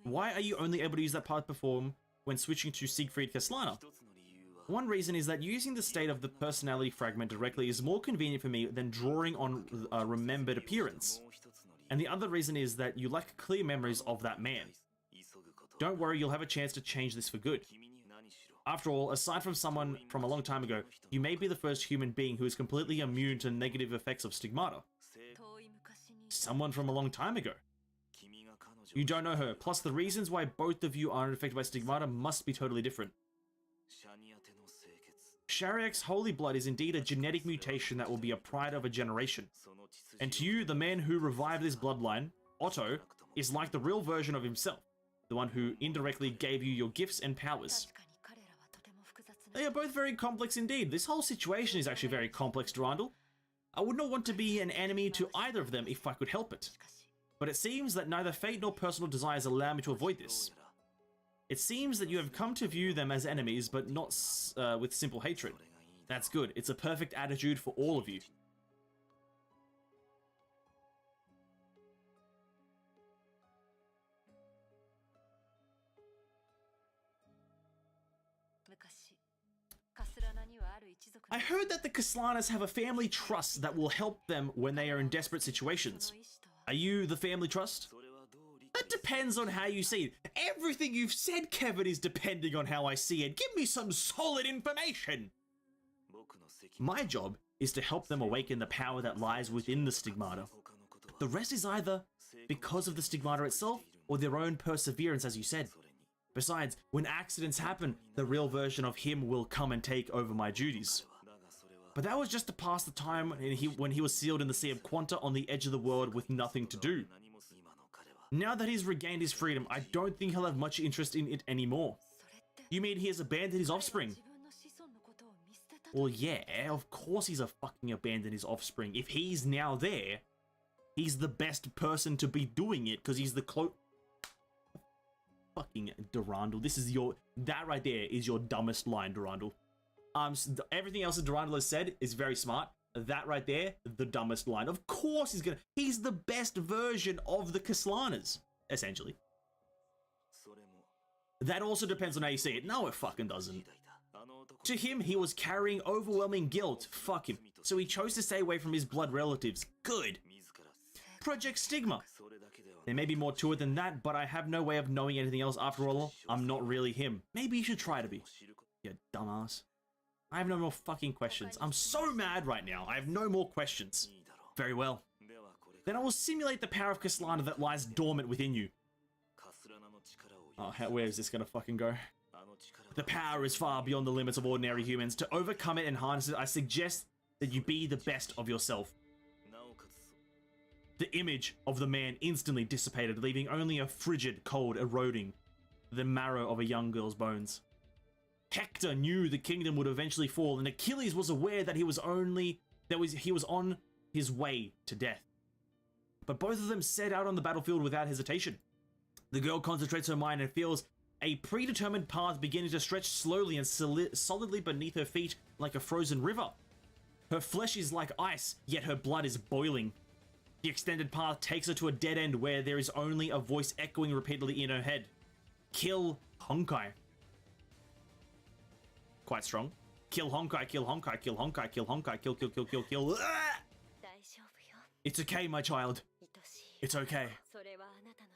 Why are you only able to use that puppet form when switching to Siegfried Kaslana? One reason is that using the state of the personality fragment directly is more convenient for me than drawing on a remembered appearance. And the other reason is that you lack clear memories of that man. Don't worry, you'll have a chance to change this for good. After all, aside from someone from a long time ago, you may be the first human being who is completely immune to negative effects of Stigmata. Someone from a long time ago. You don't know her, plus the reasons why both of you aren't affected by Stigmata must be totally different. Shariak's holy blood is indeed a genetic mutation that will be a pride of a generation. And to you, the man who revived this bloodline, Otto, is like the real version of himself, the one who indirectly gave you your gifts and powers. They are both very complex indeed. This whole situation is actually very complex, Durandal. I would not want to be an enemy to either of them if I could help it. But it seems that neither fate nor personal desires allow me to avoid this. It seems that you have come to view them as enemies, but not with simple hatred. That's good. It's a perfect attitude for all of you. I heard that the Kaslanas have a family trust that will help them when they are in desperate situations. Are you the family trust? That depends on how you see it. Everything you've said, Kevin, is depending on how I see it. Give me some solid information. My job is to help them awaken the power that lies within the Stigmata. The rest is either because of the Stigmata itself or their own perseverance, as you said. Besides, when accidents happen, the real version of him will come and take over my duties. But that was just to pass the time when he was sealed in the Sea of Quanta on the edge of the world with nothing to do. Now that he's regained his freedom, I don't think he'll have much interest in it anymore. You mean he has abandoned his offspring? Well, yeah, of course he's fucking abandoned his offspring. If he's now there, he's the best person to be doing it because he's the Fucking Durandal. This is that right there is your dumbest line, Durandal. Everything else that Durandal has said is very smart. That right there, the dumbest line. Of course he's the best version of the Kaslanas, essentially. That also depends on how you see it. No, it fucking doesn't. To him, he was carrying overwhelming guilt. Fuck him. So he chose to stay away from his blood relatives. Good. Project Stigma. There may be more to it than that, but I have no way of knowing anything else. After all, I'm not really him. Maybe you should try to be. You dumbass. I have no more fucking questions. I'm so mad right now. I have no more questions. Very well. Then I will simulate the power of Kaslana that lies dormant within you. Oh, where is this gonna fucking go? The power is far beyond the limits of ordinary humans. To overcome it and harness it, I suggest that you be the best of yourself. The image of the man instantly dissipated, leaving only a frigid cold eroding the marrow of a young girl's bones. Hector knew the kingdom would eventually fall, and Achilles was aware that he was on his way to death. But both of them set out on the battlefield without hesitation. The girl concentrates her mind and feels a predetermined path beginning to stretch slowly and solidly beneath her feet like a frozen river. Her flesh is like ice, yet her blood is boiling. The extended path takes her to a dead end where there is only a voice echoing repeatedly in her head. Kill Honkai. Quite strong. Kill Honkai, kill Honkai, kill Honkai, kill Honkai, kill, kill, kill, kill, kill. Ah! It's okay, my child. It's okay.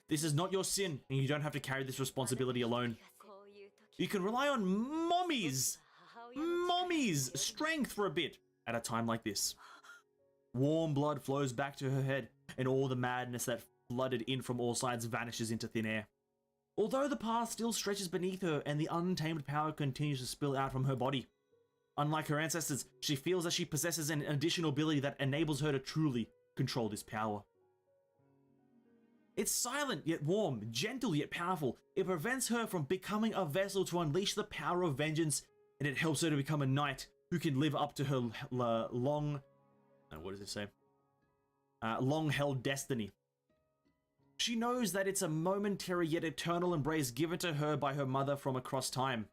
This is not your sin, and you don't have to carry this responsibility alone. You can rely on mommy's strength for a bit at a time like this. Warm blood flows back to her head, and all the madness that flooded in from all sides vanishes into thin air. Although the path still stretches beneath her and the untamed power continues to spill out from her body. Unlike her ancestors, she feels that she possesses an additional ability that enables her to truly control this power. It's silent yet warm, gentle yet powerful. It prevents her from becoming a vessel to unleash the power of vengeance, and it helps her to become a knight who can live up to her long-held destiny. She knows that it's a momentary yet eternal embrace given to her by her mother from across time.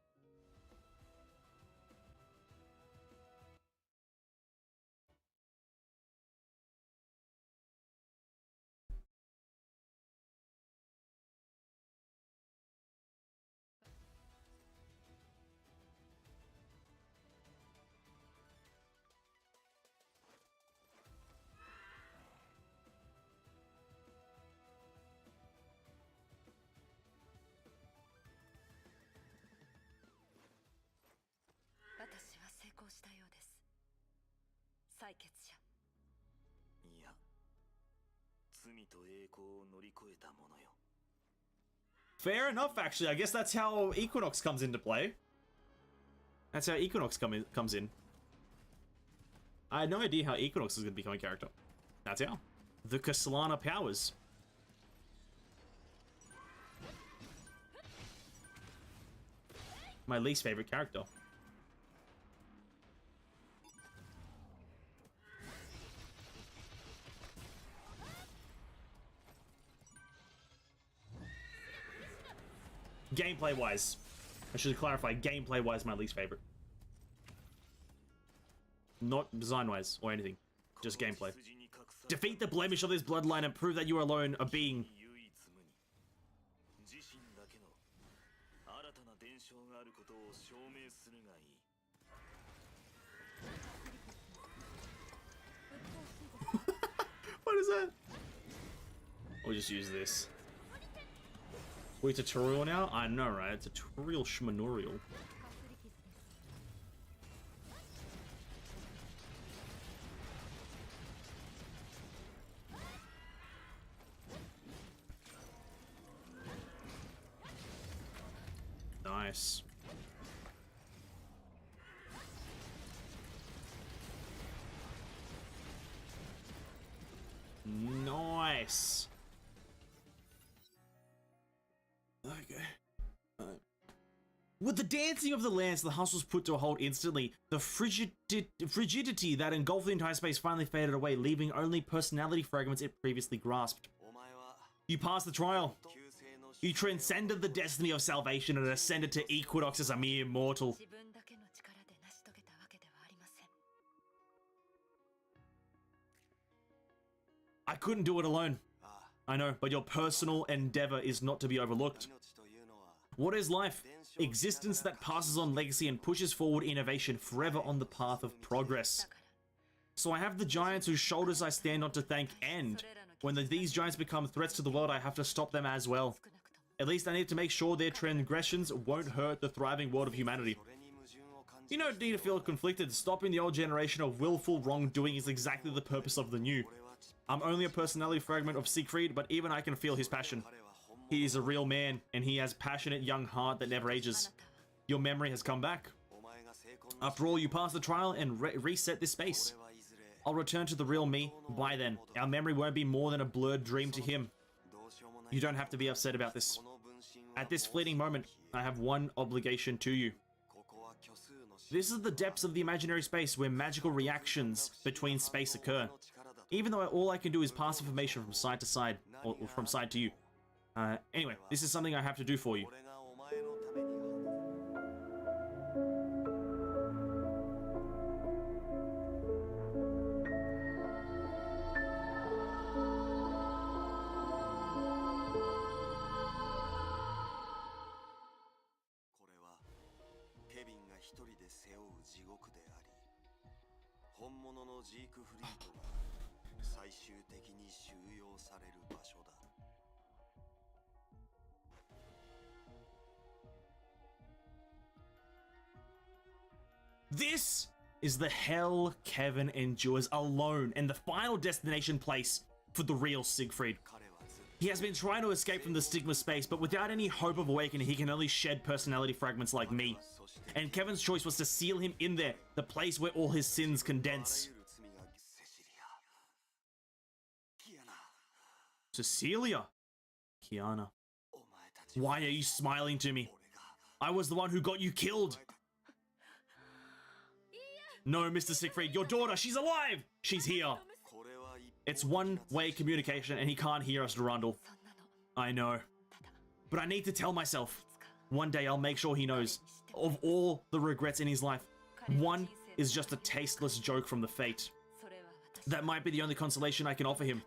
Fair enough, actually. I guess that's how Equinox comes into play. That's how Equinox comes in. I had no idea how Equinox is going to become a character. That's how. The Kaslana powers. My least favorite character. Gameplay-wise. I should clarify, gameplay-wise, my least favorite. Not design-wise or anything. Just gameplay. Defeat the blemish of this bloodline and prove that you alone are being... What is that? We'll just use this. Wait, it's a tutorial now? I know, right? It's a tutorial schmanorial. Nice. Nice. Okay. With the dancing of the lance, the house was put to a halt instantly. The frigidity that engulfed the entire space finally faded away, leaving only personality fragments it previously grasped. You passed the trial. You transcended the destiny of salvation and ascended to Equinox as a mere mortal. 自分だけの力で成し遂げたわけではありません。 I couldn't do it alone. I know, but your personal endeavor is not to be overlooked. What is life? Existence that passes on legacy and pushes forward innovation forever on the path of progress. So I have the giants whose shoulders I stand on to thank, and when these giants become threats to the world, I have to stop them as well. At least I need to make sure their transgressions won't hurt the thriving world of humanity. You don't need to feel conflicted. Stopping the old generation of willful wrongdoing is exactly the purpose of the new. I'm only a personality fragment of Siegfried, but even I can feel his passion. He is a real man, and he has passionate young heart that never ages. Your memory has come back. After all, you passed the trial and reset this space. I'll return to the real me. By then, our memory won't be more than a blurred dream to him. You don't have to be upset about this. At this fleeting moment, I have one obligation to you. This is the depths of the imaginary space where magical reactions between space occur. Even though all I can do is pass information from side to side, or from side to you. Anyway, this is something I have to do for you. This is the hell Kevin endures alone and the final destination place for the real Siegfried. He has been trying to escape from the stigma space, but without any hope of awakening, he can only shed personality fragments like me. And Kevin's choice was to seal him in there, the place where all his sins condense. Cecilia. Kiana. Why are you smiling to me? I was the one who got you killed. No, Mr. Siegfried, your daughter, she's alive! She's here. It's one-way communication and he can't hear us, Durandal. I know. But I need to tell myself. One day I'll make sure he knows. Of all the regrets in his life, one is just a tasteless joke from the fate. That might be the only consolation I can offer him.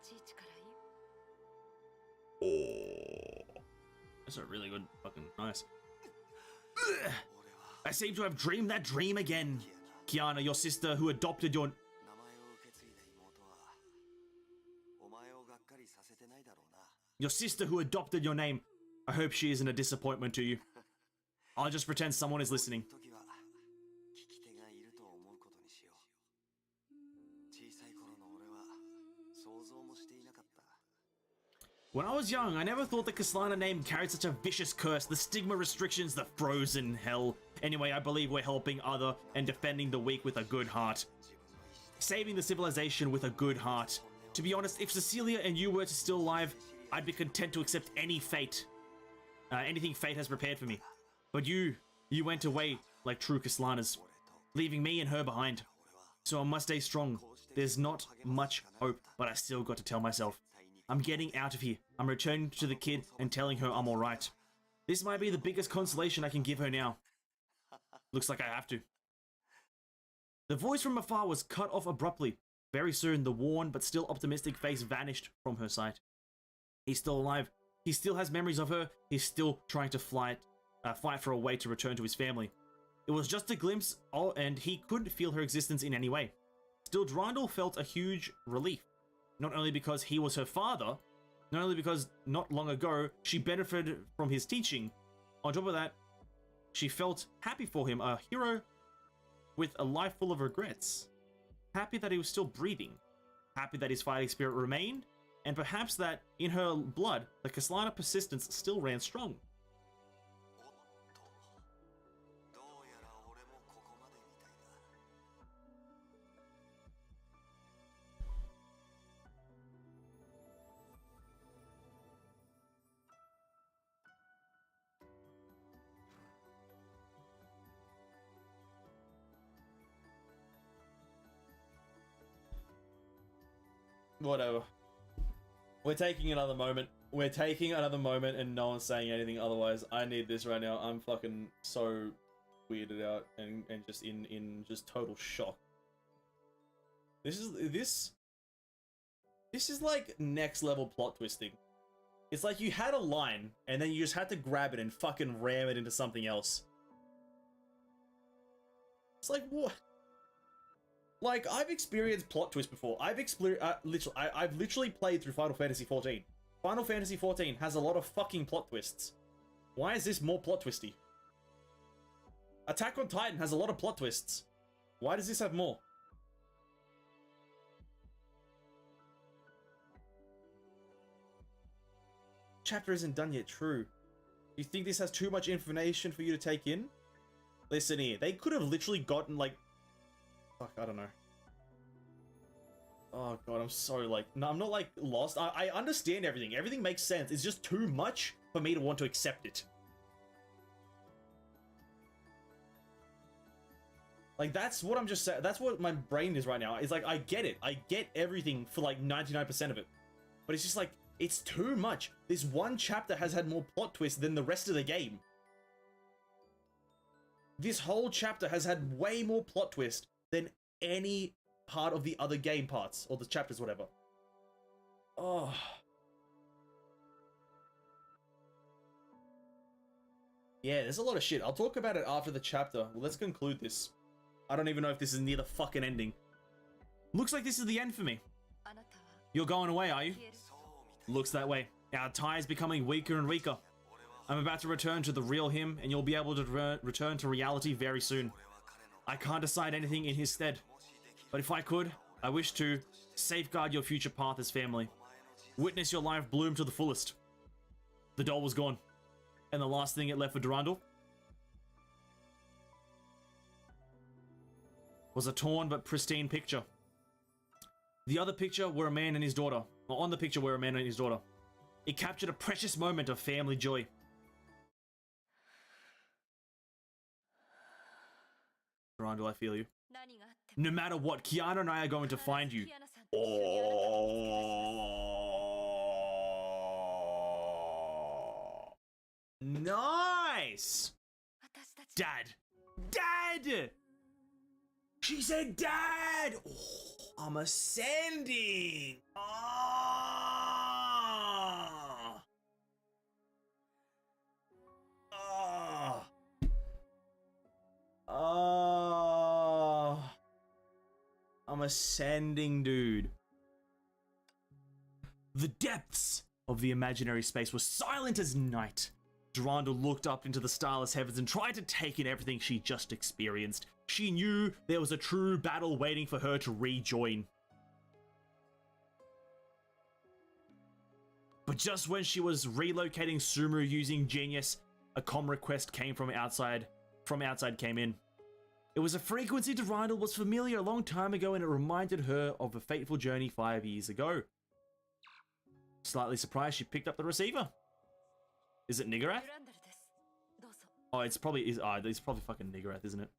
Oh, that's a really good fucking nice. Ugh. I seem to have dreamed that dream again. Kiana, your sister who adopted your... Your sister who adopted your name. I hope she isn't a disappointment to you. I'll just pretend someone is listening. When I was young, I never thought the Kaslana name carried such a vicious curse, the stigma restrictions, the frozen hell. Anyway, I believe we're helping other and defending the weak with a good heart. Saving the civilization with a good heart. To be honest, if Cecilia and you were still alive, I'd be content to accept any fate. Anything fate has prepared for me. But you went away like true Kaslanas, leaving me and her behind. So I must stay strong. There's not much hope, but I still got to tell myself. I'm getting out of here. I'm returning to the kid and telling her I'm alright. This might be the biggest consolation I can give her now. Looks like I have to. The voice from afar was cut off abruptly. Very soon, the worn but still optimistic face vanished from her sight. He's still alive. He still has memories of her. He's still trying to fight for a way to return to his family. It was just a glimpse, and he couldn't feel her existence in any way. Still, Durandal felt a huge relief. Not only because he was her father, not only because not long ago she benefited from his teaching. On top of that, she felt happy for him, a hero with a life full of regrets. Happy that he was still breathing. Happy that his fighting spirit remained, and perhaps that in her blood, the Kaslana persistence still ran strong. Whatever. We're taking another moment. We're taking another moment and no one's saying anything otherwise. I need this right now. I'm fucking so weirded out and just in just total shock. This is like next level plot twisting. It's like you had a line and then you just had to grab it and fucking ram it into something else. It's like, what? Like, I've experienced plot twists before. I've literally played through Final Fantasy XIV. Final Fantasy XIV has a lot of fucking plot twists. Why is this more plot twisty? Attack on Titan has a lot of plot twists. Why does this have more? Chapter isn't done yet, true. You think this has too much information for you to take in? Listen here, they could have literally gotten like... Fuck, I don't know. Oh god, I'm so like... No, I'm not like lost. I understand everything. Everything makes sense. It's just too much for me to want to accept it. Like, that's what I'm just saying. That's what my brain is right now. It's like, I get it. I get everything for like 99% of it. But it's just like, it's too much. This one chapter has had more plot twists than the rest of the game. This whole chapter has had way more plot twist than any part of the other game parts, or the chapters, whatever. Oh. Yeah, there's a lot of shit. I'll talk about it after the chapter. Well, let's conclude this. I don't even know if this is near the fucking ending. Looks like this is the end for me. You're going away, are you? Looks that way. Our tie is becoming weaker and weaker. I'm about to return to the real him, and you'll be able to return to reality very soon. I can't decide anything in his stead. But if I could, I wish to safeguard your future path as family. Witness your life bloom to the fullest. The doll was gone. And the last thing it left for Durandal was a torn but pristine picture. The other picture were a man and his daughter. Or on the picture were a man and his daughter. It captured a precious moment of family joy. Durandal, I feel you. No matter what, Kiana and I are going to find you. Oh. Nice! Dad! Dad! She said dad! Oh, I'm ascending! Ah! Ah! Ah! I'm ascending, dude. The depths of the imaginary space were silent as night. Durandal looked up into the starless heavens and tried to take in everything she just experienced. She knew there was a true battle waiting for her to rejoin. But just when she was relocating Sumeru using Genius, a comm request came from outside came in. It was a frequency Durandal was familiar a long time ago, and it reminded her of a fateful journey 5 years ago. Slightly surprised, she picked up the receiver. Is it Niggurath? Oh, it's probably fucking Niggurath, isn't it?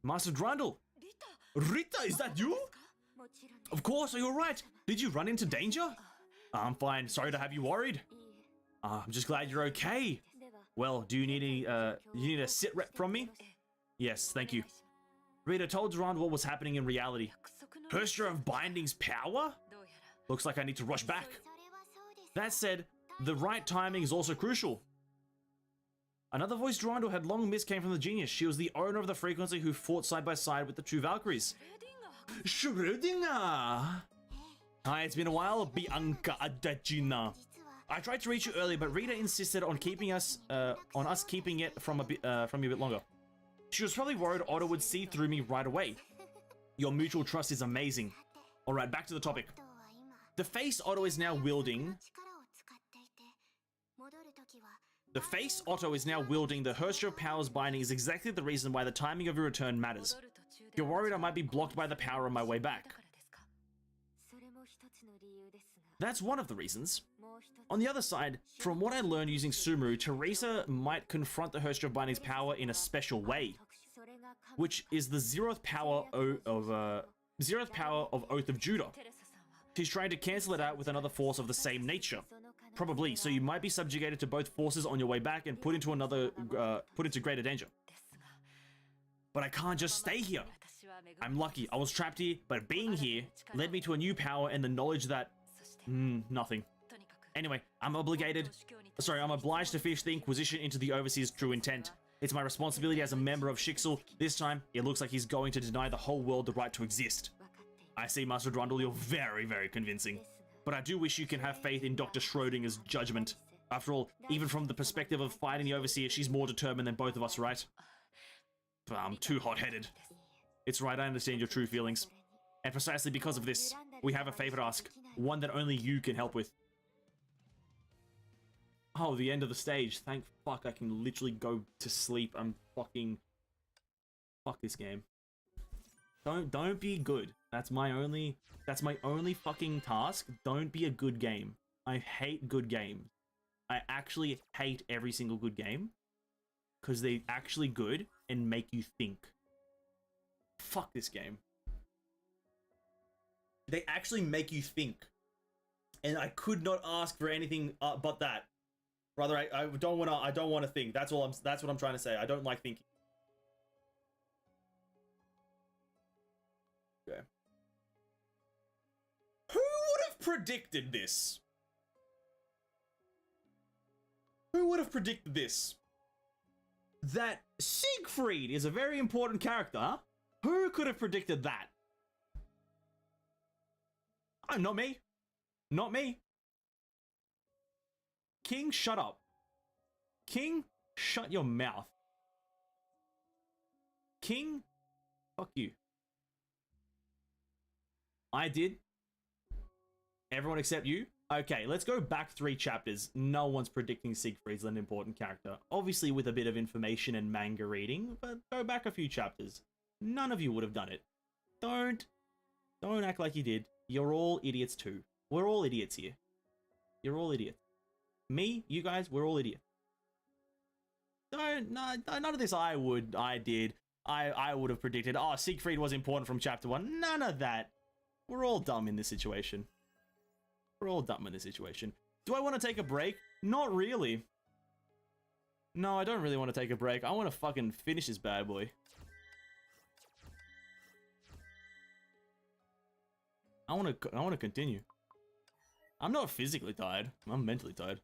Master Durandal! Rita, is that you? Of course, are you alright? Did you run into danger? I'm fine, sorry to have you worried. I'm just glad you're okay. Well, do you need a sit rep from me? Yes, thank you. Rita told Durandal what was happening in reality. Herstra of Binding's power? Looks like I need to rush back. That said, the right timing is also crucial. Another voice Durandal had long missed came from the Genius. She was the owner of the frequency who fought side by side with the two Valkyries. Schrödinger! Hi, it's been a while, Bianca Adagina. I tried to reach you earlier, but Rita insisted on keeping us keeping it from you a bit longer. She was probably worried Otto would see through me right away. Your mutual trust is amazing. Alright, back to the topic. The face Otto is now wielding... The face Otto is now wielding the Herstra of Powers binding is exactly the reason why the timing of your return matters. You're worried I might be blocked by the power on my way back. That's one of the reasons. On the other side, from what I learned using Sumeru, Teresa might confront the Herstra of Binding's power in a special way, which is the zeroth power of Oath of Judah. She's trying to cancel it out with another force of the same nature. Probably, so you might be subjugated to both forces on your way back and put into greater danger. But I can't just stay here. I'm lucky. I was trapped here, but being here led me to a new power and the knowledge that... nothing. Anyway, I'm obliged to fish the Inquisition into the Overseer's true intent. It's my responsibility as a member of Shixel. This time, it looks like he's going to deny the whole world the right to exist. I see, Master Drundle, you're very, very convincing. But I do wish you can have faith in Dr. Schrodinger's judgment. After all, even from the perspective of fighting the Overseer, she's more determined than both of us, right? But I'm too hot-headed. It's right, I understand your true feelings. And precisely because of this, we have a favor to ask. One that only you can help with. Oh, the end of the stage. Thank fuck I can literally go to sleep. I'm fucking... Fuck this game. Don't be good. That's my only fucking task. Don't be a good game. I hate good games. I actually hate every single good game. Because they're actually good and make you think. Fuck this game. They actually make you think. And I could not ask for anything but that. Brother, I don't want to think. That's what I'm trying to say. I don't like thinking. Okay. Who would have predicted this? Who would have predicted this? That Siegfried is a very important character. Who could have predicted that? Oh, not me. Not me. King, shut up. King, shut your mouth. King, fuck you. I did. Everyone except you? Okay, let's go back 3 chapters. No one's predicting Siegfried's an important character. Obviously with a bit of information and manga reading, but go back a few chapters. None of you would have done it. Don't act like you did. You're all idiots too. We're all idiots here. You're all idiots. Me, you guys, we're all idiots. None of this I did. I would have predicted, oh, Siegfried was important from chapter 1. None of that. We're all dumb in this situation. We're all dumb in this situation. Do I want to take a break? Not really. No, I don't really want to take a break. I want to fucking finish this bad boy. I want to continue. I'm not physically tired. I'm mentally tired.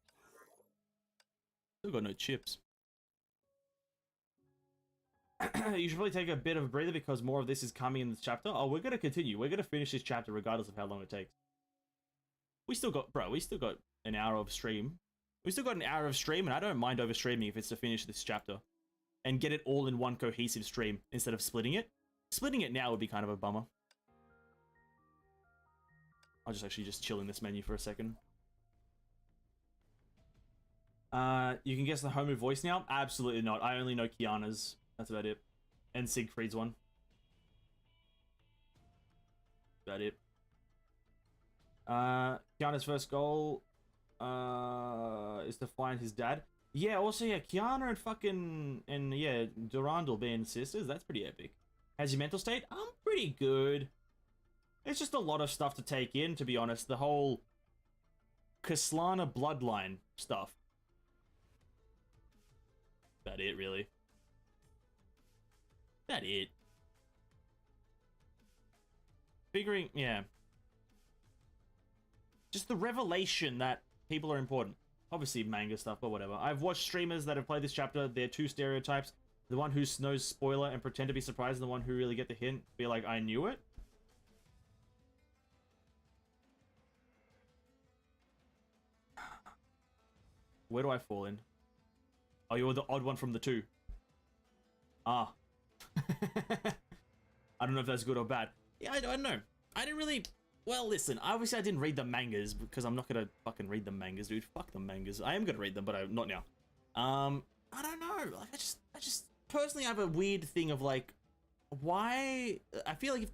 Still got no chips. You should probably take a bit of a breather because more of this is coming in this chapter. Oh, we're going to continue. We're going to finish this chapter regardless of how long it takes. We still got an hour of stream. We still got an hour of stream, and I don't mind over streaming if it's to finish this chapter. And get it all in one cohesive stream instead of splitting it. Splitting it now would be kind of a bummer. I'll actually just chill in this menu for a second. You can guess the Homu voice now? Absolutely not. I only know Kiana's. That's about it. And Siegfried's one. About it. Kiana's first goal is to find his dad. Yeah, also, yeah, Kiana and yeah, Durandal being sisters, that's pretty epic. How's your mental state? I'm pretty good. It's just a lot of stuff to take in, to be honest. The whole Kaslana bloodline stuff. About it, really. That it. Figuring, yeah. Just the revelation that people are important. Obviously manga stuff, but whatever. I've watched streamers that have played this chapter. They're 2 stereotypes. The one who knows spoiler and pretend to be surprised, and the one who really get the hint, be like, I knew it. Where do I fall in? Oh, you're the odd one from the 2. Ah. I don't know if that's good or bad. Yeah, I don't know. I didn't really... Well, listen, obviously I didn't read the mangas because I'm not gonna fucking read the mangas, dude. Fuck the mangas. I am gonna read them, but not now. I don't know. Like, I just personally have a weird thing of like, why? I feel like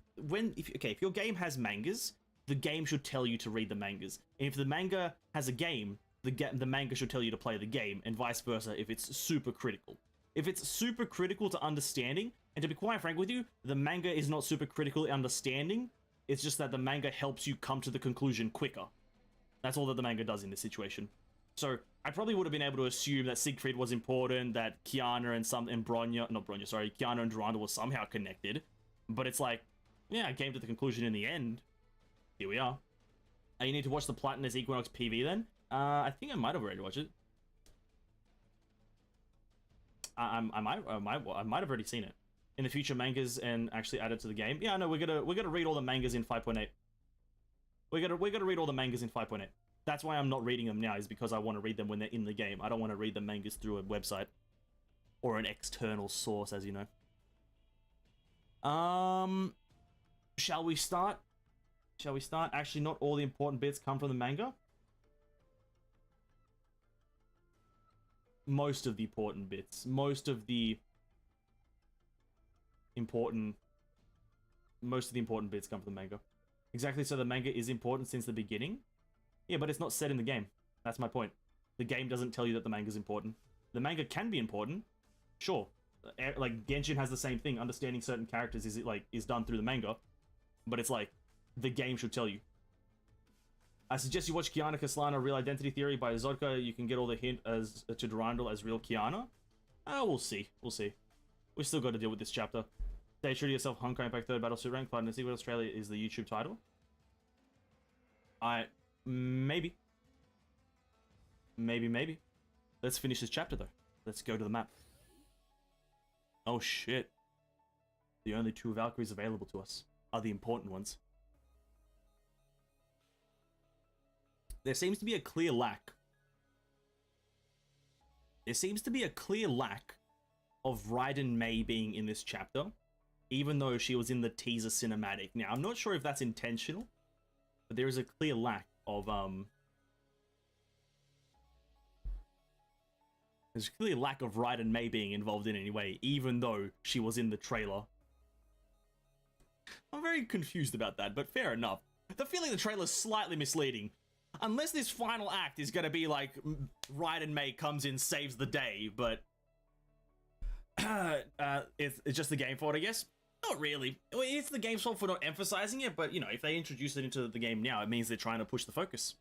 if your game has mangas, the game should tell you to read the mangas. And if the manga has a game, the manga should tell you to play the game, and vice versa if it's super critical. If it's super critical to understanding, and to be quite frank with you, the manga is not super critical understanding. It's just that the manga helps you come to the conclusion quicker. That's all that the manga does in this situation. So I probably would have been able to assume that Siegfried was important, that Kiana and Kiana and Durandal were somehow connected. But it's like, yeah, I came to the conclusion in the end. Here we are. You need to watch the Platinus Equinox PV then? I think I might have already watched it. I might have already seen it. In the future mangas and actually add it to the game. Yeah, no, we're gonna read all the mangas in 5.8. We're gonna read all the mangas in 5.8. That's why I'm not reading them now, is because I want to read them when they're in the game. I don't want to read the mangas through a website or an external source, as you know. Shall we start? Shall we start? Actually, not all the important bits come from the manga. Most of the important bits. Most of the important bits come from the manga. Exactly, so the manga is important since the beginning? Yeah, but it's not set in the game. That's my point. The game doesn't tell you that the manga is important. The manga can be important. Sure. Like, Genshin has the same thing. Understanding certain characters is done through the manga. But it's like, the game should tell you. I suggest you watch Kiana Kaslana Real Identity Theory by Zodka. You can get all the hint as to Durandal as real Kiana. We'll see. We'll see. We still got to deal with this chapter. Stay true to yourself, Honkai Impact 3rd Battlesuit Rank. Platinum Secret Australia is the YouTube title. Maybe. Maybe. Let's finish this chapter, though. Let's go to the map. Oh, shit. The only 2 Valkyries available to us are the important ones. There seems to be a clear lack. There seems to be a clear lack of Raiden Mei being in this chapter, even though she was in the teaser cinematic. Now, I'm not sure if that's intentional, but there is a clear lack of, there's a clear lack of Raiden Mei being involved in any way, even though she was in the trailer. I'm very confused about that, but fair enough. The feeling the trailer's slightly misleading. Unless this final act is gonna be like, Raiden Mei comes in, saves the day, but it's just the game's fault, I guess? Not really. It's the game's fault for not emphasizing it, but, you know, if they introduce it into the game now, it means they're trying to push the focus.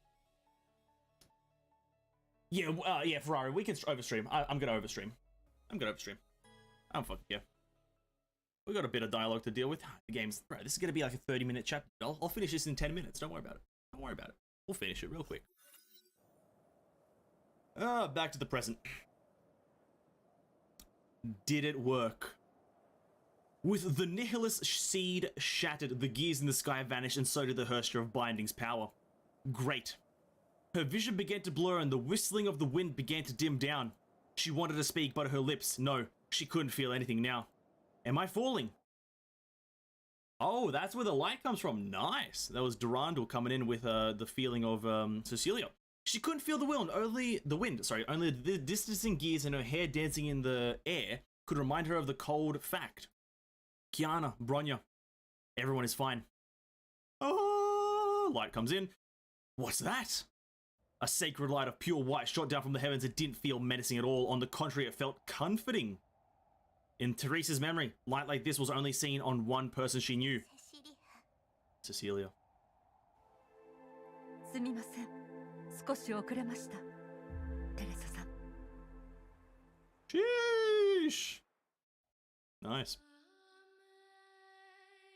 Yeah, yeah, Ferrari, we can overstream. I'm gonna overstream. I don't fucking care. We got a bit of dialogue to deal with. The game's... Bro, this is gonna be like a 30-minute chapter. I'll finish this in 10 minutes. Don't worry about it. We'll finish it real quick. Back to the present. Did it work? With the Nihilist seed shattered, the gears in the sky vanished, and so did the Herstra of Binding's power. Great. Her vision began to blur, and the whistling of the wind began to dim down. She wanted to speak, but her lips, no, she couldn't feel anything now. Am I falling? Oh, that's where the light comes from. Nice. That was Durandal coming in with the feeling of Cecilia. She couldn't feel the wind, only the distancing gears and her hair dancing in the air could remind her of the cold fact. Kiana, Bronya, everyone is fine. Oh, light comes in. What's that? A sacred light of pure white shot down from the heavens. It didn't feel menacing at all. On the contrary, it felt comforting. In Teresa's memory, light like this was only seen on one person she knew. Cecilia. すみません。少し遅れました。テレサさん。 Sheesh. Nice.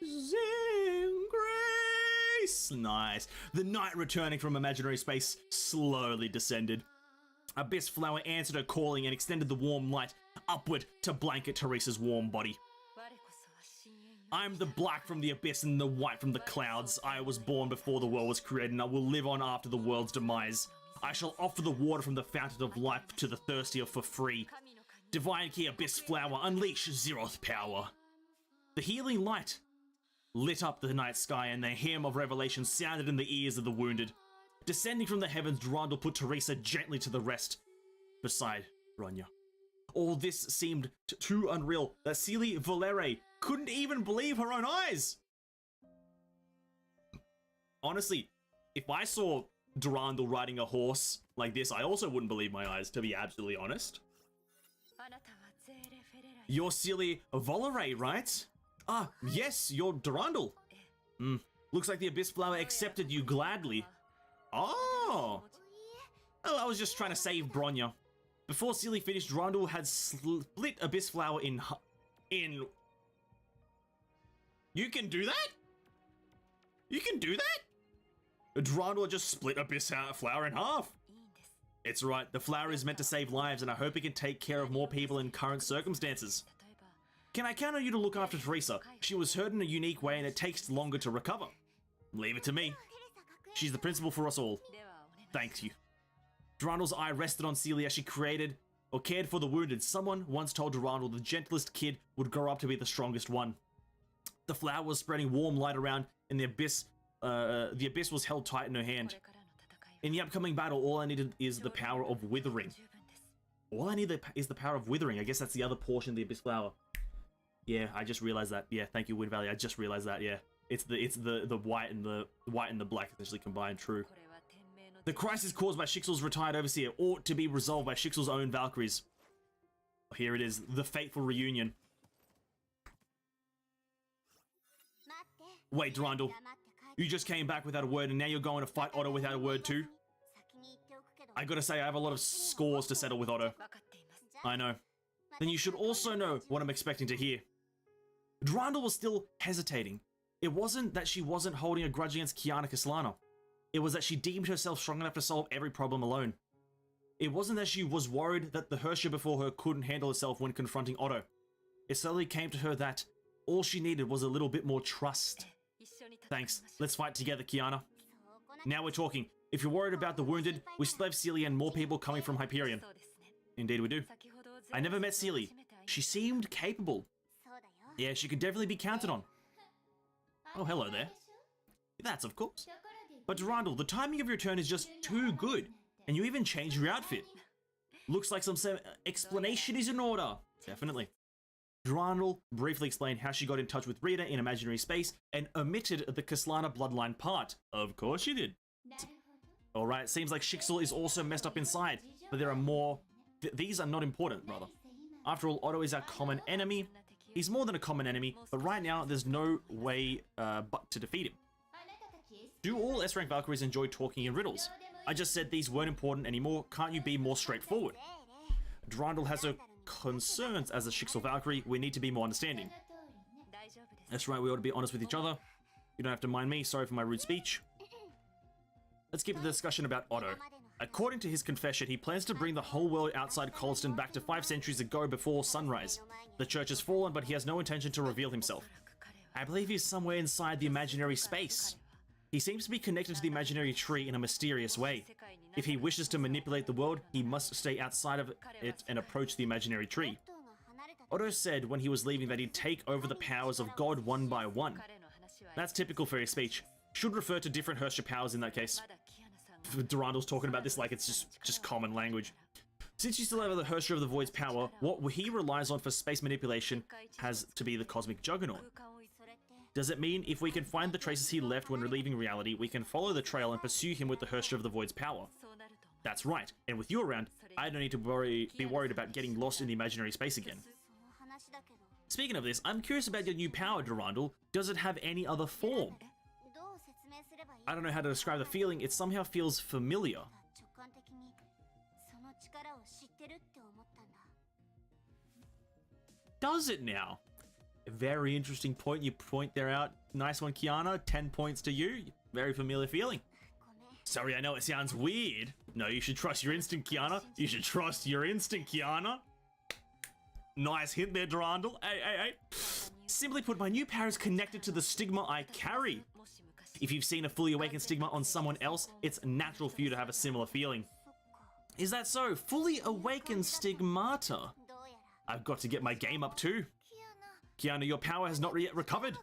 Zing grace. Nice. The night returning from imaginary space slowly descended. Abyss Flower answered her calling and extended the warm light upward to blanket Teresa's warm body. I'm the black from the abyss and the white from the clouds. I was born before the world was created, and I will live on after the world's demise. I shall offer the water from the fountain of life to the thirsty for free. Divine key Abyss Flower, unleash Zeroth power. The healing light lit up the night sky, and the hymn of revelation sounded in the ears of the wounded. Descending from the heavens, Durandal put Teresa gently to the rest beside Bronya. All this seemed too unreal that Celie Valere couldn't even believe her own eyes. Honestly, if I saw Durandal riding a horse like this, I also wouldn't believe my eyes, to be absolutely honest. You're Celie Valere, right? Ah, yes, you're Durandal. Looks like the Abyss Flower accepted you gladly. Oh! Oh, I was just trying to save Bronya. Before Sealy finished, Durandal had split Abyss Flower in... You can do that? You can do that? Durandal just split Abyss Flower in half. It's right, the flower is meant to save lives, and I hope it can take care of more people in current circumstances. Can I count on you to look after Teresa? She was hurt in a unique way and it takes longer to recover. Leave it to me. She's the principal for us all. Thank you. Durandal's eye rested on Celia as she created or cared for the wounded. Someone once told Durandal the gentlest kid would grow up to be the strongest one. The flower was spreading warm light around, and the abyss was held tight in her hand. In the upcoming battle, all I needed is the power of withering. All I need is the power of withering. I guess that's the other portion of the abyss flower. Yeah, I just realized that. Yeah, thank you, Wind Valley. I just realized that. Yeah, it's the white and the black essentially combined. True. The crisis caused by Shixel's retired overseer ought to be resolved by Shixel's own Valkyries. Here it is, the fateful reunion. Wait, Durandal, you just came back without a word, and now you're going to fight Otto without a word too? I gotta say, I have a lot of scores to settle with Otto. I know. Then you should also know what I'm expecting to hear. Durandal was still hesitating. It wasn't that she wasn't holding a grudge against Kiana Kislana. It was that she deemed herself strong enough to solve every problem alone. It wasn't that she was worried that the Hersher before her couldn't handle herself when confronting Otto. It slowly came to her that all she needed was a little bit more trust. Thanks. Let's fight together, Kiana. Now we're talking. If you're worried about the wounded, we still have Celia and more people coming from Hyperion. Indeed we do. I never met Celia. She seemed capable. Yeah, she could definitely be counted on. Oh, hello there. That's of course. But Durandal, the timing of your turn is just too good, and you even changed your outfit. Looks like some explanation is in order. Definitely. Durandal briefly explained how she got in touch with Rita in imaginary space and omitted the Kislana bloodline part. Of course she did. Alright, seems like Shixel is also messed up inside, but there are more... these are not important, rather. After all, Otto is our common enemy. He's more than a common enemy, but right now there's no way but to defeat him. Do all S-rank Valkyries enjoy talking in riddles? I just said these weren't important anymore. Can't you be more straightforward? Durandal has her concerns as a Shixel Valkyrie. We need to be more understanding. That's right, we ought to be honest with each other. You don't have to mind me. Sorry for my rude speech. Let's keep the discussion about Otto. According to his confession, he plans to bring the whole world outside Colston back to 5 centuries ago before sunrise. The church has fallen, but he has no intention to reveal himself. I believe he's somewhere inside the imaginary space. He seems to be connected to the imaginary tree in a mysterious way. If he wishes to manipulate the world, he must stay outside of it and approach the imaginary tree. Otto said when he was leaving that he'd take over the powers of God one by one. That's typical for his speech. Should refer to different Hersher powers in that case. Durandal's talking about this like it's just common language. Since you still have the Hersher of the Void's power, what he relies on for space manipulation has to be the Cosmic Juggernaut. Does it mean if we can find the traces he left when relieving reality, we can follow the trail and pursue him with the Hersher of the Void's power? That's right, and with you around, I don't need to be worried about getting lost in the imaginary space again. Speaking of this, I'm curious about your new power, Durandal. Does it have any other form? I don't know how to describe the feeling, it somehow feels familiar. Does it now? A very interesting point you point there out. Nice one, Kiana. 10 points to you. Very familiar feeling. Sorry, I know it sounds weird. No, you should trust your instinct, Kiana. You should trust your instinct, Kiana. Nice hint there, Durandal. Hey. Simply put, my new power is connected to the stigma I carry. If you've seen a fully awakened stigma on someone else, it's natural for you to have a similar feeling. Is that so? Fully awakened stigmata. I've got to get my game up too. Kiana, your power has not yet recovered.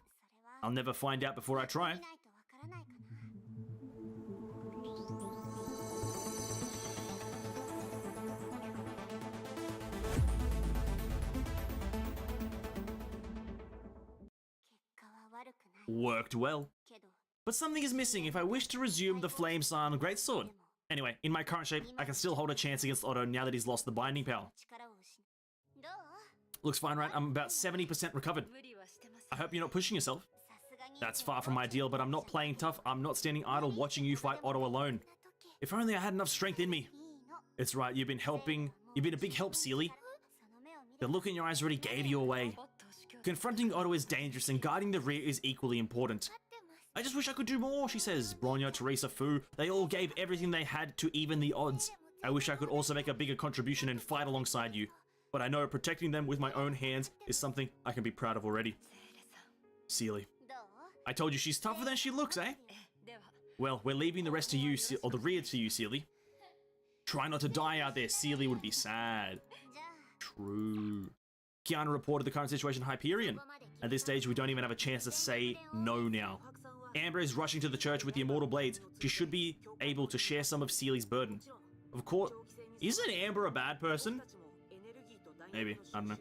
I'll never find out before I try. Worked well. But something is missing if I wish to resume the Flame Scion Greatsword. Anyway, in my current shape, I can still hold a chance against Otto now that he's lost the binding power. Looks fine, right? I'm about 70% recovered. I hope you're not pushing yourself. That's far from ideal, but I'm not playing tough. I'm not standing idle watching you fight Otto alone. If only I had enough strength in me. It's right, you've been a big help, Seely. The look in your eyes already gave you away. Confronting Otto is dangerous and guarding the rear is equally important. I just wish I could do more, she says. Bronya, Teresa, Fu, they all gave everything they had to even the odds. I wish I could also make a bigger contribution and fight alongside you. But I know protecting them with my own hands is something I can be proud of already. Seely. I told you she's tougher than she looks, eh? Well, we're leaving the rest to you, or the rear to you, Seely. Try not to die out there, Seely would be sad. True. Kiana reported the current situation to Hyperion. At this stage, we don't even have a chance to say no now. Amber is rushing to the church with the Immortal Blades. She should be able to share some of Seely's burden. Of course, isn't Amber a bad person? Maybe, I don't know.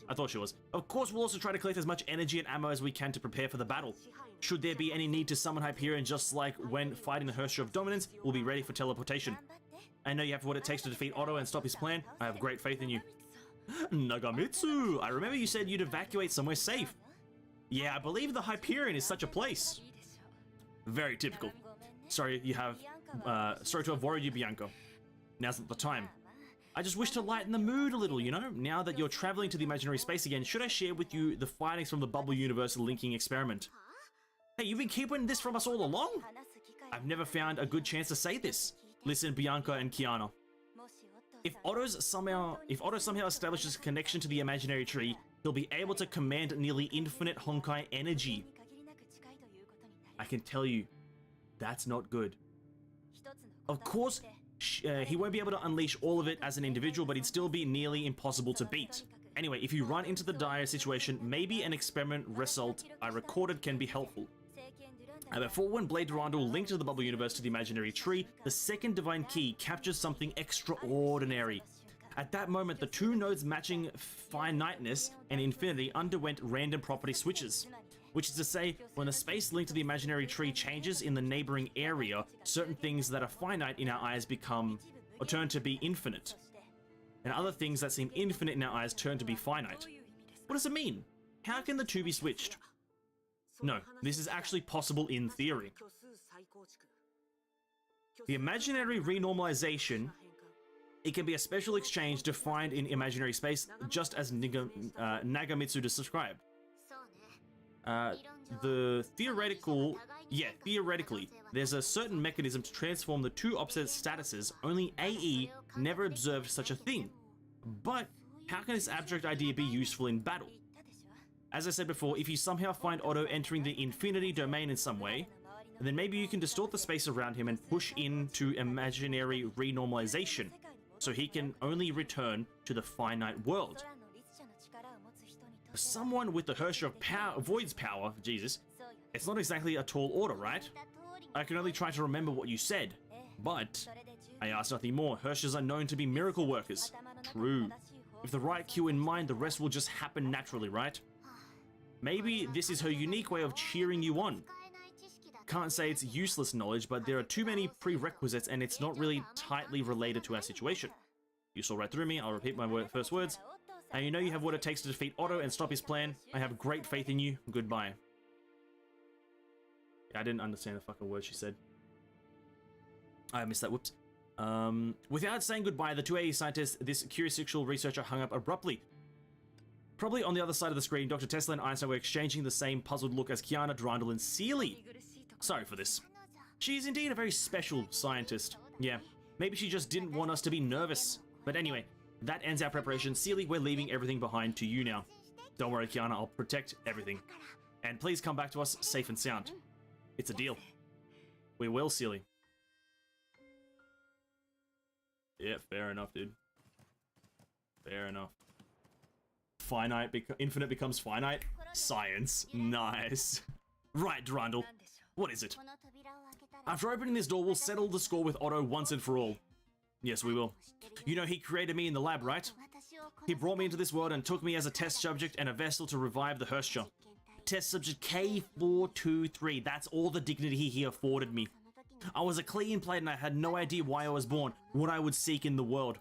I thought she was. Of course, we'll also try to collect as much energy and ammo as we can to prepare for the battle. Should there be any need to summon Hyperion, just like when fighting the Hersher of Dominance, we'll be ready for teleportation. I know you have what it takes to defeat Otto and stop his plan. I have great faith in you. Nagamitsu! I remember you said you'd evacuate somewhere safe. Yeah, I believe the Hyperion is such a place. Very typical. Sorry to have worried you, Bianco. Now's not the time. I just wish to lighten the mood a little, you know? Now that you're traveling to the imaginary space again, should I share with you the findings from the Bubble Universe linking experiment? Hey, you've been keeping this from us all along? I've never found a good chance to say this. Listen, Bianca and Kiana. If Otto somehow establishes a connection to the imaginary tree, he'll be able to command nearly infinite Honkai energy. I can tell you, that's not good. Of course, he won't be able to unleash all of it as an individual, but he'd still be nearly impossible to beat. Anyway, if you run into the dire situation, maybe an experiment result I recorded can be helpful. Before when Blade Durandal linked to the Bubble Universe to the imaginary tree, the second divine key captures something extraordinary. At that moment, the two nodes matching finiteness and infinity underwent random property switches. Which is to say, when the space linked to the imaginary tree changes in the neighboring area, certain things that are finite in our eyes turn to be infinite. And other things that seem infinite in our eyes turn to be finite. What does it mean? How can the two be switched? No, this is actually possible in theory. The imaginary renormalization, it can be a special exchange defined in imaginary space, just as Nagamitsu described. Theoretically, there's a certain mechanism to transform the two opposite statuses. Only AE never observed such a thing. But how can this abstract idea be useful in battle? As I said before, if you somehow find Otto entering the infinity domain in some way, then maybe you can distort the space around him and push into imaginary renormalization, so he can only return to the finite world. Someone with the Hersher of Void's power, Jesus, it's not exactly a tall order, right? I can only try to remember what you said, but I ask nothing more. Hershers are known to be miracle workers. True. With the right cue in mind, the rest will just happen naturally, right? Maybe this is her unique way of cheering you on. Can't say it's useless knowledge, but there are too many prerequisites and it's not really tightly related to our situation. You saw right through me, I'll repeat my first words. And you know you have what it takes to defeat Otto and stop his plan. I have great faith in you. Goodbye. I didn't understand the fucking word she said. I missed that, whoops. Without saying goodbye, the two AE scientists, this curious sexual researcher hung up abruptly. Probably on the other side of the screen, Dr. Tesla and Einstein were exchanging the same puzzled look as Kiana, Durandal, and Seely. Sorry for this. She is indeed a very special scientist. Yeah, maybe she just didn't want us to be nervous. But anyway, that ends our preparation. Seely, we're leaving everything behind to you now. Don't worry, Kiana, I'll protect everything. And please come back to us safe and sound. It's a deal. We will, Seely. Yeah, fair enough, dude. Fair enough. Infinite becomes finite? Science. Nice. Right, Durandal. What is it? After opening this door, we'll settle the score with Otto once and for all. Yes, we will. You know he created me in the lab, right? He brought me into this world and took me as a test subject and a vessel to revive the Hersher. Test subject K423. That's all the dignity he afforded me. I was a clean plate and I had no idea why I was born, what I would seek in the world.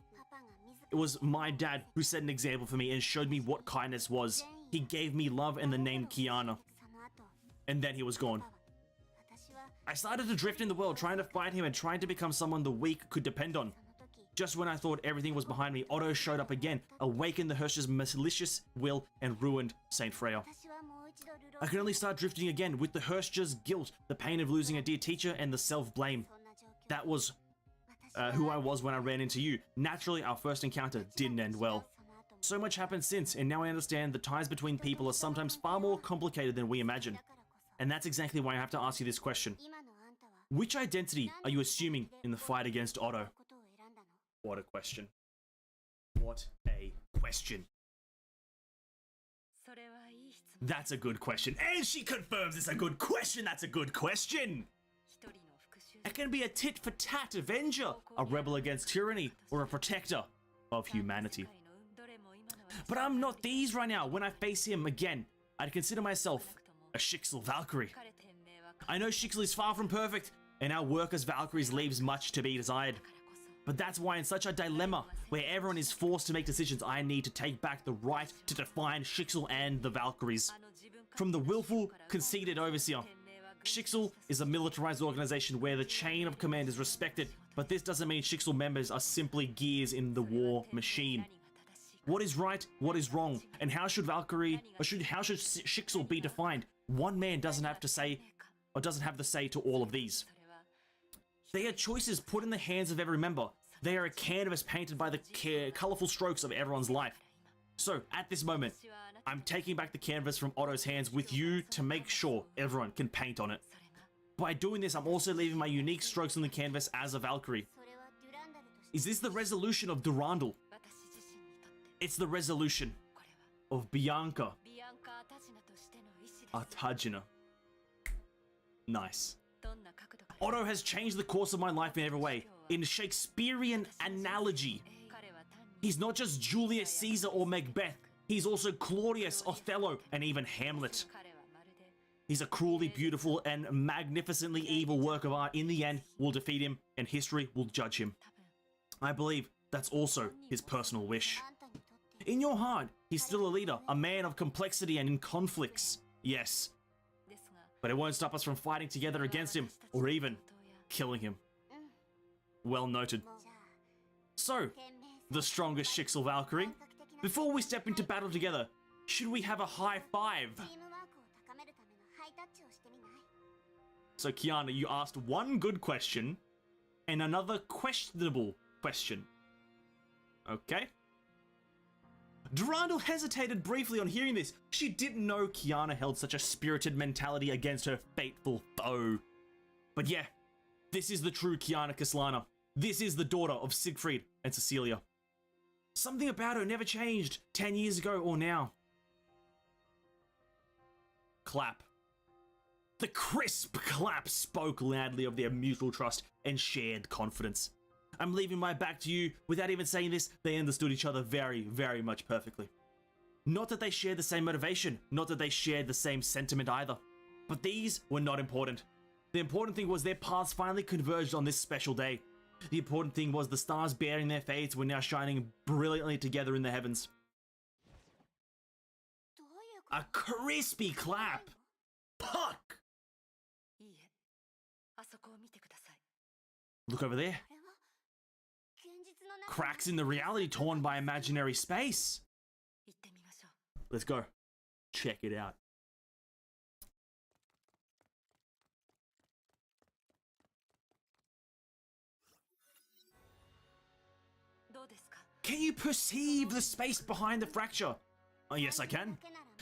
It was my dad who set an example for me and showed me what kindness was. He gave me love and the name Kiana. And then he was gone. I started to drift in the world, trying to fight him and trying to become someone the weak could depend on. Just when I thought everything was behind me, Otto showed up again, awakened the Hersch's malicious will, and ruined Saint Freya. I could only start drifting again with the Hersch's guilt, the pain of losing a dear teacher, and the self-blame. That was who I was when I ran into you. Naturally, our first encounter didn't end well. So much happened since, and now I understand the ties between people are sometimes far more complicated than we imagine. And that's exactly why I have to ask you this question. Which identity are you assuming in the fight against Otto? What a question. What a question. That's a good question. And she confirms it's a good question. That's a good question. It can be a tit-for-tat Avenger, a rebel against tyranny, or a protector of humanity. But I'm not these right now. When I face him again, I'd consider myself a Shixel Valkyrie. I know Shixel is far from perfect, and our work as Valkyries leaves much to be desired. But that's why in such a dilemma, where everyone is forced to make decisions, I need to take back the right to define Shixel and the Valkyries. From the willful, conceited overseer. Shixel is a militarized organization where the chain of command is respected, but this doesn't mean Shixel members are simply gears in the war machine. What is right, what is wrong, and how should Shixel be defined? One man doesn't have to say, or doesn't have the say to all of these. They are choices put in the hands of every member. They are a canvas painted by the colorful strokes of everyone's life. So, at this moment, I'm taking back the canvas from Otto's hands with you to make sure everyone can paint on it. By doing this, I'm also leaving my unique strokes on the canvas as a Valkyrie. Is this the resolution of Durandal? It's the resolution of Bianca Artagina. Nice. Otto has changed the course of my life in every way. In Shakespearean analogy, he's not just Julius Caesar or Macbeth. He's also Claudius, Othello, and even Hamlet. He's a cruelly beautiful and magnificently evil work of art. In the end, we'll defeat him, and history will judge him. I believe that's also his personal wish. In your heart, he's still a leader, a man of complexity and in conflicts. Yes. But it won't stop us from fighting together against him, or even killing him. Well noted. So, the strongest Shixel Valkyrie. Before we step into battle together, should we have a high five? So Kiana, you asked one good question and another questionable question. Okay. Durandal hesitated briefly on hearing this. She didn't know Kiana held such a spirited mentality against her fateful foe. But yeah, this is the true Kiana Kislana. This is the daughter of Siegfried and Cecilia. Something about her never changed 10 years ago or now. Clap. The crisp clap spoke loudly of their mutual trust and shared confidence. I'm leaving my back to you. Without even saying this, they understood each other very, very much perfectly. Not that they shared the same motivation, not that they shared the same sentiment either. But these were not important. The important thing was their paths finally converged on this special day. The important thing was the stars bearing their fates were now shining brilliantly together in the heavens. A crispy clap! Puck! Look over there. Cracks in the reality torn by imaginary space. Let's go. Check it out. Can you perceive the space behind the fracture? Oh, yes, I can.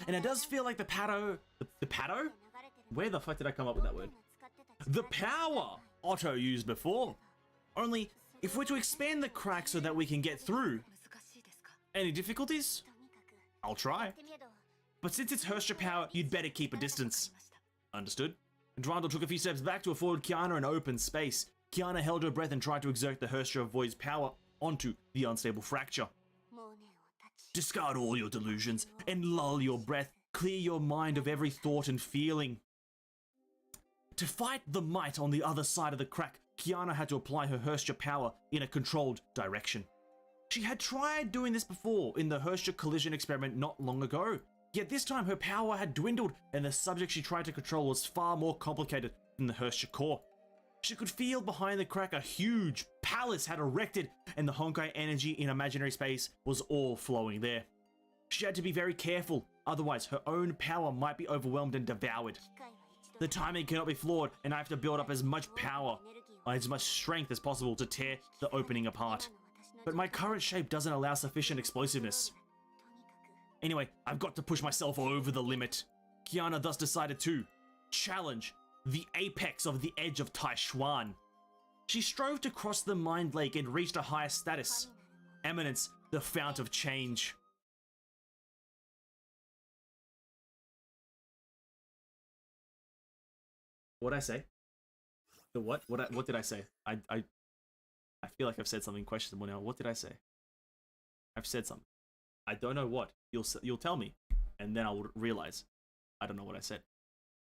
And it does feel like the pato... The pato? Where the fuck did I come up with that word? The power Otto used before. Only, if we're to expand the crack so that we can get through... Any difficulties? I'll try. But since it's Herstra power, you'd better keep a distance. Understood. Durandal took a few steps back to afford Kiana an open space. Kiana held her breath and tried to exert the Herstra Void's power onto the unstable fracture. Discard all your delusions and lull your breath. Clear your mind of every thought and feeling. To fight the might on the other side of the crack, Kiana had to apply her Herstra power in a controlled direction. She had tried doing this before in the Herstra collision experiment not long ago, yet this time her power had dwindled and the subject she tried to control was far more complicated than the Herstra core. She could feel behind the crack a huge, palace had erected, and the Honkai energy in imaginary space was all flowing there. She had to be very careful, otherwise her own power might be overwhelmed and devoured. The timing cannot be flawed, and I have to build up as much power, as much strength as possible to tear the opening apart. But my current shape doesn't allow sufficient explosiveness. Anyway, I've got to push myself over the limit. Kiana thus decided to challenge the apex of the edge of Taishuan. She strove to cross the Mind Lake and reached a higher status. Eminence, the fount of change. What'd I say? The what? What did I say? I feel like I've said something questionable now. What did I say? I've said something. I don't know what. You'll tell me, and then I'll realize. I don't know what I said.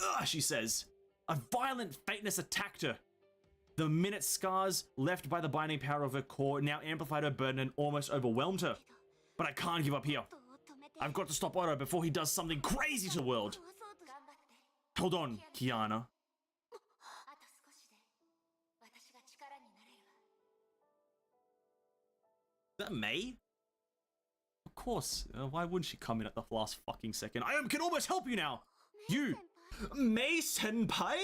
Ugh, she says. A violent faintness attacked her. The minute scars left by the binding power of her core now amplified her burden and almost overwhelmed her. But I can't give up here. I've got to stop Otto before he does something crazy to the world. Hold on, Kiana. Is that May? Of course. Why wouldn't she come in at the last fucking second? I can almost help you now. You, May Senpai?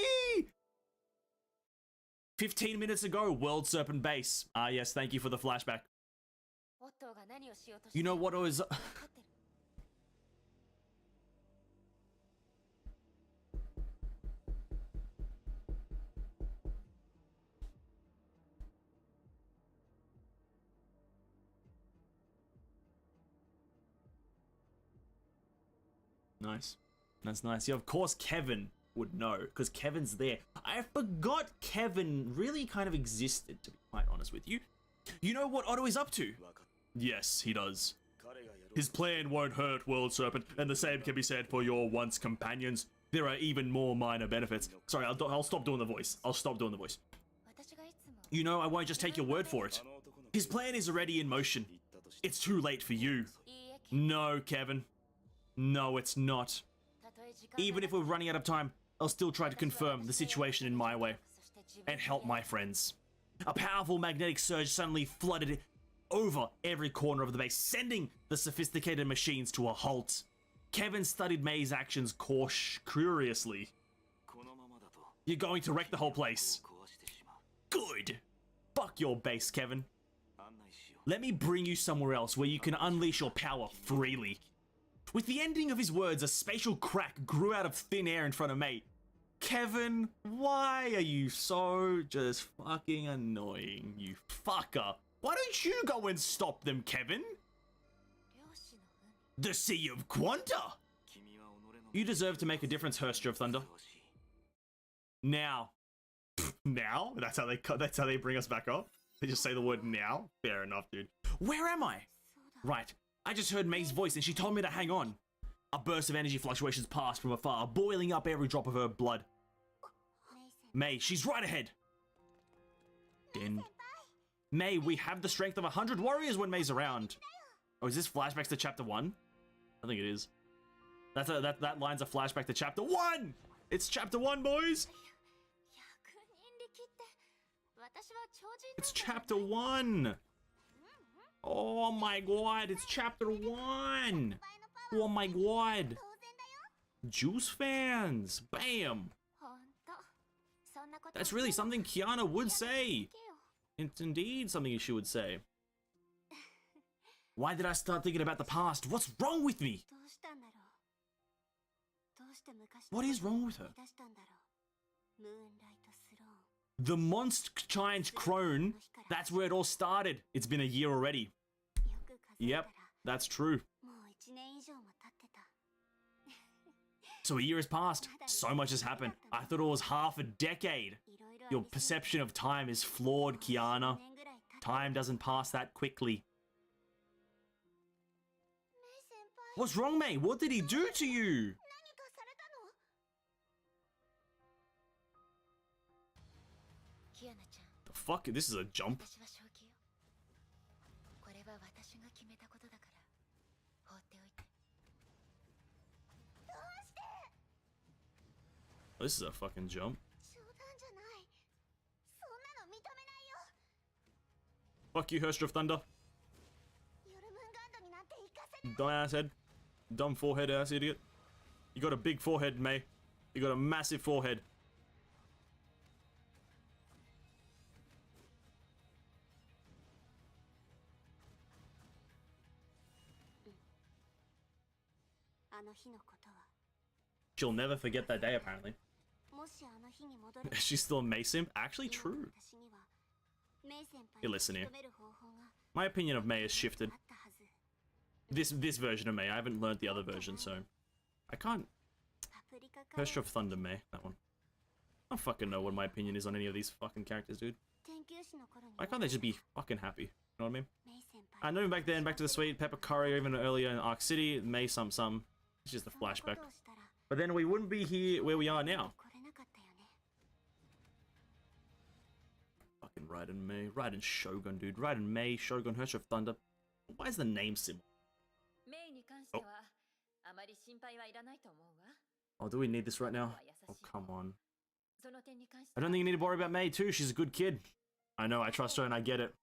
15 minutes ago, World Serpent Base. Ah, yes, thank you for the flashback. You know what was... Nice. That's nice. Yeah, of course Kevin would know, because Kevin's there. I forgot Kevin really kind of existed, to be quite honest with you. You know what Otto is up to? Yes, he does. His plan won't hurt, World Serpent, and the same can be said for your once companions. There are even more minor benefits. Sorry, I'll stop doing the voice. I'll stop doing the voice. You know, I won't just take your word for it. His plan is already in motion. It's too late for you. No, Kevin. No, it's not. Even if we're running out of time, I'll still try to confirm the situation in my way and help my friends. A powerful magnetic surge suddenly flooded over every corner of the base, sending the sophisticated machines to a halt. Kevin studied May's actions curiously. You're going to wreck the whole place. Good. Fuck your base, Kevin. Let me bring you somewhere else where you can unleash your power freely. With the ending of his words, a spatial crack grew out of thin air in front of May. Kevin, why are you so just fucking annoying, you fucker? Why don't you go and stop them, Kevin? The Sea of Quanta! You deserve to make a difference, Herstra of Thunder. Now. Now? That's how they bring us back up? They just say the word now? Fair enough, dude. Where am I? Right. I just heard May's voice and she told me to hang on. A burst of energy fluctuations passed from afar, boiling up every drop of her blood. May, she's right ahead. Then, May, we have the strength of 100 warriors when May's around. Oh, is this flashbacks to chapter 1? I think it is. That line's a flashback to chapter 1! It's chapter 1, boys! It's chapter 1! Oh my god, it's chapter 1! Oh my god! Juice fans! Bam! That's really something Kiana would say! It's indeed something she would say. Why did I start thinking about the past? What's wrong with me? What is wrong with her? The Monster Giant Crone, that's where it all started. It's been a year already. Yep, that's true. So a year has passed. So much has happened. I thought it was half a decade. Your perception of time is flawed, Kiana. Time doesn't pass that quickly. What's wrong, May? What did he do to you? The fuck? This is a jump. This is a fucking jump. Fuck you, Herster of Thunder. Dumb ass head. Dumb forehead ass idiot. You got a big forehead, May. You got a massive forehead. She'll never forget that day, apparently. She's still a May simp? Actually, true. Here, listen here. My opinion of May has shifted. This version of May. I haven't learned the other version, so I can't. Herster of Thunder May, that one. I don't fucking know what my opinion is on any of these fucking characters, dude. Why can't they just be fucking happy? You know what I mean? I know back then, back to the suite, Pepper Curry, even earlier in Arc City, May some. It's just a flashback. But then we wouldn't be here where we are now. Fucking Raiden May, Raiden Shogun, dude. Raiden May, Shogun, Herster of Thunder. Why is the name symbol? Oh. Oh, do we need this right now? Oh, come on. I don't think you need to worry about May, too. She's a good kid. I know, I trust her and I get it.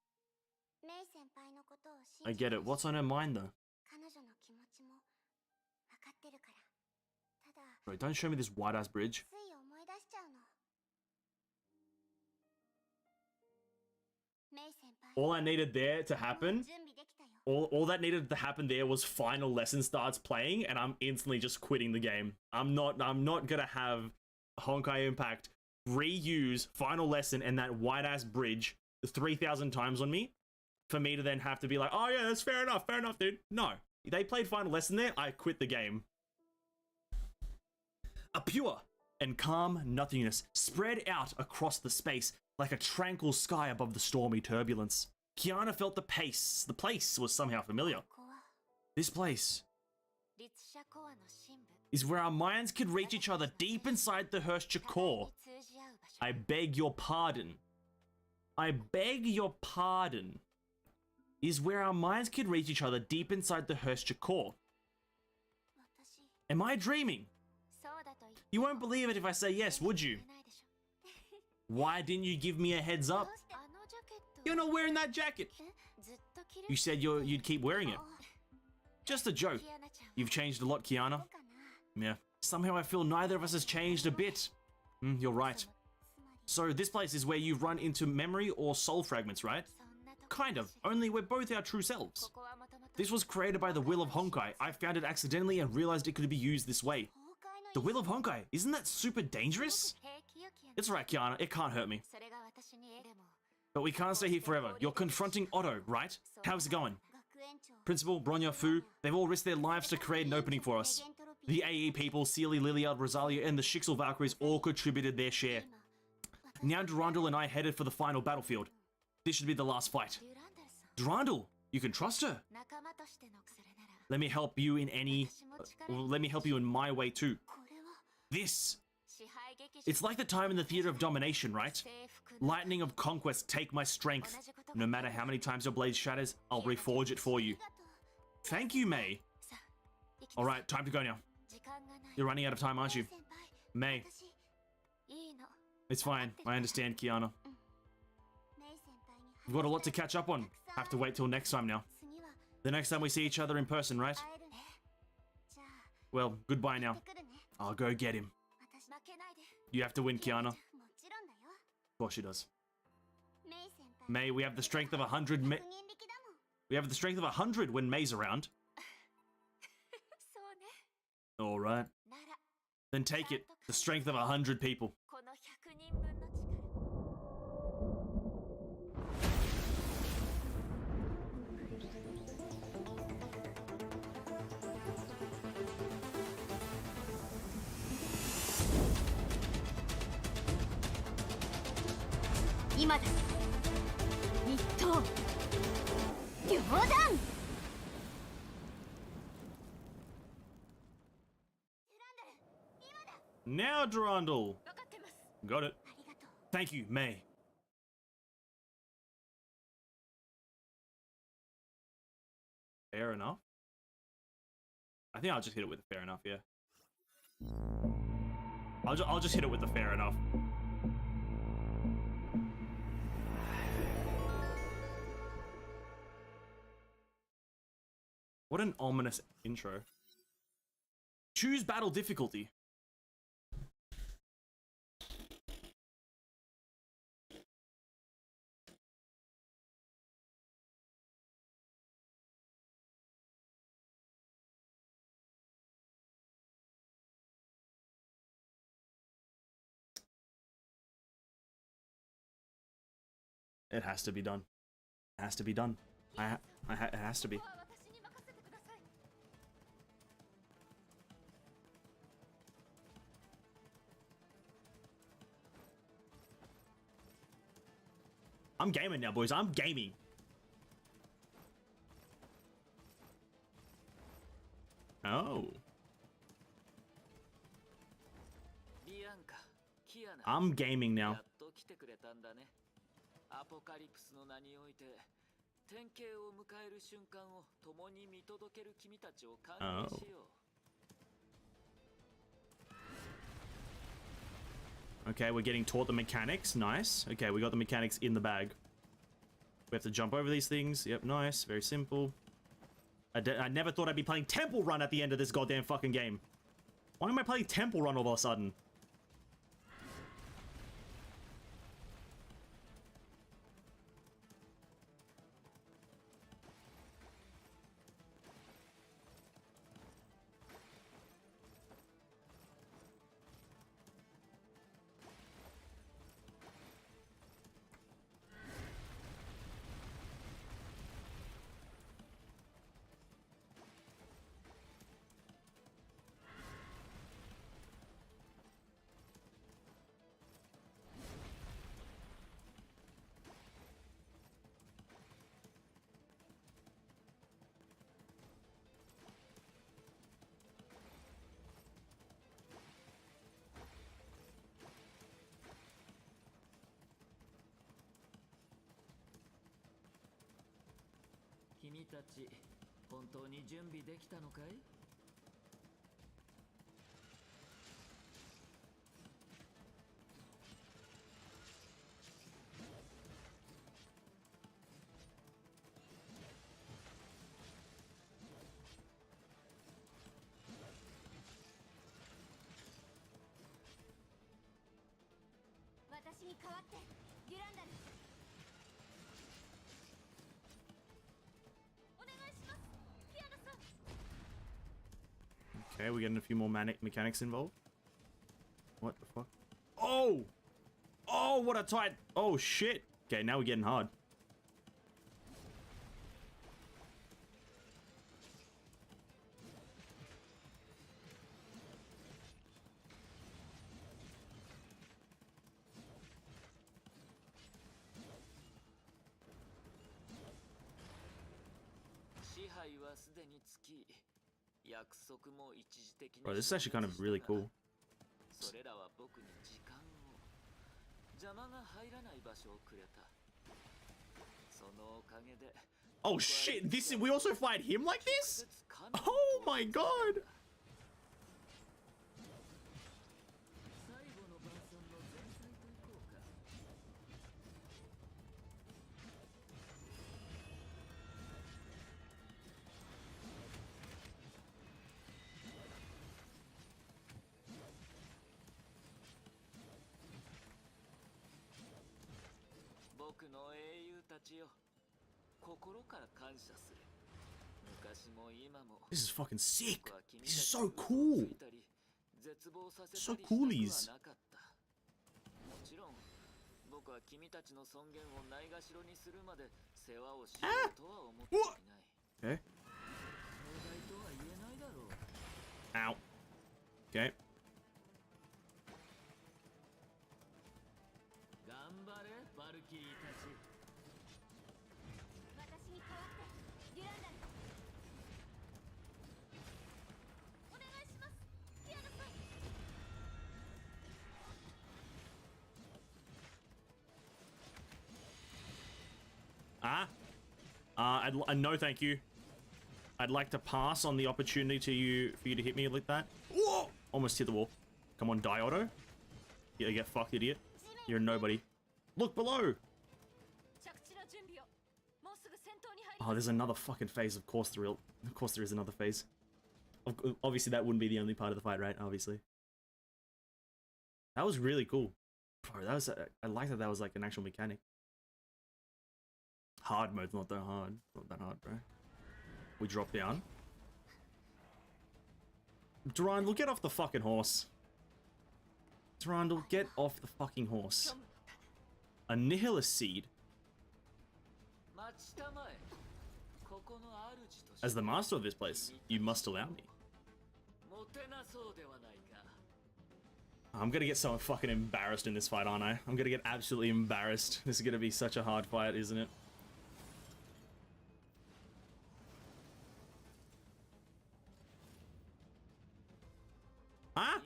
I get it. What's on her mind, though? Bro, don't show me this white-ass bridge. All I needed there to happen... All that needed to happen there was final lesson starts playing, and I'm instantly just quitting the game. I'm not gonna have Honkai Impact reuse final lesson and that white-ass bridge 3,000 times on me for me to then have to be like, oh yeah, that's fair enough, dude. No. They played final lesson there, I quit the game. A pure and calm nothingness spread out across the space like a tranquil sky above the stormy turbulence. Kiana felt the pace. The place was somehow familiar. This place is where our minds could reach each other deep inside the Herster core. I beg your pardon. I beg your pardon. Is where our minds could reach each other deep inside the Herster core. Am I dreaming? You won't believe it if I say yes, would you? Why didn't you give me a heads up? You're not wearing that jacket. You said you'd keep wearing it. Just a joke. You've changed a lot, Kiana. Yeah. Somehow I feel neither of us has changed a bit. You're right. So this place is where you run into memory or soul fragments, right? Kind of. Only we're both our true selves. This was created by the will of Honkai. I found it accidentally and realized it could be used this way. The will of Honkai. Isn't that super dangerous? It's right, Kiana. It can't hurt me. But we can't stay here forever. You're confronting Otto, right? How's it going? Principal, Bronya, Fu, they've all risked their lives to create an opening for us. The AE people, Sealy, Liliard, Rosalia, and the Shixel Valkyries all contributed their share. Now Durandal and I headed for the final battlefield. This should be the last fight. Durandal, you can trust her. Let me help you in let me help you in my way too. This. It's like the time in the theater of domination, right? Lightning of conquest, take my strength. No matter how many times your blade shatters, I'll reforge it for you. Thank you, May. Alright, time to go now. You're running out of time, aren't you? May. It's fine. I understand, Kiana. We've got a lot to catch up on. Have to wait till next time now. The next time we see each other in person, right? Well, goodbye now. I'll go get him. You have to win, Kiana. Of course she does. May, we have the strength of 100. We have the strength of 100 when May's around. Alright. Then take it. The strength of 100 people. Now, Durandal. Got it. Thank you, May. Fair enough. I think I'll just hit it with a fair enough, yeah. I'll just hit it with the fair enough. What an ominous intro. Choose battle difficulty. It has to be done. It has to be done. It has to be. I'm gaming now, boys. I'm gaming. Oh. I'm gaming now. Oh. Okay, we're getting taught the mechanics. Nice. Okay, we got the mechanics in the bag. We have to jump over these things. Yep, nice. Very simple. I never thought I'd be playing Temple Run at the end of this goddamn fucking game. Why am I playing Temple Run all of a sudden? Okay, we're getting a few more mechanics involved. What the fuck? Oh! Oh, what a tight... Oh, shit. Okay, now we're getting hard. Bro, this is actually kind of really cool. Oh shit, we also fight him like this? Oh my god! This is fucking sick. This is so cool. So coolies. Ah! What? Okay. Ow. Okay. No thank you. I'd like to pass on the opportunity for you to hit me like that. Whoa! Almost hit the wall. Come on, die auto. Yeah, get fucked, idiot. You're a nobody. Look below! もうすぐ戦闘に入り Oh, there's another fucking phase. Of course there is another phase. Obviously that wouldn't be the only part of the fight, right? Obviously. That was really cool. Bro, that was I like that was like an actual mechanic. Hard mode's not that hard. Not that hard, bro. We drop down. Durandal, get off the fucking horse. Durandal, get off the fucking horse. A Nihilist Seed. As the master of this place, you must allow me. I'm gonna get so fucking embarrassed in this fight, aren't I? I'm gonna get absolutely embarrassed. This is gonna be such a hard fight, isn't it? Huh?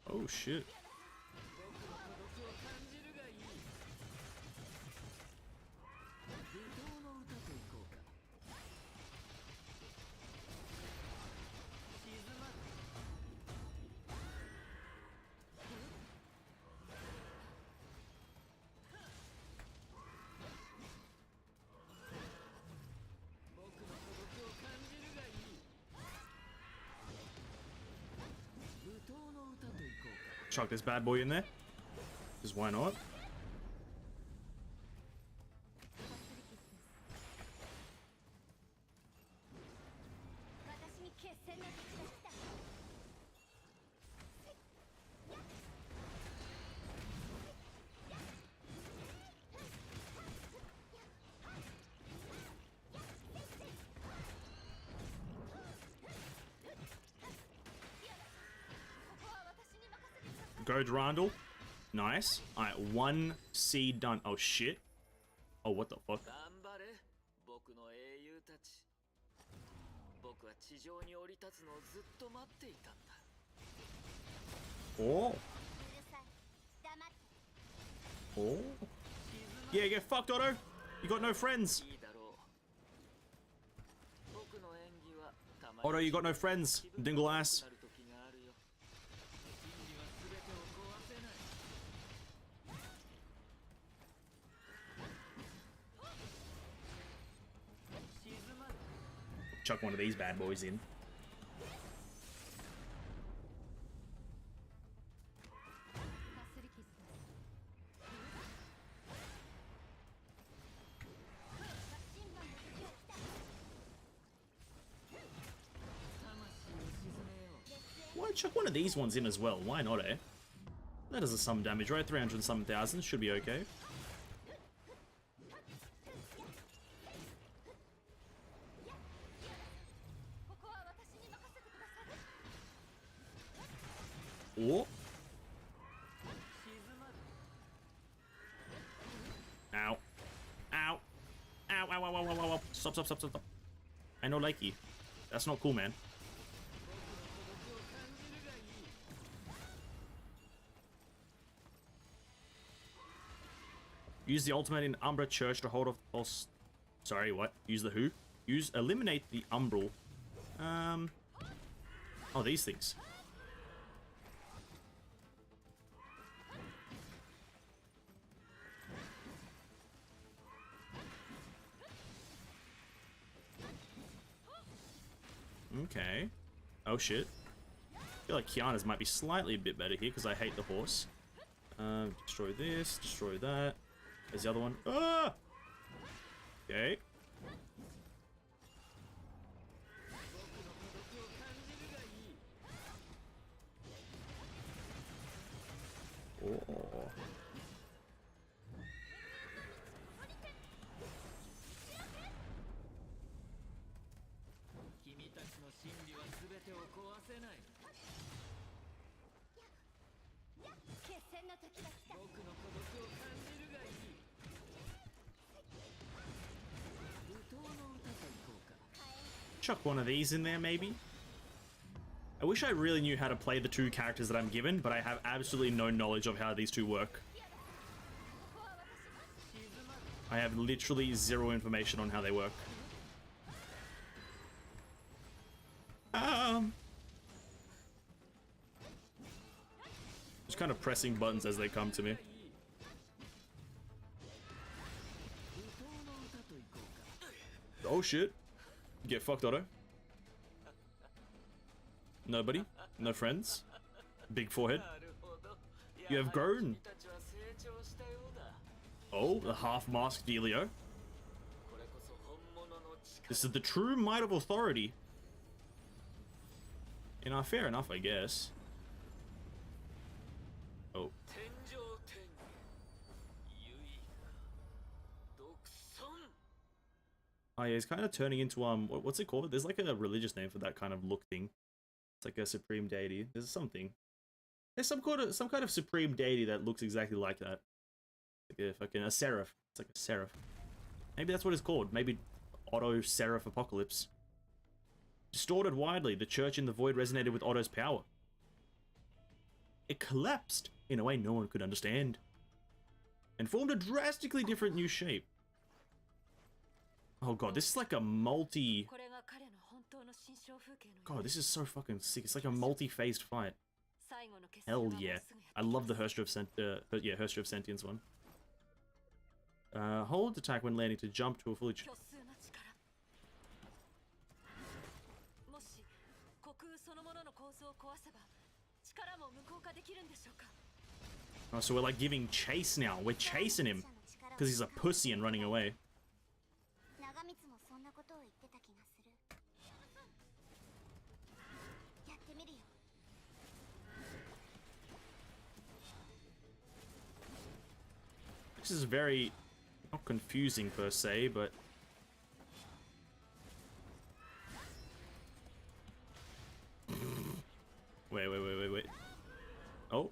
Oh shit. Chuck this bad boy in there. Because why not? Go Durandal. Nice. Alright, 1 seed done. Oh shit. Oh, what the fuck? Oh. Oh. Yeah, get fucked, Otto. You got no friends. Otto, you got no friends. Dingle ass. Chuck one of these bad boys in. Why chuck one of these ones in as well? Why not, eh? That does some damage, right? 300 and some thousand should be okay. Oh. Ow. Ow. Ow, ow, ow, ow, ow, ow. Stop, stop, stop, stop, stop. I know likey. That's not cool, man. Use the ultimate in Umbra Church to hold off the pulse. Sorry, what? Use the who? Eliminate the Umbral. Oh, these things. Okay. Oh shit. I feel like Kiana's might be slightly a bit better here because I hate the horse. Destroy this, destroy that. There's the other one. Ah! Okay. Oh. Chuck one of these in there, maybe? I wish I really knew how to play the two characters that I'm given, but I have absolutely no knowledge of how these two work. I have literally zero information on how they work. Just kind of pressing buttons as they come to me. Oh shit. Get fucked, Otto. Nobody? No friends? Big forehead? You have grown. Oh, the half-masked Delio. This is the true might of authority. You know, fair enough, I guess. Oh. Oh yeah, he's kind of turning into, what's it called? There's like a religious name for that kind of look thing. It's like a supreme deity. There's something. There's some kind of supreme deity that looks exactly like that. Like a fucking seraph. It's like a seraph. Maybe that's what it's called. Maybe Otto Seraph Apocalypse. Distorted widely, the church in the void resonated with Otto's power. It collapsed in a way no one could understand, and formed a drastically different new shape. Oh god, this is like a multi... God, this is so fucking sick. It's like a multi-phased fight. Hell yeah. I love the Herstra of Sentience one. Hold attack when landing to jump to a fully... Oh, so we're like giving chase now. We're chasing him. Because he's a pussy and running away. This is very... not confusing per se, but... Wait. Oh.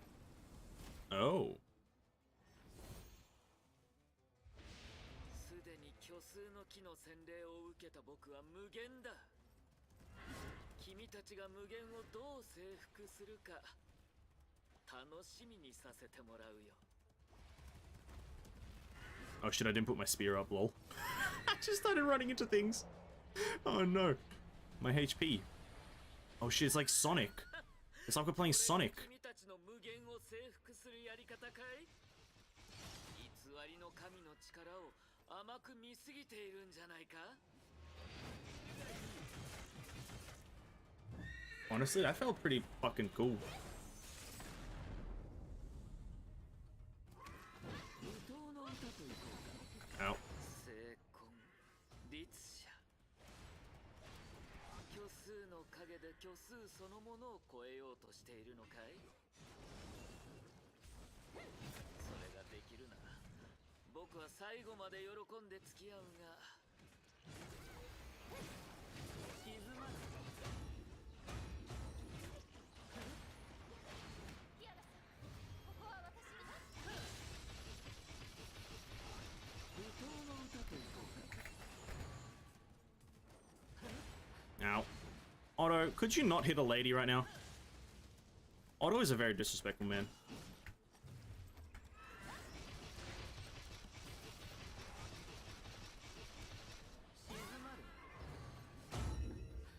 Oh. Oh shit, I didn't put my spear up, lol. I just started running into things. Oh no. My HP. Oh shit, it's like Sonic. It's like we're playing Sonic. Honestly, that felt pretty fucking cool. Ow. Ow. Otto, could you not hit a lady right now? Otto is a very disrespectful man.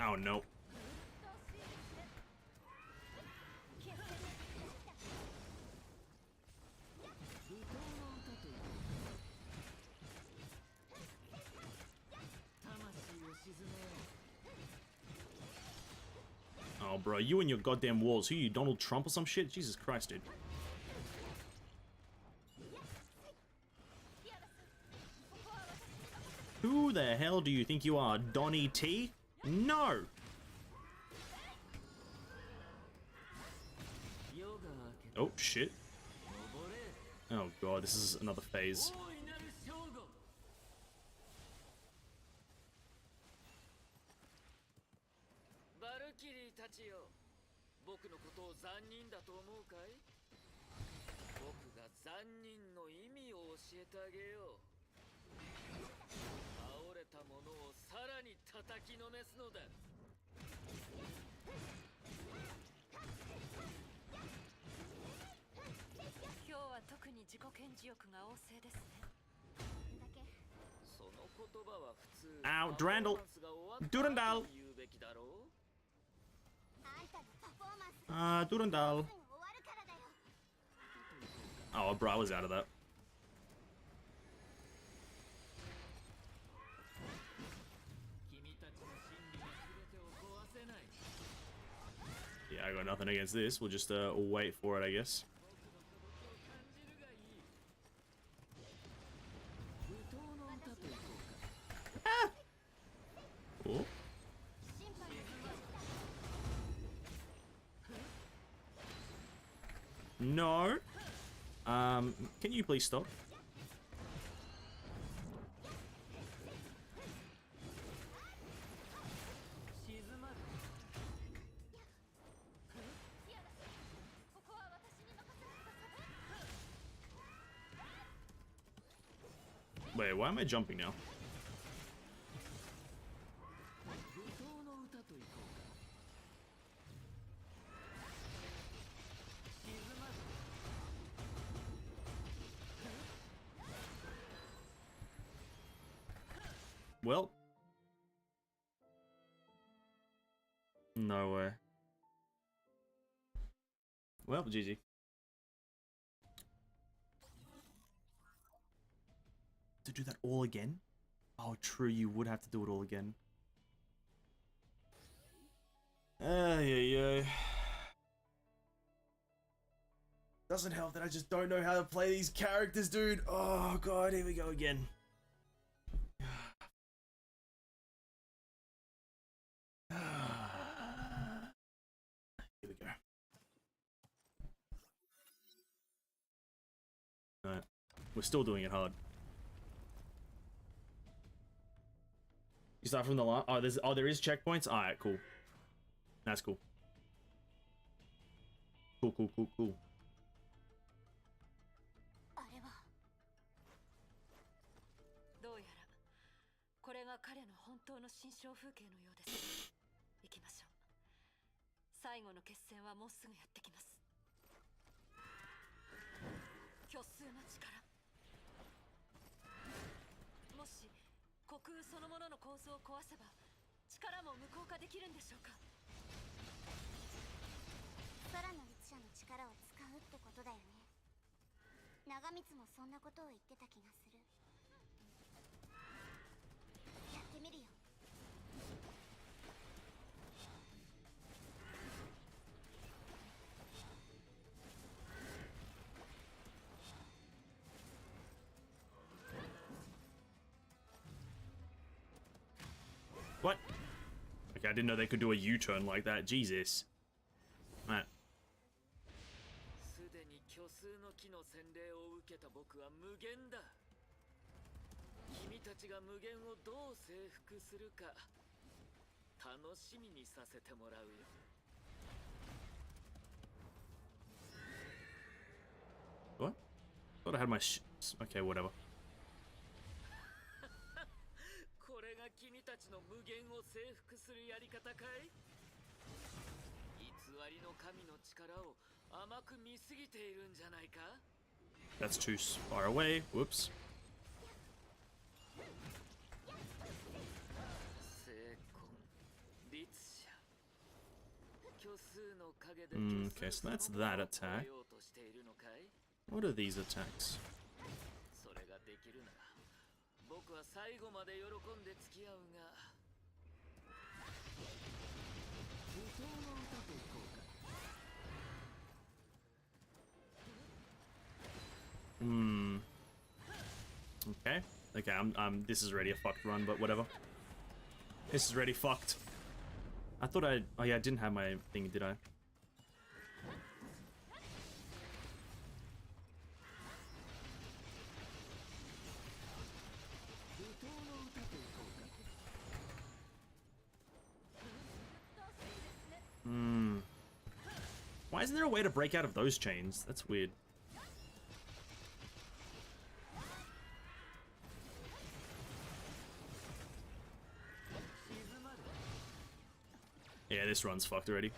Oh no. Oh, bro, you and your goddamn walls. Who are you, Donald Trump or some shit? Jesus Christ, dude. Who the hell do you think you are, Donnie T? No! Oh, shit. Oh god, this is another phase. Ow, Durandal. Durandal. Durandal. Oh, bro, I was out of that. Yeah, I got nothing against this. We'll just wait for it, I guess. Ah! Cool. No. Can you please stop? Wait, why am I jumping now? Well. No way. Well, GG. To do that all again? Oh, true, you would have to do it all again. Yeah. Doesn't help that I just don't know how to play these characters, dude. Oh god, here we go again. Here we go. Alright. We're still doing it hard. You start from the line. Oh, there is checkpoints. All right, cool. That's cool. Cool. どうやらこれが彼の本当の心象風景のようです。行きましょう。最後の決戦はもうすぐやってきます。虚数の力。もし虚空そのものの構造を壊せば力も無効化できるんでしょうか。空の律者の力を使うってことだよね。長光もそんなことを言ってた気がする。やってみるよ。What? Okay, I didn't know they could do a U-turn like that. Jesus. Right. すでに虚数の木の洗礼を受けた僕は無限だ。君たちが無限をどう征服するか楽しみにさせてもらうよ。What? Thought I had my okay, whatever. これが君たちの無限を征服するやり方かい？偽りの神の力を甘く見すぎているんじゃないか？ That's too far away. Whoops. Okay, so that's that attack. What are these attacks? それができるなら僕は最後まで喜んで付き合うが。無糖の歌といこうか。Okay. Okay, this is already a fucked run, but whatever. This is already fucked. I thought oh yeah, I didn't have my thing, did I? Why isn't there a way to break out of those chains? That's weird. Yeah, this run's fucked already.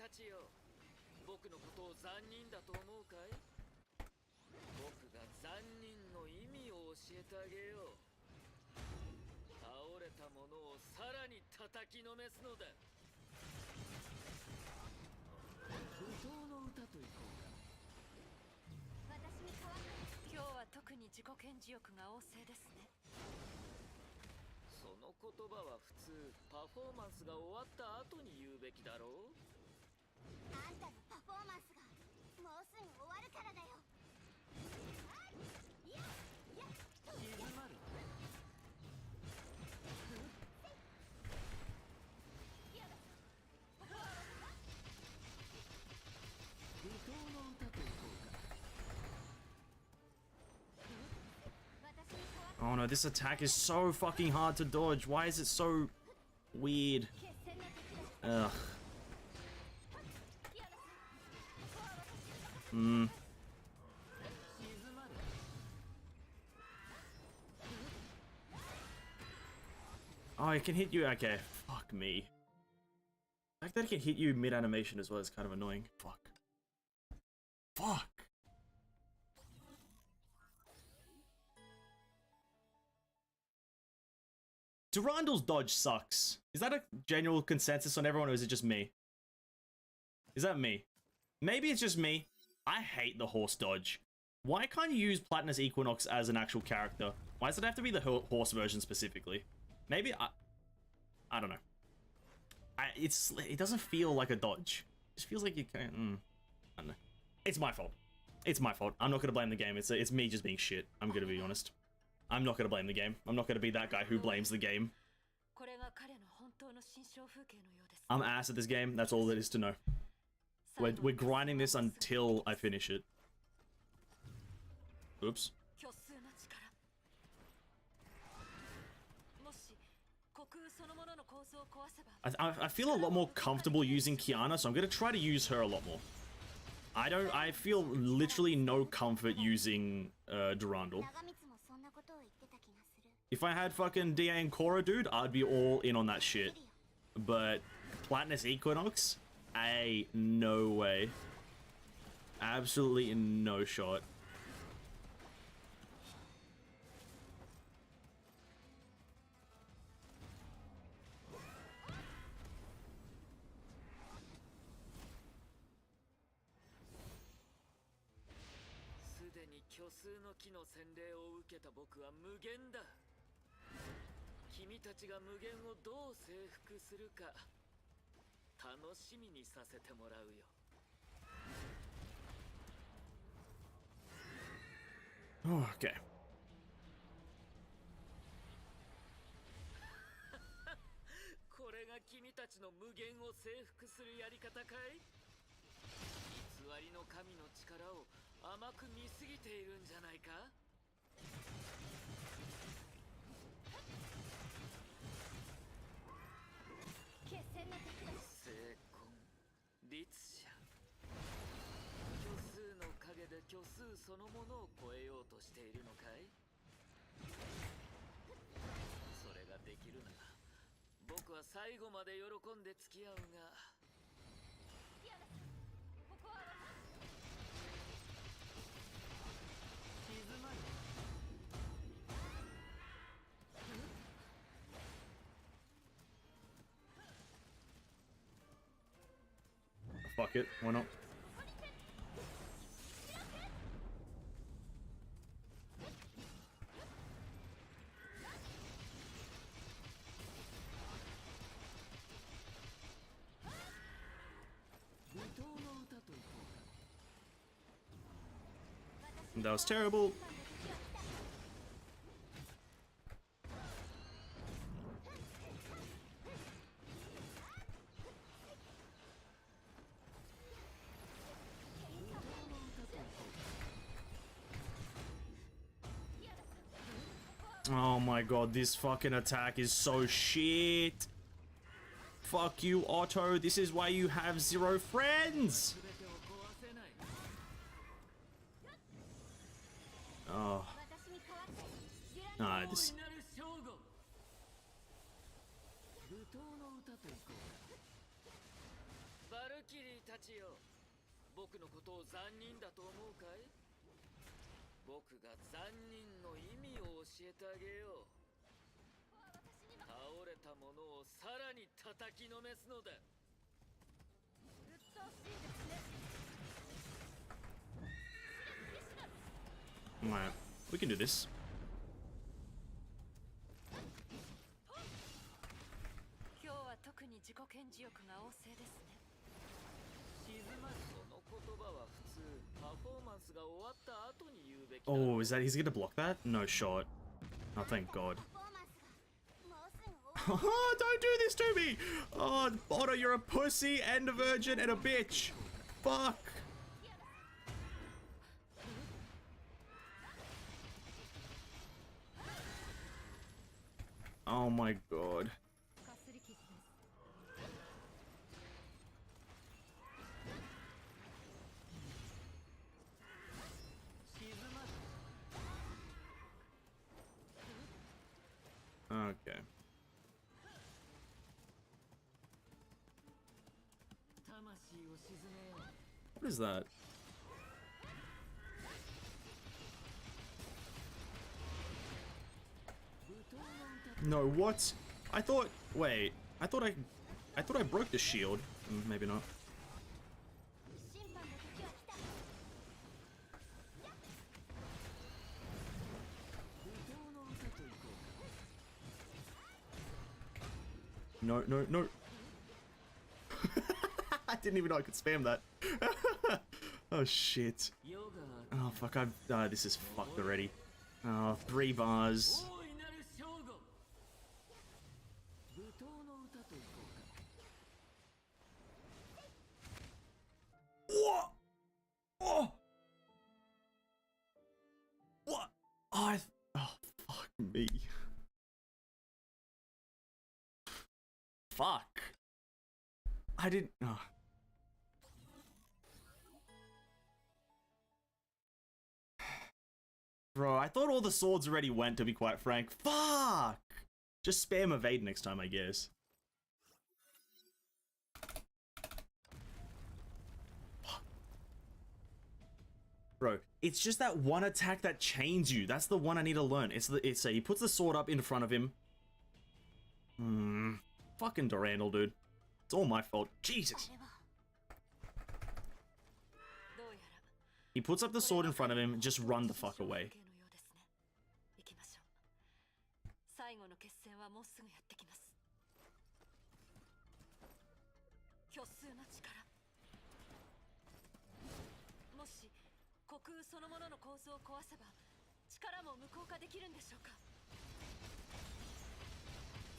たちよ、僕のことを残忍だと思うかい？僕が残忍の意味を教えてあげよう。倒れたものをさらに叩きのめすのだ。舞踏の歌といこうか。私に代わって。今日は特に自己顕示欲が旺盛ですね。その言葉は普通パフォーマンスが終わった後に言うべきだろう。あんたのパフォーマンスがもうすぐ終わるからだよ。いやいや、静まる。舞踏の歌といこうか。 Oh no, this attack is so fucking hard to dodge. Why is it so weird? Ugh. Oh, it can hit you. Okay, fuck me. The fact that it can hit you mid-animation as well is kind of annoying. Fuck. Fuck. Durandal's dodge sucks. Is that a general consensus on everyone, or is it just me? Is that me? Maybe it's just me. I hate the horse dodge. Why can't you use Platinus Equinox as an actual character? Why does it have to be the horse version specifically? Maybe I don't know. It doesn't feel like a dodge. It just feels like you can't. I don't know. It's my fault. It's my fault. I'm not gonna blame the game. It's me just being shit. I'm gonna be honest. I'm not gonna blame the game. I'm not gonna be that guy who blames the game. I'm ass at this game. That's all there is to know. We're grinding this until I finish it. Oops. I feel a lot more comfortable using Kiana, so I'm gonna try to use her a lot more. I feel literally no comfort using Durandal. If I had fucking DA and Korra, dude, I'd be all in on that shit. But Platinus Equinox? No way. Absolutely no shot. Oh, okay. これが君たちの無限を征服するやり方かい？偽りの神の力を甘く見すぎているんじゃないか？聖魂、律者。虚数の影で虚数そのものを超えようとしているのかい？それができるなら僕は最後まで喜んで付き合うが。静まる。Fuck it, why not? That was terrible. Oh my god, this fucking attack is so shit. Fuck you, Otto. This is why you have 0 friends. Oh. Nah, this. たちよ、僕のことを残忍だと思うかい？僕が残忍の意味を教えてあげよう。倒れたものをさらに叩きのめすのだ。Alright, we can do this. 今日は特に自己顕示欲が旺盛ですね。その言葉は普通パフォーマンスが終わった後に言うべきだ。 Oh, is that he's gonna block that? No shot. Oh, thank God. パフォーマンスがもうすぐ終わる。 Oh, don't do this to me! Oh, Otto, you're a pussy and a virgin and a bitch. Fuck. Oh my God. かすり傷です。 Okay. 魂を沈めよう。 What is that? No, what? I thought. Wait. I thought I broke the shield. Maybe not. 審判の時は来た。 No, no, no. I didn't even know I could spam that. Oh shit. Oh fuck, this is fucked already. Oh, 3 bars. 大いなる正午。舞踏の歌といこうか。 What? Oh! What? Oh, fuck me. Fuck. I didn't. Oh. Bro, I thought all the swords already went, to be quite frank. Fuck! Just spam evade next time, I guess. Bro, it's just that one attack that chains you. That's the one I need to learn. It's he puts the sword up in front of him. Fucking Durandal, dude. It's all my fault. Jesus. どうやら He puts up the sword in front of him. Just run the fuck away. 行きましょう。最後の決戦はもうすぐやってきます。虚数の力。もし虚空そのものの構造を壊せば力も無効化できるんでしょうか。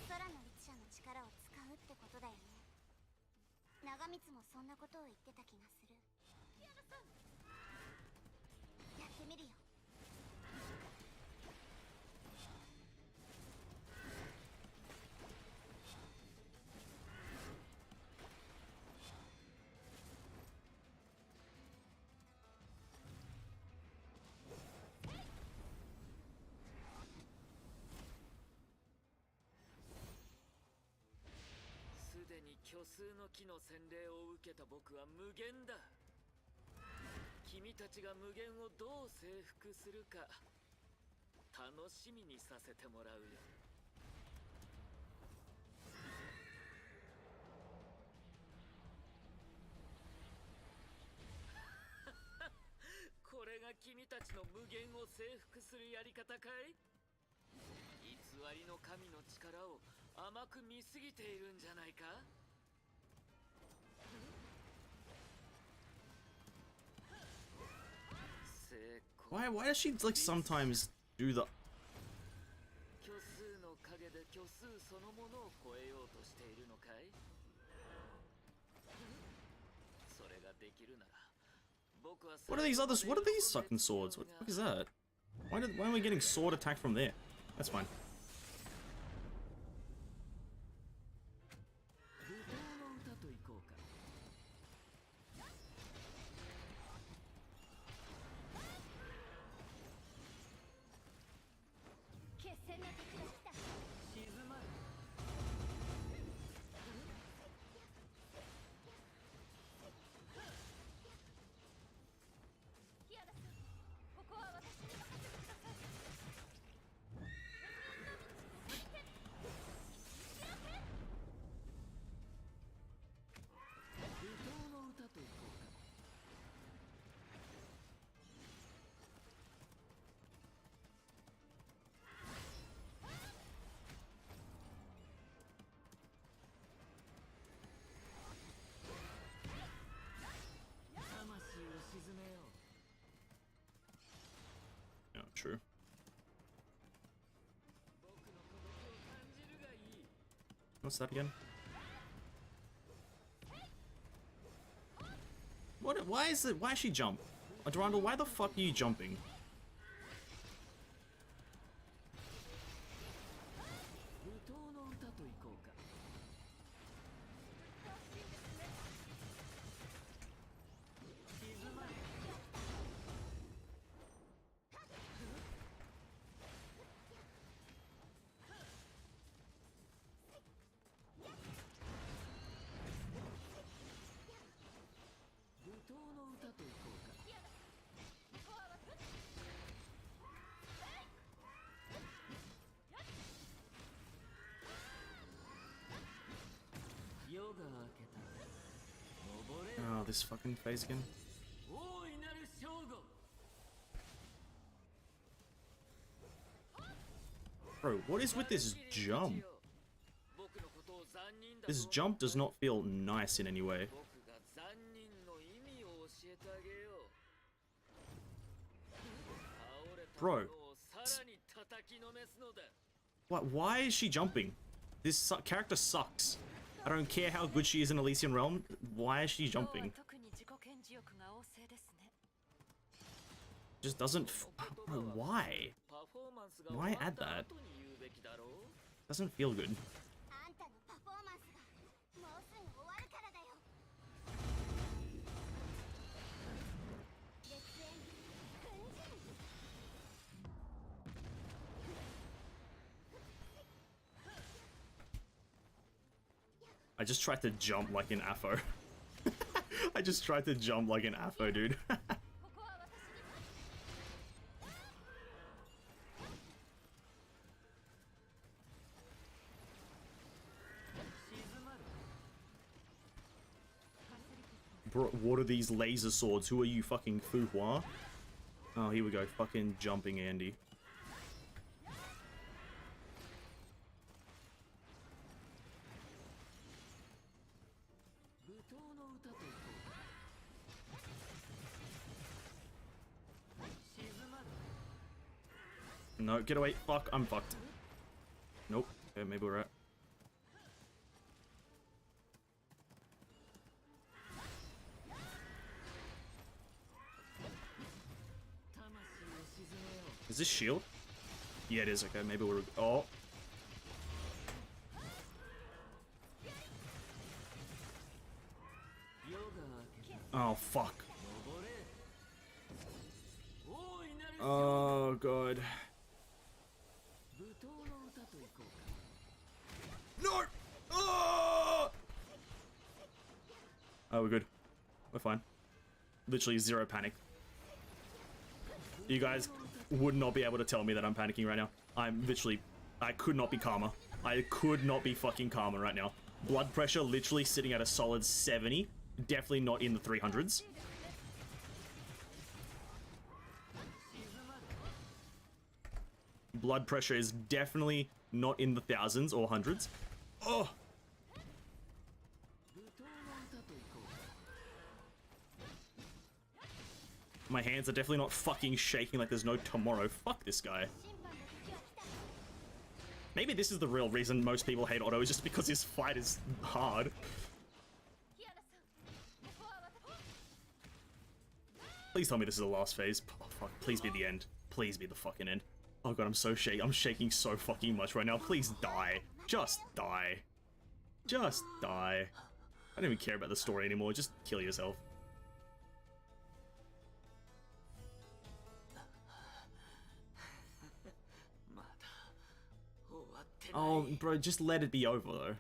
空の一者の力を使うってことだよね。長光もそんなことを言ってた気がする。やってみるよ。すでに虚数の木の洗礼を受けた僕は無限だ。君たちが無限をどう征服するか楽しみにさせてもらうよ。これが君たちの無限を征服するやり方かい？偽りの神の力を甘く見すぎているんじゃないか？ Why does she like sometimes do the? 虚数の影で虚数そのものを超えようとしているのかい？それができるなら僕は What are these others? What are these fucking swords? What the fuck is that? Why are we getting sword attack from there? That's fine. 舞踏の歌といこうか。 決戦の時が来た。静まる。true. What's that again? What? Why is it? Why is she jump? Durandal, why the fuck are you jumping? といこうか。 Oh, this fucking phase again. Bro, what is with this jump? This jump does not feel nice in any way. Bro. What? Why is she jumping? This character sucks. I don't care how good she is in Elysian Realm. Why is she jumping? Just doesn't. Bro, why? Why add that? Doesn't feel good. I just tried to jump like an Afo. I just tried to jump like an Afo, dude. Bro, what are these laser swords? Who are you, fucking Fu Hua? Oh, here we go. Fucking jumping Andy. No, get away. Fuck, I'm fucked. Nope. Okay, maybe we're right. Is this shield? Yeah, it is. Okay, maybe we're... Oh. Oh, fuck. Oh, God. No! Oh! Oh, we're good. We're fine. Literally zero panic. You guys would not be able to tell me that I'm panicking right now. I'm literally... I could not be calmer. I could not be fucking calmer right now. Blood pressure literally sitting at a solid 70. Definitely not in the 300s. Blood pressure is definitely not in the thousands or hundreds. Oh! My hands are definitely not fucking shaking like there's no tomorrow. Fuck this guy. Maybe this is the real reason most people hate Otto, is just because his fight is hard. Please tell me this is the last phase. Oh, fuck. Please be the end. Please be the fucking end. Oh god, I'm shaking so fucking much right now. Please die. Just die. Just die. I don't even care about the story anymore. Just kill yourself. Oh, bro, just let it be over, though.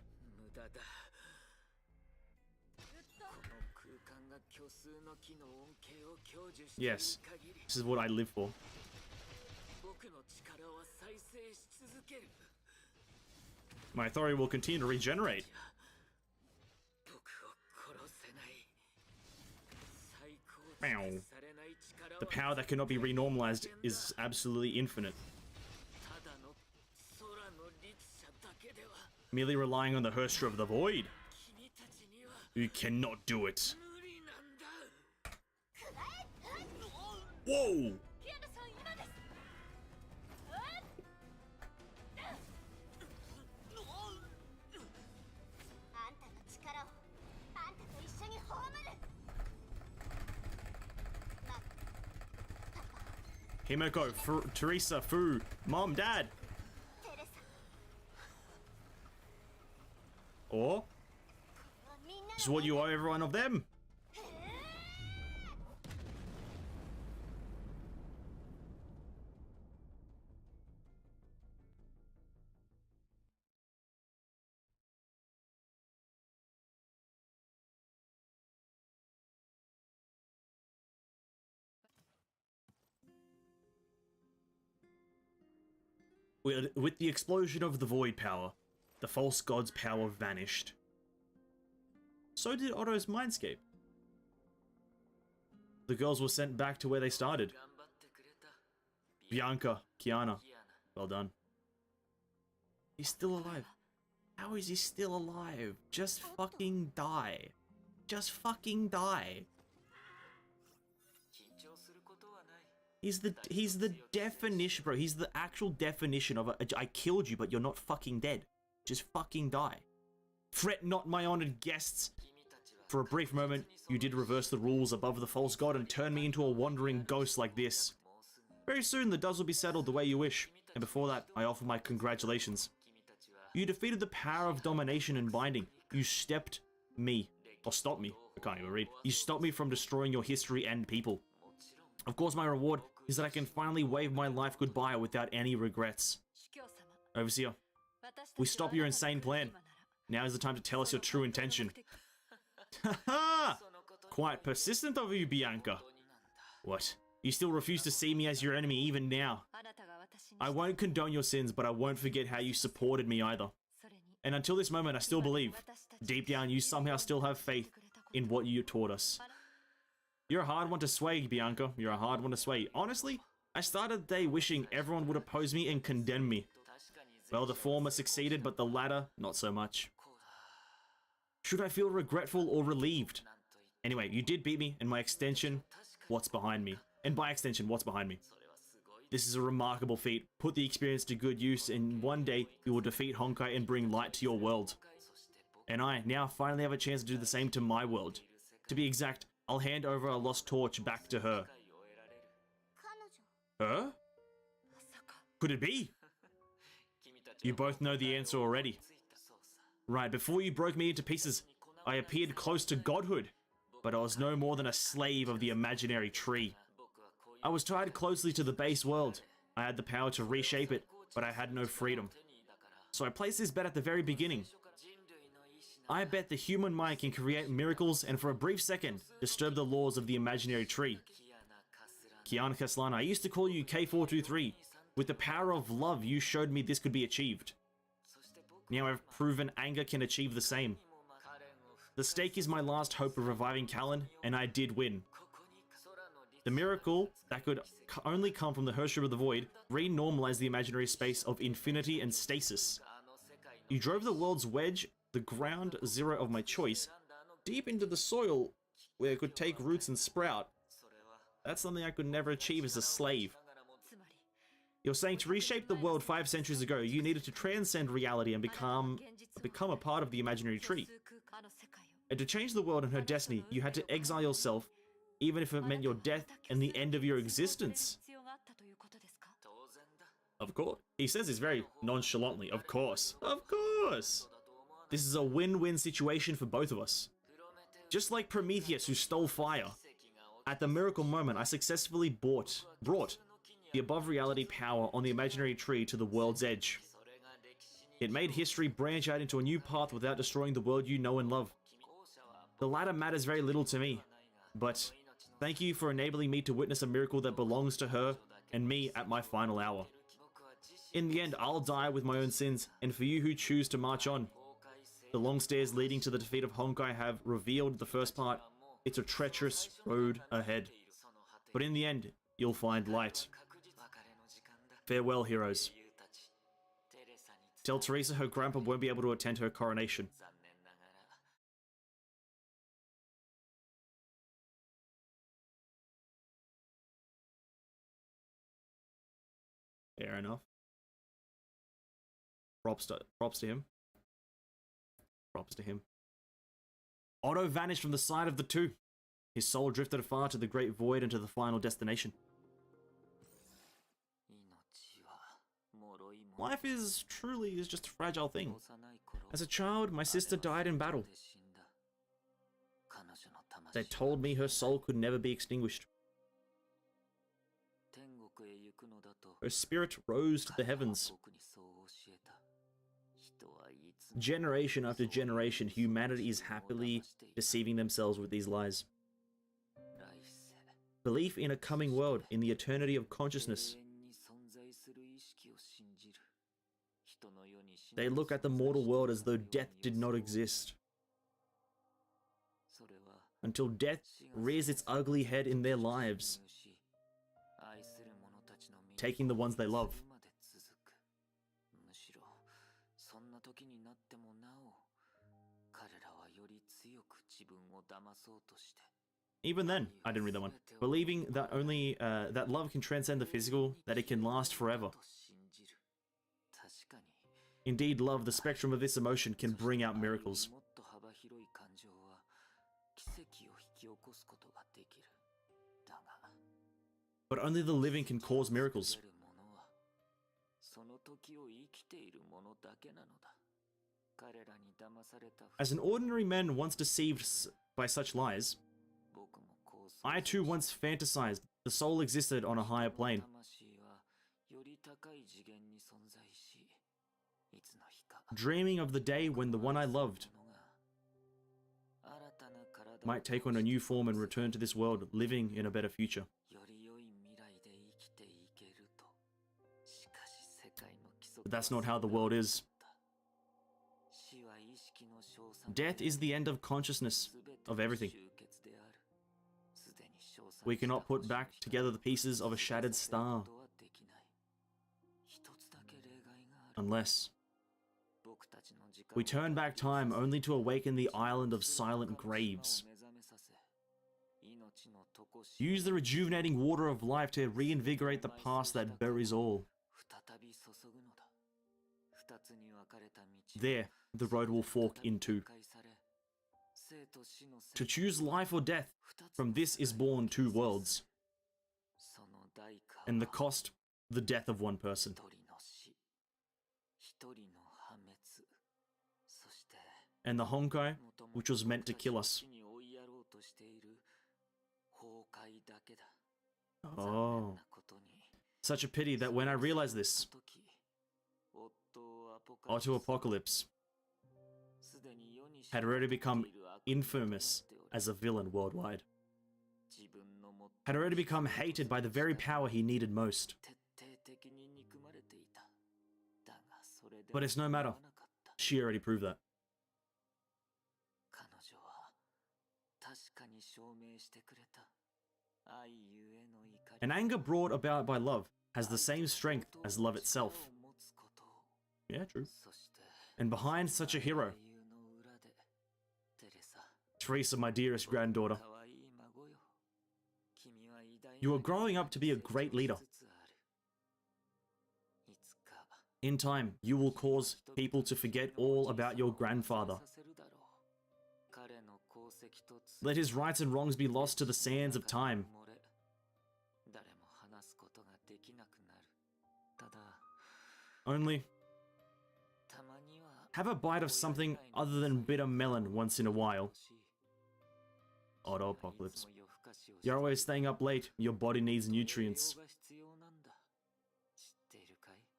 Yes, this is what I live for. My authority will continue to regenerate. Meow. The power that cannot be renormalized is absolutely infinite. Merely relying on the Herstra of the Void. You cannot do it. Whoa! Himeko, Teresa, Fu, Mom, Dad. テレサ Or みんな this is what you owe every one of them. With the explosion of the void power, the false god's power vanished. So did Otto's mindscape. The girls were sent back to where they started. 頑張ってくれた Bianca, Kiana, キアナ well done. He's still alive. How is he still alive? Just fucking die. Just fucking die. 緊張することはない He's the definition, bro. He's the actual definition of I killed you, but you're not fucking dead. Just fucking die. Fret not, my honored guests. 君たちは For a brief moment, you did reverse the rules above the false god and turn me into a wandering ghost like this. もうすぐ Very soon, the dust will be settled the way you wish. And before that, I offer my congratulations. 君たちは You defeated the power of domination and binding. You stopped me. Or stopped me. I can't even read. You stopped me from destroying your history and people. もちろん Of course, my reward is that I can finally wave my life goodbye without any regrets. 主教様 Overseer, 私たち we は stop あな your たの insane 来る plan. 今なら Now is the time to tell us your true intention. そのことに Quite persistent of you, Bianca. ことになんだ What? You still refuse to see me as your enemy even now. あなたが私に I won't condone your sins, but I won't forget how you supported me either. それに And until this moment, I still believe. Deep down, you somehow still have faith in what you taught us. You're a hard one to sway, Bianca. You're a hard one to sway. Honestly, I started the day wishing everyone would oppose me and condemn me. 確かに Well, the former succeeded, but the latter, not so much. こうだ Should I feel regretful or relieved? なんと言って Anyway, you did beat me, and by extension, what's behind me? And by extension, what's behind me? それはすごい This is a remarkable feat. Put the experience to good use, and one day you will defeat Honkai and bring light to your world. そして僕 And I now finally have a chance to do the same to my world. To be exact, I'll hand over a lost torch back to her. が世を得られる 彼女 Her? まさか Could it be? 君たち You both know the answer already. ついたそうさ Right, before you broke me into pieces, I appeared close to godhood, but I was no more than a slave of the imaginary tree. 僕はこういう I was tied closely to the base world. I had the power to reshape it, but I had no freedom. 手にだから So I placed this bet at the very beginning. 人類の意志な I bet the human mind can create miracles and for a brief second disturb the laws of the imaginary tree. キアナ・カスラン Kiana Caslana, I used to call you K423. With the power of love, you showed me this could be achieved. そして僕 Now I've proven anger can achieve the same. もカレンを The stake is my last hope of reviving Callan, and I did win. ここに空のリ The miracle that could only come from the Herrscher of the Void renormalized the imaginary space of infinity and stasis. あの世界の You drove the world's wedge, the ground zero of my choice, 選んだあの deep into the soil where it could take roots and sprout. それは That's something I could never achieve as a slave. ながらもつまり You're saying to reshape the world 5 centuries ago, you needed to transcend reality and become a part of the imaginary tree. 虚数空間の世界を And to change the world and her destiny, you had to exile yourself, even if it meant your death and the end of your existence. 必要があったということですか 当然だ Of course. He says this very nonchalantly. Of course. Of course. そうだと思わない This is a win-win situation for both of us. プロメテウス Just like Prometheus, who stole fire. 奇跡が At the miracle moment, I successfully brought the above reality power on the imaginary tree to the world's edge. それが歴史に It made history branch out into a new path without destroying the world you know and love. 後者は The latter matters very little to me, ないが but thank you for enabling me to witness a miracle that belongs to her and me at my final hour. 僕は自身 In the end, I'll die with my own sins, and for you who choose to march on, 崩壊性 the long stairs leading to the defeat of Honkai have revealed the first part. It's a treacherous road ahead. その果て But in the end, you'll find light. 確実別れの時間だ Farewell, heroes. 英雄たちテレサに Tell Teresa her grandpa won't be able to attend her coronation. 残念ながら Fair enough. Props to him. Props to him. Otto vanished from the sight of the two. His soul drifted afar to the great void and to the final destination. Life is truly just a fragile thing. As a child, my sister died in battle. They told me her soul could never be extinguished. Her spirit rose to the heavens. Generation after generation, humanity is happily deceiving themselves with these lies. Belief in a coming world, in the eternity of consciousness. They look at the mortal world as though death did not exist. Until death rears its ugly head in their lives, taking the ones they love. Even then, I didn't read that one. Believing that only that love can transcend the physical, that it can last forever. Indeed, love, the spectrum of this emotion, can bring out miracles. But only the living can cause miracles. As an ordinary man once deceived by such lies, I too once fantasized the soul existed on a higher plane. Dreaming of the day when the one I loved might take on a new form and return to this world, living in a better future. But that's not how the world is. Death is the end of consciousness, of everything. We cannot put back together the pieces of a shattered star. Unless we turn back time only to awaken the island of silent graves. Use the rejuvenating water of life to reinvigorate the past that buries all. There, the road will fork in two. To choose life or death, from this is born two worlds. And the cost, the death of one person. And the Honkai, which was meant to kill us. Oh. Such a pity that when I realized this, Otto Apocalypse had already become infamous as a villain worldwide. Had already become hated by the very power he needed most. But it's no matter. She already proved that. An anger brought about by love has the same strength as love itself. Yeah, true. And behind such a hero, Teresa, my dearest granddaughter, you are growing up to be a great leader. In time, you will cause people to forget all about your grandfather. Let his rights and wrongs be lost to the sands of time. Only, have a bite of something other than bitter melon once in a while. Auto Apocalypse. You're always staying up late. Your body needs nutrients.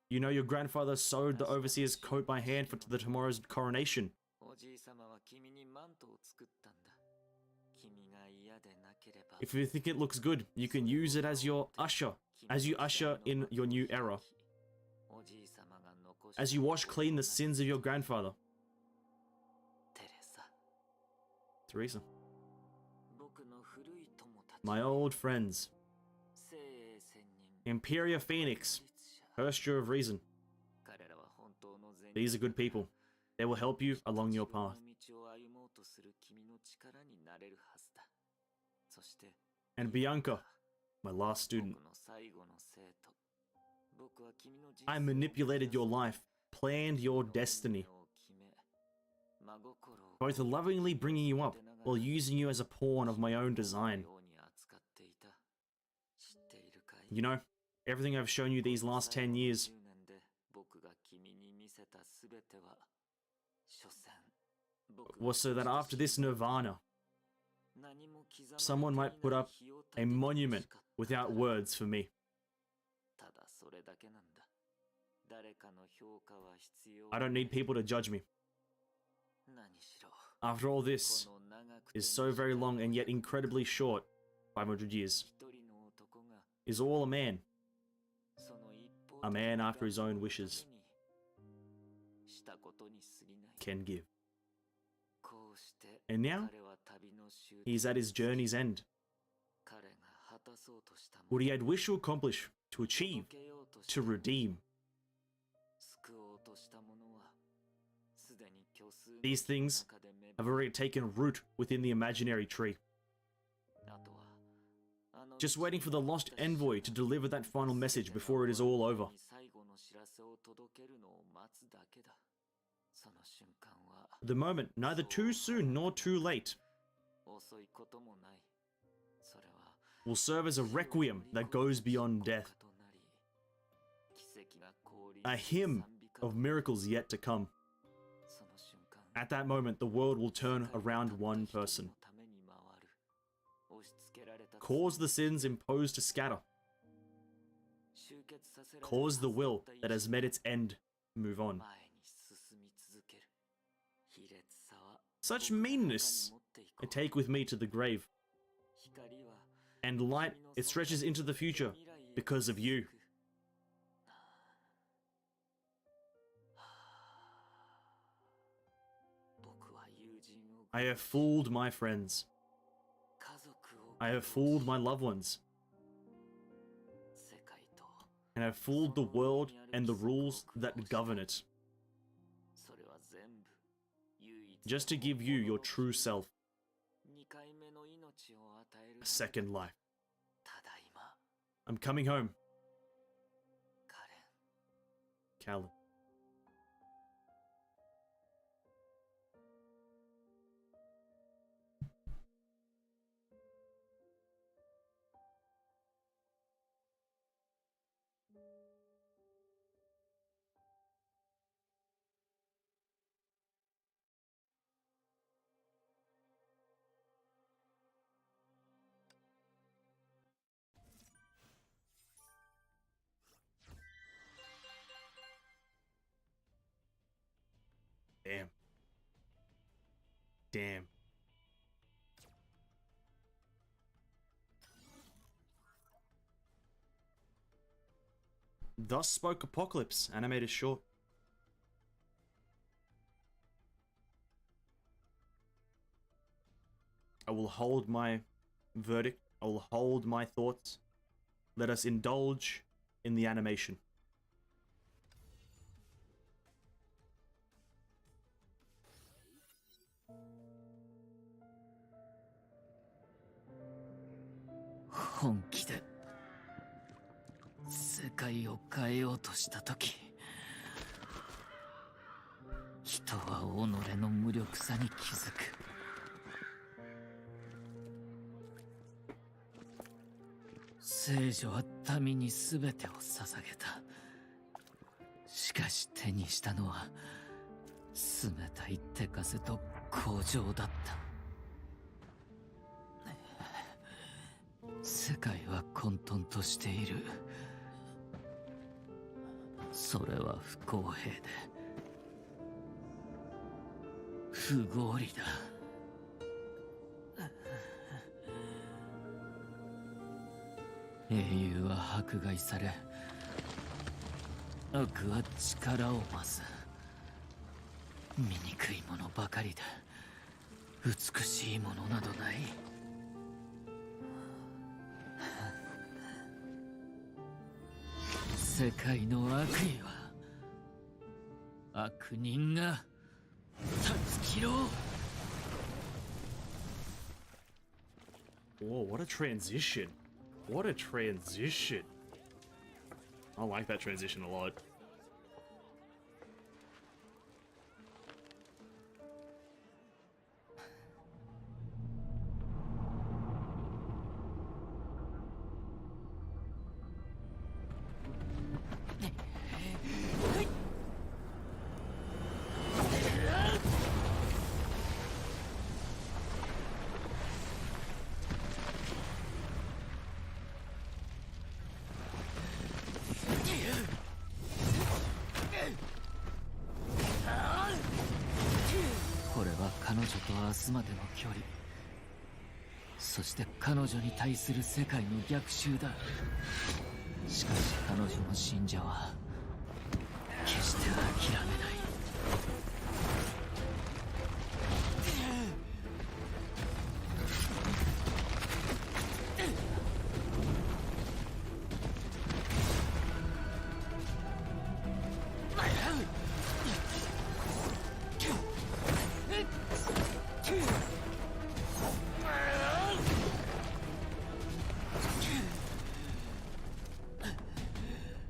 You know your grandfather sewed the overseer's coat by hand for tomorrow's coronation. If you think it looks good, you can use it as your usher, as you usher in your new era. As you wash clean the sins of your grandfather. Teresa. My old friends. Imperia Phoenix. Herster of Reason. These are good people. They will help you along your path. And Bianca, my last student. I manipulated your life, planned your destiny. Both lovingly bringing you up, while using you as a pawn of my own design. You know, everything I've shown you these last 10 years, was so that after this nirvana, someone might put up a monument without words for me. I don't need people to judge me. After all, this is so very long and yet incredibly short, 500 years, is all a man after his own wishes can give. And now, he's at his journey's end. What he had wished to accomplish, to achieve, to redeem. These things have already taken root within the imaginary tree. Just waiting for the lost envoy to deliver that final message before it is all over. The moment, neither too soon nor too late, will serve as a requiem that goes beyond death. A hymn of miracles yet to come. At that moment, the world will turn around one person. Cause the sins imposed to scatter. Cause the will that has met its end move on. Such meanness I take with me to the grave. And light, it stretches into the future because of you. I have fooled my friends. I have fooled my loved ones. And I have fooled the world and the rules that govern it. Just to give you your true self. A second life. I'm coming home. Callan. Damn. Damn. Thus spoke Apocalypse, animated short. I will hold my verdict. I will hold my thoughts. Let us indulge in the animation. Honki de 世界を変えようとしたとき、人は己の無力さに気づく。聖女は民に全てを捧げた。しかし手にしたのは冷たい手風と荒情だった。世界は混沌としている。それは不公平で不合理だ。英雄は迫害され、悪は力を増す。醜いものばかりで美しいものなどない。世界の悪意は悪人が断ち切ろう。 Whoa, what a transition. What a transition. I like that transition a lot. 距離、そして彼女に対する世界の逆襲だ。しかし彼女の信者は決して諦めない。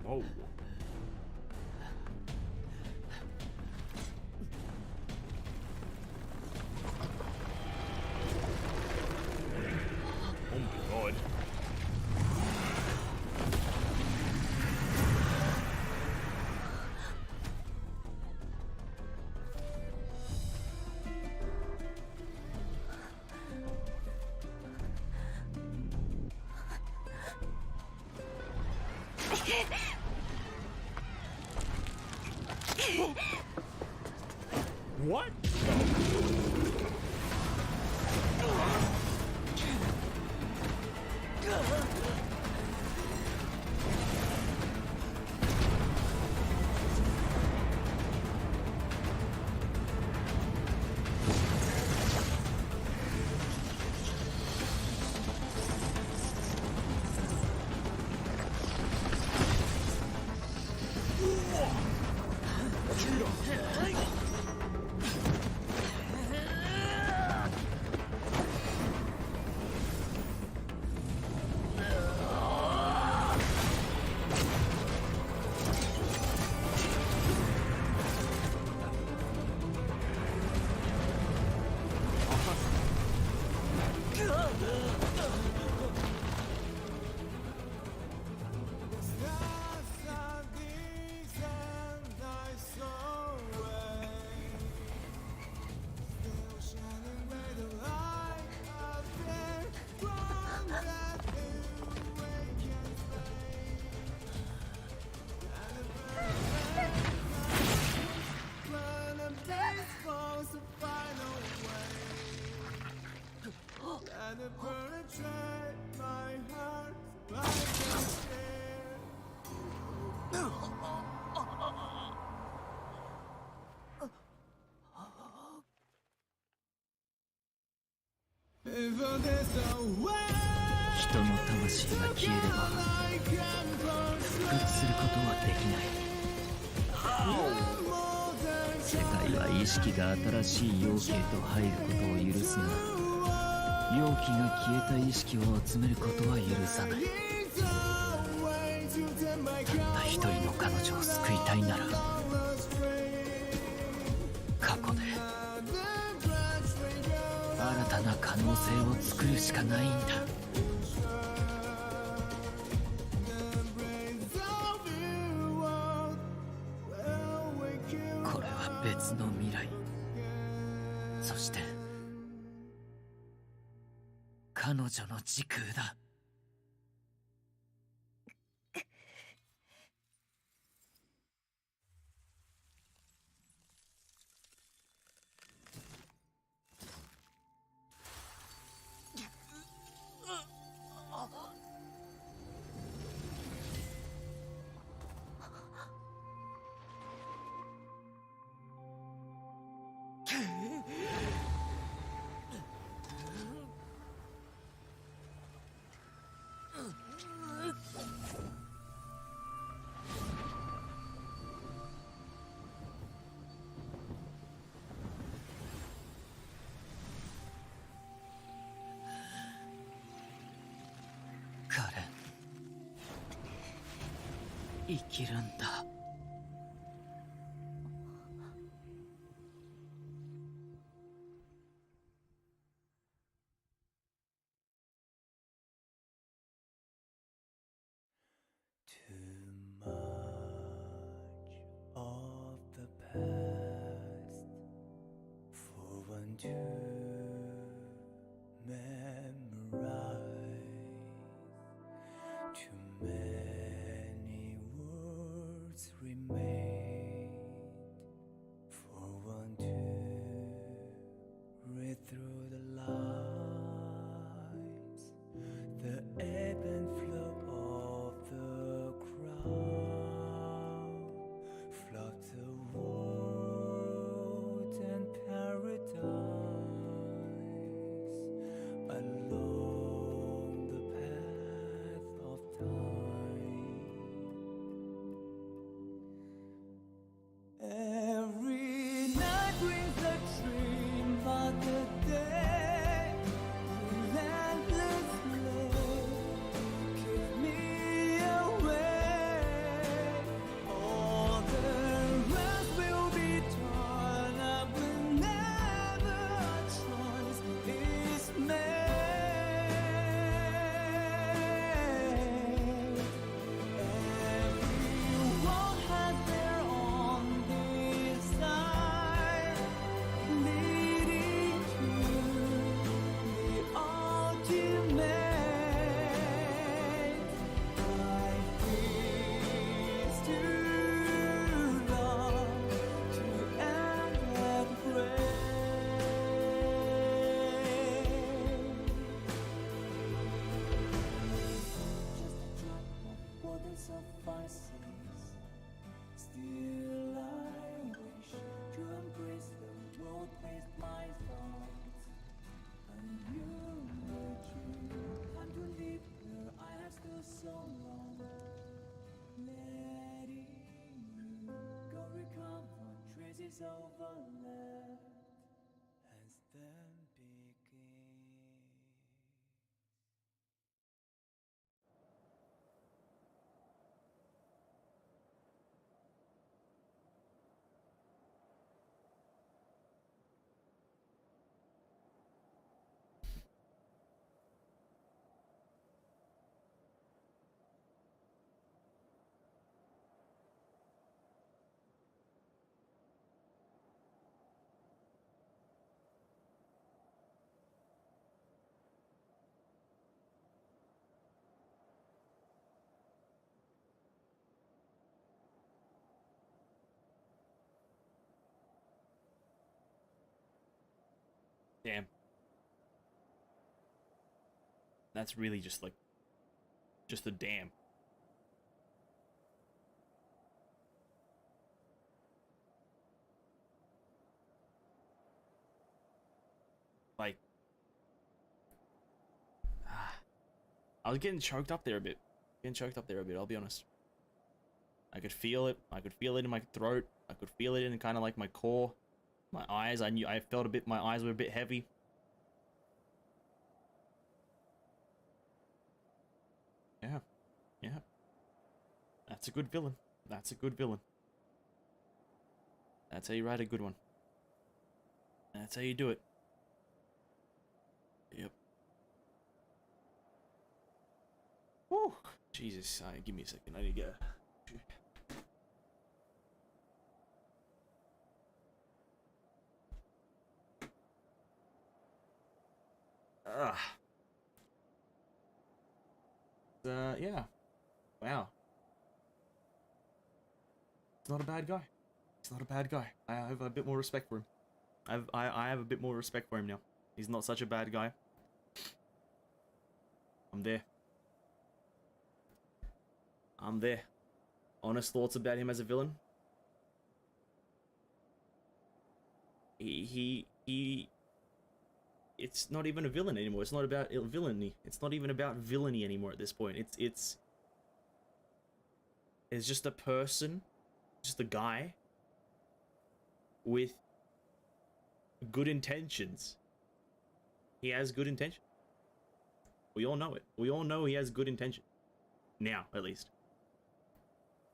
Oh. Oh my god. What? Penetrate my heart like a spear. If there's a way 人の魂が消えれば I can 復活することはできない。 control more than 世界は意識が新しい容器へと入ることを許すが、容器が消えた意識を集めることは許さない。 it's a way to take my たった一人の彼女を救いたいなら、 過去で新たな可能性を作るしかないんだ。これは別の未来、そして彼女の時空だ。彼、生きるんだ。Too much of the past for one to memorize. Too many words remain for one to read through the light. is overlapped as then begins. Damn. That's really just like, just a damn. Like, I was getting choked up there a bit. I'll be honest. I could feel it. I could feel it in my throat. I could feel it in kind of like my core. My eyes, I felt a bit, my eyes were a bit heavy. Yeah. Yeah. That's a good villain. That's a good villain. That's how you write a good one. That's how you do it. Yep. Woo! Jesus, give me a second. I need to get. Yeah. Wow. He's not a bad guy. He's not a bad guy. I have a bit more respect for him. I have a bit more respect for him now. He's not such a bad guy. I'm there. I'm there. Honest thoughts about him as a villain. He it's not even a villain anymore. It's not about villainy. It's not even about villainy anymore at this point. It's just a person, just a guy with good intentions. He has good intention. We all know it. We all know he has good intention. Now, at least.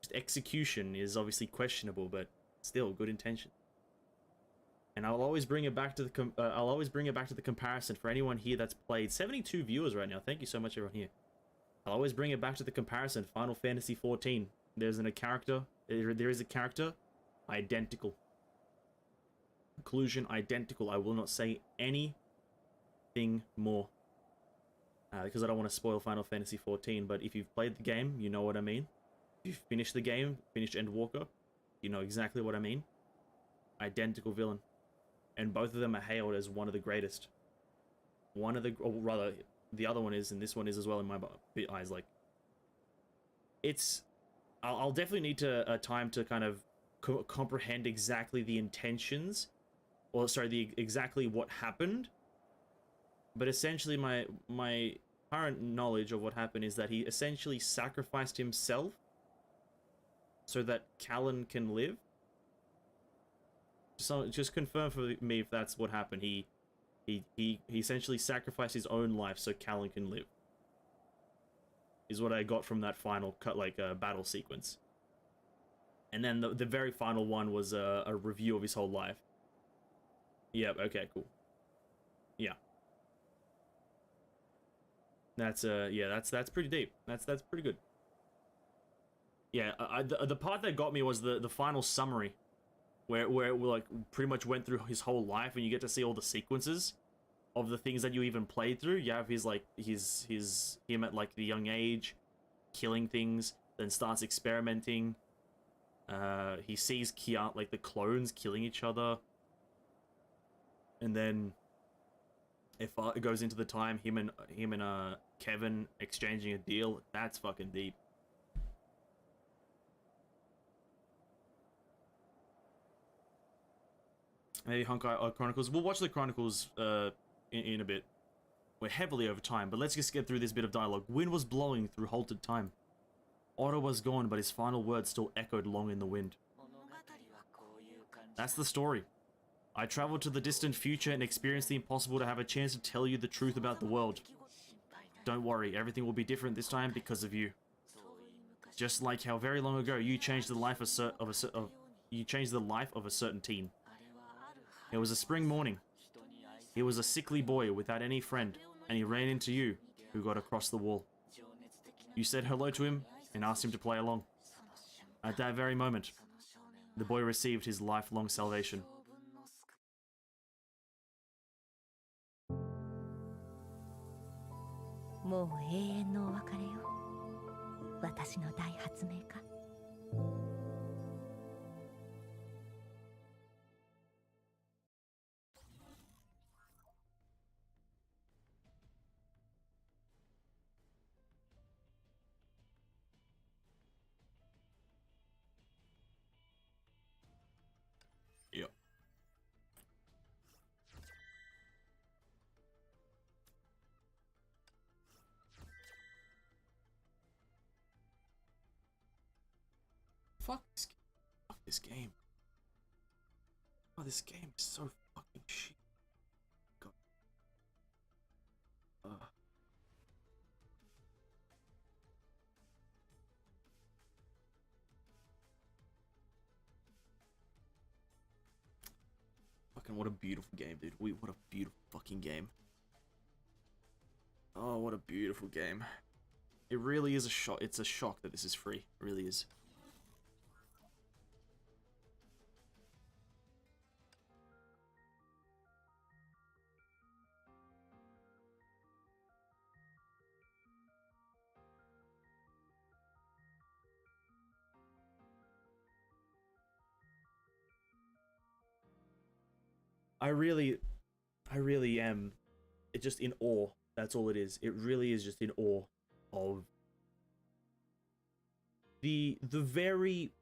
Just execution is obviously questionable, but still good intention. And I'll always bring it back to the comparison for anyone here that's played. 72 viewers right now. Thank you so much, everyone here. I'll always bring it back to the comparison. Final Fantasy 14. There is a character identical. Conclusion identical. I will not say anything more because I don't want to spoil Final Fantasy 14. But if you've played the game, you know what I mean. If you've finished the game, finished Endwalker, you know exactly what I mean. Identical villain. And both of them are hailed as one of the greatest. Or rather, the other one is, and this one is as well in my eyes. Like, it's... I'll definitely need time to kind of comprehend exactly the intentions, or sorry, exactly what happened. But essentially, my current knowledge of what happened is that he essentially sacrificed himself so that Callan can live. So just confirm for me if that's what happened. He essentially sacrificed his own life so Callan can live. Is what I got from that final battle sequence. And then the very final one was a review of his whole life. Yep. Okay. Cool. Yeah. That's that's pretty deep. That's pretty good. Yeah. The part that got me was the final summary. Where it like pretty much went through his whole life, and you get to see all the sequences of the things that you even played through. You have him at like the young age, killing things, then starts experimenting. He sees like the clones killing each other, and then it goes into the time him and Kevin exchanging a deal. That's fucking deep. Maybe Honkai Chronicles. We'll watch the Chronicles in a bit. We're heavily over time, but let's just get through this bit of dialogue. Wind was blowing through halted time. Otto was gone, but his final words still echoed long in the wind. That's the story. I traveled to the distant future and experienced the impossible to have a chance to tell you the truth about the world. Don't worry, everything will be different this time because of you. Just like how very long ago you changed the life of a certain teen. It was a spring morning. He was a sickly boy without any friend, and he ran into you, who got across the wall. You said hello to him and asked him to play along. At that very moment, the boy received his lifelong salvation. もう永遠のお別れよ。私の大発明家。Yep. Fuck this game. Fuck this game. Oh, this game is so fucking shit. God. Fucking what a beautiful game, dude. What a beautiful fucking game. Oh, what a beautiful game. It really is a shock. It's a shock that this is free. It really is. I really am just in awe. That's all it is. It really is just in awe of the very,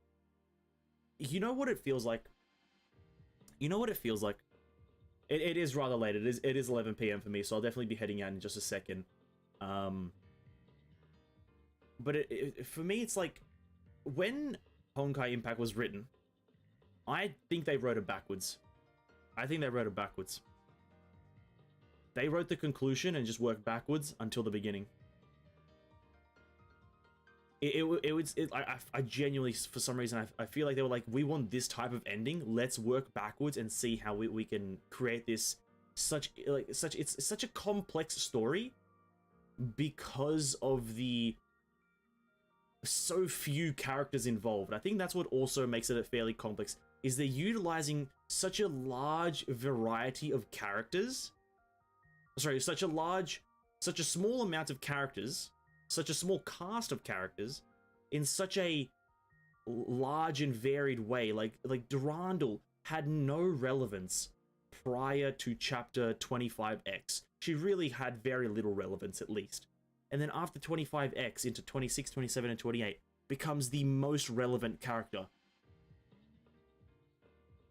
you know what it feels like? You know what it feels like? It is rather late. It is 11 p.m. for me, so I'll definitely be heading out in just a second. But for me, it's like when Honkai Impact was written, I think they wrote it backwards. I think they wrote it backwards. They wrote the conclusion and just worked backwards until the beginning. I genuinely, for some reason, I feel like they were like, we want this type of ending. Let's work backwards and see how we can create this it's such a complex story because of the so few characters involved. I think that's what also makes it fairly complex, is they're utilizing such a large variety of characters. Sorry, such a small amount of characters, such a small cast of characters in such a large and varied way. Like Durandal had no relevance prior to chapter 25X. She really had very little relevance, at least. And then after 25X into 26, 27, and 28 becomes the most relevant character.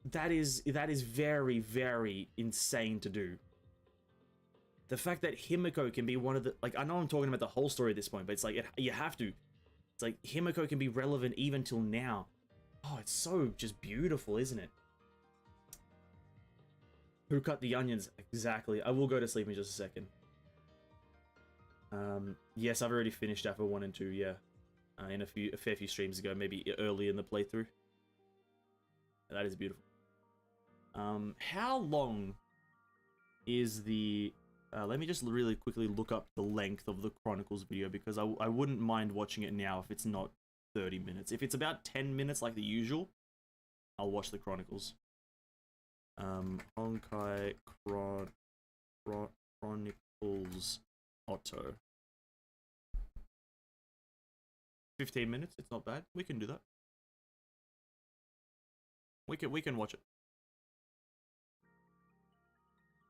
That is very, very insane to do. The fact that Himiko can be one of the, like, I know I'm talking about the whole story at this point, but it's like, you have to. It's like, Himiko can be relevant even till now. Oh, it's so just beautiful, isn't it? Who cut the onions? Exactly. I will go to sleep in just a second. Yes, I've already finished Alpha 1 and 2, yeah. In a fair few streams ago, maybe early in the playthrough. That is beautiful. How long is the... let me just really quickly look up the length of the Chronicles video, because I wouldn't mind watching it now if it's not 30 minutes. If it's about 10 minutes like the usual, I'll watch the Chronicles. Honkai Chronicles Otto. 15 minutes, it's not bad. We can do that. We can watch it.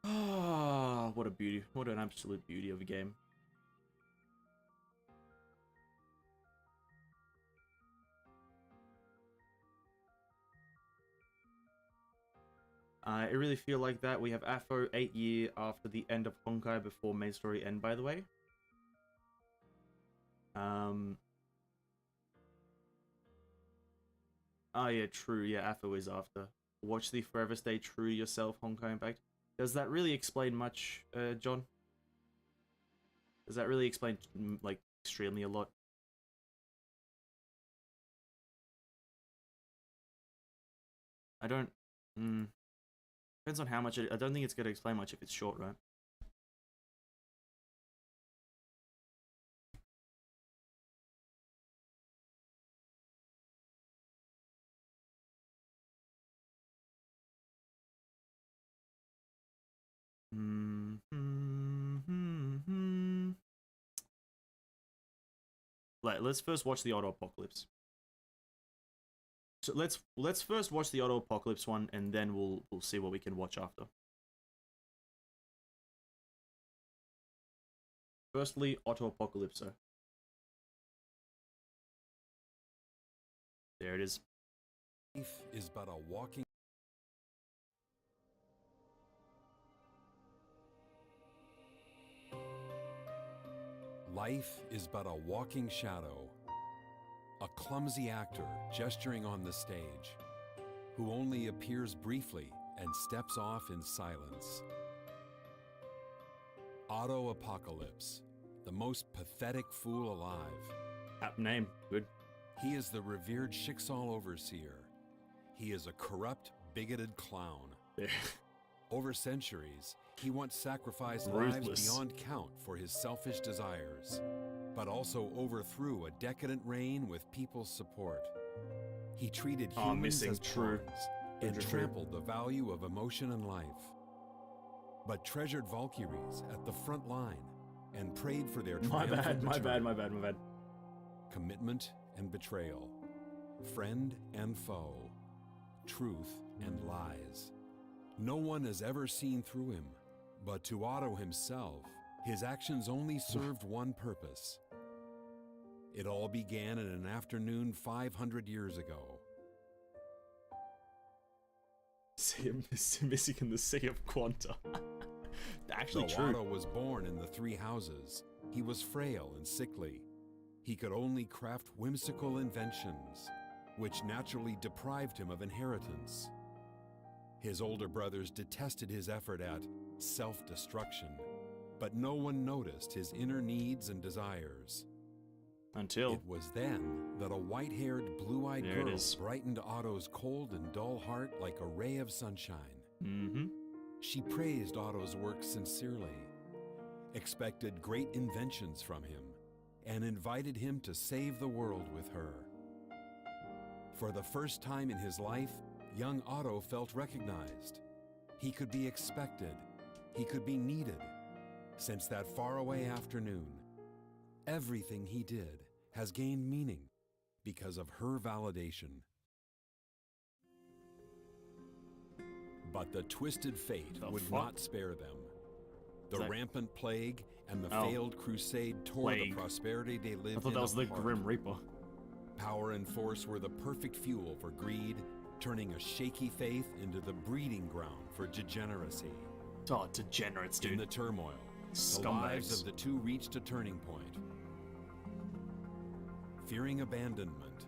Ah, what a beauty. What an absolute beauty of a game. I really feel like that. We have AFO 8 years after the end of Honkai before main story end, by the way. Oh yeah, true. Yeah, AFO is after. Watch the Forever Stay True to Yourself Honkai Impact. Does that really explain much, John? Does that really explain, like, extremely a lot? I don't... Depends on how much I don't think it's going to explain much if it's short, right? Let's first watch the Auto Apocalypse. So let's first watch the Auto Apocalypse one, and then we'll see what we can watch after. Firstly, Auto Apocalypse. There it is. Life is but a walking. Life is but a walking shadow, a clumsy actor gesturing on the stage, who only appears briefly and steps off in silence. Auto Apocalypse, the most pathetic fool alive. App name, good. He is the revered Schicksal Overseer. He is a corrupt, bigoted clown. Over centuries, he once sacrificed lives beyond count for his selfish desires, but also overthrew a decadent reign with people's support. He treated humans as pawns and trampled the value of emotion and life, but treasured Valkyries at the front line and prayed for their triumphant return. My bad. Commitment and betrayal, friend and foe, truth and lies. No one has ever seen through him, but to Otto himself, his actions only served one purpose. It all began in an afternoon 500 years ago. Missing in the Sea of Quanta. Actually Though true. Otto was born in the Three Houses, he was frail and sickly. He could only craft whimsical inventions, which naturally deprived him of inheritance. His older brothers detested his effort at self-destruction, but no one noticed his inner needs and desires. Until it was then that a white-haired, blue-eyed girl brightened Otto's cold and dull heart like a ray of sunshine. She praised Otto's work sincerely, expected great inventions from him, and invited him to save the world with her. For the first time in his life, young Otto felt recognized. He could be expected. He could be needed. Since that faraway afternoon, everything he did has gained meaning because of her validation. But the twisted fate would not spare them. The rampant plague and the failed crusade tore the prosperity they lived in. I thought that was the Grim Reaper. Power and force were the perfect fuel for greed, turning a shaky faith into the breeding ground for degeneracy. Oh, degenerates, dude. In the turmoil, the lives of the two reached a turning point. Fearing abandonment,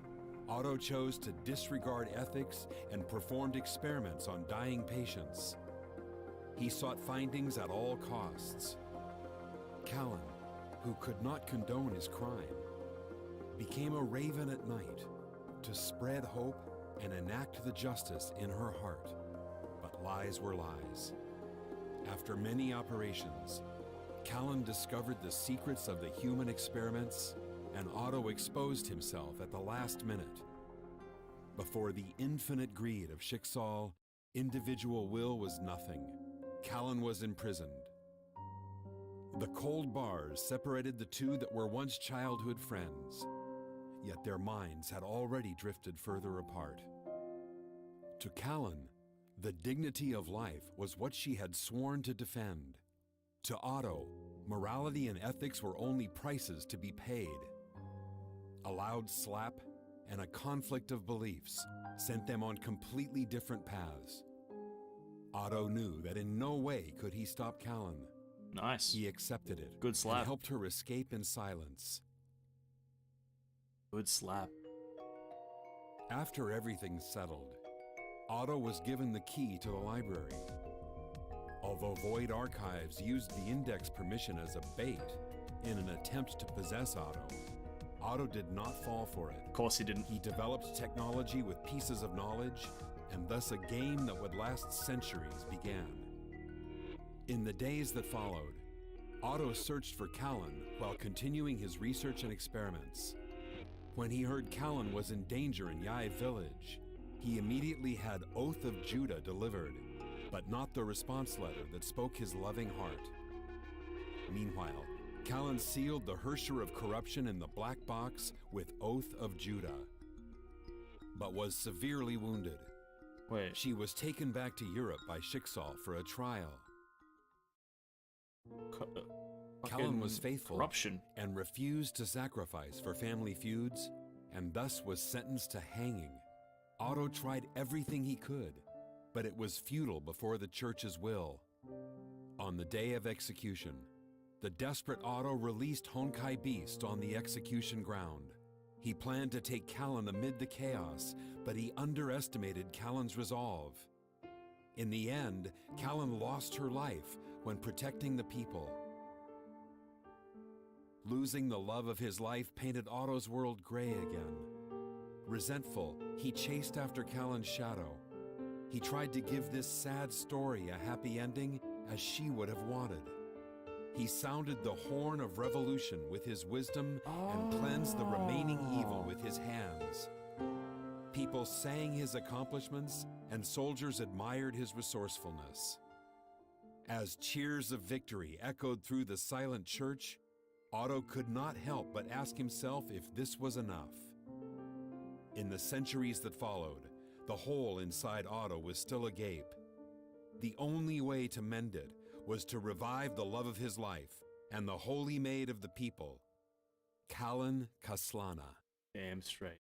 Otto chose to disregard ethics and performed experiments on dying patients. He sought findings at all costs. Callan, who could not condone his crime, became a raven at night to spread hope and enact the justice in her heart. But lies were lies. After many operations, Callan discovered the secrets of the human experiments, and Otto exposed himself at the last minute. Before the infinite greed of Schicksal, individual will was nothing. Callan was imprisoned. The cold bars separated the two that were once childhood friends, yet their minds had already drifted further apart. To Callan, the dignity of life was what she had sworn to defend. To Otto, morality and ethics were only prices to be paid. A loud slap and a conflict of beliefs sent them on completely different paths. Otto knew that in no way could he stop Callan. Nice. He accepted it. Good slap. And helped her escape in silence. Good slap. After everything settled, Otto was given the key to the library. Although Void Archives used the index permission as a bait in an attempt to possess Otto, Otto did not fall for it. Of course he didn't. He developed technology with pieces of knowledge, and thus a game that would last centuries began. In the days that followed, Otto searched for Callan while continuing his research and experiments. When he heard Callan was in danger in Yai village, he immediately had Oath of Judah delivered, but not the response letter that spoke his loving heart. Meanwhile, Callan sealed the Hersher of corruption in the black box with Oath of Judah, but was severely wounded. Wait. She was taken back to Europe by Schicksal for a trial. Callan was faithful Corruption. and refused to sacrifice for family feuds, and thus was sentenced to hanging. Otto tried everything he could, but it was futile before the church's will. On the day of execution, the desperate Otto released Honkai Beast on the execution ground. He planned to take Callan amid the chaos, but he underestimated Callan's resolve. In the end, Callan lost her life when protecting the people. Losing the love of his life painted Otto's world gray again. Resentful, he chased after Callan's shadow. He tried to give this sad story a happy ending as she would have wanted. He sounded the horn of revolution with his wisdom and cleansed the remaining evil with his hands. People sang his accomplishments and soldiers admired his resourcefulness. As cheers of victory echoed through the silent church, Otto could not help but ask himself if this was enough. In the centuries that followed, the hole inside Otto was still agape. The only way to mend it was to revive the love of his life and the holy maid of the people, Callan Kaslana. Damn straight.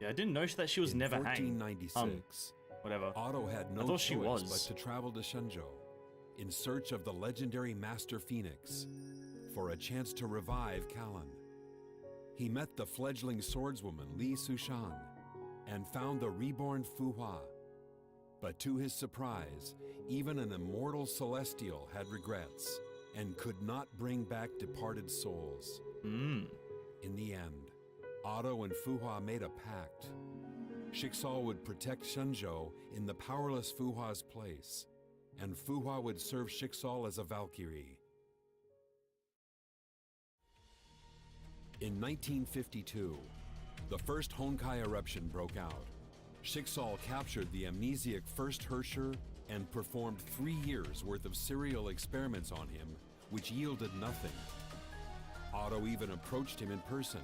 Yeah, I didn't know that she was In never hanged. 1496, Whatever. Otto had no I thought she choice was. but to travel to Shenzhou in search of the legendary Master Phoenix for a chance to revive Callan. He met the fledgling swordswoman Li Sushan and found the reborn Fu Hua. But to his surprise, even an immortal celestial had regrets and could not bring back departed souls. In the end, Otto and Fu Hua made a pact. Schicksal would protect Shenzhou in the powerless Fu Hua's place, and Fu Hua would serve Schicksal as a Valkyrie. In 1952, the first Honkai eruption broke out. Schicksal captured the amnesiac first Hersher and performed 3 years' worth of serial experiments on him, which yielded nothing. Otto even approached him in person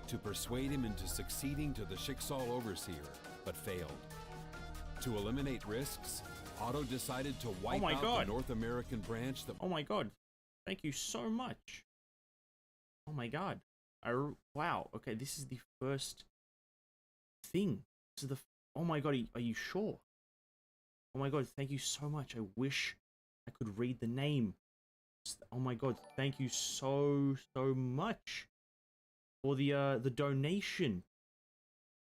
to persuade him into succeeding to the Schicksal Overseer, but failed. To eliminate risks, Otto decided to wipe out the North American branch that... Oh my god. Thank you so much. Oh my god. Wow. Okay, this is the first thing. This is the... Oh my god, are you sure? Oh my god, thank you so much. I wish I could read the name. Oh my god, thank you so much for the donation.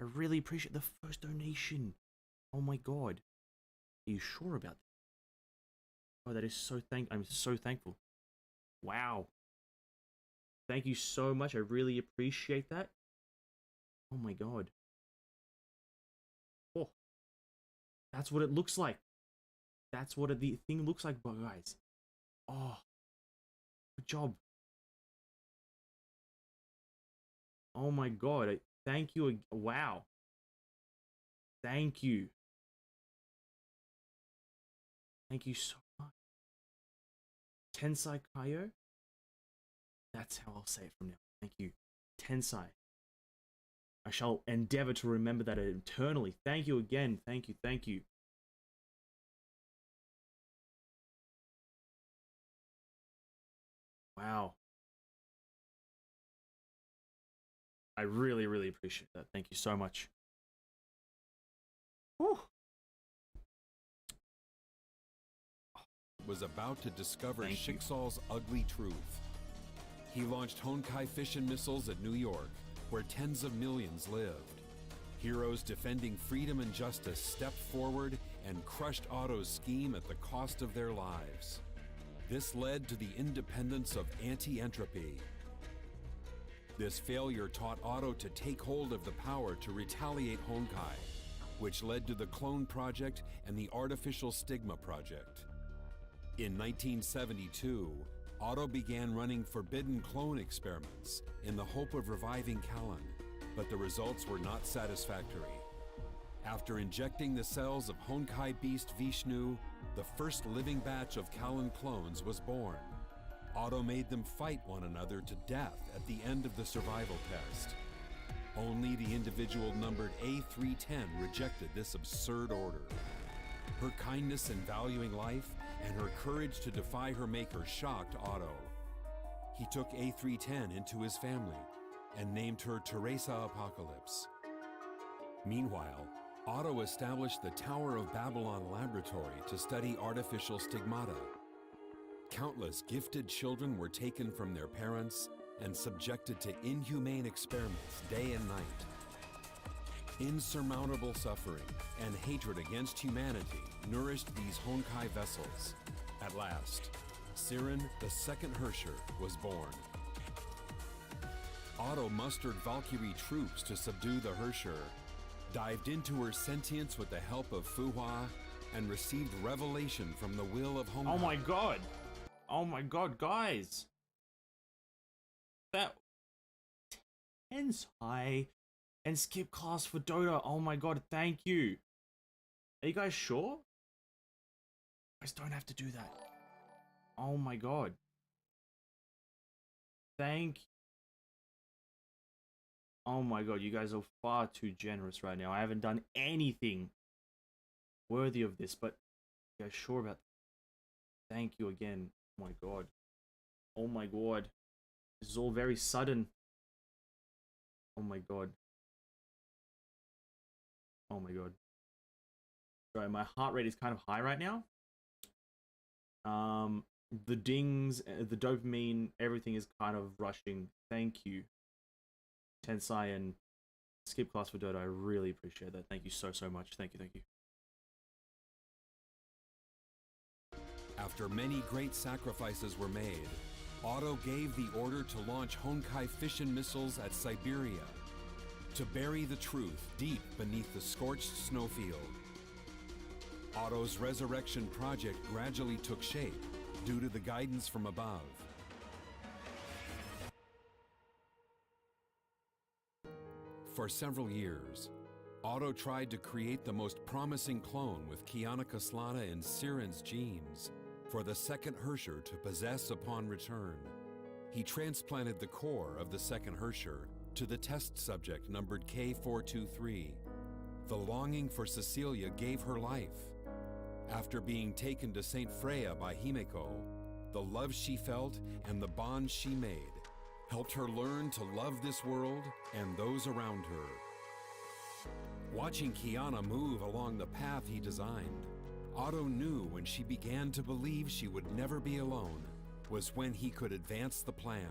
I really appreciate the first donation. Oh my god. Are you sure about that? Oh, that is so I'm so thankful. Wow. Thank you so much. I really appreciate that. Oh my god. Oh. That's what it looks like. That's what the thing looks like, guys. Oh. Good job. Oh my god. Thank you. Wow. Thank you. Thank you so much. Tensai Kaio? That's how I'll say it from now. Thank you. Tensai. I shall endeavor to remember that eternally. Thank you again. Thank you. Thank you. Wow. I really, really appreciate that. Thank you so much. Whew. was about to discover Thank you. Schicksal's ugly truth. He launched Honkai fission missiles at New York, where tens of millions lived. Heroes defending freedom and justice stepped forward and crushed Otto's scheme at the cost of their lives. This led to the independence of anti-entropy. This failure taught Otto to take hold of the power to retaliate Honkai, which led to the Clone Project and the Artificial Stigma Project. In 1972, Otto began running forbidden clone experiments in the hope of reviving Callan, but the results were not satisfactory. After injecting the cells of Honkai Beast Vishnu, the first living batch of Callan clones was born. Otto made them fight one another to death at the end of the survival test. Only the individual numbered A310 rejected this absurd order. Her kindness in valuing life and her courage to defy her maker shocked Otto. He took A310 into his family and named her Teresa Apocalypse. Meanwhile, Otto established the Tower of Babylon laboratory to study artificial stigmata. Countless gifted children were taken from their parents and subjected to inhumane experiments day and night. Insurmountable suffering and hatred against humanity nourished these Honkai vessels. At last, Siren, the second Herrscher, was born. Otto mustered Valkyrie troops to subdue the Herrscher, dived into her sentience with the help of Fuhua, and received revelation from the will of Honkai. Oh my god! Oh my god, guys! That Tensai and skip class for Dota. Oh my god, thank you. Are you guys sure? You guys don't have to do that. Oh my god. Thank you. Oh my god, you guys are far too generous right now. I haven't done anything worthy of this, but you guys sure about that? Thank you again. Oh my god. Oh my god. This is all very sudden. Oh my god. Oh my god. Sorry, my heart rate is kind of high right now. The dings, the dopamine, everything is kind of rushing. Thank you, Tensai and skip class for Dota. I really appreciate that. Thank you so much. Thank you, thank you. After many great sacrifices were made, Otto gave the order to launch Honkai fission missiles at Siberia to bury the truth deep beneath the scorched snowfield. Otto's resurrection project gradually took shape due to the guidance from above. For several years, Otto tried to create the most promising clone with Kiana Kaslana and Siren's genes for the second Herrscher to possess upon return. He transplanted the core of the second Herrscher to the test subject numbered K423. The longing for Cecilia gave her life. After being taken to Saint Freya by Himeko, the love she felt and the bond she made helped her learn to love this world and those around her. Watching Kiana move along the path he designed, Otto knew when she began to believe she would never be alone was when he could advance the plan.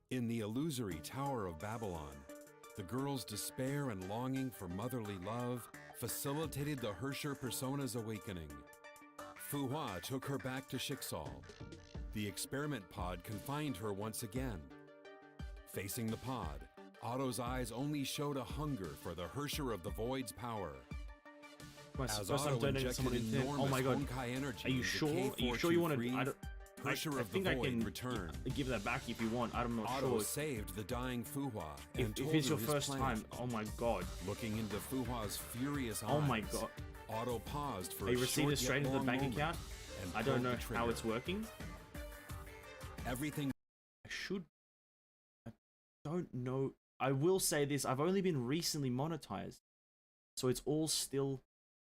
In the illusory Tower of Babylon, the girl's despair and longing for motherly love facilitated the Herrscher persona's awakening. Fuhua took her back to Schicksal. The experiment pod confined her once again. Facing the pod, Otto's eyes only showed a hunger for the Herrscher of the Void's power. As Otto injected enormous oh my god. Honkai energy Are you into sure? Are you sure you want to? I think I can returned. give that back if you want. I'm not Otto sure. saved the dying Fuhua and If told it's her your his first plan. time, oh my god. Looking into Fuhua's furious eyes, Oh my god. Otto paused for They a received short it straight yet into the long bank moment account. and I don't pulled know the how trigger. it's working. Everything I don't know. I will say this. I've only been recently monetized. So it's all still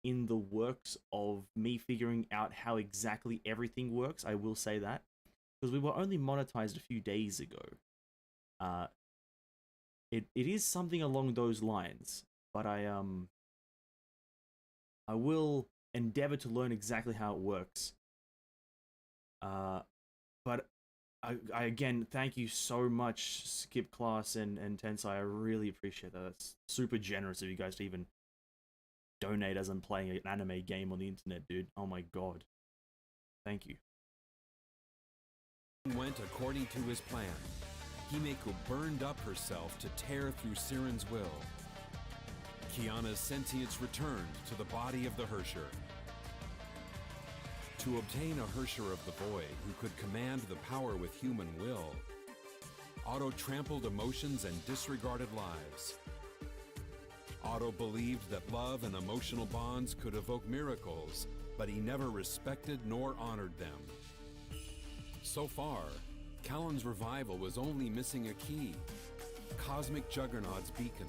in the works of me figuring out how exactly everything works. I will say that. Because we were only monetized a few days ago. It is something along those lines. But I will endeavor to learn exactly how it works. But I again thank you so much, Skip Class and Tensai. I really appreciate that. That's super generous of you guys to even donate as I'm playing an anime game on the internet, dude. Oh my god. Thank you. Went according to his plan. Himeko burned up herself to tear through Siren's will. Kiana's sentience returned to the body of the Hersher. To obtain a Hersher of the Void who could command the power with human will, Otto trampled emotions and disregarded lives. Otto believed that love and emotional bonds could evoke miracles, but he never respected nor honored them. So far, Callan's revival was only missing a key, Cosmic Juggernaut's beacon.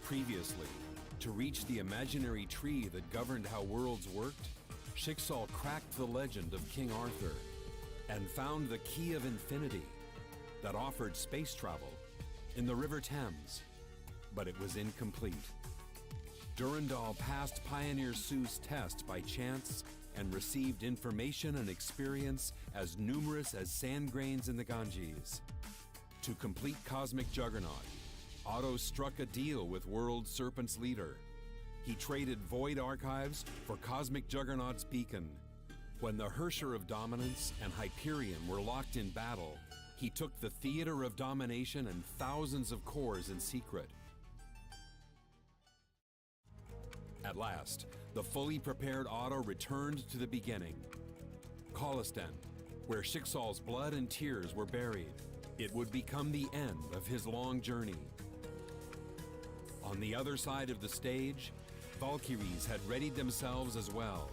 Previously, to reach the imaginary tree that governed how worlds worked, Schicksal cracked the legend of King Arthur and found the Key of Infinity that offered space travel in the River Thames, but it was incomplete. Durandal passed Pioneer Sue's test by chance and received information and experience as numerous as sand grains in the Ganges. To complete Cosmic Juggernaut, Otto struck a deal with World Serpent's leader. He traded Void Archives for Cosmic Juggernaut's beacon. When the Hersher of Dominance and Hyperion were locked in battle, he took the Theater of Domination and thousands of cores in secret. At last, the fully prepared Otto returned to the beginning. Kolisten, where Schicksal's blood and tears were buried. It would become the end of his long journey. On the other side of the stage, Valkyries had readied themselves as well.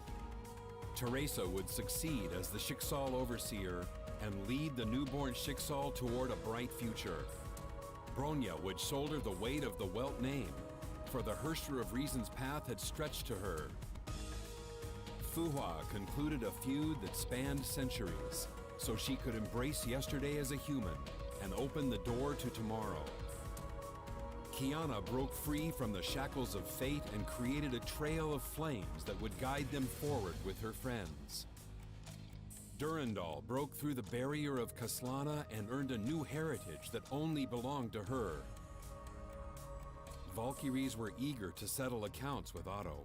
Teresa would succeed as the Schicksal Overseer and lead the newborn Schicksal toward a bright future. Bronya would shoulder the weight of the Welt name, for the Hersher of Reason's path had stretched to her. Fuhua concluded a feud that spanned centuries, so she could embrace yesterday as a human and open the door to tomorrow. Kiana broke free from the shackles of fate and created a trail of flames that would guide them forward with her friends. Durandal broke through the barrier of Kaslana and earned a new heritage that only belonged to her. Valkyries were eager to settle accounts with Otto.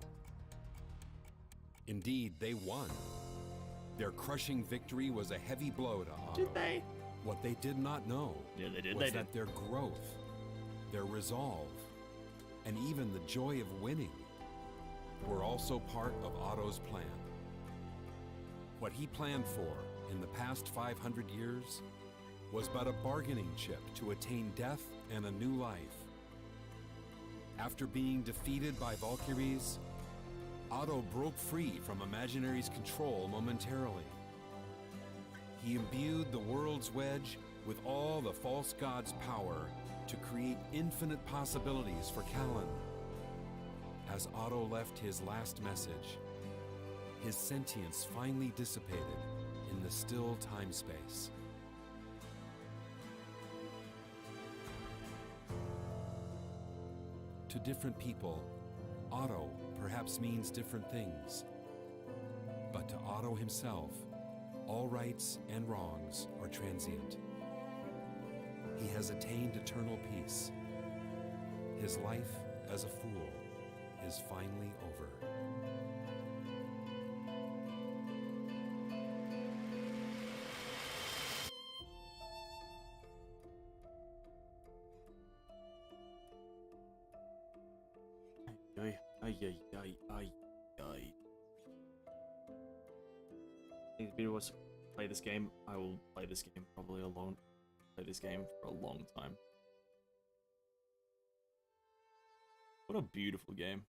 Indeed, they won. Their crushing victory was a heavy blow to Otto. Did they? What they did not know was that their growth, their resolve, and even the joy of winning were also part of Otto's plan. What he planned for in the past 500 years was but a bargaining chip to attain death and a new life. After being defeated by Valkyries, Otto broke free from Imaginary's control momentarily. He imbued the world's wedge with all the false god's power to create infinite possibilities for Callan. As Otto left his last message, his sentience finally dissipated in the still time-space. To different people, Otto perhaps means different things. But to Otto himself, all rights and wrongs are transient. He has attained eternal peace. His life as a fool is finally over. If anyone wants to play this game, I will play this game play this game for a long time. What a beautiful game.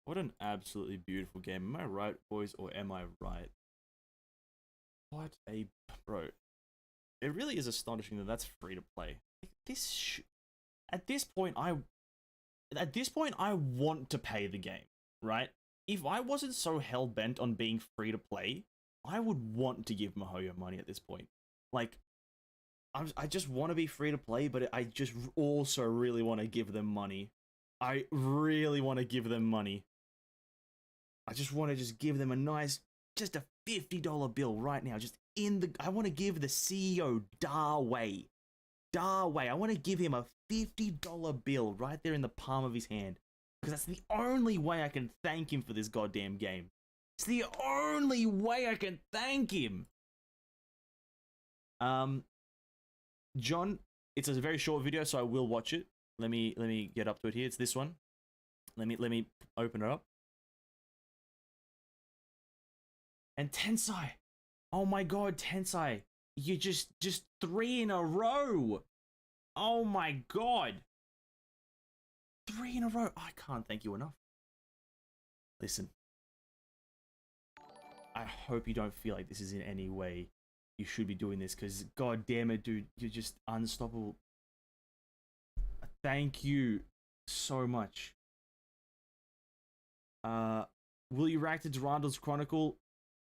What an absolutely beautiful game. Am I right, boys, or am I right? What a... Bro. It really is astonishing that that's free to play. At this point, I want to pay the game, right? If I wasn't so hell-bent on being free to play, I would want to give Mihoyo money at this point. Like, I just want to be free to play, but I just also really want to give them money. I really want to give them money. I just want to give them a nice, just a $50 bill right now. Just I want to give the CEO Darway. I want to give him a $50 bill right there in the palm of his hand. Because that's the only way I can thank him for this goddamn game. It's the only way I can thank him. John, it's a very short video, so I will watch it. Let me get up to it here. It's this one. Let me open it up. And Tensai. Oh my god, Tensai. You just 3 in a row. Oh my god. 3 in a row. I can't thank you enough. Listen. I hope you don't feel like this is in any way you should be doing this, because god damn it, dude, you're just unstoppable. Thank you so much. Will you react to Durandal's Chronicle?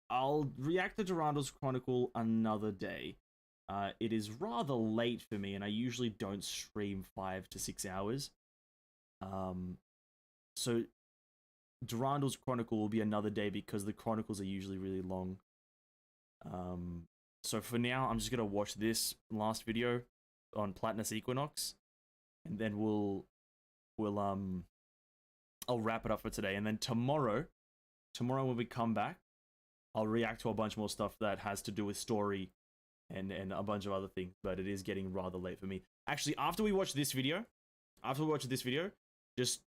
I'll react to Durandal's Chronicle another day. It is rather late for me, and I usually don't stream 5 to 6 hours. So Durandal's Chronicle will be another day because the Chronicles are usually really long. So for now, I'm just gonna watch this last video on Platinus Equinox, and then I'll wrap it up for today. And then tomorrow when we come back, I'll react to a bunch more stuff that has to do with story and a bunch of other things, but it is getting rather late for me. Actually, after we watch this video, just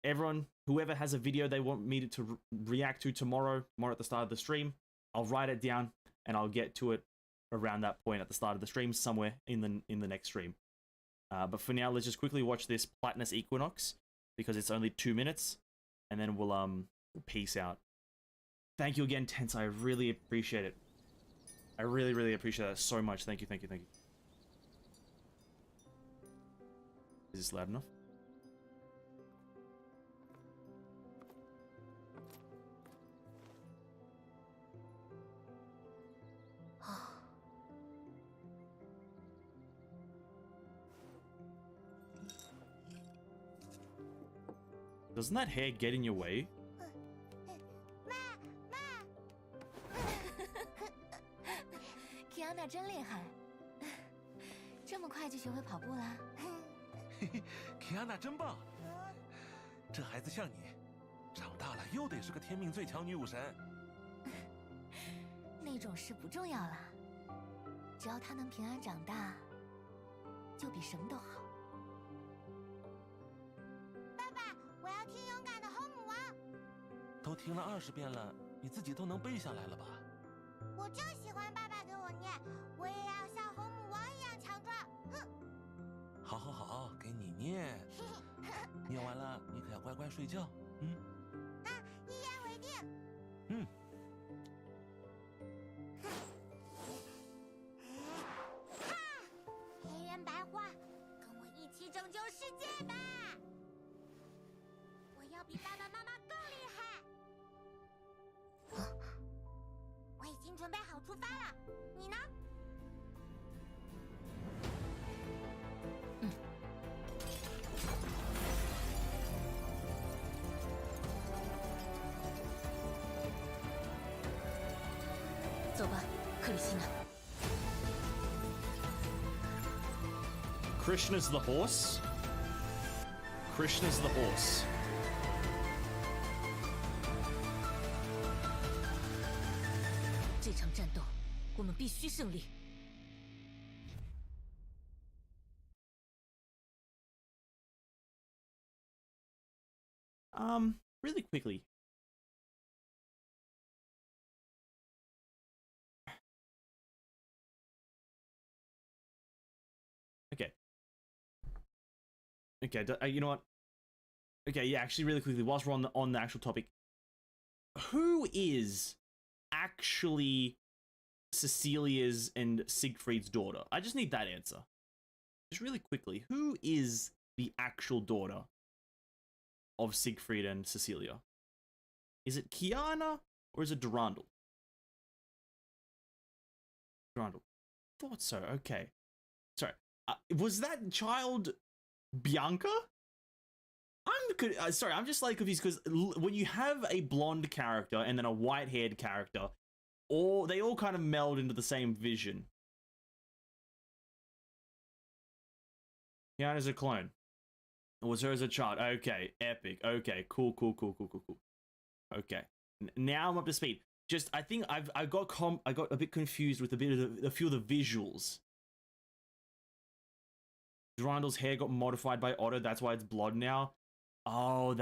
everyone, whoever has a video they want me to react to tomorrow at the start of the stream, I'll write it down and I'll get to it around that point at the start of the stream, somewhere in the next stream. But for now, let's just quickly watch this Platinus Equinox because it's only 2 minutes, and then we'll peace out. Thank you again, Tense. I really appreciate it. I really, really appreciate that so much. Thank you. Is this loud enough? Doesn't that hair get in your way? Kiana 真厉害，这么快就学会跑步啦？嘿嘿，Kiana 真棒！这孩子像你，长大了又得是个天命最强女武神。那种事不重要了，只要她能平安长大，就比什么都好。爸爸，我要听勇敢的后母王。都听了20遍了，你自己都能背下来了吧？我就喜欢爸爸给我念，我也要像后母王一样强壮。哼！好，给你念。念完了，你可要乖乖睡觉。啊，一言为定。黑人白花，跟我一起拯救世界吧！我要比爸爸妈妈更厉害。我已经准备好出发了，你呢？走吧，克里希娜。 Krishna's the horse. Krishna's the horse. Really quickly. Okay, you know what? Okay, yeah, actually, really quickly, whilst we're on the actual topic, who is actually Cecilia's and Siegfried's daughter? I just need that answer. Just really quickly, who is the actual daughter of Siegfried and Cecilia? Is it Kiana or is it Durandal? Durandal. Thought so. Okay. Sorry. Was that child Bianca? Sorry, I'm just like confused because when you have a blonde character and then a white-haired character, they all kind of meld into the same vision. Kiana's a clone. It was her as a child. Okay, epic. Okay, cool. Okay, now I'm up to speed. Just, I think I got a bit confused with a few of the visuals. Durandal's hair got modified by Otto. That's why it's blood now. Oh,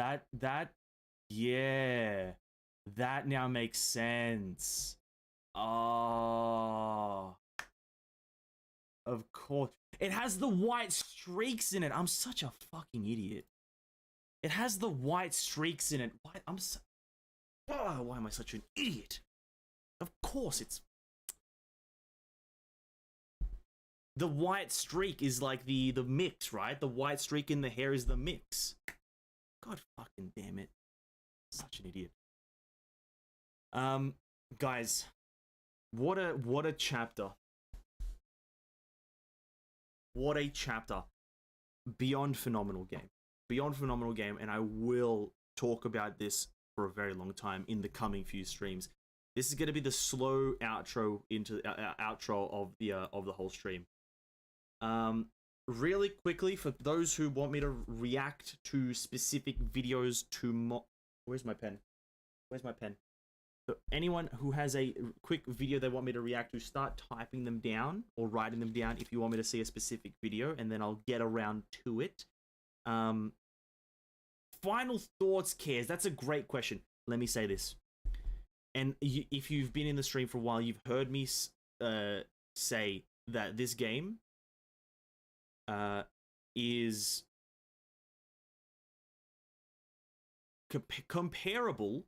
yeah, that now makes sense. Oh, of course. It has the white streaks in it. I'm such a fucking idiot. It has the white streaks in it. Why am I such an idiot? Of course it's... The white streak is like the mix, right? The white streak in the hair is the mix. God fucking damn it. Such an idiot. Guys, what a chapter. What a chapter. Beyond phenomenal game. Beyond phenomenal game, and I will talk about this for a very long time in the coming few streams. This is going to be the slow outro into outro of the whole stream. Really quickly, for those who want me to react to specific videos where's my pen? Where's my pen? So anyone who has a quick video they want me to react to, start typing them down or writing them down if you want me to see a specific video, and then I'll get around to it. Final thoughts, Cares. That's a great question. Let me say this. And if you've been in the stream for a while, you've heard me say that this game is comparable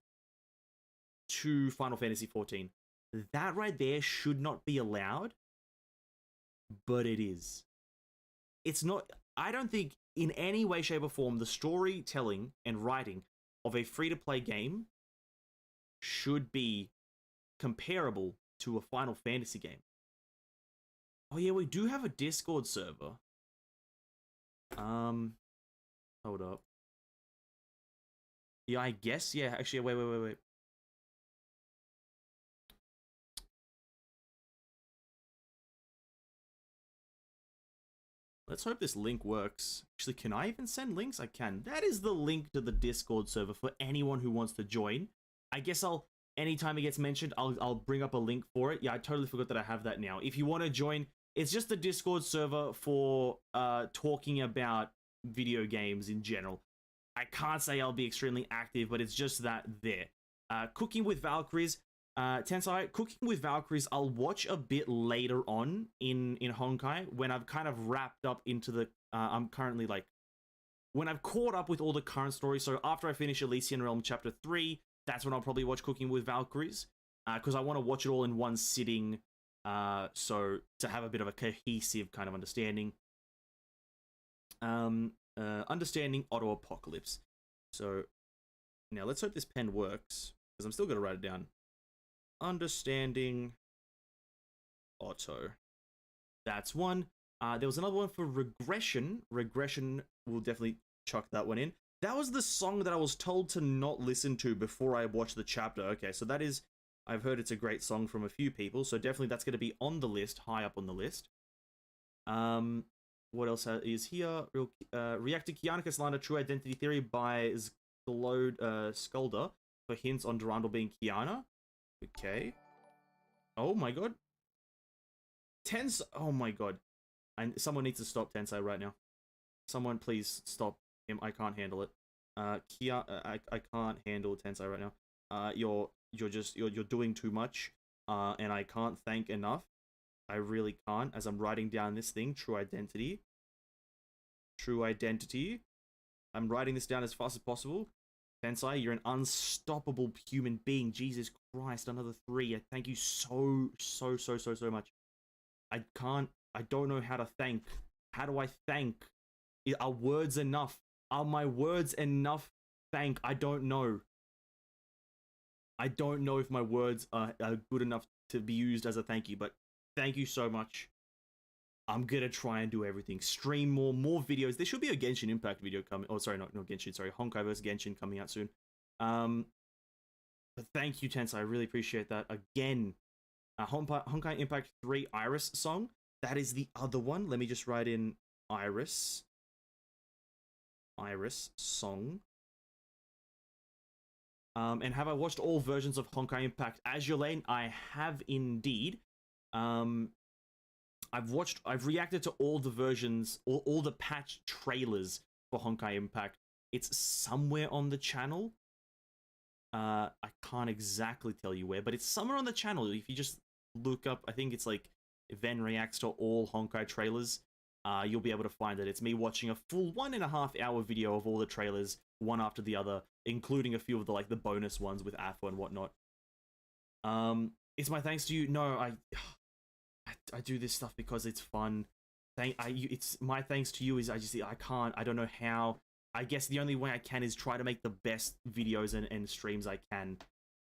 to Final Fantasy XIV. That right there should not be allowed, but it is. It's not... I don't think in any way, shape, or form the storytelling and writing of a free-to-play game should be comparable to a Final Fantasy game. Oh yeah, we do have a Discord server. Hold up. Yeah, I guess, yeah, actually, wait. Let's hope this link works. Actually, can I even send links? I can. That is the link to the Discord server for anyone who wants to join. I guess anytime it gets mentioned, I'll bring up a link for it. Yeah, I totally forgot that I have that now. If you want to join, it's just the Discord server for talking about video games in general. I can't say I'll be extremely active, but it's just that there. Cooking with Valkyries. Tensai, Cooking with Valkyries, I'll watch a bit later on in Honkai when I've kind of wrapped up into the... I'm currently like... When I've caught up with all the current stories, so after I finish Elysian Realm Chapter 3, that's when I'll probably watch Cooking with Valkyries, because I want to watch it all in one sitting, so to have a bit of a cohesive kind of understanding. Understanding Auto Apocalypse. So, now let's hope this pen works, because I'm still going to write it down. Understanding Auto. That's one. There was another one for Regression. Regression, we'll definitely chuck that one in. That was the song that I was told to not listen to before I watched the chapter. Okay, so that is... I've heard it's a great song from a few people, so definitely that's going to be on the list, high up on the list. What else is here? React to Kiana Castellana True Identity Theory by Skulder for hints on Durandal being Kiana. Okay. Oh my god. Oh my god. Someone needs to stop Tensai right now. Someone please stop him. I can't handle it. I can't handle Tensai right now. You're doing too much. And I can't thank enough. I really can't, as I'm writing down this thing, True Identity. True Identity. I'm writing this down as fast as possible. Tensai, you're an unstoppable human being. Jesus Christ, another 3. I thank you so much. I don't know how to thank. How do I thank? Are words enough? Are my words enough? Thank. I don't know. I don't know if my words are good enough to be used as a thank you, but thank you so much. I'm gonna try and do everything. Stream more videos. There should be a Genshin Impact video coming. Oh, sorry, not Genshin. Sorry, Honkai vs Genshin coming out soon. But thank you, Tensai. I really appreciate that. Again, Honkai Impact 3 Iris song. That is the other one. Let me just write in Iris. Iris song. And have I watched all versions of Honkai Impact Azure Lane? I have indeed. I've reacted to all the versions, all the patch trailers for Honkai Impact. It's somewhere on the channel. I can't exactly tell you where, but it's somewhere on the channel. If you just look up, I think it's like Ven reacts to all Honkai trailers. You'll be able to find it. It's me watching a full 1.5 hour video of all the trailers, one after the other, including a few of the like the bonus ones with Alpha and whatnot. It's my thanks to you. No, I do this stuff because it's fun. It's my thanks to you is I don't know how. I guess the only way I can is try to make the best videos and streams I can,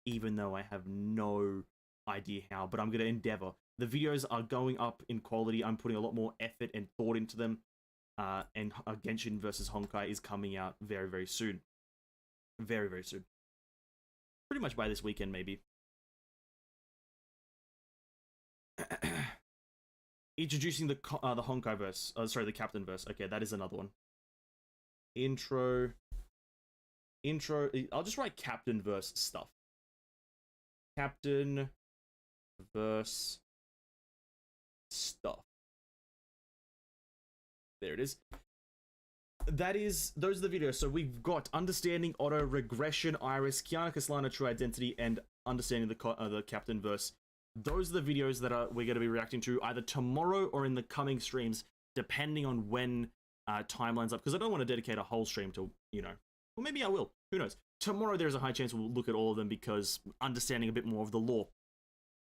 even though I have no idea how, but I'm going to endeavor. The videos are going up in quality. I'm putting a lot more effort and thought into them. And Genshin versus Honkai is coming out very, very soon. Very, very soon. Pretty much by this weekend, maybe. Introducing the Honkai verse. Sorry, the Captain verse. Okay, that is another one. Intro. I'll just write Captain verse stuff. Captain verse stuff. There it is. Those are the videos. So we've got Understanding Auto, Regression, Iris, Kiana Kaslana, True Identity, and Understanding the Captain verse. Those are the videos that we're going to be reacting to either tomorrow or in the coming streams, depending on when time lines up. Because I don't want to dedicate a whole stream to, well, maybe I will. Who knows? Tomorrow there's a high chance we'll look at all of them because understanding a bit more of the lore.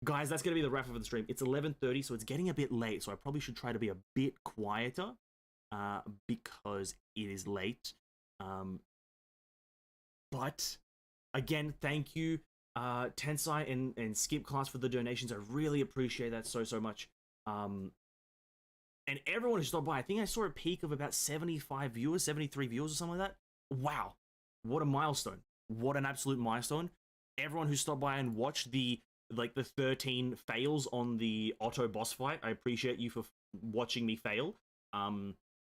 Guys, that's going to be the wrap up of the stream. It's 11:30, so it's getting a bit late. So I probably should try to be a bit quieter because it is late. But again, thank you, Tensai and Skip Class for the donations. I really appreciate that so much. And everyone who stopped by, I think I saw a peak of about 75 viewers, 73 viewers or something like that. Wow. What a milestone. What an absolute milestone. Everyone who stopped by and watched the 13 fails on the Otto boss fight. I appreciate you for watching me fail.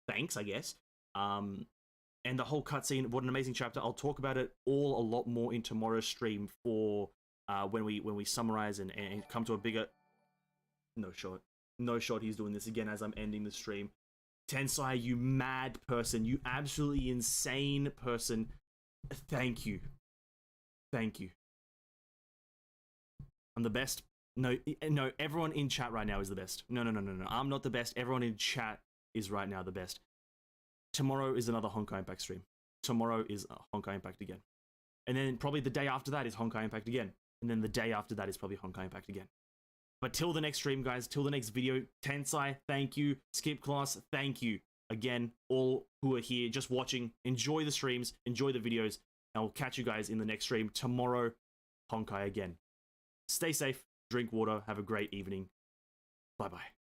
Thanks, I guess. And the whole cutscene, what an amazing chapter. I'll talk about it all a lot more in tomorrow's stream for when we summarize and come to a bigger... No shot, he's doing this again as I'm ending the stream. Tensai, you mad person. You absolutely insane person. Thank you. Thank you. I'm the best. No, everyone in chat right now is the best. No. I'm not the best. Everyone in chat is right now the best. Tomorrow is another Honkai Impact stream. Tomorrow is Honkai Impact again. And then probably the day after that is Honkai Impact again. And then the day after that is probably Honkai Impact again. But till the next stream, guys, till the next video, Tensai, thank you. Skip Class, thank you. Again, all who are here just watching, enjoy the streams, enjoy the videos, and I'll catch you guys in the next stream tomorrow, Honkai again. Stay safe, drink water, have a great evening. Bye-bye.